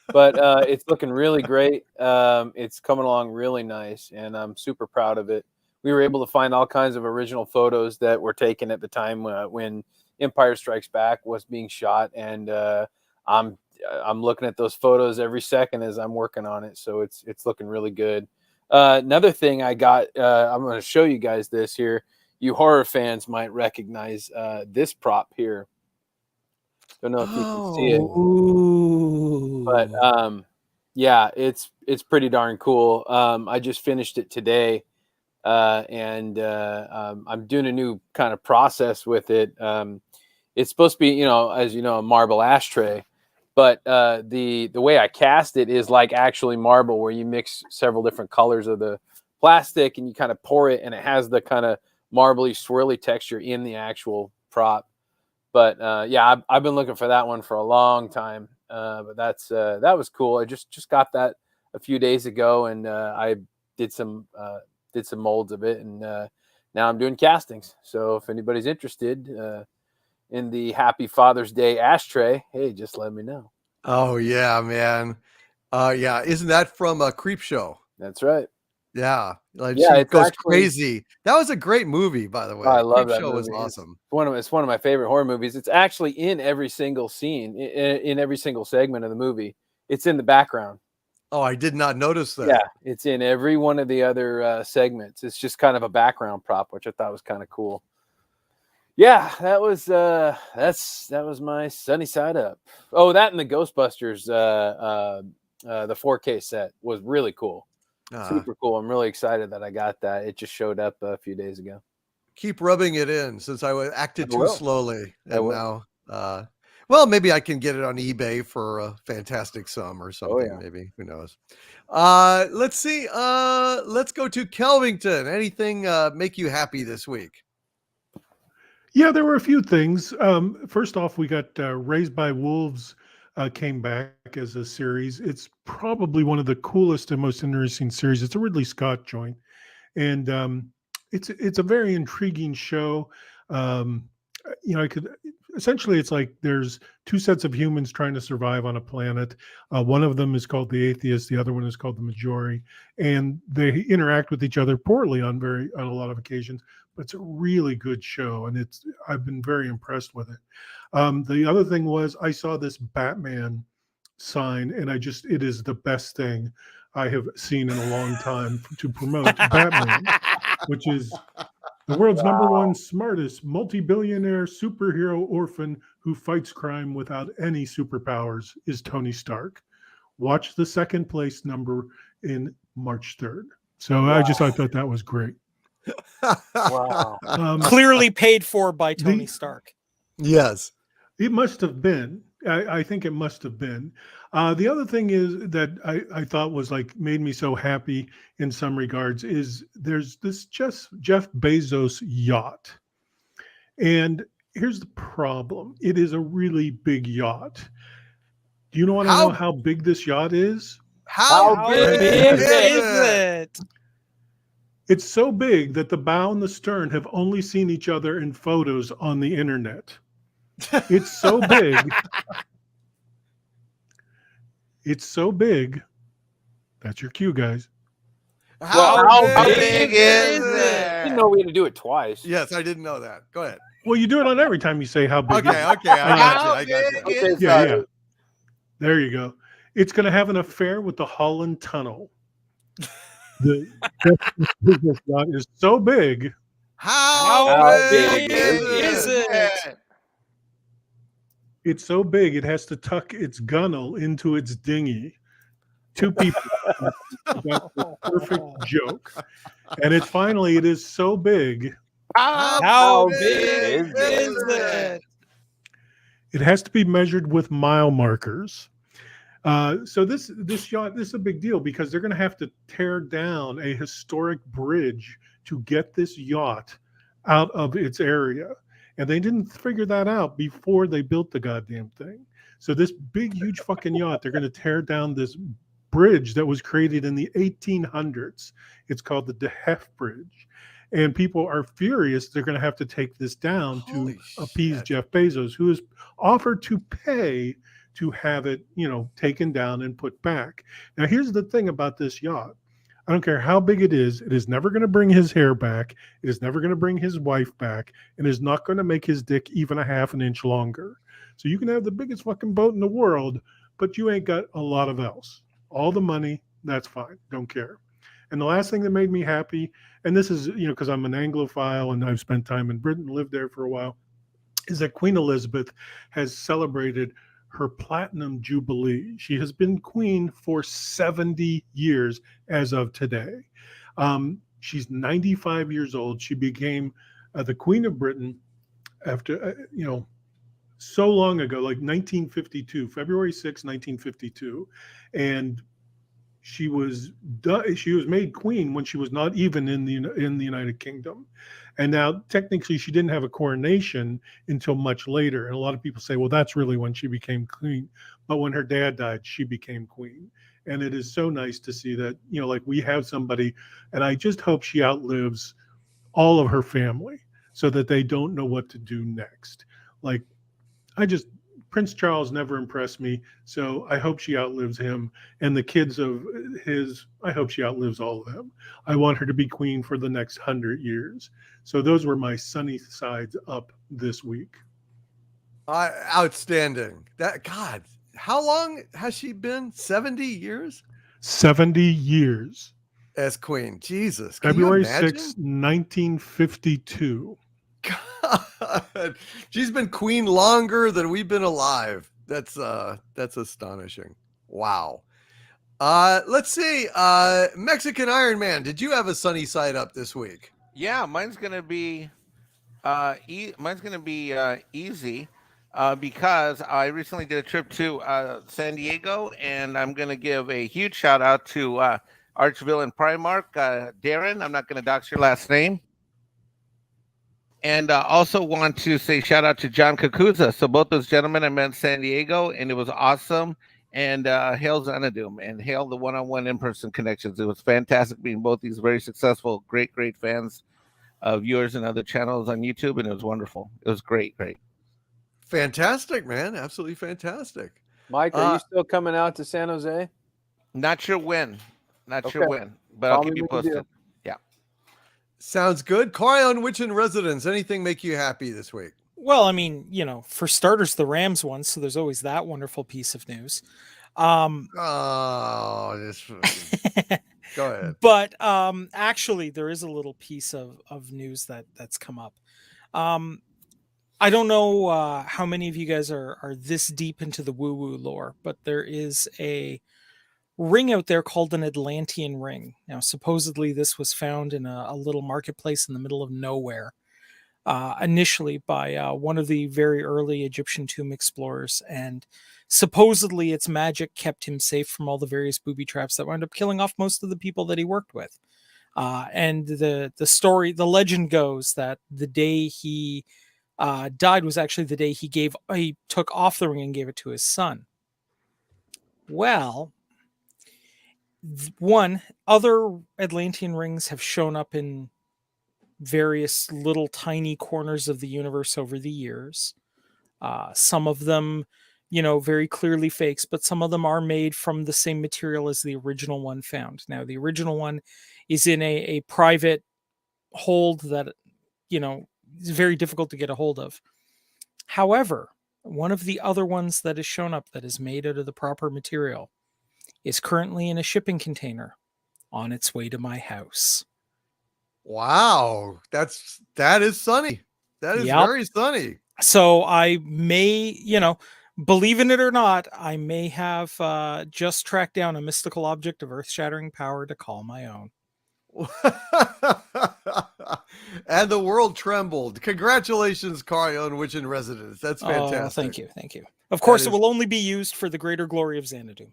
But it's looking really great. It's coming along really nice, and I'm super proud of it. We were able to find all kinds of original photos that were taken at the time when Empire Strikes Back was being shot, and I'm looking at those photos every second as I'm working on it. So it's looking really good. Another thing I got, I'm going to show you guys this here. You horror fans might recognize this prop here. Don't know if you can see it. Ooh. But yeah, it's pretty darn cool. I just finished it today, and I'm doing a new kind of process with it. It's supposed to be, as you know, a marble ashtray. But the way I cast it is like actually marble, where you mix several different colors of the plastic and you kind of pour it, and it has the kind of marbly, swirly texture in the actual prop. But yeah, I've been looking for that one for a long time. But that was cool. I just got that a few days ago, and I did some molds of it, and now I'm doing castings. So if anybody's interested in the Happy Father's Day ashtray, hey, just let me know. Oh yeah, man. Yeah, isn't that from a Creep Show? That's right. Yeah, like Yeah, she it's goes actually crazy. That was a great movie, by the way. I love Creep that Show movie. was awesome. It's one of my favorite horror movies. It's actually in every single scene, in every single segment of the movie. It's in the background. Oh, I did not notice that. Yeah, it's in every one of the other segments. It's just kind of a background prop, which I thought was kind of cool. Yeah, that was my sunny side up. Oh, that and the Ghostbusters, the 4K set was really cool. Super cool. I'm really excited that I got that. It just showed up a few days ago. Keep rubbing it in since I acted too slowly. And now, will. maybe I can get it on eBay for a fantastic sum or something. yeah. Maybe, who knows? Let's see. Let's go to Kelvington. Anything make you happy this week? Yeah, there were a few things. First off, we got Raised by Wolves came back as a series. It's probably one of the coolest and most interesting series. It's a Ridley Scott joint, and it's a very intriguing show. Essentially, it's like there's two sets of humans trying to survive on a planet. One of them is called the Atheist, the other one is called the Majority, and they interact with each other poorly on a lot of occasions. But it's a really good show, and I've been very impressed with it. The other thing was I saw this Batman sign, and it is the best thing I have seen in a long time to promote Batman, which is The world's number one smartest multi-billionaire superhero orphan who fights crime without any superpowers is Tony Stark. Watch the second place number in March 3rd. So I thought that was great. Wow. Clearly paid for by Tony Stark. Yes. It must have been. I think it must have been. The other thing is that I thought was like made me so happy in some regards is there's this Jeff Bezos yacht. And here's the problem. It is a really big yacht. Do you want to know how big this yacht is? How big is it? It's so big that the bow and the stern have only seen each other in photos on the internet. It's so big. It's so big. That's your cue, guys. How big is it? I didn't know we had to do it twice. Yes, I didn't know that. Go ahead. Well, you do it on every time you say how big. Okay, I got you. Okay, Yeah. There you go. It's going to have an affair with the Holland Tunnel. The business yacht is so big. How big is it? It's so big it has to tuck its gunnel into its dinghy. Two people. That's the perfect joke. And it is so big. How big is it? It has to be measured with mile markers. So this yacht, this is a big deal because they're going to have to tear down a historic bridge to get this yacht out of its area. And they didn't figure that out before they built the goddamn thing. So this big, huge fucking yacht, they're going to tear down this bridge that was created in the 1800s. It's called the De Hef Bridge. And people are furious they're going to have to take this down to appease Jeff Bezos, who has offered to pay to have it, taken down and put back. Now, here's the thing about this yacht. I don't care how big it is never going to bring his hair back. It is never going to bring his wife back. And is not going to make his dick even a half an inch longer. So you can have the biggest fucking boat in the world, but you ain't got a lot of else. All the money, that's fine. Don't care. And the last thing that made me happy, and this is, because I'm an Anglophile and I've spent time in Britain, lived there for a while, is that Queen Elizabeth has celebrated her platinum jubilee. She has been queen for 70 years as of today. She's 95 years old. She became the Queen of Britain after, so long ago, like 1952, February 6, 1952. And she was made queen when she was not even in the United Kingdom. And now technically she didn't have a coronation until much later. And a lot of people say, well, that's really when she became queen. But when her dad died, she became queen. And it is so nice to see that, like we have somebody, and I just hope she outlives all of her family so that they don't know what to do next. Like Prince Charles never impressed me, so I hope she outlives him. And the kids of his, I hope she outlives all of them. I want her to be queen for the next 100 years. So those were my sunny sides up this week. Outstanding. God, how long has she been? 70 years? 70 years. As queen. Jesus. February 6, 1952. God, she's been queen longer than we've been alive. That's astonishing. Wow. Let's see. Mexican Iron Man, did you have a sunny side up this week? Yeah, mine's gonna be easy because I recently did a trip to San Diego, and I'm gonna give a huge shout out to Archvillain Primarch Darren. I'm not gonna dox your last name. And also want to say shout out to John Kakuza. So both those gentlemen I met in San Diego, and it was awesome. And hail Xanadu, and hail the one-on-one in-person connections. It was fantastic meeting both these very successful, great fans of yours and other channels on YouTube, and it was wonderful. It was great. Fantastic, man. Absolutely fantastic. Mike, are you still coming out to San Jose? Not sure when, but Call I'll keep me you when you posted. do. Sounds good. Corion Witch in Residence, anything make you happy this week? Well, I mean, for starters, the Rams won, so there's always that wonderful piece of news. Go ahead. But actually, there is a little piece of news that's come up. I don't know how many of you guys are this deep into the woo-woo lore, but there is a ring out there called an Atlantean ring. Now, supposedly this was found in a little marketplace in the middle of nowhere, initially by one of the very early Egyptian tomb explorers, and supposedly its magic kept him safe from all the various booby traps that wound up killing off most of the people that he worked with. And the legend goes that the day he died was actually the day he took off the ring and gave it to his son. Well, other Atlantean rings have shown up in various little tiny corners of the universe over the years. Some of them, very clearly fakes, but some of them are made from the same material as the original one found. Now, the original one is in a private hold that, is very difficult to get a hold of. However, one of the other ones that has shown up that is made out of the proper material is currently in a shipping container on its way to my house. Wow, that is sunny. That is very sunny. So I may, believe in it or not, I may have just tracked down a mystical object of earth-shattering power to call my own. And the world trembled. Congratulations, Carrion, Witch in Residence. That's fantastic. Thank you. Of course, it will only be used for the greater glory of Xanadu.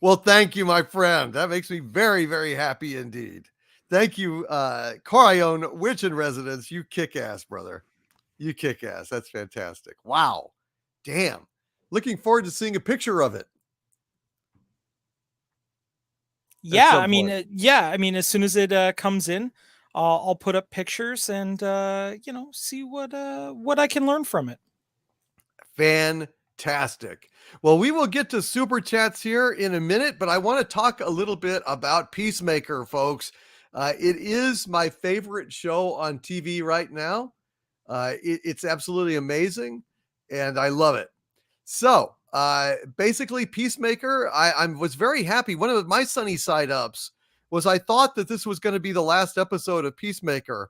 Well, thank you, my friend. That makes me very, very happy indeed. Thank you, Carrion, Witch in Residence. You kick ass, brother. You kick ass. That's fantastic. Wow. Damn. Looking forward to seeing a picture of it. Yeah, I mean, as soon as it comes in, I'll put up pictures and see what I can learn from it. Fantastic. Well, we will get to super chats here in a minute, but I want to talk a little bit about Peacemaker, folks. It is my favorite show on TV right now. It's absolutely amazing, and I love it. So, basically, Peacemaker, I was very happy. One of my sunny side ups was I thought that this was going to be the last episode of Peacemaker,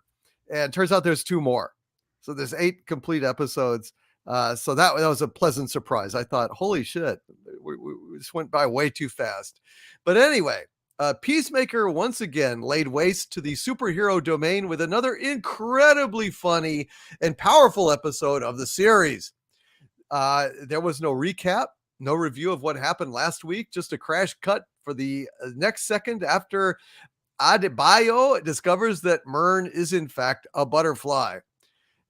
and it turns out there's 2 more. So there's 8 complete episodes. So that was a pleasant surprise. I thought, holy shit, we just went by way too fast. But anyway, Peacemaker once again laid waste to the superhero domain with another incredibly funny and powerful episode of the series. There was no recap, no review of what happened last week, just a crash cut for the next second after Adebayo discovers that Myrn is in fact a butterfly.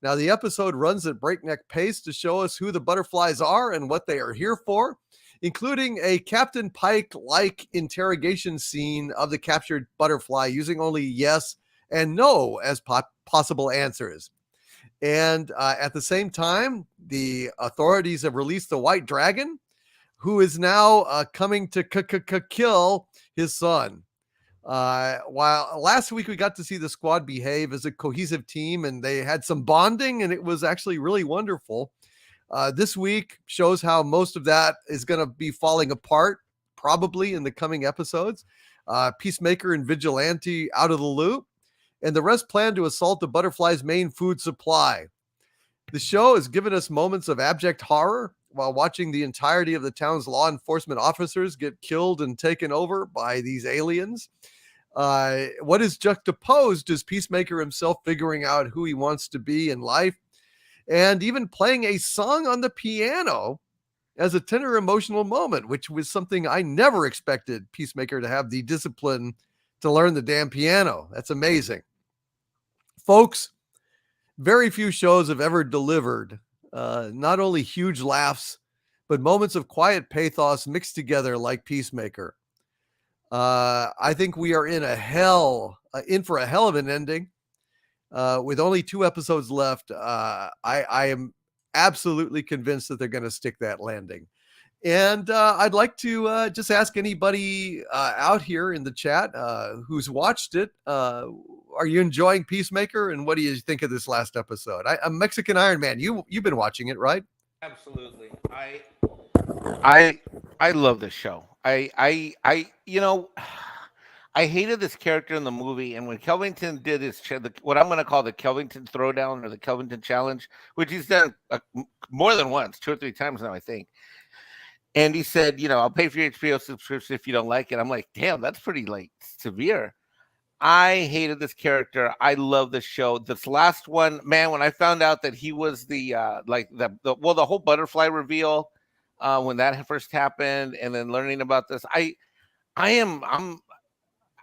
Now, the episode runs at breakneck pace to show us who the butterflies are and what they are here for, including a Captain Pike-like interrogation scene of the captured butterfly using only yes and no as possible answers. And at the same time, the authorities have released the White Dragon, who is now coming to kill his son. While last week we got to see the squad behave as a cohesive team and they had some bonding and it was actually really wonderful. This week shows how most of that is going to be falling apart probably in the coming episodes. Peacemaker and Vigilante out of the loop, and the rest plan to assault the butterfly's main food supply. The show has given us moments of abject horror while watching the entirety of the town's law enforcement officers get killed and taken over by these aliens. What is juxtaposed is Peacemaker himself figuring out who he wants to be in life, and even playing a song on the piano as a tender emotional moment, which was something I never expected Peacemaker to have the discipline to learn the damn piano. That's amazing. Folks, very few shows have ever delivered not only huge laughs, but moments of quiet pathos mixed together like Peacemaker. I think we are in for a hell of an ending. With only 2 episodes left, I am absolutely convinced that they're going to stick that landing. And I'd like to just ask anybody out here in the chat who's watched it, are you enjoying Peacemaker, and what do you think of this last episode? I'm Mexican Iron Man. You've been watching it, right? Absolutely. I love this show. I I hated this character in the movie, and when Kelvington did his what I'm going to call the Kelvington Throwdown or the Kelvington Challenge, which he's done more than once, 2 or 3 times now, I think. And he said, you know, I'll pay for your HBO subscription if you don't like it. I'm like, damn, that's pretty like severe. I hated this character. I love this show. This last one, man, when I found out that he was the whole butterfly reveal when that first happened, and then learning about this, I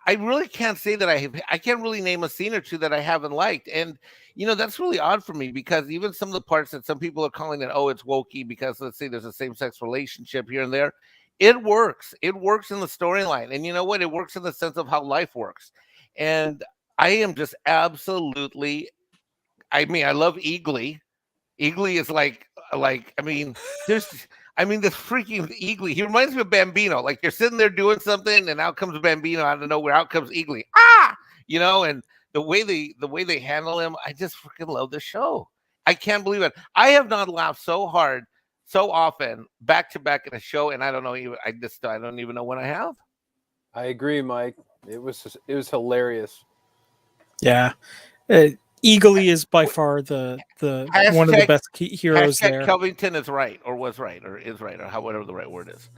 really can't say that I can't really name a scene or two that I haven't liked. And, you know, that's really odd for me because even some of the parts that some people are calling it, oh, it's wokey because let's say there's a same-sex relationship here and there. It works. It works in the storyline. And you know what? It works in the sense of how life works. And I am just absolutely, I mean, I love Eagly. Eagly is like, I mean, this freaking Eagly. He reminds me of Bambino. Like you're sitting there doing something, and out comes Bambino out of nowhere. Out comes Eagly. Ah, you know, and the way they handle him, I just freaking love the show. I can't believe it. I have not laughed so hard, so often, back to back in a show, and I don't know. I don't even know when I have. I agree, Mike. It was hilarious. Yeah. Eagly is by far the one of the best heroes there. Kelvington is right, or was right, or is right, or whatever the right word is.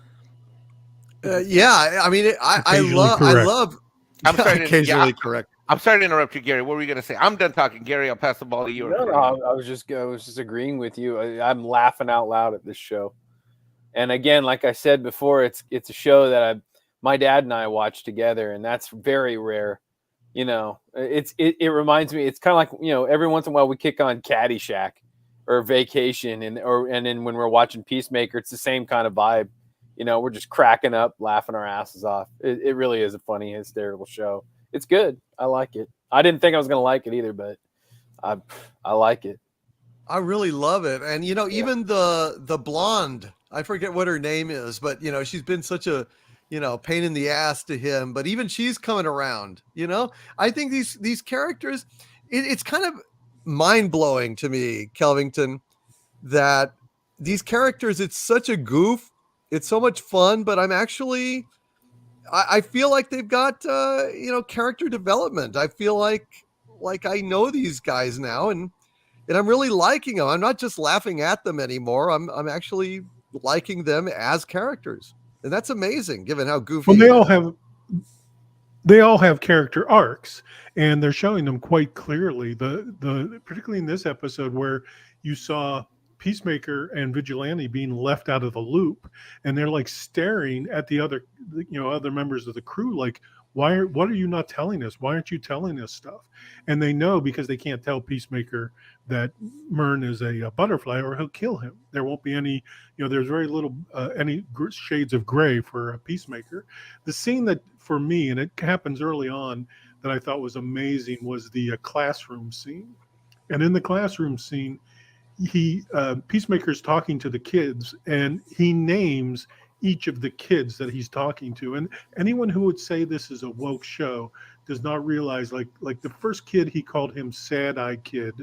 Yeah, I mean, I love. I'm sorry, occasionally correct. I'm sorry to interrupt you, Gary. What were you going to say? I'm done talking, Gary. I'll pass the ball to you. No, I was just agreeing with you. I'm laughing out loud at this show, and again, like I said before, it's a show that my dad and I watch together, and that's very rare. You know, it reminds me. It's kind of like, you know, every once in a while we kick on Caddyshack or Vacation, and then when we're watching Peacemaker, it's the same kind of vibe. You know, we're just cracking up, laughing our asses off. It really is a funny, hysterical show. It's good. I like it. I didn't think I was going to like it either, but I like it. I really love it. And, you know, even the blonde, I forget what her name is, but, you know, she's been such a, you know, pain in the ass to him, but even she's coming around, you know. I think these characters, it's kind of mind-blowing to me, Kelvington, that these characters, it's such a goof. It's so much fun, but I feel like they've got, you know, character development. I feel like I know these guys now, and I'm really liking them. I'm not just laughing at them anymore. I'm actually liking them as characters. And that's amazing, given how goofy. Well, they all have character arcs, and they're showing them quite clearly. The particularly in this episode where you saw Peacemaker and Vigilante being left out of the loop, and they're like staring at the other members of the crew, like, what are you not telling us? Why aren't you telling us stuff? And they know, because they can't tell Peacemaker that Myrn is a butterfly, or he'll kill him. There won't be any, you know, there's very little any shades of gray for a Peacemaker. The scene that for me, and it happens early on, that I thought was amazing was the classroom scene. And in the classroom scene, Peacemaker's talking to the kids, and he names each of the kids that he's talking to. And anyone who would say this is a woke show does not realize, like the first kid, he called him Sad-Eye Kid.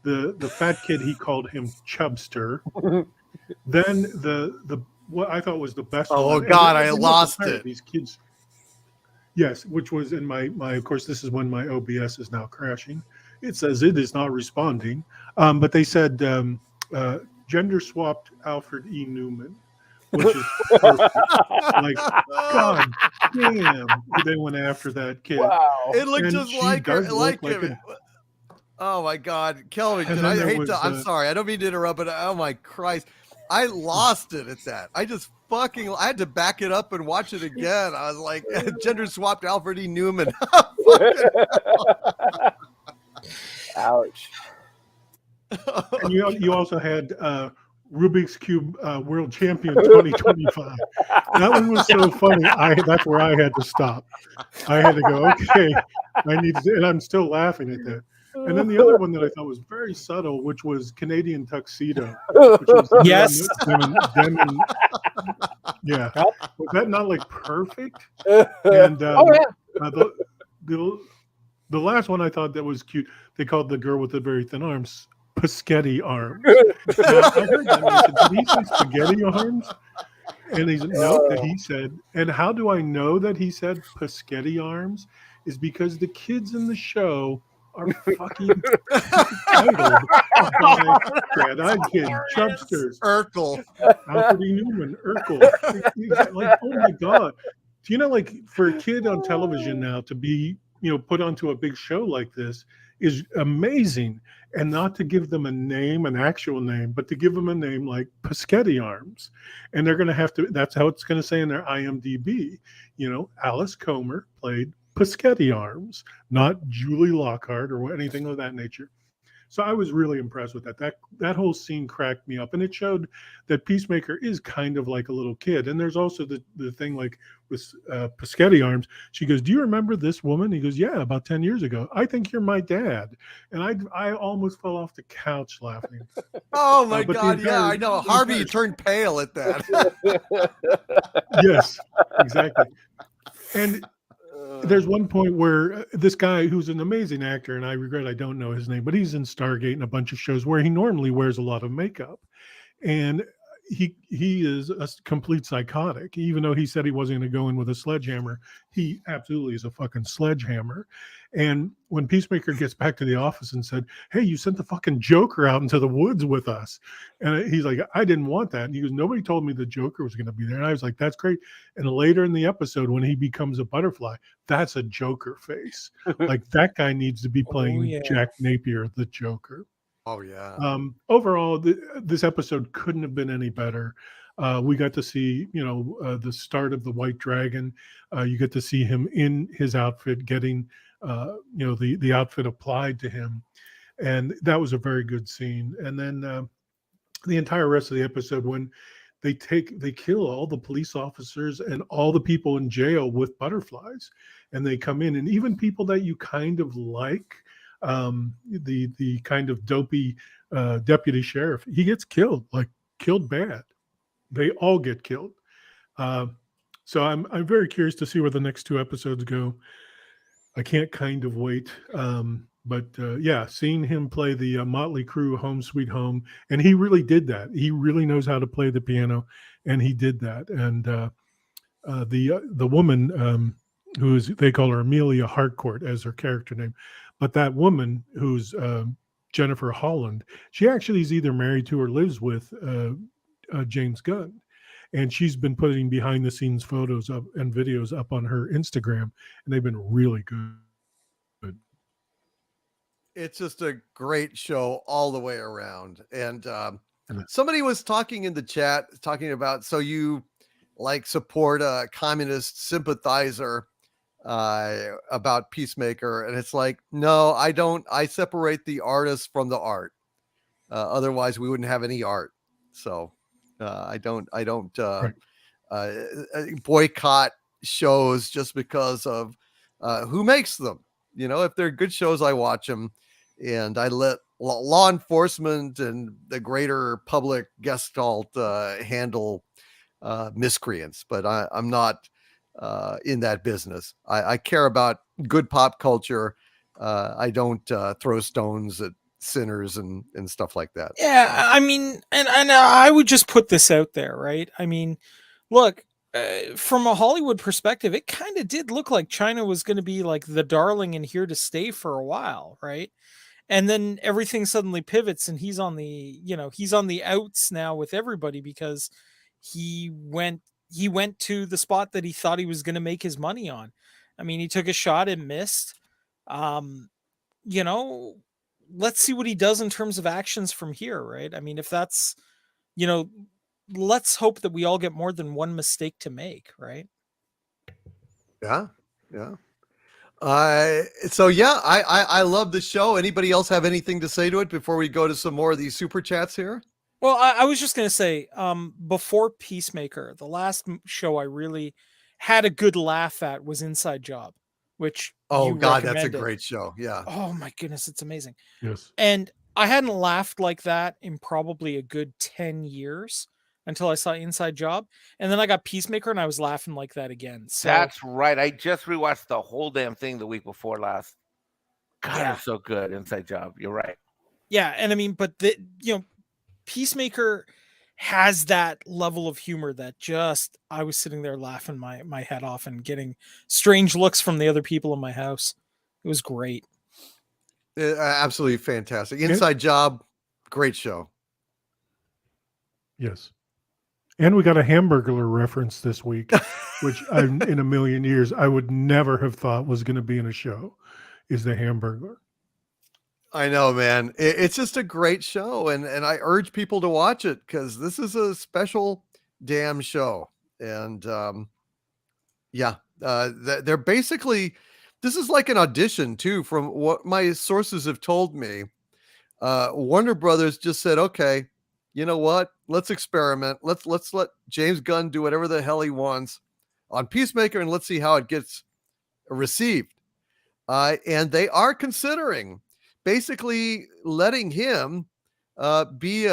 The fat kid, he called him Chubster. Then the what I thought was the best one. Oh God, I lost it. These kids. Yes, which was in my of course, this is when my OBS is now crashing. It says it is not responding. But they said gender swapped Alfred E. Newman, which is perfect. Like, God damn, they went after that kid. Wow. It looked just like her, like him. Oh my God, Kelvin! I'm sorry, I don't mean to interrupt, but oh my Christ, I lost it at that. I had to back it up and watch it again. I was like, gender swapped Alfred E. Newman. Ouch. And you also had Rubik's Cube World Champion 2025. That one was so funny. That's where I had to stop. I had to go, okay, I need to, and I'm still laughing at that. And then the other one that I thought was very subtle, which was Canadian Tuxedo. Which was yes. Yeah. Was that not like perfect? And the last one I thought that was cute, they called the girl with the very thin arms Paschetti arms. I heard that. Did he say spaghetti arms? And he's note that he said, and how do I know that he said Paschetti arms? Is because the kids in the show are fucking titled by Dead-Eyed Kid, Chubsters, Urkel. Alfred E. Newman, Urkel. Like, oh my God. Do you know, like, for a kid on television now to be, put onto a big show like this is amazing. And not to give them a name, an actual name, but to give them a name like Paschetti Arms. And they're going to have to, that's how it's going to say in their IMDb. Alice Comer played Paschetti Arms, not Julie Lockhart or anything of that nature. So I was really impressed with that. That whole scene cracked me up, and it showed that Peacemaker is kind of like a little kid. And there's also the thing like with Paschetti Arms. She goes, "Do you remember this woman?" He goes, "Yeah, about 10 years ago. I think you're my dad." And I almost fell off the couch laughing. Oh my God! Yeah, I know. Harvey turned pale at that. Yes, exactly. And there's one point where this guy, who's an amazing actor, and I regret I don't know his name, but he's in Stargate and a bunch of shows where he normally wears a lot of makeup, and he is a complete psychotic. Even though he said he wasn't going to go in with a sledgehammer, he absolutely is a fucking sledgehammer. And when Peacemaker gets back to the office and said, "Hey, you sent the fucking Joker out into the woods with us," and he's like, "I didn't want that." And he goes, "Nobody told me the Joker was going to be there." And I was like, "That's great." And later in the episode, when he becomes a butterfly, that's a Joker face. Like, that guy needs to be playing Jack Napier, the Joker. Oh yeah. Overall, this episode couldn't have been any better. We got to see, the start of the White Dragon. You get to see him in his outfit, getting, the outfit applied to him, and that was a very good scene. And then the entire rest of the episode, when they kill all the police officers and all the people in jail with butterflies, and they come in, and even people that you kind of like. The kind of dopey deputy sheriff, he gets killed bad. They all get killed. So I'm very curious to see where the next two episodes go. I can't kind of wait. But seeing him play the Motley Crue "Home Sweet Home," and he really did that. He really knows how to play the piano, and he did that. And the woman, they call her Amelia Harcourt as her character name. But that woman, who's Jennifer Holland, she actually is either married to or lives with James Gunn. And she's been putting behind the scenes photos up and videos up on her Instagram, and they've been really good. It's just a great show all the way around. And somebody was talking in the chat, talking about, so you like support a communist sympathizer about Peacemaker, and it's like, no, I don't. I separate the artist from the art. Otherwise, we wouldn't have any art. So I don't boycott shows just because of who makes them. If they're good shows, I watch them, and I let law enforcement and the greater public gestalt handle miscreants. But I'm not in that business. I care about good pop culture. I don't throw stones at sinners and stuff like that. Yeah, I mean, and I would just put this out there, right? I mean, look, from a Hollywood perspective, it kind of did look like China was going to be like the darling and here to stay for a while, right? And then everything suddenly pivots, and he's on the outs now with everybody because he went to the spot that he thought he was going to make his money on. I mean, he took a shot and missed. Let's see what he does in terms of actions from here, right? I mean, if that's, let's hope that we all get more than one mistake to make, right? Yeah. I love the show. Anybody else have anything to say to it before we go to some more of these super chats here? Well, I was just going to say, before Peacemaker, the last show I really had a good laugh at was Inside Job, which that's a great show. Yeah. Oh my goodness, it's amazing. Yes. And I hadn't laughed like that in probably a good 10 years until I saw Inside Job. And then I got Peacemaker and I was laughing like that again. So that's right. I just rewatched the whole damn thing the week before last. God, it's so good. Inside Job. You're right. Yeah. And I mean, but Peacemaker has that level of humor that just I was sitting there laughing my head off and getting strange looks from the other people in my house. It was great. Absolutely fantastic. Inside Job, great show. Yes. And we got a Hamburglar reference this week, which in a million years I would never have thought was going to be in a show, is the Hamburglar. I know, man. It's just a great show, and I urge people to watch it because this is a special damn show. And they're basically, this is like an audition too, from what my sources have told me. Warner Brothers just said, okay, you know what? Let's experiment. Let's let James Gunn do whatever the hell he wants on Peacemaker, and let's see how it gets received. And they are considering basically letting him be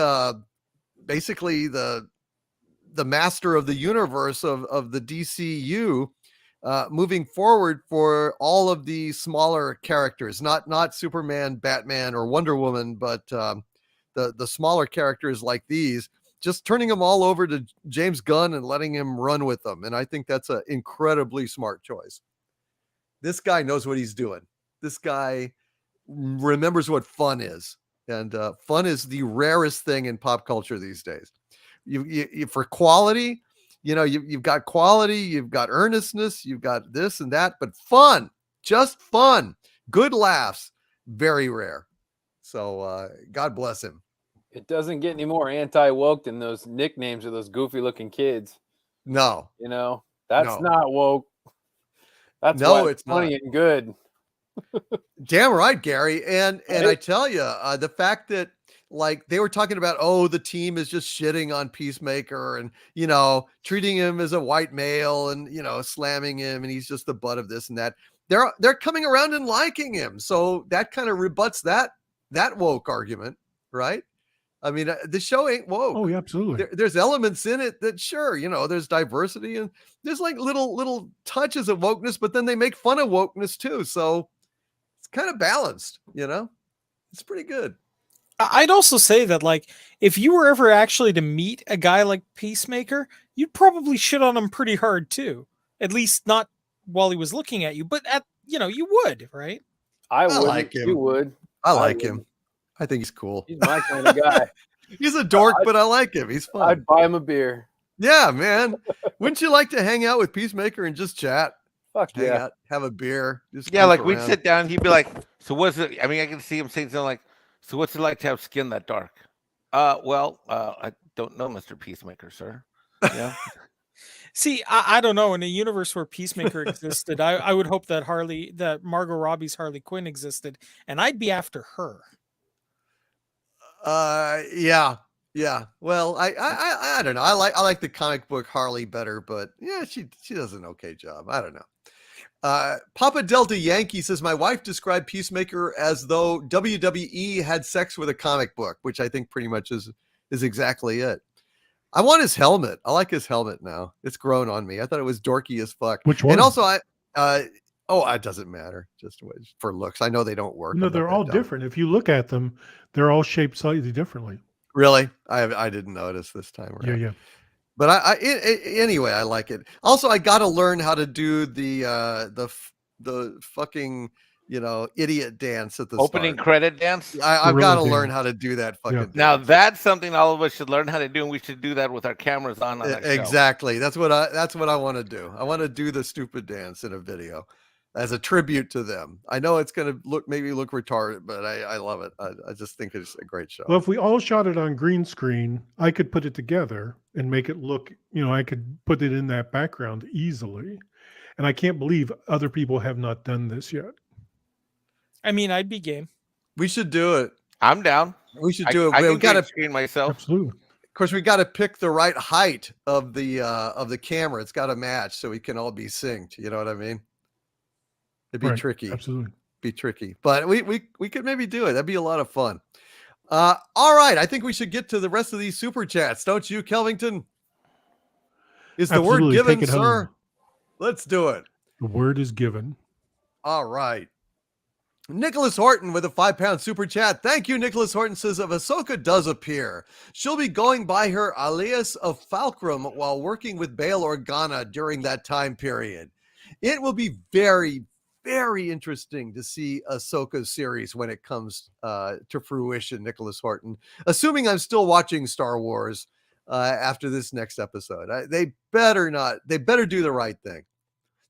basically the master of the universe of the DCU moving forward for all of the smaller characters, not Superman, Batman, or Wonder Woman, but the smaller characters like these, just turning them all over to James Gunn and letting him run with them. And I think that's an incredibly smart choice. This guy knows what he's doing. This guy remembers what fun is. And fun is the rarest thing in pop culture these days. You for quality, you've got quality, you've got earnestness, you've got this and that, but fun, just fun, good laughs, very rare. So God bless him. It doesn't get any more anti-woke than those nicknames of those goofy looking kids. No. That's not woke. That's no, why it's funny not. and good. Damn right, Gary. And I tell you, the fact that like they were talking about, the team is just shitting on Peacemaker and, treating him as a white male and, slamming him and he's just the butt of this and that. They're coming around and liking him. So that kind of rebuts that woke argument, right? I mean, the show ain't woke. Oh, yeah, absolutely. There's elements in it that sure, there's diversity and there's like little touches of wokeness, but then they make fun of wokeness too. So it's kind of balanced, it's pretty good. I'd also say that, like, if you were ever actually to meet a guy like Peacemaker, you'd probably shit on him pretty hard too. At least not while he was looking at you, but you would, right? I would. Like him. You would. I like him. I think he's cool. He's my kind of guy. He's a dork, but I like him. He's fun. I'd buy him a beer. Yeah, man. Wouldn't you like to hang out with Peacemaker and just chat? Fuck hang yeah. out, have a beer. Just like goof we'd around. sit down. He'd be like, "So what's it?" I mean, I can see him saying something like, "So what's it like to have skin that dark?" I don't know, Mr. Peacemaker, sir. Yeah. See, I don't know. In a universe where Peacemaker existed, I would hope that Margot Robbie's Harley Quinn existed, and I'd be after her. Yeah. Well, I don't know. I like the comic book Harley better, but yeah, she does an okay job. I don't know. Papa Delta Yankee says my wife described Peacemaker as though WWE had sex with a comic book, which I think pretty much is exactly it. I want his helmet. I like his helmet now. It's grown on me. I thought it was dorky as fuck. Which one? And also it doesn't matter. Just for looks. I know they don't work. No, they're all different. If you look at them, they're all shaped slightly differently. Really? I didn't notice this time around. Yeah. But anyway, I like it. Also, I got to learn how to do the fucking idiot dance at the opening start. credit dance. I've got to learn how to do that fucking. Yeah. Dance. Now that's something all of us should learn how to do, and we should do that with our cameras on that exactly. That's what I want to do. I want to do the stupid dance in a video as a tribute to them. I know it's going to maybe look retarded, but I love it. I just think it's a great show. Well, if we all shot it on green screen, I could put it together and make it look, I could put it in that background easily. And I can't believe other people have not done this yet. I mean, I'd be game. We should do it. I'm down. We should do it. I We can got to screen myself. Absolutely. Of course, we got to pick the right height of the camera. It's got to match so we can all be synced. You know what I mean? It'd be Right. tricky. Absolutely. Be tricky, but we could maybe do it. That'd be a lot of fun. All right, I think we should get to the rest of these super chats, don't you, Kelvington? Is the word Absolutely. given, Take it sir? home. Let's do it. The word is given. All right. Nicholas Horton with a £5 super chat. Thank you, Nicholas Horton says, if Ahsoka does appear, she'll be going by her alias of Fulcrum while working with Bail Organa during that time period. It will be very, very interesting to see Ahsoka's series when it comes to fruition, Nicholas Horton, assuming I'm still watching Star Wars after this next episode. They better do the right thing.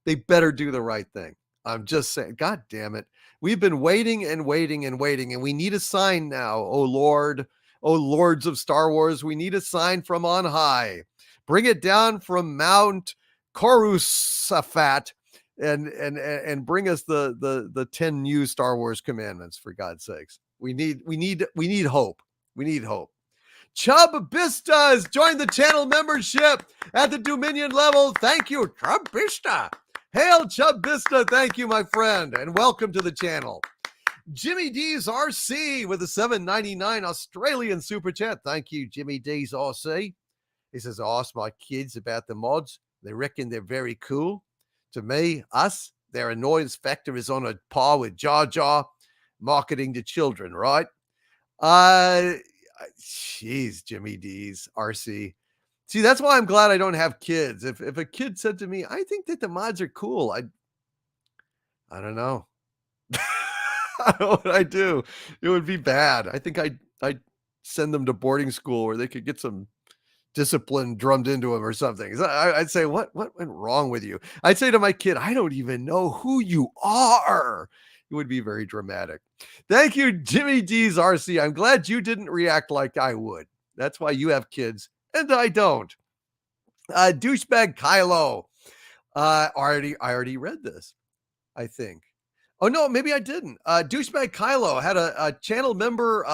They better do the right thing. I'm just saying, God damn it. We've been waiting and waiting and waiting, and we need a sign now. Oh Lord, oh Lords of Star Wars, we need a sign from on high. Bring it down from Mount Coruscant and bring us the 10 new Star Wars commandments, for God's sakes. We need hope. We need hope. Chubb Bista has joined the channel membership at the Dominion level. Thank you, Chubb Bista. Hail Chubb Bista. Thank you, my friend, and welcome to the channel. Jimmy D's RC with a $7.99 Australian super chat. Thank you, Jimmy D's RC. He says, I asked my kids about the mods. They reckon they're very cool. To me, their annoyance factor is on a par with Jar Jar marketing to children, right? Jeez, Jimmy D's RC. See, that's why I'm glad I don't have kids. If a kid said to me, I think that the mods are cool, I don't know. I don't know what I do. It would be bad. I think I'd send them to boarding school where they could get some discipline drummed into them or something. I'd say, what went wrong with you? I'd say to my kid, I don't even know who you are. It would be very dramatic. Thank you, Jimmy D's RC. I'm glad you didn't react like I would. That's why you have kids and I don't. Douchebag Kylo. I already read this, I think. Oh no, maybe I didn't. Douchebag Kylo had a channel member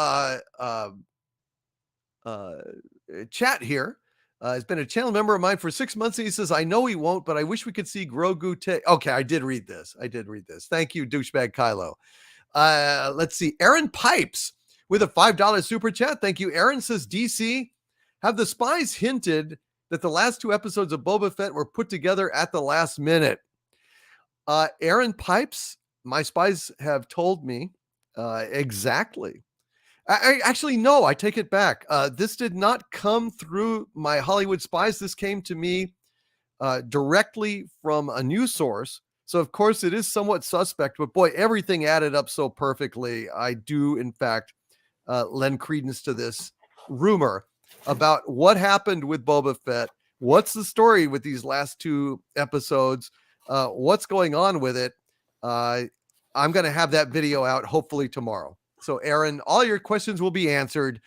chat here. Has been a channel member of mine for 6 months. And he says, I know he won't, but I wish we could see Grogu take. Okay, I did read this. Thank you, Douchebag Kylo. Let's see. Aaron Pipes with a $5 super chat. Thank you. Aaron says, DC, have the spies hinted that the last 2 episodes of Boba Fett were put together at the last minute? Aaron Pipes, my spies have told me exactly. I actually, no, I take it back. This did not come through my Hollywood spies. This came to me directly from a news source. So, of course, it is somewhat suspect, but boy, everything added up so perfectly. I do, in fact, lend credence to this rumor about what happened with Boba Fett. What's the story with these last 2 episodes? What's going on with it? I'm going to have that video out hopefully tomorrow. So, Aaron, all your questions will be answered.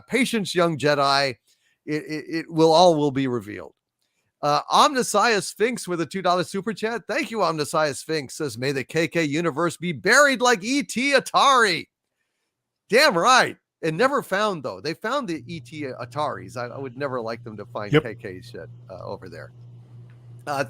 Patience, young Jedi. It will be revealed. Omnissiah Sphinx with a $2 super chat. Thank you, Omnissiah Sphinx. Says, may the KK universe be buried like E.T. Atari. Damn right. And never found, though. They found the E.T. Ataris. I would never like them to find KK shit over there.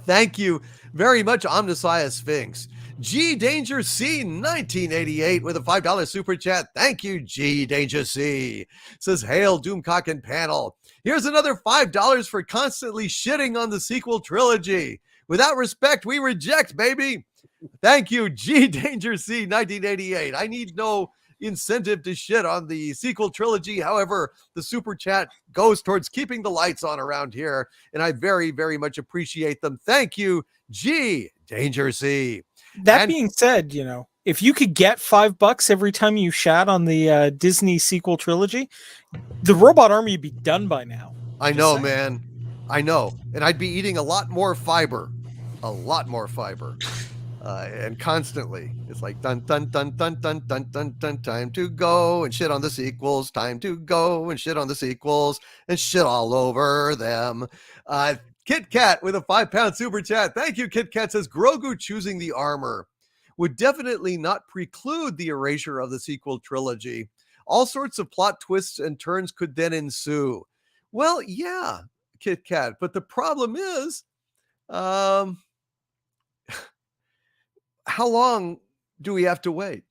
Thank you very much, Omnissiah Sphinx. G Danger C 1988 with a $5 super chat. Thank you, G Danger C. Says, hail Doomcock and panel. Here's another $5 for constantly shitting on the sequel trilogy. Without respect, we reject, baby. Thank you, G Danger C 1988. I need no incentive to shit on the sequel trilogy. However, the super chat goes towards keeping the lights on around here, and I very, very much appreciate them. Thank you, G Danger C. That being said, if you could get $5 every time you shat on the Disney sequel trilogy, the robot army would be done by now. I know, man. I know. And I'd be eating a lot more fiber. And constantly. It's like dun dun dun dun dun dun dun dun, time to go and shit on the sequels, time to go and shit on the sequels and shit all over them. Kit Kat with a £5 super chat. Thank you, Kit Kat. Says, Grogu choosing the armor would definitely not preclude the erasure of the sequel trilogy. All sorts of plot twists and turns could then ensue. Well, yeah, Kit Kat. But the problem is, how long do we have to wait?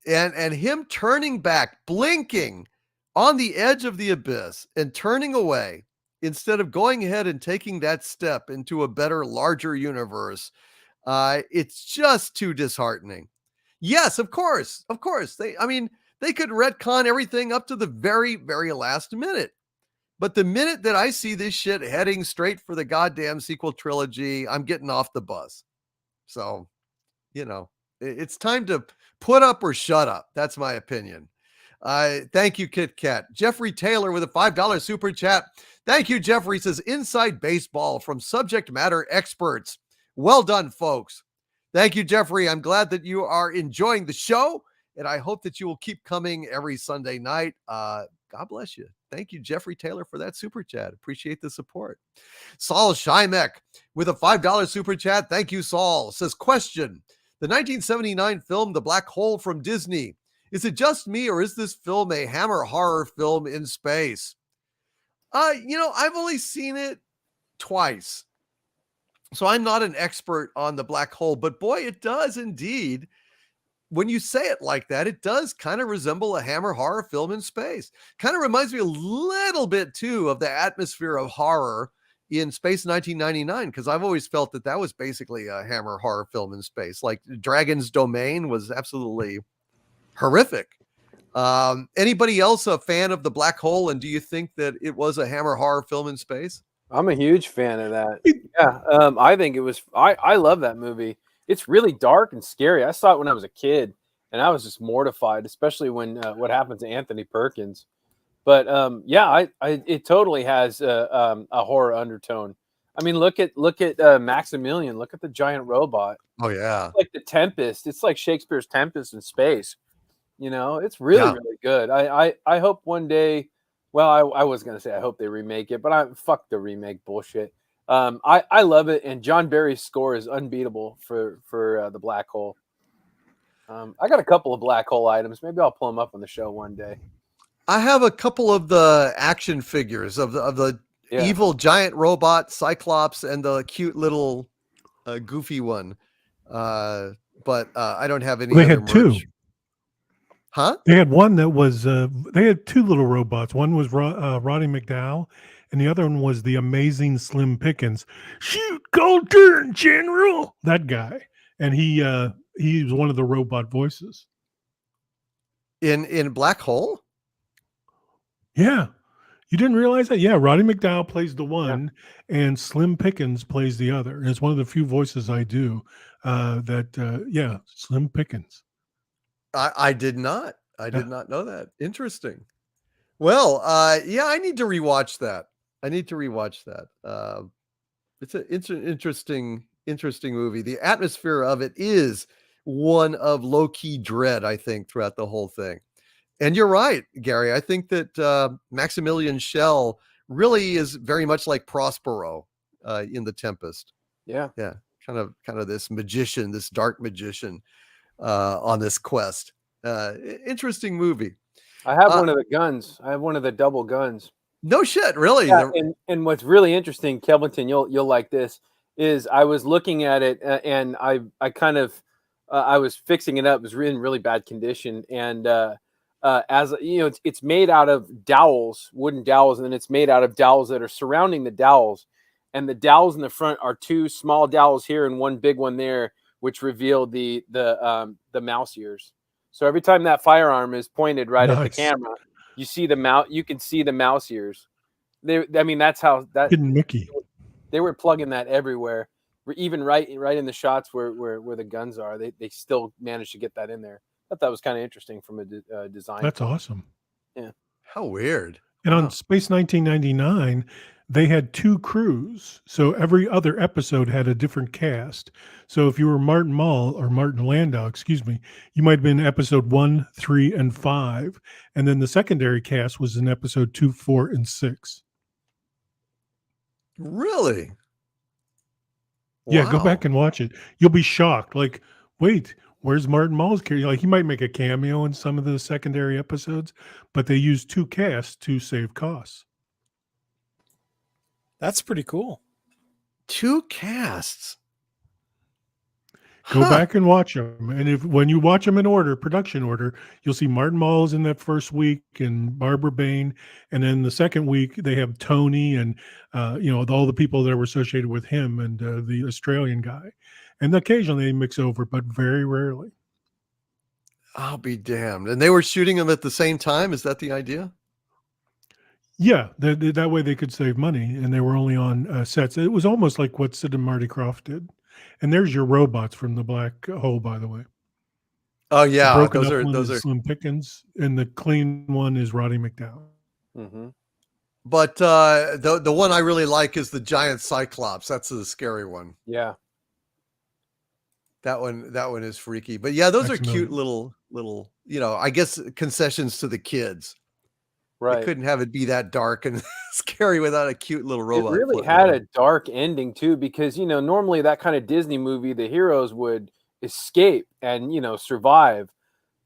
And him turning back, blinking on the edge of the abyss and turning away instead of going ahead and taking that step into a better, larger universe, it's just too disheartening. Yes, of course. Of course. They could retcon everything up to the very, very last minute. But the minute that I see this shit heading straight for the goddamn sequel trilogy, I'm getting off the bus. So, it's time to put up or shut up. That's my opinion. Thank you, Kit Kat. Jeffrey Taylor with a $5 super chat. Thank you, Jeffrey. Says inside baseball from subject matter experts. Well done, folks. Thank you, Jeffrey. I'm glad that you are enjoying the show, and I hope that you will keep coming every Sunday night. God bless you. Thank you, Jeffrey Taylor, for that super chat. Appreciate the support. Saul Shymek with a $5 super chat. Thank you, Saul. Says, question, the 1979 film, The Black Hole from Disney, is it just me or is this film a Hammer horror film in space? I've only seen it twice, so I'm not an expert on The Black Hole, but boy, it does indeed. When you say it like that, it does kind of resemble a Hammer horror film in space. Kind of reminds me a little bit, too, of the atmosphere of horror in Space 1999, because I've always felt that that was basically a Hammer horror film in space. Like Dragon's Domain was absolutely horrific. Anybody else a fan of The Black Hole, and do you think that it was a Hammer horror film in space? I'm a huge fan of that. Yeah, I think it was. I love that movie. It's really dark and scary. I saw it when I was a kid, and I was just mortified, especially when what happened to Anthony Perkins. But it totally has a horror undertone. I mean, look at Maximilian. Look at the giant robot. Oh yeah, it's like the Tempest. It's like Shakespeare's Tempest in space. It's really really good. I hope one day. Well, I was gonna say I hope they remake it, but fuck the remake bullshit. I love it, and John Barry's score is unbeatable for the Black Hole. I got a couple of Black Hole items. Maybe I'll pull them up on the show one day. I have a couple of the action figures of the evil giant robot Cyclops and the cute little goofy one, but I don't have any. They other had two. Huh? They had one that was. They had two little robots. One was Roddy McDowell, and the other one was the amazing Slim Pickens. Shoot, go turn, General. That guy, and he was one of the robot voices in Black Hole. Yeah, you didn't realize that? Yeah, Roddy McDowell plays the one, and Slim Pickens plays the other. And it's one of the few voices I do. Slim Pickens. I did not. I did not know that. Interesting. Well, I need to rewatch that. It's an interesting movie. The atmosphere of it is one of low-key dread, I think, throughout the whole thing. And you're right, Gary. I think that Maximilian Schell really is very much like Prospero in The Tempest. Yeah. Kind of this magician, this dark magician on this quest. Interesting movie. I have one of the guns. I have one of the double guns. No shit, really. Yeah, and what's really interesting, Kelvington, you'll like this, is I was looking at it and I kind of I was fixing it up. It was in really bad condition, and as you know, it's made out of dowels, wooden dowels, and then it's made out of dowels that are surrounding the dowels. And the dowels in the front are two small dowels here and one big one there, which reveal the mouse ears. So every time that firearm is pointed right at the camera, you see the mouse. You can see the mouse ears. That's how that hidden Mickey. They were plugging that everywhere, even right in the shots where the guns are. They still managed to get that in there. I thought that was kind of interesting from a design. That's awesome. Yeah. How weird. And on Space 1999, they had two crews. So every other episode had a different cast. So if you were Martin Mull or Martin Landau, you might have been episode 1, 3, and 5. And then the secondary cast was in episode 2, 4, and 6. Really? Yeah, go back and watch it. You'll be shocked. Like, wait, where's Martin Mull's character? Like, he might make a cameo in some of the secondary episodes, but they use two casts to save costs. That's pretty cool. Two casts. Go back and watch them. And when you watch them in order, production order, you'll see Martin Mull's in that first week and Barbara Bain. And then the second week, they have Tony and, all the people that were associated with him and the Australian guy. And occasionally they mix over, but very rarely. I'll be damned. And they were shooting them at the same time. Is that the idea? Yeah, that way they could save money, and they were only on sets. It was almost like what Sid and Marty Krofft did. And there's your robots from the Black Hole, by the way. Oh The yeah, broken those up are one those is are. Slim Pickens, and the clean one is Roddy McDowell. Mm-hmm. But the one I really like is the giant Cyclops. That's the scary one. Yeah. That one is freaky. But yeah, those are cute Maximilian. little, I guess concessions to the kids. They Right. couldn't have it be that dark and scary without a cute little It robot. really floating had a around. dark ending too, because normally that kind of Disney movie, the heroes would escape and survive,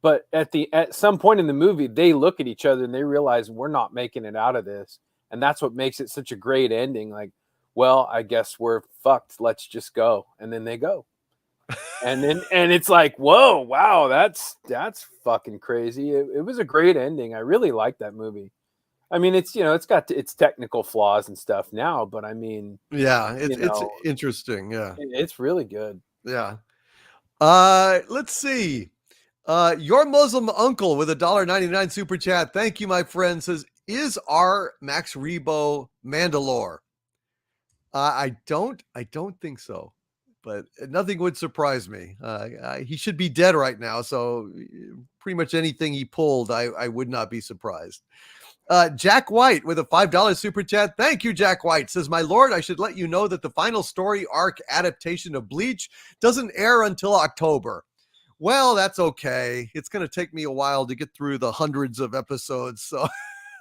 but at some point in the movie, they look at each other and they realize we're not making it out of this, and that's what makes it such a great ending. Like, well, I guess we're fucked. Let's just go, and then they go, and it's like, whoa, wow, that's fucking crazy. It was a great ending. I really liked that movie. I mean, it's it's got its technical flaws and stuff now, but I mean, Yeah, it's interesting. Yeah, it's really good. yeah. Let's see. Your Muslim uncle with $1.99 super chat. Thank you, my friend. Says, is our Max Rebo Mandalore? I don't think so, but nothing would surprise me. He should be dead right now, so pretty much anything he pulled, I would not be surprised. Jack White with a $5 super chat. Thank you, Jack White. Says, my lord, I should let you know that the final story arc adaptation of Bleach doesn't air until October. Well, that's okay. It's going to take me a while to get through the hundreds of episodes, so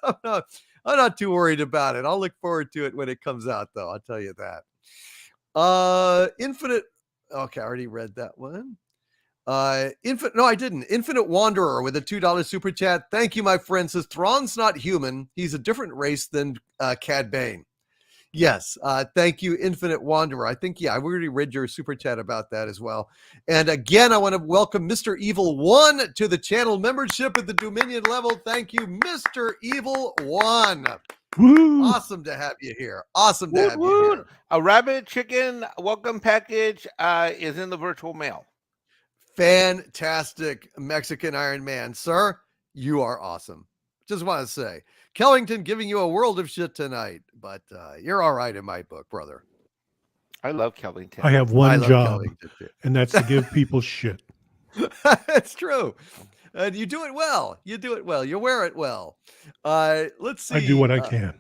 I'm not too worried about it. I'll look forward to it when it comes out, though. I'll tell you that. Infinite. Okay, I already read that one. No, I didn't. Infinite Wanderer with a $2 super chat. Thank you, my friend. Says Thrawn's not human. He's a different race than Cad Bane. Yes. Thank you, Infinite Wanderer. I think, I already read your super chat about that as well. And again, I want to welcome Mr. Evil 1 to the channel membership at the Dominion level. Thank you, Mr. Evil 1. Woo! Awesome to have you here. Awesome to have you here. A rabbit chicken welcome package is in the virtual mail. Fantastic Mexican Iron Man, sir. You are awesome. Just want to say, Kellington giving you a world of shit tonight, but you're all right in my book, brother. I love Kellington. I have I one love job, Kellington too. and that's to give people shit. It's true. And you do it well. You do it well. You wear it well. Let's see. I do what I can.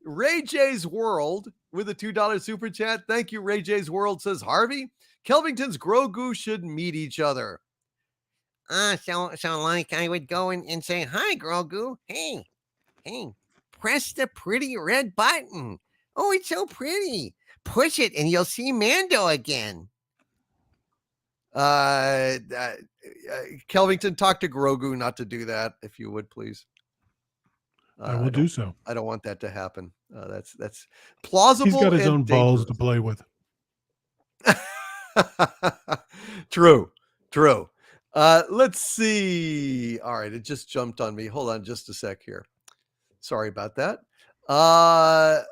Ray J's World with a $2 super chat. Thank you, Ray J's World. Says, Harvey, Kelvington's Grogu should meet each other. So like I would go and say, hi, Grogu. Hey, press the pretty red button. Oh, it's so pretty. Push it and you'll see Mando again. Kelvington, talk to Grogu not to do that, if you would, please. I will do so. I don't want that to happen. That's plausible. He's got his and own balls to play with. True. Let's see. All right, it just jumped on me. Hold on just a sec here. Sorry about that.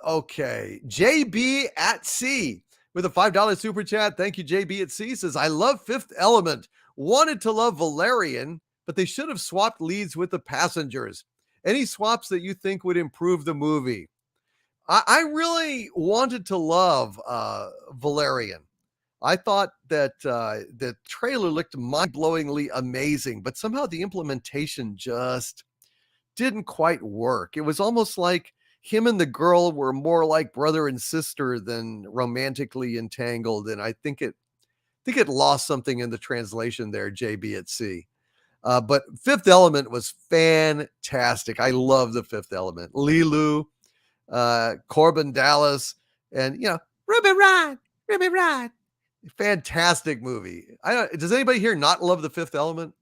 Okay. JB at C with a $5 super chat. Thank you, JB at C. Says, I love Fifth Element. Wanted to love Valerian, but they should have swapped leads with the passengers. Any swaps that you think would improve the movie? I really wanted to love Valerian. I thought that the trailer looked mind-blowingly amazing, but somehow the implementation just didn't quite work. It was almost like him and the girl were more like brother and sister than romantically entangled, and I think it lost something in the translation there, JB at C. But Fifth Element was fantastic. I love the Fifth Element. Lilu, Corbin Dallas, and Ruby Rod. Fantastic movie. Does anybody here not love the Fifth Element?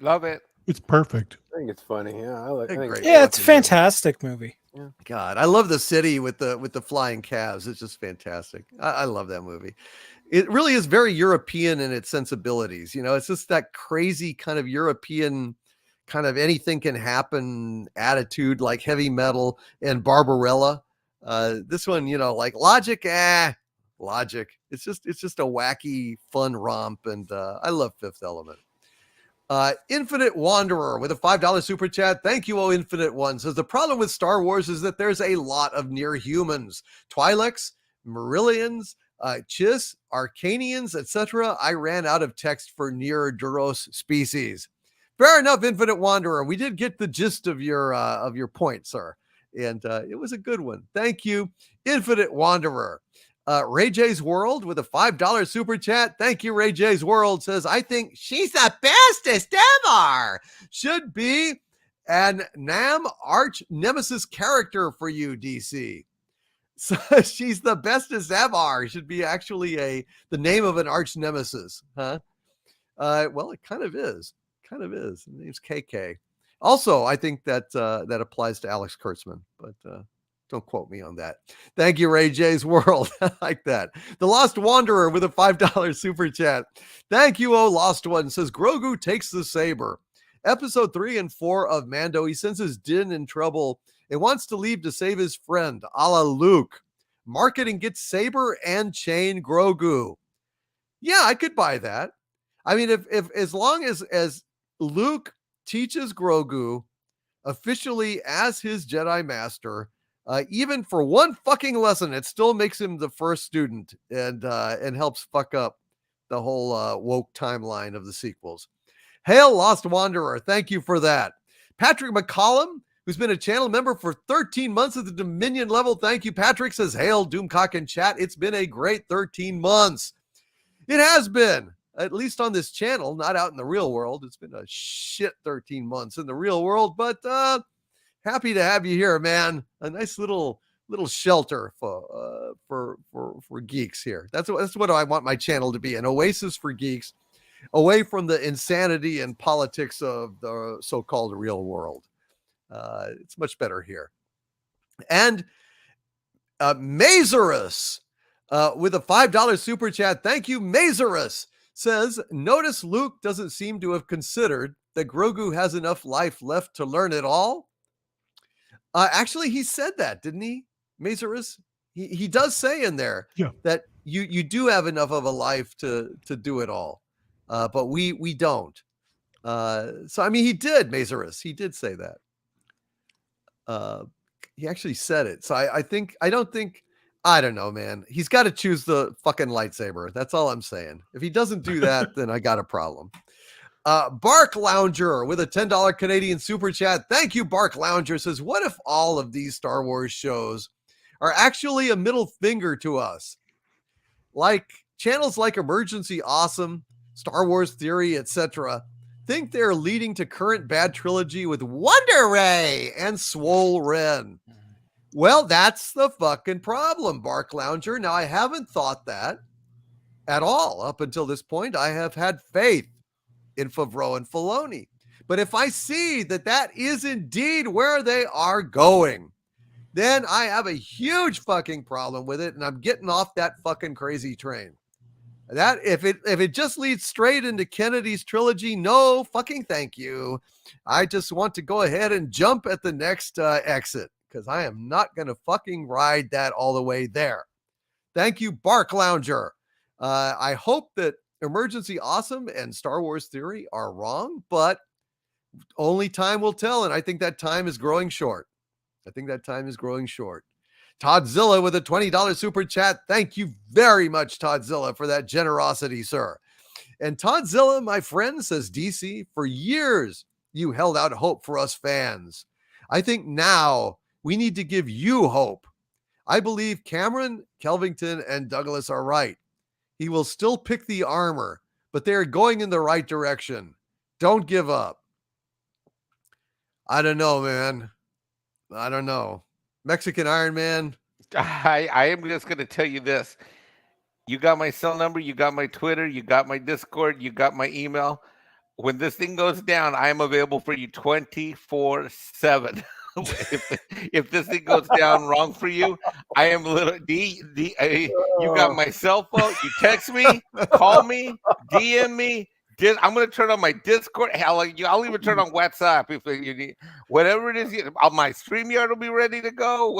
Love it. It's perfect. I think it's funny. Yeah, I think Great. Yeah, it's a fantastic movie. Yeah. God, I love the city with the flying calves. It's just fantastic. I love that movie. It really is very European in its sensibilities. It's just that crazy kind of European kind of anything can happen attitude, like Heavy Metal and Barbarella. This one, like Logic, logic. It's just a wacky, fun romp, and I love Fifth Element. Infinite Wanderer with a $5 super chat. Thank you, oh Infinite One. Says the problem with Star Wars is that there's a lot of near humans, Twi'leks, Marillions, Chiss, Arcanians, etc. I ran out of text for near Duros species. Fair enough, Infinite Wanderer. We did get the gist of your point, sir, and it was a good one. Thank you, Infinite Wanderer. Ray J's World with a $5 super chat. Thank you, Ray J's World. Says, I think she's the bestest ever. Should be an Nam arch nemesis character for you, DC. So she's the bestest ever. Should be actually the name of an arch nemesis, huh? Well, it kind of is. Kind of is. The name's KK. Also, I think that that applies to Alex Kurtzman, but don't quote me on that. Thank you, Ray J's World. I like that. The Lost Wanderer with a $5 super chat. Thank you, oh Lost One. Says Grogu takes the saber. Episode 3 and 4 of Mando, he senses Din in trouble and wants to leave to save his friend, a la Luke. Market and get saber and chain Grogu. Yeah, I could buy that. I mean, if as long as Luke teaches Grogu officially as his Jedi Master, even for one fucking lesson, it still makes him the first student and helps fuck up the whole woke timeline of the sequels. Hail, Lost Wanderer. Thank you for that. Patrick McCollum, who's been a channel member for 13 months at the Dominion level. Thank you, Patrick. Says, hail, Doomcock and chat. It's been a great 13 months. It has been, at least on this channel, not out in the real world. It's been a shit 13 months in the real world, but happy to have you here, man. A nice little shelter for geeks here. That's what I want my channel to be, an oasis for geeks, away from the insanity and politics of the so-called real world. It's much better here. And Mazarus with a $5 super chat. Thank you, Mazarus. Says, notice Luke doesn't seem to have considered that Grogu has enough life left to learn it all. Actually, he said that, didn't he, Mazarus? He does say in there that you do have enough of a life to do it all, but we don't. So I mean, he did, Mazarus. He did say that. He actually said it. So I don't know, man. He's got to choose the fucking lightsaber. That's all I'm saying. If he doesn't do that, then I got a problem. Bark Lounger with a $10 Canadian super chat. Thank you, Bark Lounger. Says, what if all of these Star Wars shows are actually a middle finger to us? Like channels like Emergency Awesome, Star Wars Theory, etc. think they're leading to current bad trilogy with Wonder Ray and Swole Ren. Well, that's the fucking problem, Bark Lounger. Now, I haven't thought that at all up until this point. I have had faith in Favreau and Filoni. But if I see that is indeed where they are going, then I have a huge fucking problem with it, and I'm getting off that fucking crazy train. That if it just leads straight into Kennedy's trilogy, no fucking thank you. I just want to go ahead and jump at the next exit, because I am not going to fucking ride that all the way there. Thank you, Bark Lounger. I hope that Emergency Awesome and Star Wars Theory are wrong, but only time will tell, and I think that time is growing short. Toddzilla with a $20 super chat. Thank you very much, Toddzilla, for that generosity, sir. And Toddzilla, my friend, says, DC, for years you held out hope for us fans. I think now we need to give you hope. I believe Cameron, Kelvington, and Douglas are right. He will still pick the armor, but they're going in the right direction. Don't give up. I don't know, man. I don't know. Mexican Iron Man. I am just going to tell you this. You got my cell number. You got my Twitter. You got my Discord. You got my email. When this thing goes down, I am available for you 24/7. If this thing goes down wrong for you, I am you got my cell phone. You text me, call me, DM me. I'm going to turn on my Discord. Hell, I'll even turn on WhatsApp if you need. Whatever it is, my StreamYard will be ready to go.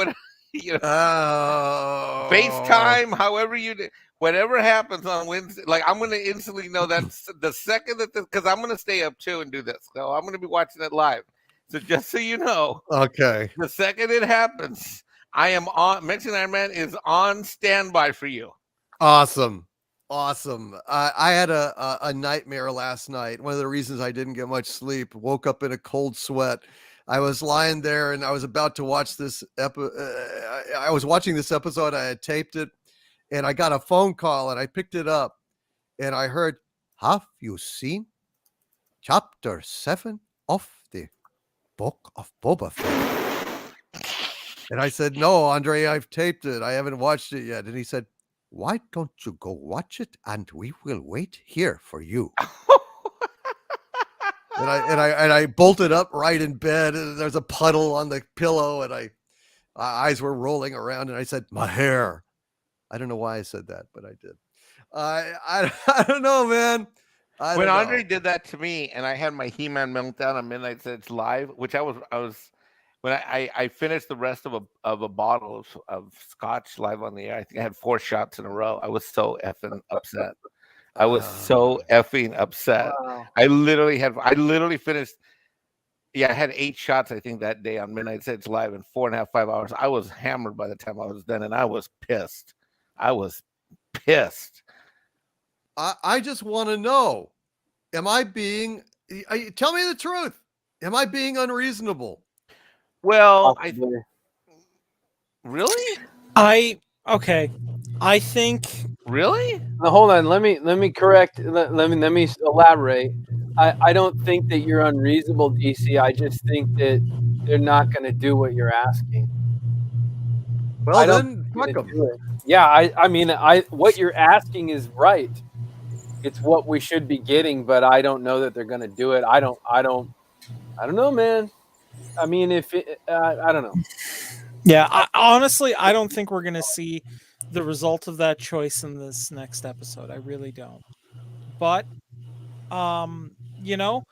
You know, Oh. FaceTime, however you do, whatever happens on Wednesday, like I'm gonna instantly know that's the second that because I'm gonna stay up too and do this. So I'm gonna be watching it live. So just so you know, Okay. the second it happens, I am on. Mexican Iron Man is on standby for you. Awesome. I had a nightmare last night. One of the reasons I didn't get much sleep. Woke up in a cold sweat. I was lying there and I was about to watch this I was watching this episode. I had taped it and I got a phone call and I picked it up and I heard, "Have you seen chapter 7 of the book of Boba Fett?" And I said, "No, Andre, I've taped it. I haven't watched it yet." And he said, "Why don't you go watch it and we will wait here for you?" And I bolted up right in bed and there's a puddle on the pillow and my eyes were rolling around and I said, "My hair." I don't know why I said that, but I did. I don't know, man. When Andre did that to me, and I had my He-Man meltdown on Midnight Sets live, which I was when I finished the rest of a bottle of scotch live on the air. I think I had 4 shots in a row. I was so effing upset. I was so effing upset. Wow. I literally finished. Yeah, I had 8 shots, I think, that day on Midnight Sets live in 4.5, 5 hours. I was hammered by the time I was done, and I was pissed. I was pissed. I just want to know, am I being, tell me the truth. Am I being unreasonable? Well, Possibly. really? Okay. I think Really? Now, hold on. Let me correct. Let me elaborate. I don't think that you're unreasonable, DC. I just think that they're not going to do what you're asking. Well, I don't then think they're fuck gonna 'em. do it. Yeah, I mean, what you're asking is right. It's what we should be getting, but I don't know that they're going to do it. I don't know, man. I mean, if it, I don't know. Yeah, honestly, I don't think we're going to see the result of that choice in this next episode. I really don't. But, you know,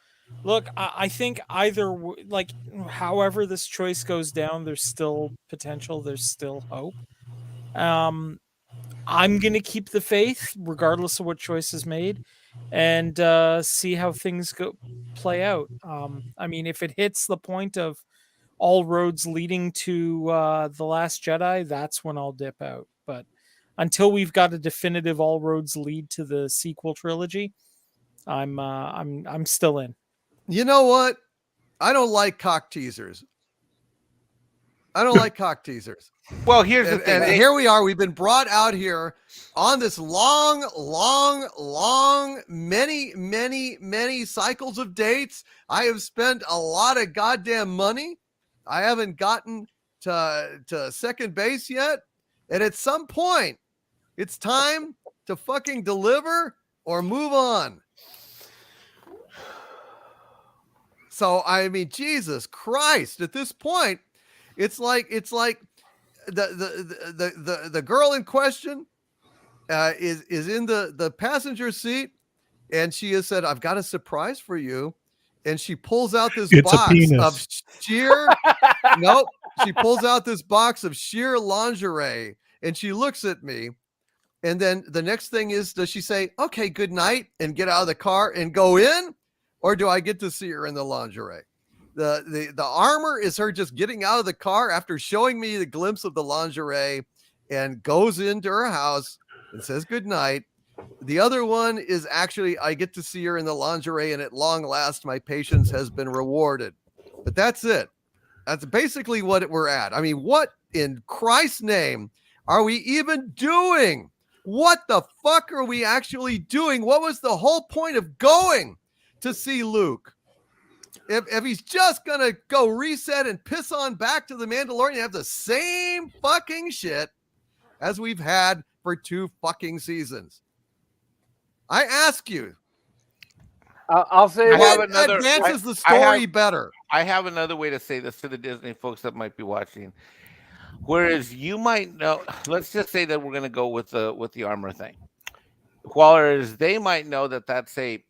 look, I think either, like, however this choice goes down, there's still potential. There's still hope. I'm going to keep the faith, regardless of what choice is made, and see how things play out. I mean, if it hits the point of all roads leading to the Last Jedi, that's when I'll dip out. But until we've got a definitive all roads lead to the sequel trilogy, I'm still in. You know what? I don't like cock teasers. I don't like cock teasers. Well, here's the thing. And here we are. We've been brought out here on this long, many cycles of dates. I have spent a lot of goddamn money. I haven't gotten to second base yet. And at some point, it's time to fucking deliver or move on. So, I mean, Jesus Christ, at this point, it's like the girl in question is in the passenger seat, and she has said, "I've got a surprise for you," and she pulls out this It's a box penis. of sheer nope. She pulls out this box of sheer lingerie, and she looks at me, and then the next thing is, does she say, "Okay, good night," and get out of the car and go in, or do I get to see her in the lingerie? The armor is her just getting out of the car after showing me the glimpse of the lingerie and goes into her house and says good night. The other one is actually I get to see her in the lingerie, and at long last my patience has been rewarded. But that's it. That's basically what we're at. I mean, what in Christ's name are we even doing? What the fuck are we actually doing? What was the whole point of going to see Luke? If he's just gonna go reset and piss on back to the Mandalorian and have the same fucking shit as we've had for 2 fucking seasons, I ask you, I'll say what advances the story better? I have another way to say this to the Disney folks that might be watching. Whereas you might know, let's just say that we're going to go with the armor thing. Whereas they might know that that's a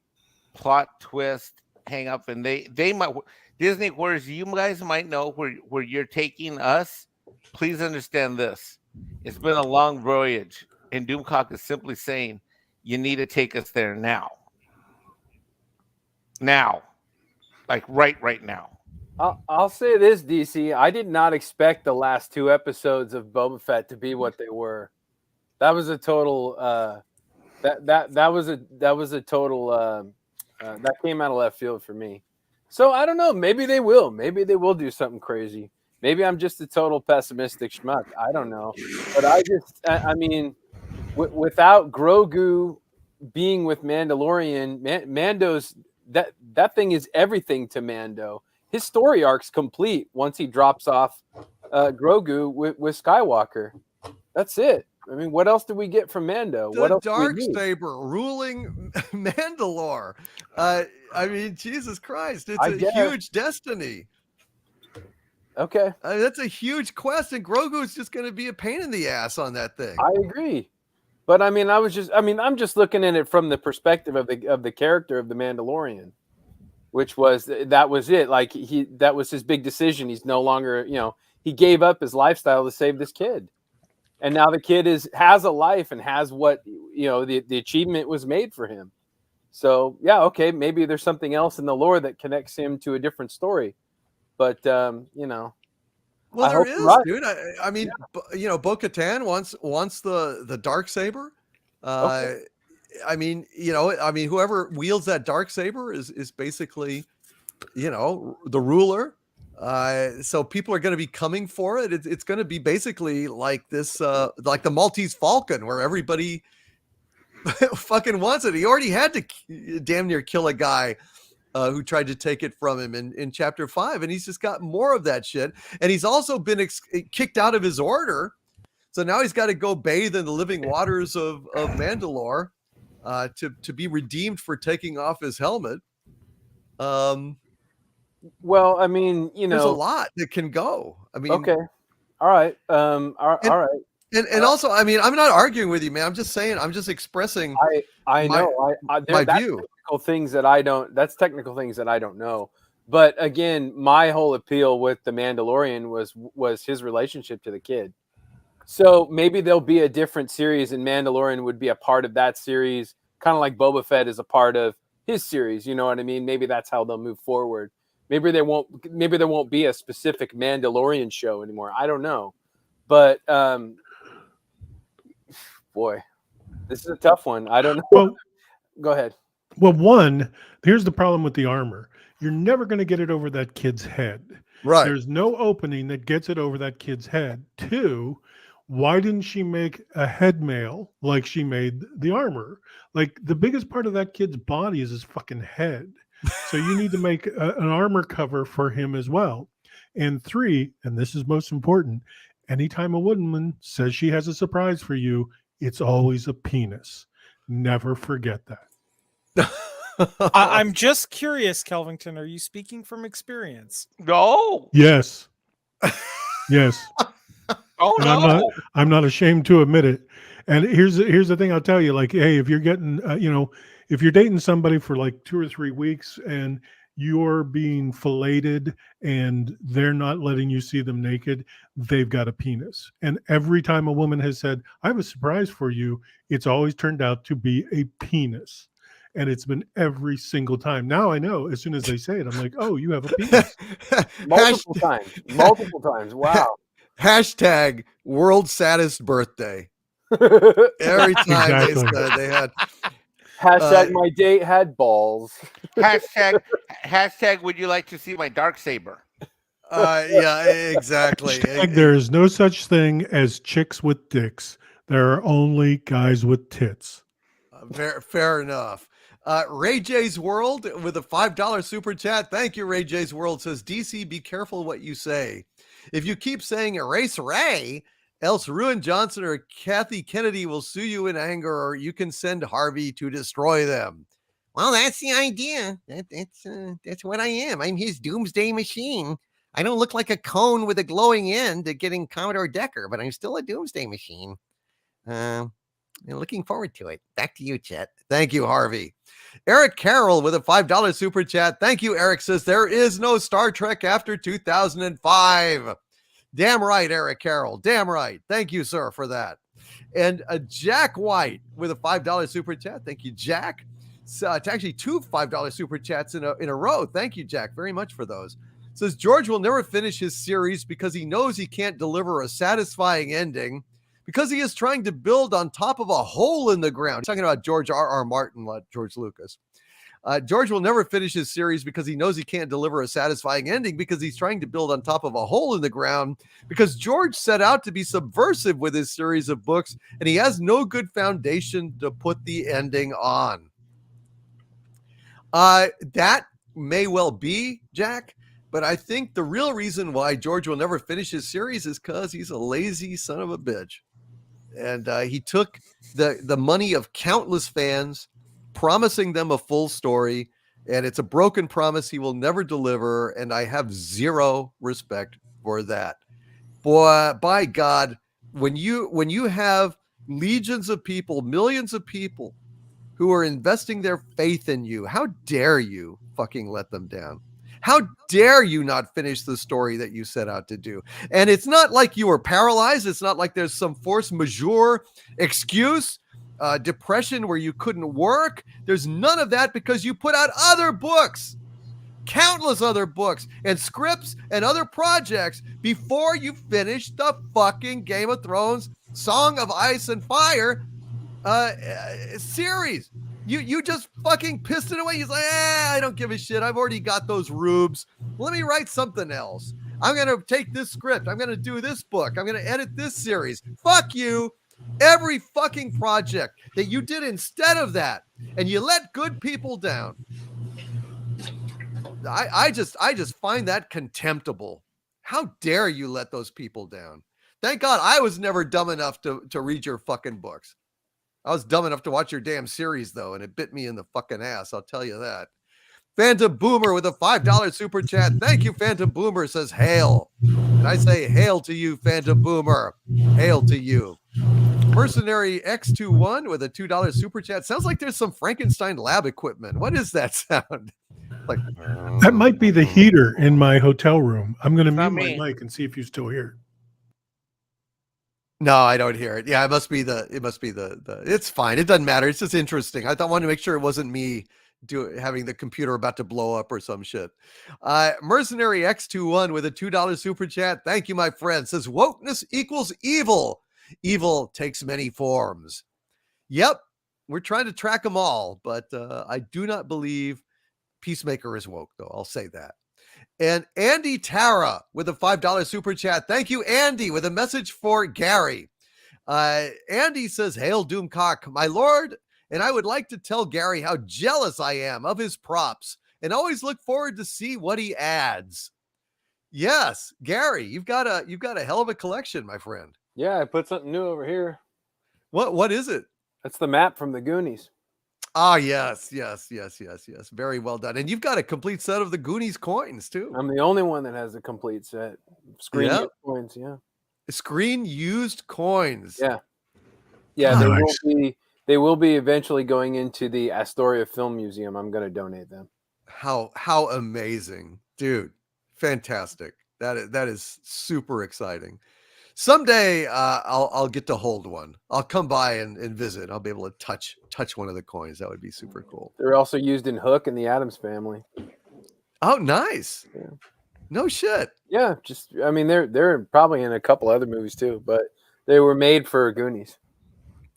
plot twist hang up, and they might Disney. Whereas you guys might know where you're taking us please understand this. It's been a long voyage, and Doomcock is simply saying, you need to take us there now. Now. Like right now. I'll say this, DC. I did not expect the last 2 episodes of Boba Fett to be what they were. That was a total. That was a total. That came out of left field for me. So I don't know. Maybe they will. Maybe they will do something crazy. Maybe I'm just a total pessimistic schmuck. I don't know. But I mean, without Grogu being with Mandalorian, Mando's. That thing is everything to Mando. His story arc's complete once he drops off Grogu with Skywalker. That's it. I mean, what else did we get from Mando? What The else Darksaber ruling Mandalore. I mean, Jesus Christ, it's a huge destiny. Okay. That's a huge quest, and Grogu's just going to be a pain in the ass on that thing. I agree. But I mean, I'm just looking at it from the perspective of the character of the Mandalorian, which was that was it. Like that was his big decision. He's no longer, he gave up his lifestyle to save this kid, and now the kid has a life and has what the achievement was made for him. So yeah, okay, maybe there's something else in the lore that connects him to a different story, but Well, there is, right. Dude. I mean, yeah. Bo-Katan wants the Darksaber. Okay. I mean, whoever wields that Darksaber is basically, the ruler. So people are going to be coming for it. It's going to be basically like this, like the Maltese Falcon, where everybody fucking wants it. He already had to damn near kill a guy who tried to take it from him in chapter 5, and he's just got more of that shit. And he's also been kicked out of his order, so now he's got to go bathe in the living waters of Mandalore to be redeemed for taking off his helmet. Well, I mean, there's a lot that can go. I mean, okay, all right, all right. And also, I mean, I'm not arguing with you, man. I'm just saying, I'm just expressing. I know. My view. That's technical things that I don't know. But again, my whole appeal with the Mandalorian was his relationship to the kid. So maybe there'll be a different series, and Mandalorian would be a part of that series, kind of like Boba Fett is a part of his series. You know what I mean? Maybe that's how they'll move forward. Maybe there won't be a specific Mandalorian show anymore. I don't know. But boy, this is a tough one. I don't know. Well, go ahead. Well, here's the problem with the armor. You're never going to get it over that kid's head. Right. There's no opening that gets it over that kid's head. 2, why didn't she make a head mail like she made the armor? Like, the biggest part of that kid's body is his fucking head. So you need to make an armor cover for him as well. And 3, and this is most important, anytime a woman says she has a surprise for you, it's always a penis. Never forget that. I'm just curious, Kelvington. Are you speaking from experience? No. Yes. Yes. Oh, and no. I'm not ashamed to admit it. And here's the thing I'll tell you. Like, hey, if you're getting, if you're dating somebody for like 2 or 3 weeks and you're being filleted and they're not letting you see them naked, they've got a penis. And every time a woman has said, I have a surprise for you, it's always turned out to be a penis. And it's been every single time. Now I know, as soon as they say it, I'm like, oh, you have a penis. Multiple times. Wow. Hashtag world's saddest birthday. Every time Exactly. they had. Hashtag my date had balls. Hashtag would you like to see my Darksaber? Yeah, exactly. There is no such thing as chicks with dicks. There are only guys with tits. Fair enough. Ray J's World with a $5 super chat. Thank you, Ray J's World. Says, DC, be careful what you say. If you keep saying erase Ray, else Ruin Johnson or Kathy Kennedy will sue you in anger, or you can send Harvey to destroy them. Well, that's the idea. That's what I am. I'm his doomsday machine. I don't look like a cone with a glowing end getting Commodore Decker, but I'm still a doomsday machine. Looking forward to it. Back to you, Chet. Thank you, Harvey. Eric Carroll with a $5 super chat. Thank you, Eric. Says, there is no Star Trek after 2005. Damn right, Eric Carroll. Damn right. Thank you, sir, for that. And Jack White with a $5 super chat. Thank you, Jack. So, it's actually two $5 super chats in a row. Thank you, Jack, very much for those. Says George will never finish his series because he knows he can't deliver a satisfying ending because he is trying to build on top of a hole in the ground. He's talking about George R.R. Martin, not George Lucas. George will never finish his series because he knows he can't deliver a satisfying ending because he's trying to build on top of a hole in the ground because George set out to be subversive with his series of books and he has no good foundation to put the ending on. That may well be, Jack, but I think the real reason why George will never finish his series is because he's a lazy son of a bitch. And he took the money of countless fans, promising them a full story, and it's a broken promise he will never deliver, and I have zero respect for that. Boy, by God, when you have legions of people, millions of people who are investing their faith in you, how dare you fucking let them down? How dare you not finish the story that you set out to do? And it's not like you were paralyzed. It's not like there's some force majeure excuse, depression where you couldn't work. There's none of that because you put out other books, countless other books and scripts and other projects before you finished the fucking Game of Thrones Song of Ice and Fire series. You just fucking pissed it away. He's like, I don't give a shit. I've already got those rubes. Let me write something else. I'm going to take this script. I'm going to do this book. I'm going to edit this series. Fuck you. Every fucking project that you did instead of that, and you let good people down. I just find that contemptible. How dare you let those people down? Thank God I was never dumb enough to read your fucking books. I was dumb enough to watch your damn series, though, and it bit me in the fucking ass. I'll tell you that. Phantom Boomer with a $5 super chat. Thank you, Phantom Boomer, says hail. And I say hail to you, Phantom Boomer. Hail to you. Mercenary X21 with a $2 super chat. Sounds like there's some Frankenstein lab equipment. What is that sound? Like that might be the heater in my hotel room. I'm going to mute me. my mic and see if you still hear it. No, I don't hear it. Yeah, it must be the it's fine. It doesn't matter. It's just interesting. I wanted to make sure it wasn't me having the computer about to blow up or some shit. Mercenary X21 with a $2 super chat. Thank you, my friend. Says wokeness equals evil. Evil takes many forms. Yep. We're trying to track them all, but I do not believe Peacemaker is woke, though. I'll say that. And Andy Tara with a $5 super chat. Thank you, Andy, with a message for Gary. Andy says, hail Doomcock, my lord, and I would like to tell Gary how jealous I am of his props and always look forward to see what he adds. Yes, Gary, you've got a hell of a collection, my friend. Yeah, I put something new over here. What is it? That's the map from the Goonies. Ah, yes. Very well done. And you've got a complete set of the Goonies coins, too. I'm the only one that has a complete set. Screen coins, yeah. Screen used coins. Yeah. Yeah, they will be eventually going into the Astoria Film Museum. I'm going to donate them. How amazing. Dude, fantastic. That is super exciting. Someday I'll get to hold one. I'll come by and visit. I'll be able to touch one of the coins. That would be super cool. They're also used in Hook and the Addams Family. Oh, nice. Yeah. No shit. Yeah, they're probably in a couple other movies too, but they were made for Goonies.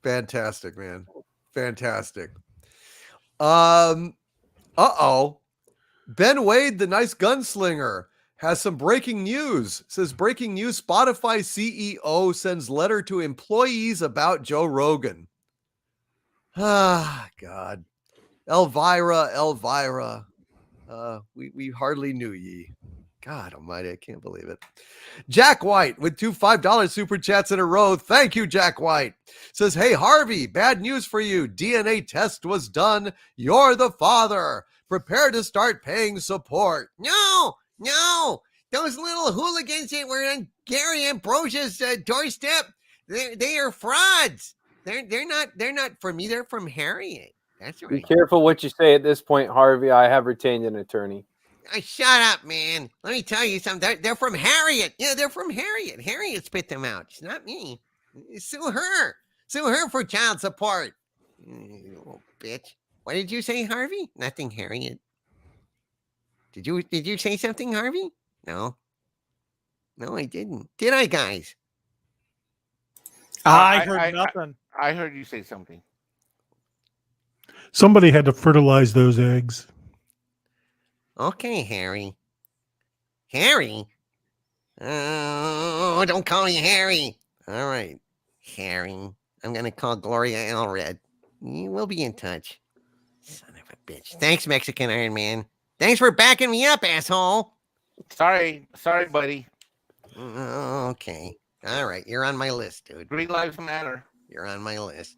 Fantastic, man. Fantastic. Ben Wade, the nice gunslinger, has some breaking news. Says breaking news, Spotify CEO sends letter to employees about Joe Rogan. Ah, God. Elvira. We hardly knew ye. God almighty, I can't believe it. Jack White with two $5 super chats in a row. Thank you, Jack White. Says, hey, Harvey, bad news for you. DNA test was done. You're the father. Prepare to start paying support. No. Those little hooligans that were on Gary Ambrosia's doorstep, they are frauds. They're not for me. They're from Harriet. That's right. Be careful what you say at this point, Harvey. I have retained an attorney. Shut up, man. Let me tell you something. They're from Harriet. Yeah, they're from Harriet. Harriet spit them out. It's not me. Sue her. Sue her for child support. You little bitch. What did you say, Harvey? Nothing, Harriet. Did you say something, Harvey? No. No, I didn't. Did I, guys? I heard nothing. I heard you say something. Somebody had to fertilize those eggs. Okay, Harry. Harry? Oh, don't call me Harry. All right, Harry. I'm going to call Gloria Allred. We'll be in touch. Son of a bitch. Thanks, Mexican Iron Man. Thanks for backing me up, asshole. Sorry, buddy. Okay. All right, you're on my list, dude. Green lives matter. You're on my list.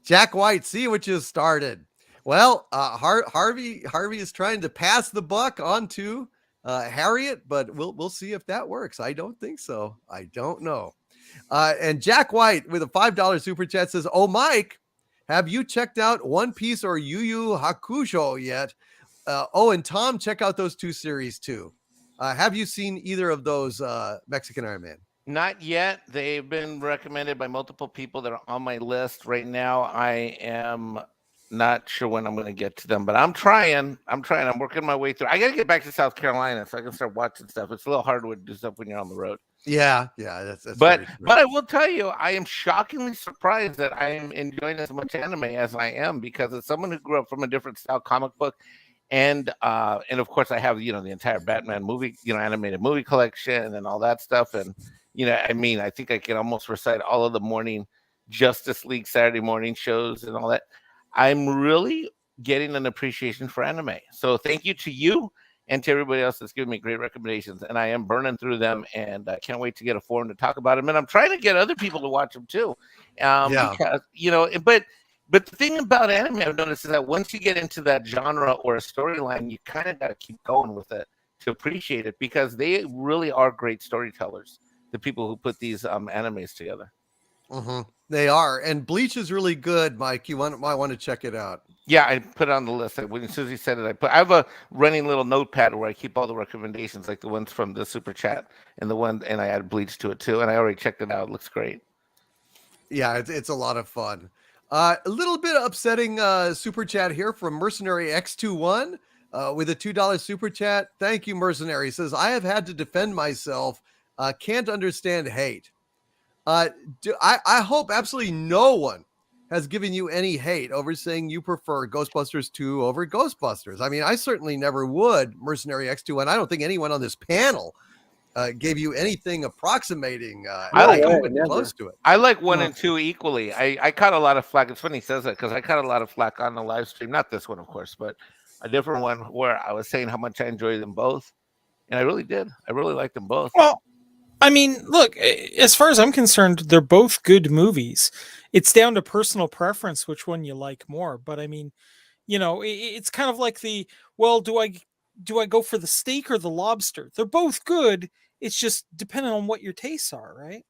Jack White, see what you started. Well, Harvey is trying to pass the buck on to Harriet, but we'll see if that works. I don't think so. I don't know. And Jack White with a $5 super chat says, "Oh, Mike, have you checked out One Piece or Yu Yu Hakusho yet? And Tom, check out those two series too. Have you seen either of those, Mexican Iron Man?" Not yet. They've been recommended by multiple people that are on my list right now. I am not sure when I'm going to get to them, but I'm trying. I'm working my way through. I got to get back to South Carolina so I can start watching stuff. It's a little harder to do stuff when you're on the road. Yeah, that's but I will tell you, I am shockingly surprised that I am enjoying as much anime as I am, because as someone who grew up from a different style comic book, and of course I have the entire Batman movie, animated movie collection and all that stuff, and I think I can almost recite all of the morning Justice League Saturday morning shows and all that. I'm really getting an appreciation for anime. So thank you to you and to everybody else that's given me great recommendations. And I am burning through them, and I can't wait to get a forum to talk about them. And I'm trying to get other people to watch them too. Because, but the thing about anime I've noticed is that once you get into that genre or a storyline, you kind of got to keep going with it to appreciate it, because they really are great storytellers, the people who put these animes together. Mm-hmm. They are, and Bleach is really good, Mike. You might want to check it out. Yeah, I put it on the list. As soon as you said it, I have a running little notepad where I keep all the recommendations, like the ones from the super chat and I add Bleach to it too. And I already checked it out. It looks great. Yeah, it's a lot of fun. A little bit upsetting super chat here from Mercenary X21 with a $2 super chat. Thank you, Mercenary. He says, "I have had to defend myself. Can't understand hate." I hope absolutely no one has given you any hate over saying you prefer Ghostbusters 2 over Ghostbusters. I mean, I certainly never would, Mercenary X2, and I don't think anyone on this panel gave you anything approximating close to it. I like 1 and 2 equally. I caught a lot of flack. It's funny he says that, because I caught a lot of flack on the live stream. Not this one, of course, but a different one where I was saying how much I enjoyed them both. And I really did. I really liked them both. Well, I mean, look, as far as I'm concerned, they're both good movies. It's down to personal preference which one you like more. But I mean, it's kind of like do I go for the steak or the lobster? They're both good. It's just depending on what your tastes are, right?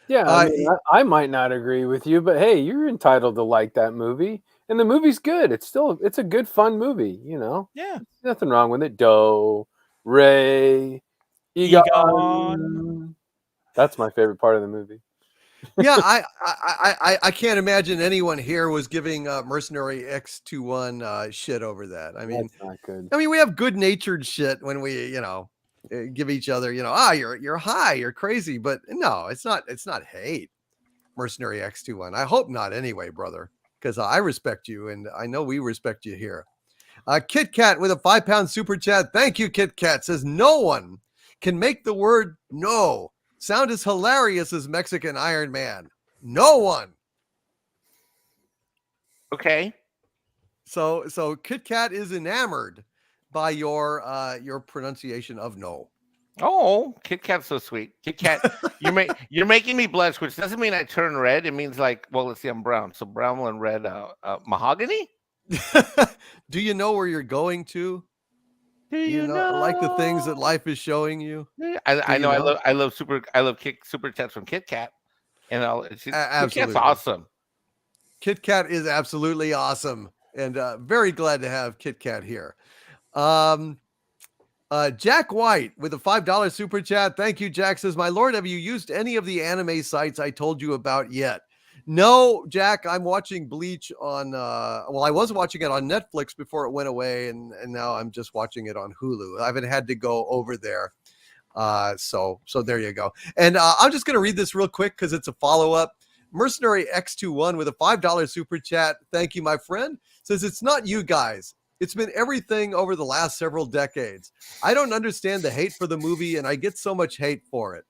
Yeah, I might not agree with you, but hey, you're entitled to like that movie, and the movie's good. It's a good, fun movie. Yeah, there's nothing wrong with it. Doe, Ray, Egon. That's my favorite part of the movie. Yeah, I can't imagine anyone here was giving Mercenary X21 shit over that. I mean, that's not good. I mean, we have good-natured shit when we, give each other, you're high, you're crazy, but no, it's not hate. Mercenary X21. I hope not anyway, brother, because I respect you, and I know we respect you here. Kit Kat with a £5 super chat. Thank you, Kit Kat. Says, "No one can make the word no sound as hilarious as Mexican Iron Man. No one." Okay. So Kit Kat is enamored by your pronunciation of no. Oh, Kit Kat's so sweet. Kit Kat, you're making me blush, which doesn't mean I turn red. It means let's see, I'm brown. So brown and red, mahogany. Do you know where you're going to? Do you know like the things that life is showing you? I know. I love super chats from Kit Kat, and Kit Kat's awesome. Kit Kat is absolutely awesome, and very glad to have Kit Kat here. Jack White with a $5 super chat. Thank you, Jack. Says, my lord, have you used any of the anime sites I told you about yet? No, Jack, I'm watching Bleach on, I was watching it on Netflix before it went away, and now I'm just watching it on Hulu. I haven't had to go over there. So there you go. And I'm just going to read this real quick because it's a follow-up. Mercenary X21 with a $5 super chat. Thank you, my friend. Says, it's not you guys. It's been everything over the last several decades. I don't understand the hate for the movie, and I get so much hate for it.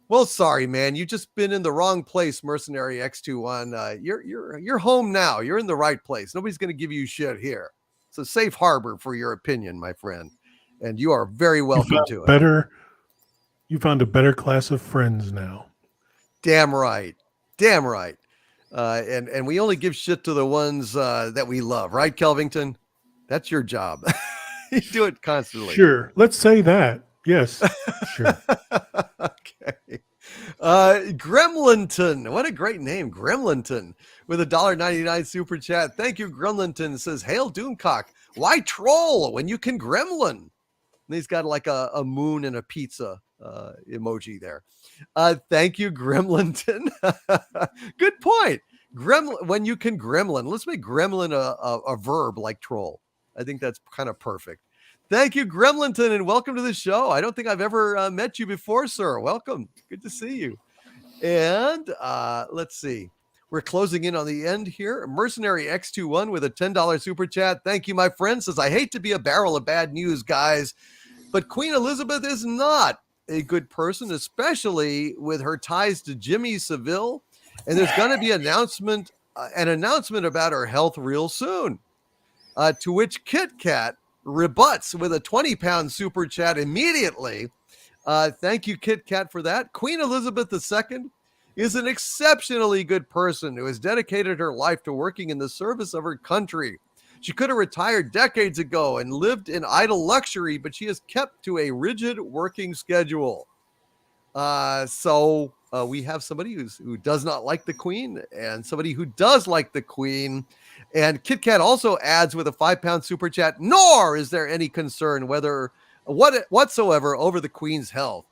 Well, sorry, man. You've just been in the wrong place, Mercenary X21. You're home now. You're in the right place. Nobody's going to give you shit here. It's a safe harbor for your opinion, my friend. And you are very welcome to it. You found a better class of friends now. Damn right. Damn right. And we only give shit to the ones that we love. Right, Kelvington? That's your job. You do it constantly. Sure. Let's say that. Yes. Sure. Okay. Gremlinton. What a great name. Gremlinton with a $1.99 super chat. Thank you, Gremlinton. Says, hail Doomcock. Why troll when you can gremlin? And he's got like a moon and a pizza emoji there. Thank you, Gremlinton. Good point. When you can gremlin. Let's make gremlin a verb like troll. I think that's kind of perfect. Thank you, Gremlinton, and welcome to the show. I don't think I've ever met you before, sir. Welcome. Good to see you. And let's see. We're closing in on the end here. Mercenary X21 with a $10 super chat. Thank you, my friend. Says, I hate to be a barrel of bad news, guys, but Queen Elizabeth is not a good person, especially with her ties to Jimmy Savile. And there's going to be an announcement about her health real soon. To which Kit Kat rebuts with a 20-pound super chat immediately. Thank you, Kit Kat, for that. Queen Elizabeth II is an exceptionally good person who has dedicated her life to working in the service of her country. She could have retired decades ago and lived in idle luxury, but she has kept to a rigid working schedule. So we have somebody who does not like the Queen and somebody who does like the Queen. And Kit Kat also adds with a 5-pound super chat, nor is there any concern whatsoever over the Queen's health.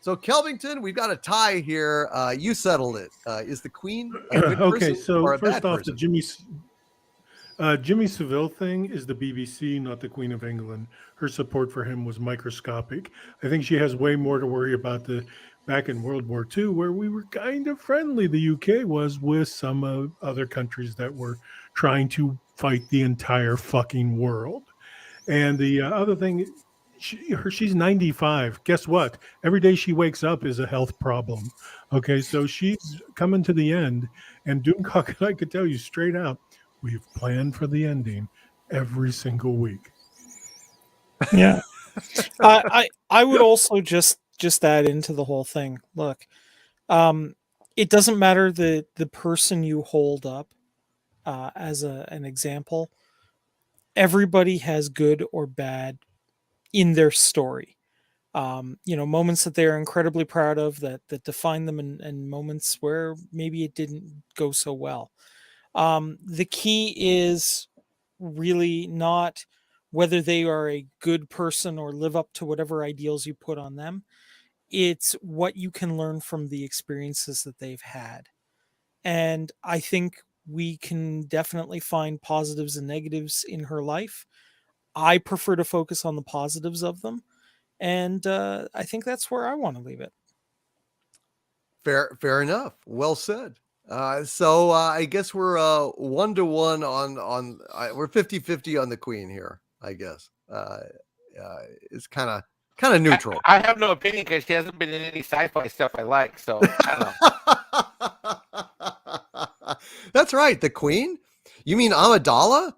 So, Kelvington, we've got a tie here. You settled it. Is the Queen a good person or a bad person? The Jimmy Savile thing is the BBC, not the Queen of England. Her support for him was microscopic. I think she has way more to worry about back in World War II, where we were kind of friendly, the UK was, with some other countries that were trying to fight the entire fucking world. And the other thing, she's 95. Guess what? Every day she wakes up is a health problem. Okay, so she's coming to the end. And Doomcock, I could tell you straight out, we've planned for the ending every single week. Yeah. I would also just add into the whole thing. Look, it doesn't matter the person you hold up as an example. Everybody has good or bad in their story. Moments that they're incredibly proud of that define them, and moments where maybe it didn't go so well. The key is really not whether they are a good person or live up to whatever ideals you put on them. It's what you can learn from the experiences that they've had. And I think we can definitely find positives and negatives in her life. I prefer to focus on the positives of them. And I think that's where I want to leave it. Fair enough. Well said. So I guess we're 1-1 on we're 50-50 on the Queen here, I guess. It's kind of neutral. I have no opinion because she hasn't been in any sci-fi stuff I like, so I don't know. That's right. The Queen? You mean Amidala?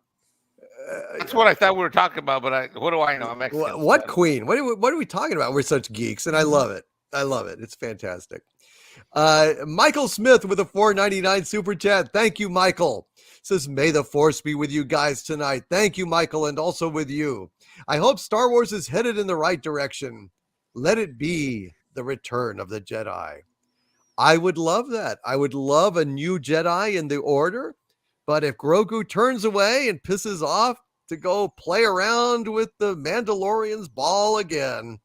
That's what I thought we were talking about, but what do I know? I'm Mexican. What Queen? What are we talking about? We're such geeks, and I love it. I love it. It's fantastic. Michael Smith with a $4.99 super chat. Thank you, Michael. Says, may the force be with you guys tonight. Thank you, Michael, and also with you. I hope Star Wars is headed in the right direction. Let it be the return of the Jedi. I would love that. I would love a new Jedi in the Order. But if Grogu turns away and pisses off to go play around with the Mandalorian's ball again.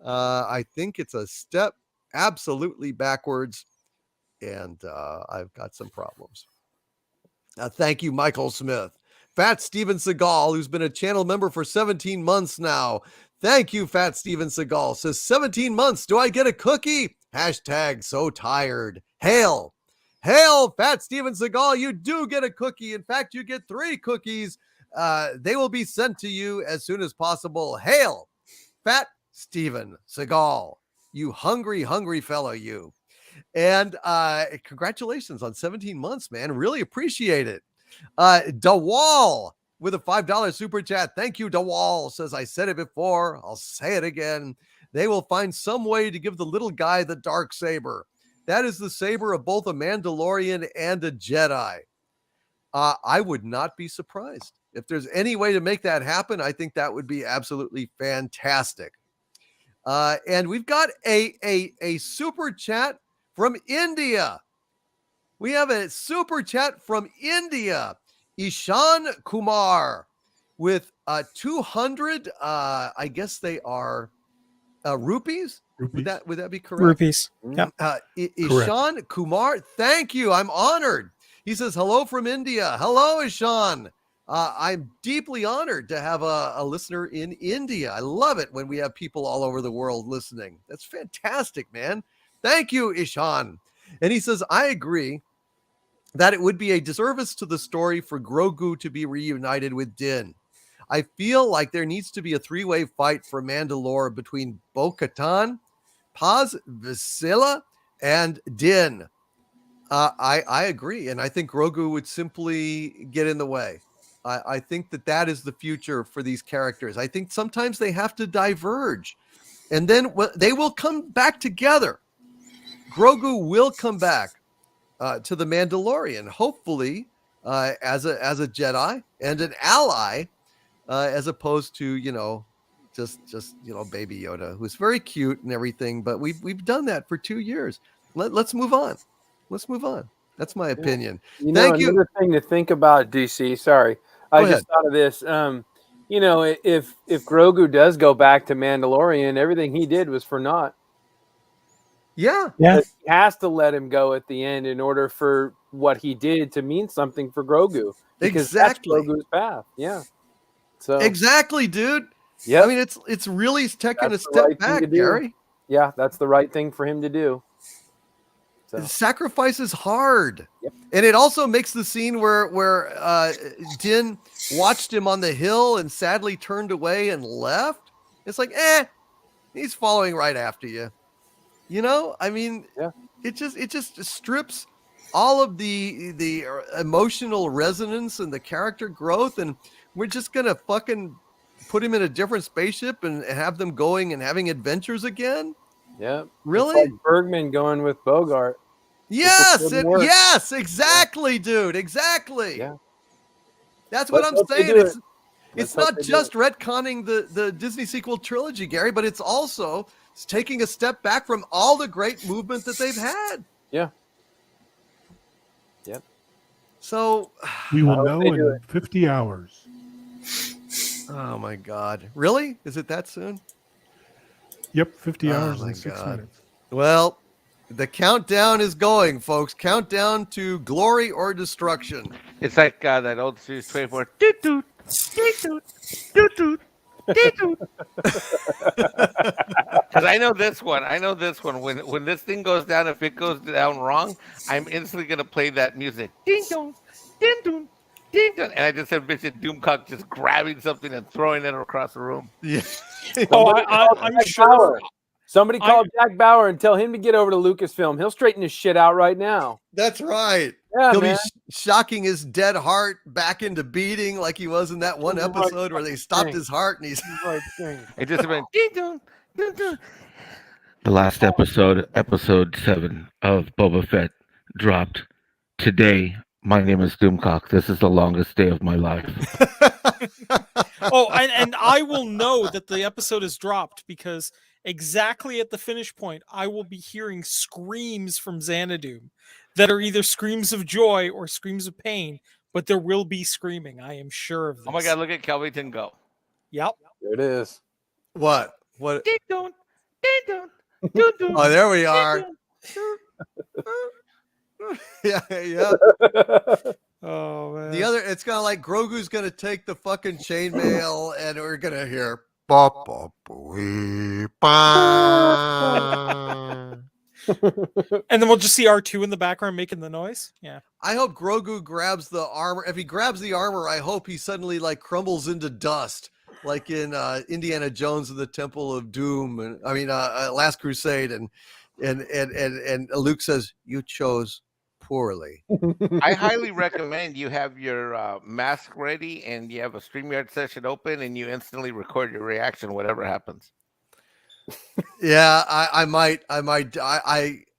I think it's a step absolutely backwards, and I've got some problems. Thank you, Michael Smith. Fat Steven Seagal, who's been a channel member for 17 months now. Thank you, Fat Steven Seagal. Says 17 months. Do I get a cookie? Hashtag so tired. Hail. Hail, Fat Steven Seagal. You do get a cookie. In fact, you get 3 cookies. They will be sent to you as soon as possible. Hail, Fat Steven Seagal. You hungry, hungry fellow, you. And congratulations on 17 months, man. Really appreciate it. DeWall with a $5 super chat. Thank you, DeWall. Says, I said it before. I'll say it again. They will find some way to give the little guy the dark saber. That is the saber of both a Mandalorian and a Jedi. I would not be surprised. If there's any way to make that happen, I think that would be absolutely fantastic. And we've got a super chat from India. We have a super chat from India. Ishan Kumar with 200, I guess they are rupees. Would that be correct? Rupees. Yeah. Ishan Kumar, thank you. I'm honored. He says, hello from India. Hello, Ishan. I'm deeply honored to have a listener in India. I love it when we have people all over the world listening. That's fantastic, man. Thank you, Ishan. And he says, I agree that it would be a disservice to the story for Grogu to be reunited with Din. I feel like there needs to be a 3-way fight for Mandalore between Bo-Katan, Paz Vizsla, and Din. I agree, and I think Grogu would simply get in the way. I think that is the future for these characters. I think sometimes they have to diverge, and then they will come back together. Grogu will come back to the Mandalorian, hopefully as a Jedi and an ally, as opposed to just Baby Yoda, who's very cute and everything. But we've done that for 2 years. Let's move on. Let's move on. That's my opinion. Thank you. Another thing to think about, DC. Sorry, I just thought of this. If Grogu does go back to Mandalorian, everything he did was for naught. Yeah. He has to let him go at the end in order for what he did to mean something for Grogu. Because exactly. That's Grogu's path. Yeah. So exactly, dude. Yeah. I mean, it's really taking a step back, Gary. Yeah, that's the right thing for him to do. So. Sacrifice is hard. Yep. And it also makes the scene where Din watched him on the hill and sadly turned away and left. It's like, he's following right after you. I mean, it just strips all of the emotional resonance and the character growth, and we're just gonna fucking put him in a different spaceship and have them going and having adventures again. Yeah, really? It's like Bergman going with Bogart. Yes, exactly, dude. Exactly. Yeah. That's what I'm saying. It's not just retconning the Disney sequel trilogy, Gary, but it's also taking a step back from all the great movement that they've had. Yeah. Yep. So we will know in 50 hours. Oh my God. Really? Is it that soon? Yep, 50 hours and 6 minutes. Well, the countdown is going, folks. Countdown to glory or destruction. It's like that old Series 24. Doot doot, doot doot, doot doot, doot doot. Because I know this one. When this thing goes down, if it goes down wrong, I'm instantly gonna play that music. Ding dong, ding dong, ding dong. And I just envision Doomcock just grabbing something and throwing it across the room. Yeah. I'm sure. Somebody call Jack Bauer and tell him to get over to Lucasfilm. He'll straighten his shit out right now. That's right. Yeah, He'll man. be shocking his dead heart back into beating like he was in that one episode where they stopped his heart and he's It just went ding dong, ding dong. The last episode 7 of Boba Fett dropped today. My name is Doomcock. This is the longest day of my life. And I will know that the episode is dropped because exactly at the finish point, I will be hearing screams from Xanadu that are either screams of joy or screams of pain, but there will be screaming. I am sure of this. Oh my God! Look at Kelvington go. Yep. There it is. What? What? Ding dong, ding dong, ding dong, Oh, there we ding are. dong. Yeah, yeah. Oh man. The other, it's kind of like Grogu's gonna take the fucking chainmail, and we're gonna hear. Ba, ba, boo, ba. And then we'll just see R2 in the background making the noise. Yeah. I hope Grogu grabs the armor. If he grabs the armor, I hope he suddenly like crumbles into dust, like in Indiana Jones and the Temple of Doom, and Last Crusade, and Luke says, "You chose poorly." I highly recommend you have your mask ready and you have a StreamYard session open and you instantly record your reaction, whatever happens. Yeah, I might.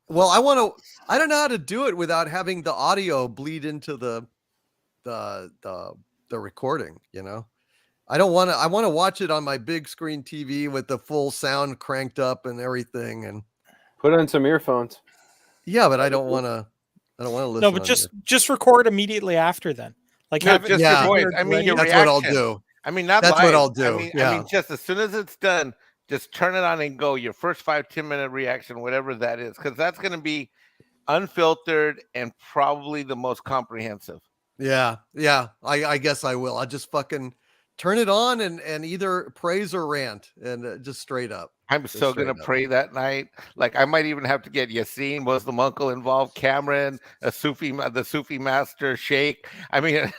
Well, I want to. I don't know how to do it without having the audio bleed into the recording. You know, I don't want to. I want to watch it on my big screen TV with the full sound cranked up and everything. And put on some earphones. Yeah, but I don't want to. I don't want to listen. No, but just record immediately after then. Like No, have it just your voice. I mean, your that's reaction. what I'll do. I mean, not that's live. what I'll do. I mean, just as soon as it's done, just turn it on and go. Your first 5-10 minute reaction, whatever that is, because that's going to be unfiltered and probably the most comprehensive. Yeah. I guess I will. I'll just fucking turn it on and either praise or rant, and just straight up. I'm Just so gonna straight up. pray that night. Like I might even have to get Yassine, Muslim uncle involved, Cameron, the Sufi master, Sheikh. I mean,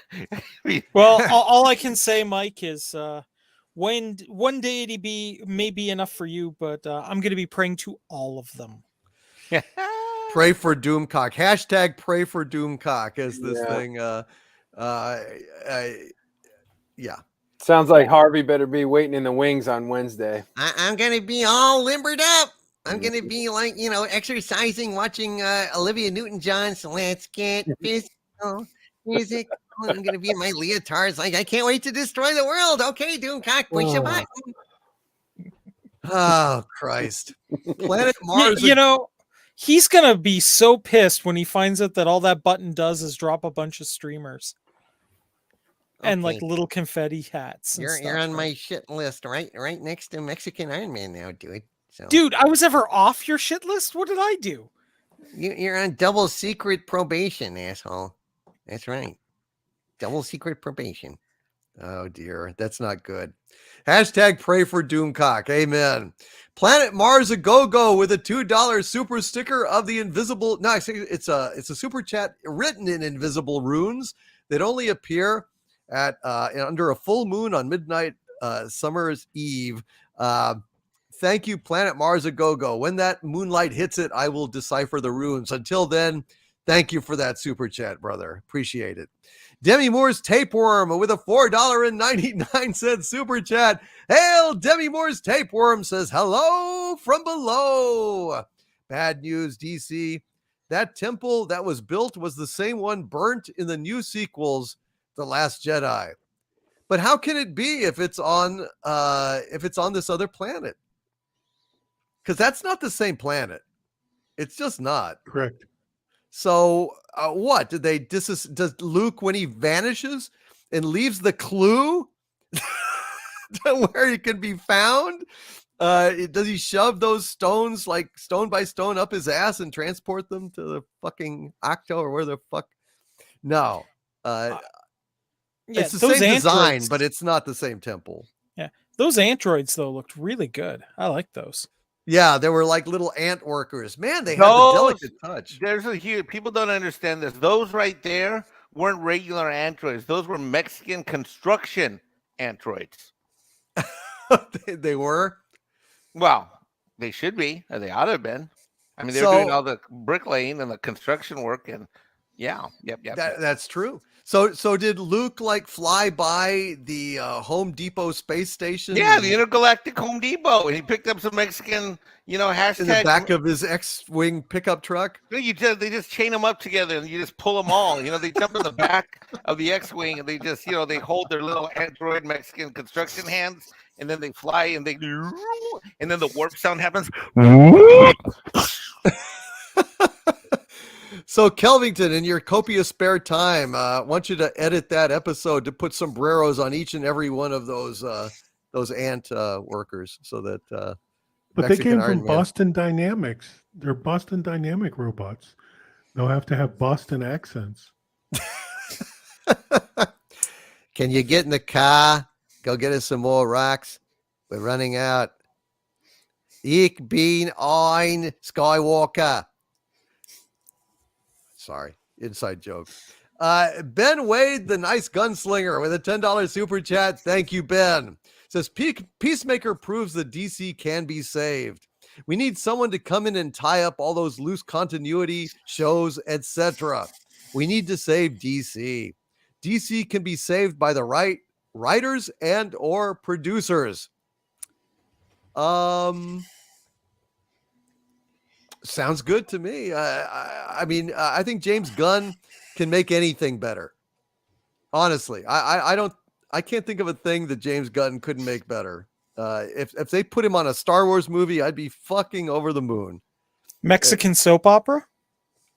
Well, all I can say, Mike, is when one deity may be enough for you, but I'm going to be praying to all of them. Pray for Doomcock. Hashtag pray for Doomcock as this thing. Yeah. Sounds like Harvey better be waiting in the wings on Wednesday. I'm gonna be all limbered up. I'm gonna be like, exercising, watching Olivia Newton-John's "Let's Get Physical" music. I'm gonna be in my leotards, like I can't wait to destroy the world. Okay, Doomcock, push a button. Oh Christ! Planet Mars. He's gonna be so pissed when he finds out that all that button does is drop a bunch of streamers. And like little confetti hats. You're on my shit list, right next to Mexican Iron Man now, dude. So, dude, I was ever off your shit list? What did I do? You're on double secret probation, asshole. That's right. Double secret probation. Oh dear, that's not good. Hashtag pray for Doomcock. Amen. Planet Mars a go-go with a $2 super sticker of the invisible. No, it's a super chat written in invisible runes that only appear at under a full moon on midnight summer's eve. Thank you, Planet Mars a go-go. When that moonlight hits it, I will decipher the runes. Until then, thank you for that super chat, brother. Appreciate it. Demi Moore's tapeworm with a $4.99 super chat. Hail, Demi Moore's tapeworm says hello from below. Bad news, DC. That temple that was built was the same one burnt in the new sequels, The Last Jedi. But how can it be if it's on this other planet? Because that's not the same planet. It's just not. Correct. So what did they does Luke, when he vanishes and leaves the clue to where he can be found, does he shove those stones like stone by stone up his ass and transport them to the fucking Octo or where the fuck? No. It's the same design, but it's not the same temple. Yeah. Those androids though looked really good. I like those. Yeah, they were like little ant workers. Man, they had a delicate touch. There's a huge people don't understand this. Those right there weren't regular androids. Those were Mexican construction androids. They were? Well, they should be. Or they ought to have been. I mean, they were doing all the bricklaying and the construction work, and yep. That's true. So did Luke like fly by the Home Depot space station? Yeah, the intergalactic Home Depot, and he picked up some Mexican, hashtag in the back of his X-wing pickup truck. They just chain them up together, and you just pull them all. They jump in the back of the X-wing, and they just they hold their little android Mexican construction hands, and then they fly, and then the warp sound happens. So Kelvington, in your copious spare time, I want you to edit that episode to put sombreros on each and every one of those ant workers, so that But they Mexican came Iron from Man. Boston Dynamics. They're Boston Dynamic robots. They'll have to have Boston accents. Can you get in the car? Go get us some more rocks. We're running out. Ich bin ein Skywalker. Sorry, inside joke. Ben Wade, the nice gunslinger, with a $10 super chat. Thank you, Ben. Says Peacemaker proves that DC can be saved. We need someone to come in and tie up all those loose continuity shows, etc. We need to save DC. DC can be saved by the right writers and or producers. Sounds good to me. I mean, I think James Gunn can make anything better. Honestly, I can't think of a thing that James Gunn couldn't make better. If they put him on a Star Wars movie, I'd be fucking over the moon. Mexican soap opera?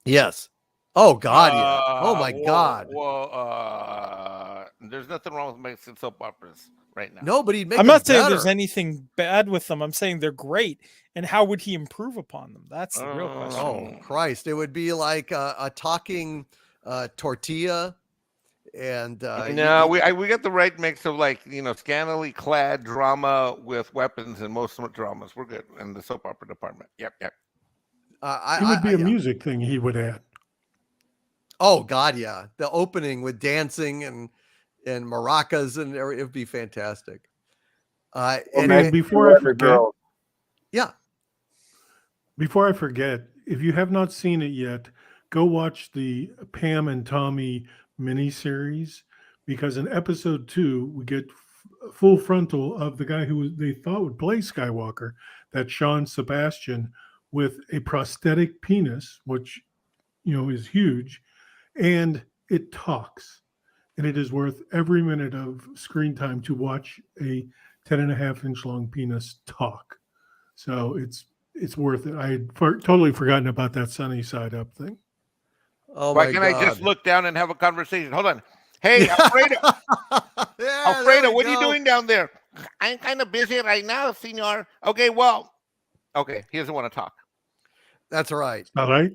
Yes. Oh God, yeah. Oh my God. Well, there's nothing wrong with Mexican soap operas right now. No, but he'd make I'm them not saying better. there's anything bad with them. I'm saying they're great. And how would he improve upon them? That's the real question. Oh Christ! It would be like a talking tortilla, and No, we got the right mix of, like, scantily clad drama with weapons and most dramas. We're good in the soap opera department. Yep. It would be a music thing he would add. Oh God, yeah. The opening with dancing and maracas, and it would be fantastic. And before I forget, yeah. Before I forget, if you have not seen it yet, go watch the Pam and Tommy miniseries, because in episode 2 we get full frontal of the guy who they thought would play Skywalker, that Sean Sebastian, with a prosthetic penis, which is huge, and it talks, and it is worth every minute of screen time to watch a 10.5-inch long penis talk. So it's worth it. I had totally forgotten about that Sunny Side Up thing. Oh Why my can't God. I just look down and have a conversation? Hold on. Hey, Alfredo. Alfredo, what are you doing down there? I'm kind of busy right now, senor. Okay, well, he doesn't want to talk. That's right. All right.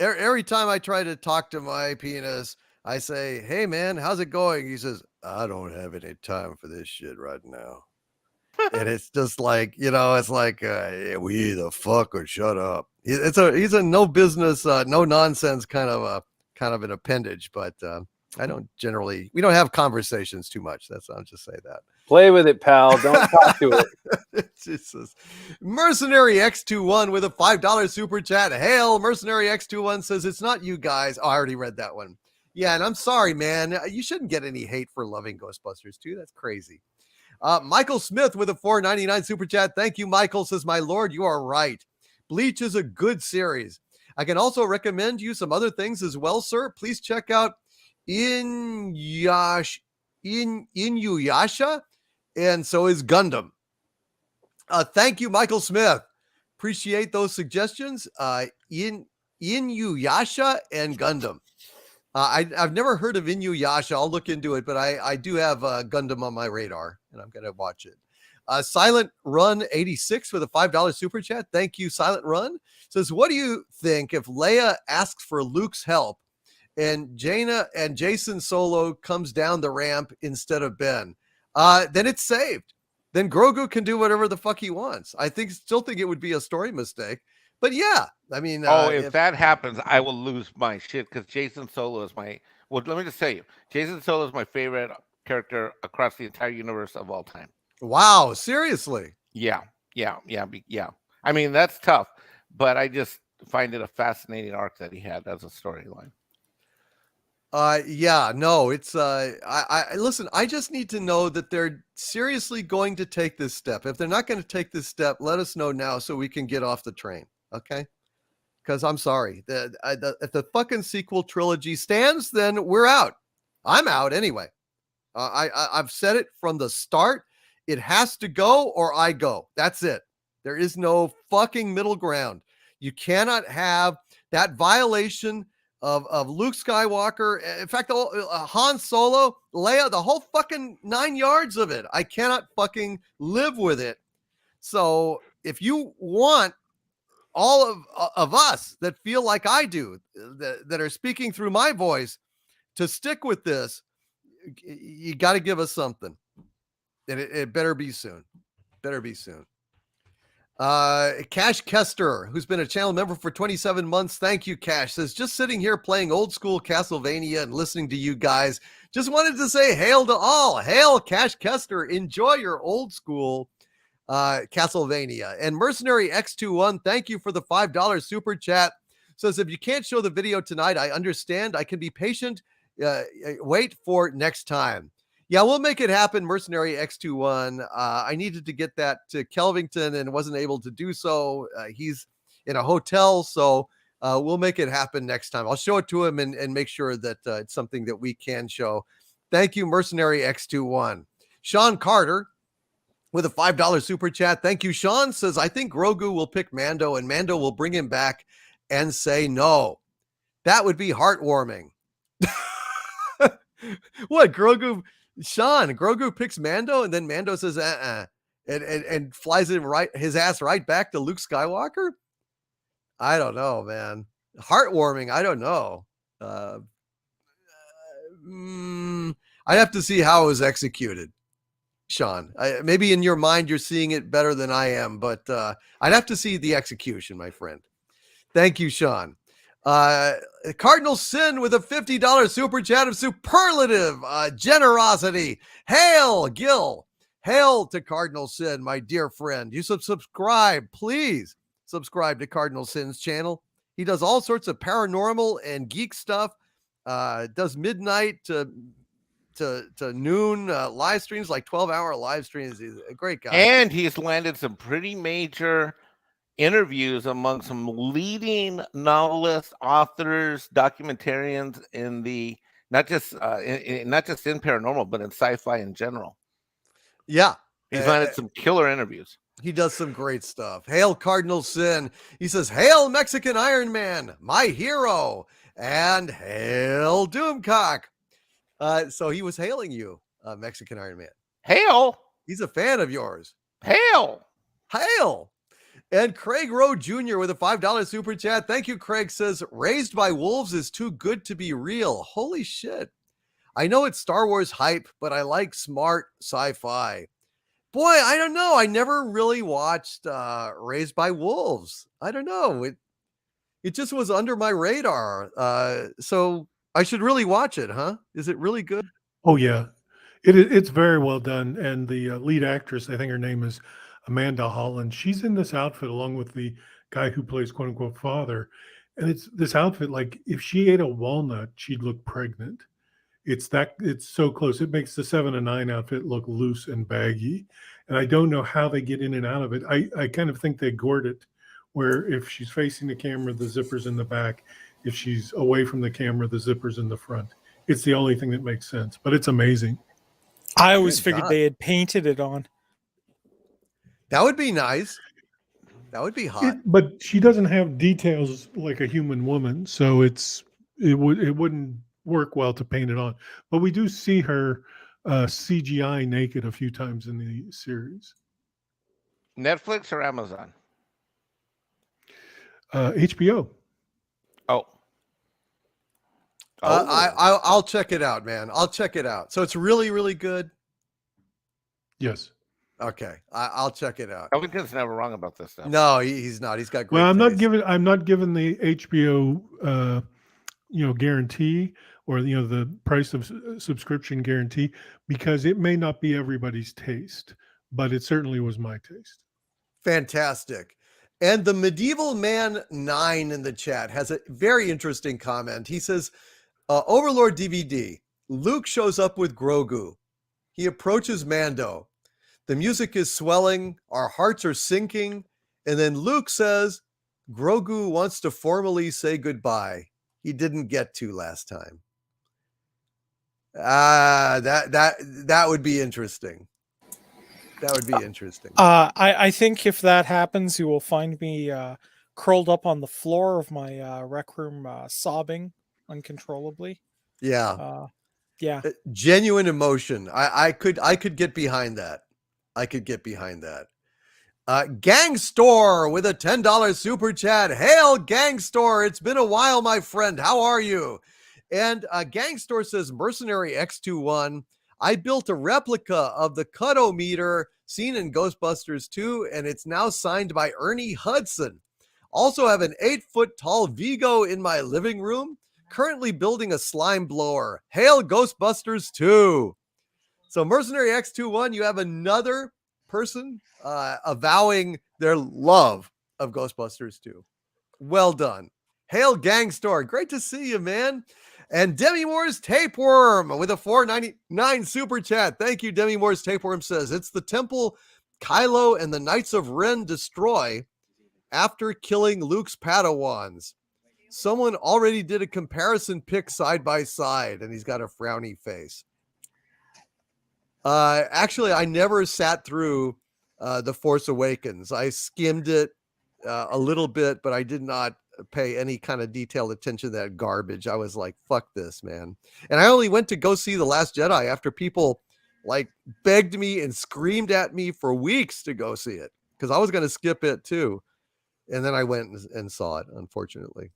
Every time I try to talk to my penis, I say, "Hey man, how's it going?" He says, "I don't have any time for this shit right now." And it's just like, it's like, we either fuck or shut up. He's a no business, no nonsense kind of an appendage, but we don't have conversations too much. I'll just say that. Play with it, pal. Don't talk to it. Jesus. Mercenary X21 with a $5 super chat. Hail, Mercenary X21 says, it's not you guys. Oh, I already read that one. Yeah, and I'm sorry, man. You shouldn't get any hate for loving Ghostbusters too. That's crazy. Michael Smith with a $4.99 super chat. Thank you, Michael. Says, my lord, you are right. Bleach is a good series. I can also recommend you some other things as well, sir. Please check out Inuyasha, and so is Gundam. Thank you, Michael Smith. Appreciate those suggestions. Inuyasha and Gundam. I've never heard of Inuyasha. I'll look into it, but I do have Gundam on my radar, and I'm going to watch it. Silent Run 86 with a $5 super chat. Thank you, Silent Run. Says, what do you think if Leia asks for Luke's help and Jaina and Jason Solo comes down the ramp instead of Ben? Then it's saved. Then Grogu can do whatever the fuck he wants. I still think it would be a story mistake. But yeah, I mean, if that happens, I will lose my shit, because Jason Solo is let me just tell you, Jason Solo is my favorite character across the entire universe of all time. Wow, seriously? Yeah. I mean, that's tough, but I just find it a fascinating arc that he had as a storyline. It's I listen, I just need to know that they're seriously going to take this step. If they're not going to take this step, let us know now so we can get off the train. Okay? Because I'm sorry. If the fucking sequel trilogy stands, then we're out. I'm out anyway. I've said it from the start. It has to go or I go. That's it. There is no fucking middle ground. You cannot have that violation of Luke Skywalker, in fact, Han Solo, Leia, the whole fucking 9 yards of it. I cannot fucking live with it. So if you want all of us that feel like I do, that are speaking through my voice, to stick with this, you got to give us something. And it better be soon. Better be soon. Cash Kester, who's been a channel member for 27 months. Thank you, Cash. Says, just sitting here playing old school Castlevania and listening to you guys. Just wanted to say hail to all. Hail, Cash Kester. Enjoy your old school Castlevania. And Mercenary X21, thank you for the $5 super chat. Says, if you can't show the video tonight, I understand. I can be patient. Wait for next time. Yeah, we'll make it happen, Mercenary X21. I needed to get that to Kelvington and wasn't able to do so. He's in a hotel, so we'll make it happen next time. I'll show it to him and make sure that it's something that we can show. Thank you, Mercenary X21. Sean Carter with a $5 super chat. Thank you, Sean. Says, I think Grogu will pick Mando and Mando will bring him back and say no. That would be heartwarming. What, Grogu... Sean, Grogu picks Mando, and then Mando says, and flies his ass right back to Luke Skywalker? I don't know, man. Heartwarming, I don't know. I'd have to see how it was executed, Sean. Maybe in your mind you're seeing it better than I am, but I'd have to see the execution, my friend. Thank you, Sean. Cardinal Sin with a $50 super chat of superlative generosity. Hail, Gil. Hail to Cardinal Sin, my dear friend. You subscribe, please subscribe to Cardinal Sin's channel. He does all sorts of paranormal and geek stuff. Does midnight to noon live streams, like 12-hour live streams. He's a great guy. And he's landed some pretty major interviews among some leading novelists, authors, documentarians in the not just in paranormal, but in sci-fi in general. Yeah, he's landed some killer interviews. He does some great stuff. Hail Cardinal Sin. He says, hail Mexican Iron Man, my hero, and hail Doomcock. So he was hailing you, Mexican Iron Man. Hail. He's a fan of yours. Hail. Hail. And Craig Rowe Jr. with a $5 super chat. Thank you, Craig. Says, Raised by Wolves is too good to be real. Holy shit. I know it's Star Wars hype, but I like smart sci-fi. Boy, I don't know. I never really watched Raised by Wolves. I don't know. It just was under my radar. So I should really watch it, huh? Is it really good? Oh, yeah. It's very well done. And the lead actress, I think her name is Amanda Holland. She's in this outfit along with the guy who plays quote unquote father. And it's this outfit, like if she ate a walnut, she'd look pregnant. It's so close. It makes the 7 and 9 outfit look loose and baggy. And I don't know how they get in and out of it. I kind of think they gored it where if she's facing the camera, the zipper's in the back. If she's away from the camera, the zipper's in the front. It's the only thing that makes sense, but it's amazing. I always figured they had painted it on. That would be nice. That would be hot. But she doesn't have details like a human woman, so it wouldn't work well to paint it on. But we do see her CGI naked a few times in the series. Netflix or Amazon? HBO. Oh. I'll check it out, man. I'll check it out. So it's really, really good. Yes. Okay, I'll check it out. Ellington's never wrong about this stuff. No, he's not. He's got great. Well, I'm taste. not giving the HBO guarantee or the price of subscription guarantee because it may not be everybody's taste, but it certainly was my taste. Fantastic. And the Medieval Man 9 in the chat has a very interesting comment. He says, Overlord DVD, Luke shows up with Grogu. He approaches Mando. The music is swelling. Our hearts are sinking. And then Luke says, Grogu wants to formally say goodbye. He didn't get to last time. That would be interesting. That would be interesting. I think if that happens, you will find me curled up on the floor of my rec room, sobbing uncontrollably. Yeah. Yeah. Genuine emotion. I could get behind that. I could get behind that. Gang Store with a $10 super chat. Hail, Gang Store. It's been a while, my friend. How are you? And Gang Store says, Mercenary X21, I built a replica of the cutometer seen in Ghostbusters 2, and it's now signed by Ernie Hudson. Also have an 8-foot tall Vigo in my living room. Currently building a slime blower. Hail, Ghostbusters 2. So Mercenary X21, you have another person avowing their love of Ghostbusters 2. Well done. Hail, Gang Store. Great to see you, man. And Demi Moore's Tapeworm with a $4.99 super chat. Thank you, Demi Moore's Tapeworm says, it's the temple Kylo and the Knights of Ren destroy after killing Luke's Padawans. Someone already did a comparison pic side by side, and he's got a frowny face. Actually, I never sat through The Force Awakens. I skimmed it a little bit, but I did not pay any kind of detailed attention to that garbage. I was like, fuck this, man. And I only went to go see The Last Jedi after people like begged me and screamed at me for weeks to go see it, because I was going to skip it too. And then I went and saw it, unfortunately.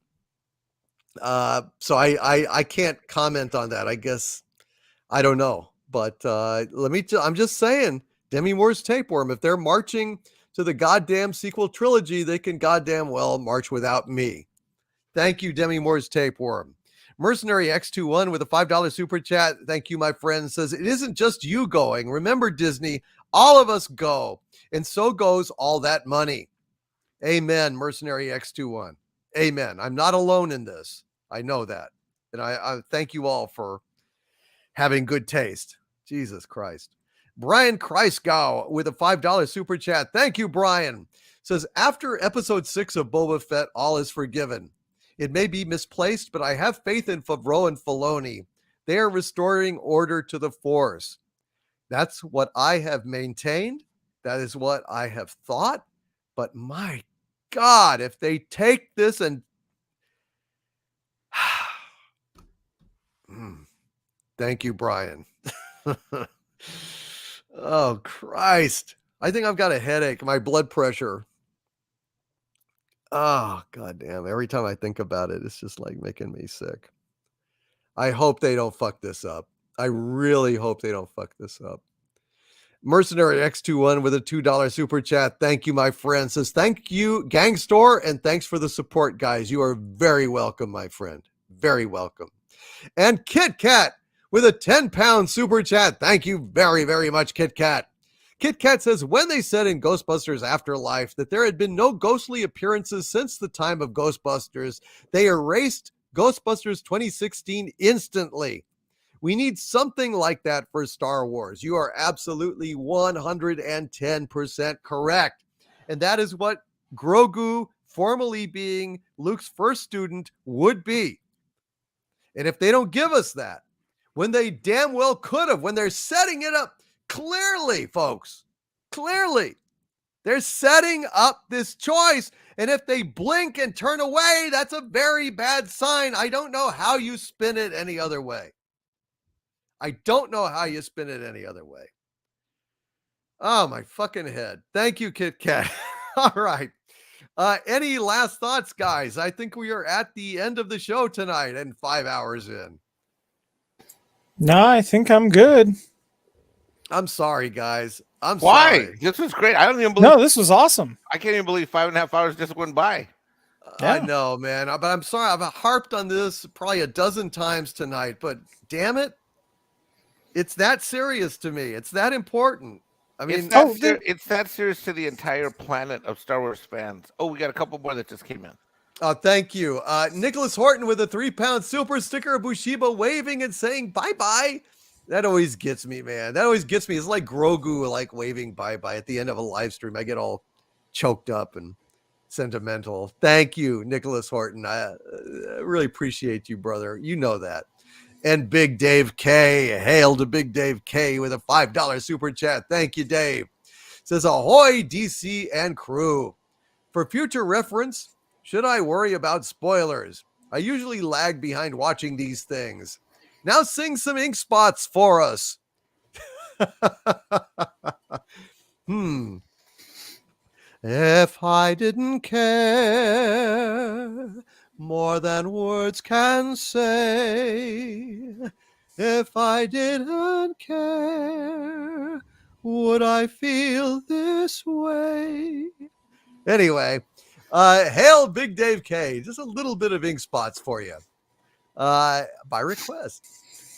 So I can't comment on that. I guess I don't know. But I'm just saying, Demi Moore's Tapeworm, if they're marching to the goddamn sequel trilogy, they can goddamn well march without me. Thank you, Demi Moore's Tapeworm. Mercenary X21 with a $5 super chat. Thank you, my friend. Says, it isn't just you going. Remember, Disney, all of us go. And so goes all that money. Amen, Mercenary X21. Amen. I'm not alone in this. I know that. And I thank you all for having good taste. Jesus Christ. Brian Kreisgau with a $5 super chat. Thank you, Brian. Says, after episode 6 of Boba Fett, all is forgiven. It may be misplaced, but I have faith in Favreau and Filoni. They are restoring order to the Force. That's what I have maintained. That is what I have thought. But my God, if they take this and thank you, Brian. Oh, Christ. I think I've got a headache. My blood pressure. Oh, goddamn. Every time I think about it, it's just like making me sick. I hope they don't fuck this up. I really hope they don't fuck this up. Mercenary X21 with a $2 super chat. Thank you, my friend. Says, thank you, Gang Store, and thanks for the support, guys. You are very welcome, my friend. Very welcome. And Kit Kat with a 10-pound super chat. Thank you very, very much, Kit Kat. Kit Kat says, when they said in Ghostbusters Afterlife that there had been no ghostly appearances since the time of Ghostbusters, they erased Ghostbusters 2016 instantly. We need something like that for Star Wars. You are absolutely 110% correct. And that is what Grogu, formerly being Luke's first student, would be. And if they don't give us that, when they damn well could have, when they're setting it up, clearly, folks, clearly, they're setting up this choice. And if they blink and turn away, that's a very bad sign. I don't know how you spin it any other way. I don't know how you spin it any other way. Oh, my fucking head. Thank you, Kit Kat. All right. Any last thoughts, guys? I think we are at the end of the show tonight and 5 hours in. No, I think I'm good. I'm sorry, guys. Why? Sorry. This was great. I don't even believe. No, this was awesome. I can't even believe 5.5 hours just went by. I know, man. But I'm sorry. I've harped on this probably a dozen times tonight. But damn it, it's that serious to me. It's that important. I mean, it's that serious to the entire planet of Star Wars fans. Oh, we got a couple more that just came in. Thank you. Nicholas Horton with a 3-pound super sticker of Bushiba waving and saying bye-bye. That always gets me, man. That always gets me. It's like Grogu like waving bye-bye at the end of a live stream. I get all choked up and sentimental. Thank you, Nicholas Horton. I really appreciate you, brother. You know that. And Big Dave K. Hail to Big Dave K with a $5 super chat. Thank you, Dave. Says, ahoy, DC and crew. For future reference, Should I worry about spoilers? I usually lag behind watching these things. Now sing some ink spots for us. If I didn't care more than words can say, if I didn't care, would I feel this way? Anyway, hail Big Dave K. Just a little bit of ink spots for you by request.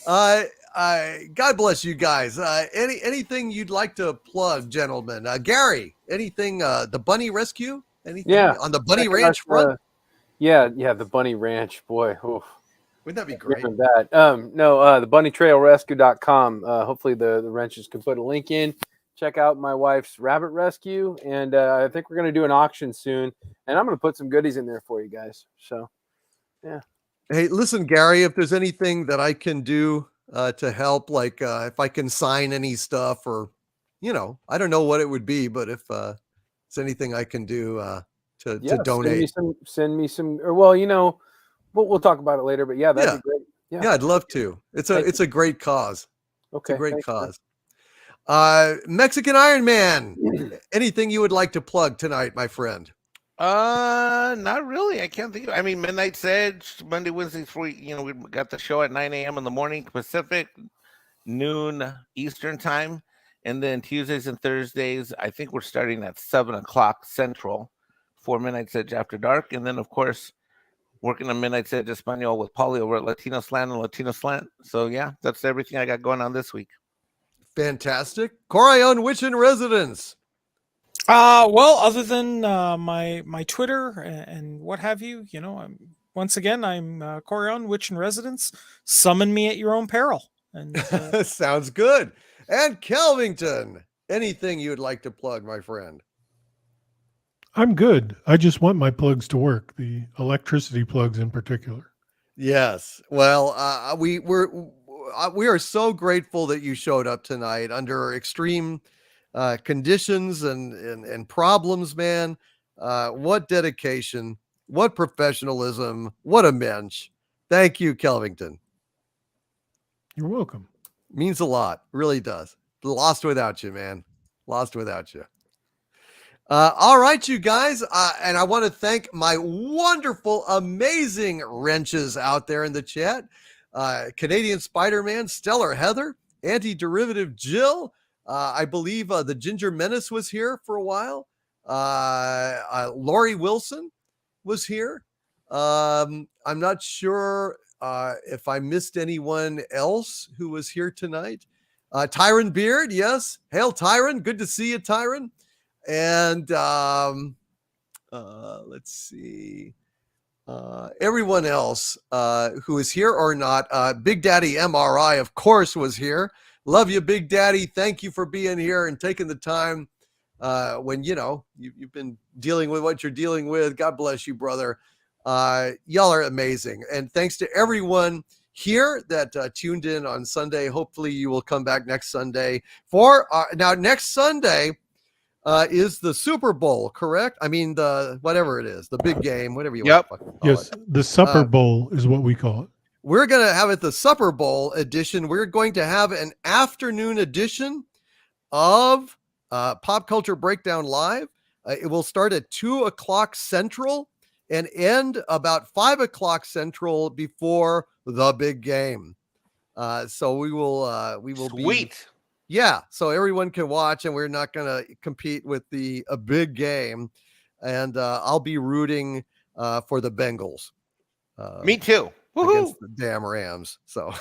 God bless you guys. Anything you'd like to plug, gentlemen? Gary, anything? The Bunny Rescue? Anything on the Bunny Ranch front? Yeah, the Bunny Ranch, boy. Oof. Wouldn't that be great? That. No, the bunnytrailrescue.com. Hopefully the wrenches can put a link in. Check out my wife's rabbit rescue, and I think we're going to do an auction soon, and I'm going to put some goodies in there for you guys. So, yeah. Hey, listen, Gary, if there's anything that I can do to help, like if I can sign any stuff or, I don't know what it would be, but if it's anything I can do to donate. Send me some, or well, we'll talk about it later, but yeah, that'd be great. Yeah, I'd love to. It's a great cause. Okay. It's a great cause. Mexican Iron Man, anything you would like to plug tonight, my friend? Not really. I can't think of. I mean, Midnight's Edge, Monday, Wednesday, we got the show at 9 a.m. in the morning Pacific, noon Eastern time, and then Tuesdays and Thursdays, I think we're starting at 7 o'clock Central for Midnight's Edge After Dark, and then of course working on Midnight's Edge Espanol with Polly over at Latino Slant and Latino Slant. So yeah, that's everything I got going on this week. Fantastic. Corion Witch in Residence. Well, other than my Twitter and what have you, I'm Corion Witch in Residence. Summon me at your own peril. And sounds good. And Kelvington, anything you would like to plug, my friend? I'm good. I just want my plugs to work, the electricity plugs in particular. Yes. Well, we are so grateful that you showed up tonight under extreme conditions and problems, man. What dedication, what professionalism, what a mensch. Thank you, Kelvington. You're welcome. Means a lot. Really does. Lost without you, man. Lost without you. All right, you guys. And I want to thank my wonderful, amazing wrenches out there in the chat. Canadian Spider-Man, Stellar Heather, Anti-Derivative Jill. I believe the Ginger Menace was here for a while. Lori Wilson was here. I'm not sure if I missed anyone else who was here tonight. Tyron Beard, yes. Hail, Tyron. Good to see you, Tyron. And let's see. Everyone else who is here or not. Big Daddy MRI, of course, was here. Love you, Big Daddy. Thank you for being here and taking the time when, you've been dealing with what you're dealing with. God bless you, brother. Y'all are amazing. And thanks to everyone here that tuned in on Sunday. Hopefully you will come back next Sunday for now. Next Sunday is the Super Bowl, correct? I mean, the whatever it is, the big game, whatever you want to call it. The Supper Bowl is what we call it. We're going to have it the Supper Bowl edition. We're going to have an afternoon edition of Pop Culture Breakdown Live. It will start at 2 o'clock Central and end about 5 o'clock Central before the big game. So we will Sweet. Yeah, so everyone can watch, and we're not going to compete with a big game. And I'll be rooting for the Bengals. Me too. Against the damn Rams. So,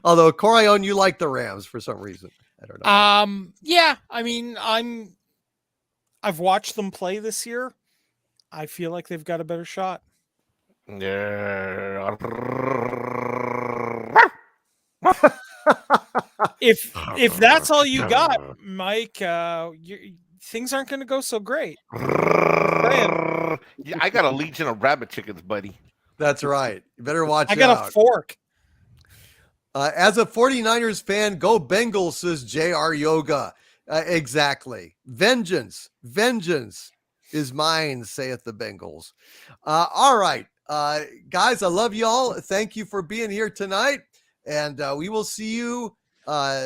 although Corion, you like the Rams for some reason, I don't know. Yeah, I mean, I've watched them play this year. I feel like they've got a better shot. If that's all you got, Mike, things aren't going to go so great. Yeah, I got a legion of rabbit chickens, buddy. That's right. You better watch out. I got a fork. As a 49ers fan, go Bengals, says JR Yoga. Exactly. Vengeance. is mine, saith the Bengals. All right. Guys, I love y'all. Thank you for being here tonight. And we will see you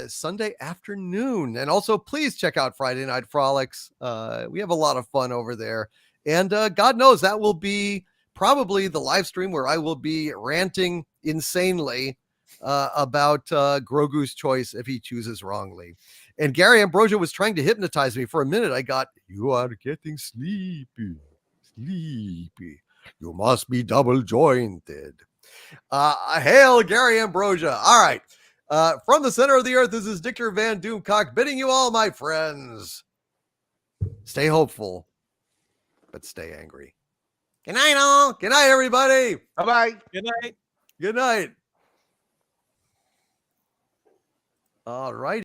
Sunday afternoon. And also, please check out Friday Night Frolics. We have a lot of fun over there. And God knows that will be probably the live stream where I will be ranting insanely about Grogu's choice if he chooses wrongly. And Gary Ambrosia was trying to hypnotize me for a minute. I got, you are getting sleepy. You must be double jointed. Hail Gary Ambrosia. All right. From the center of the earth, this is Dictor Van Doomcock bidding you all, my friends, stay hopeful, but stay angry. Good night, all. Good night, everybody. Bye-bye. Good night. Good night. All right.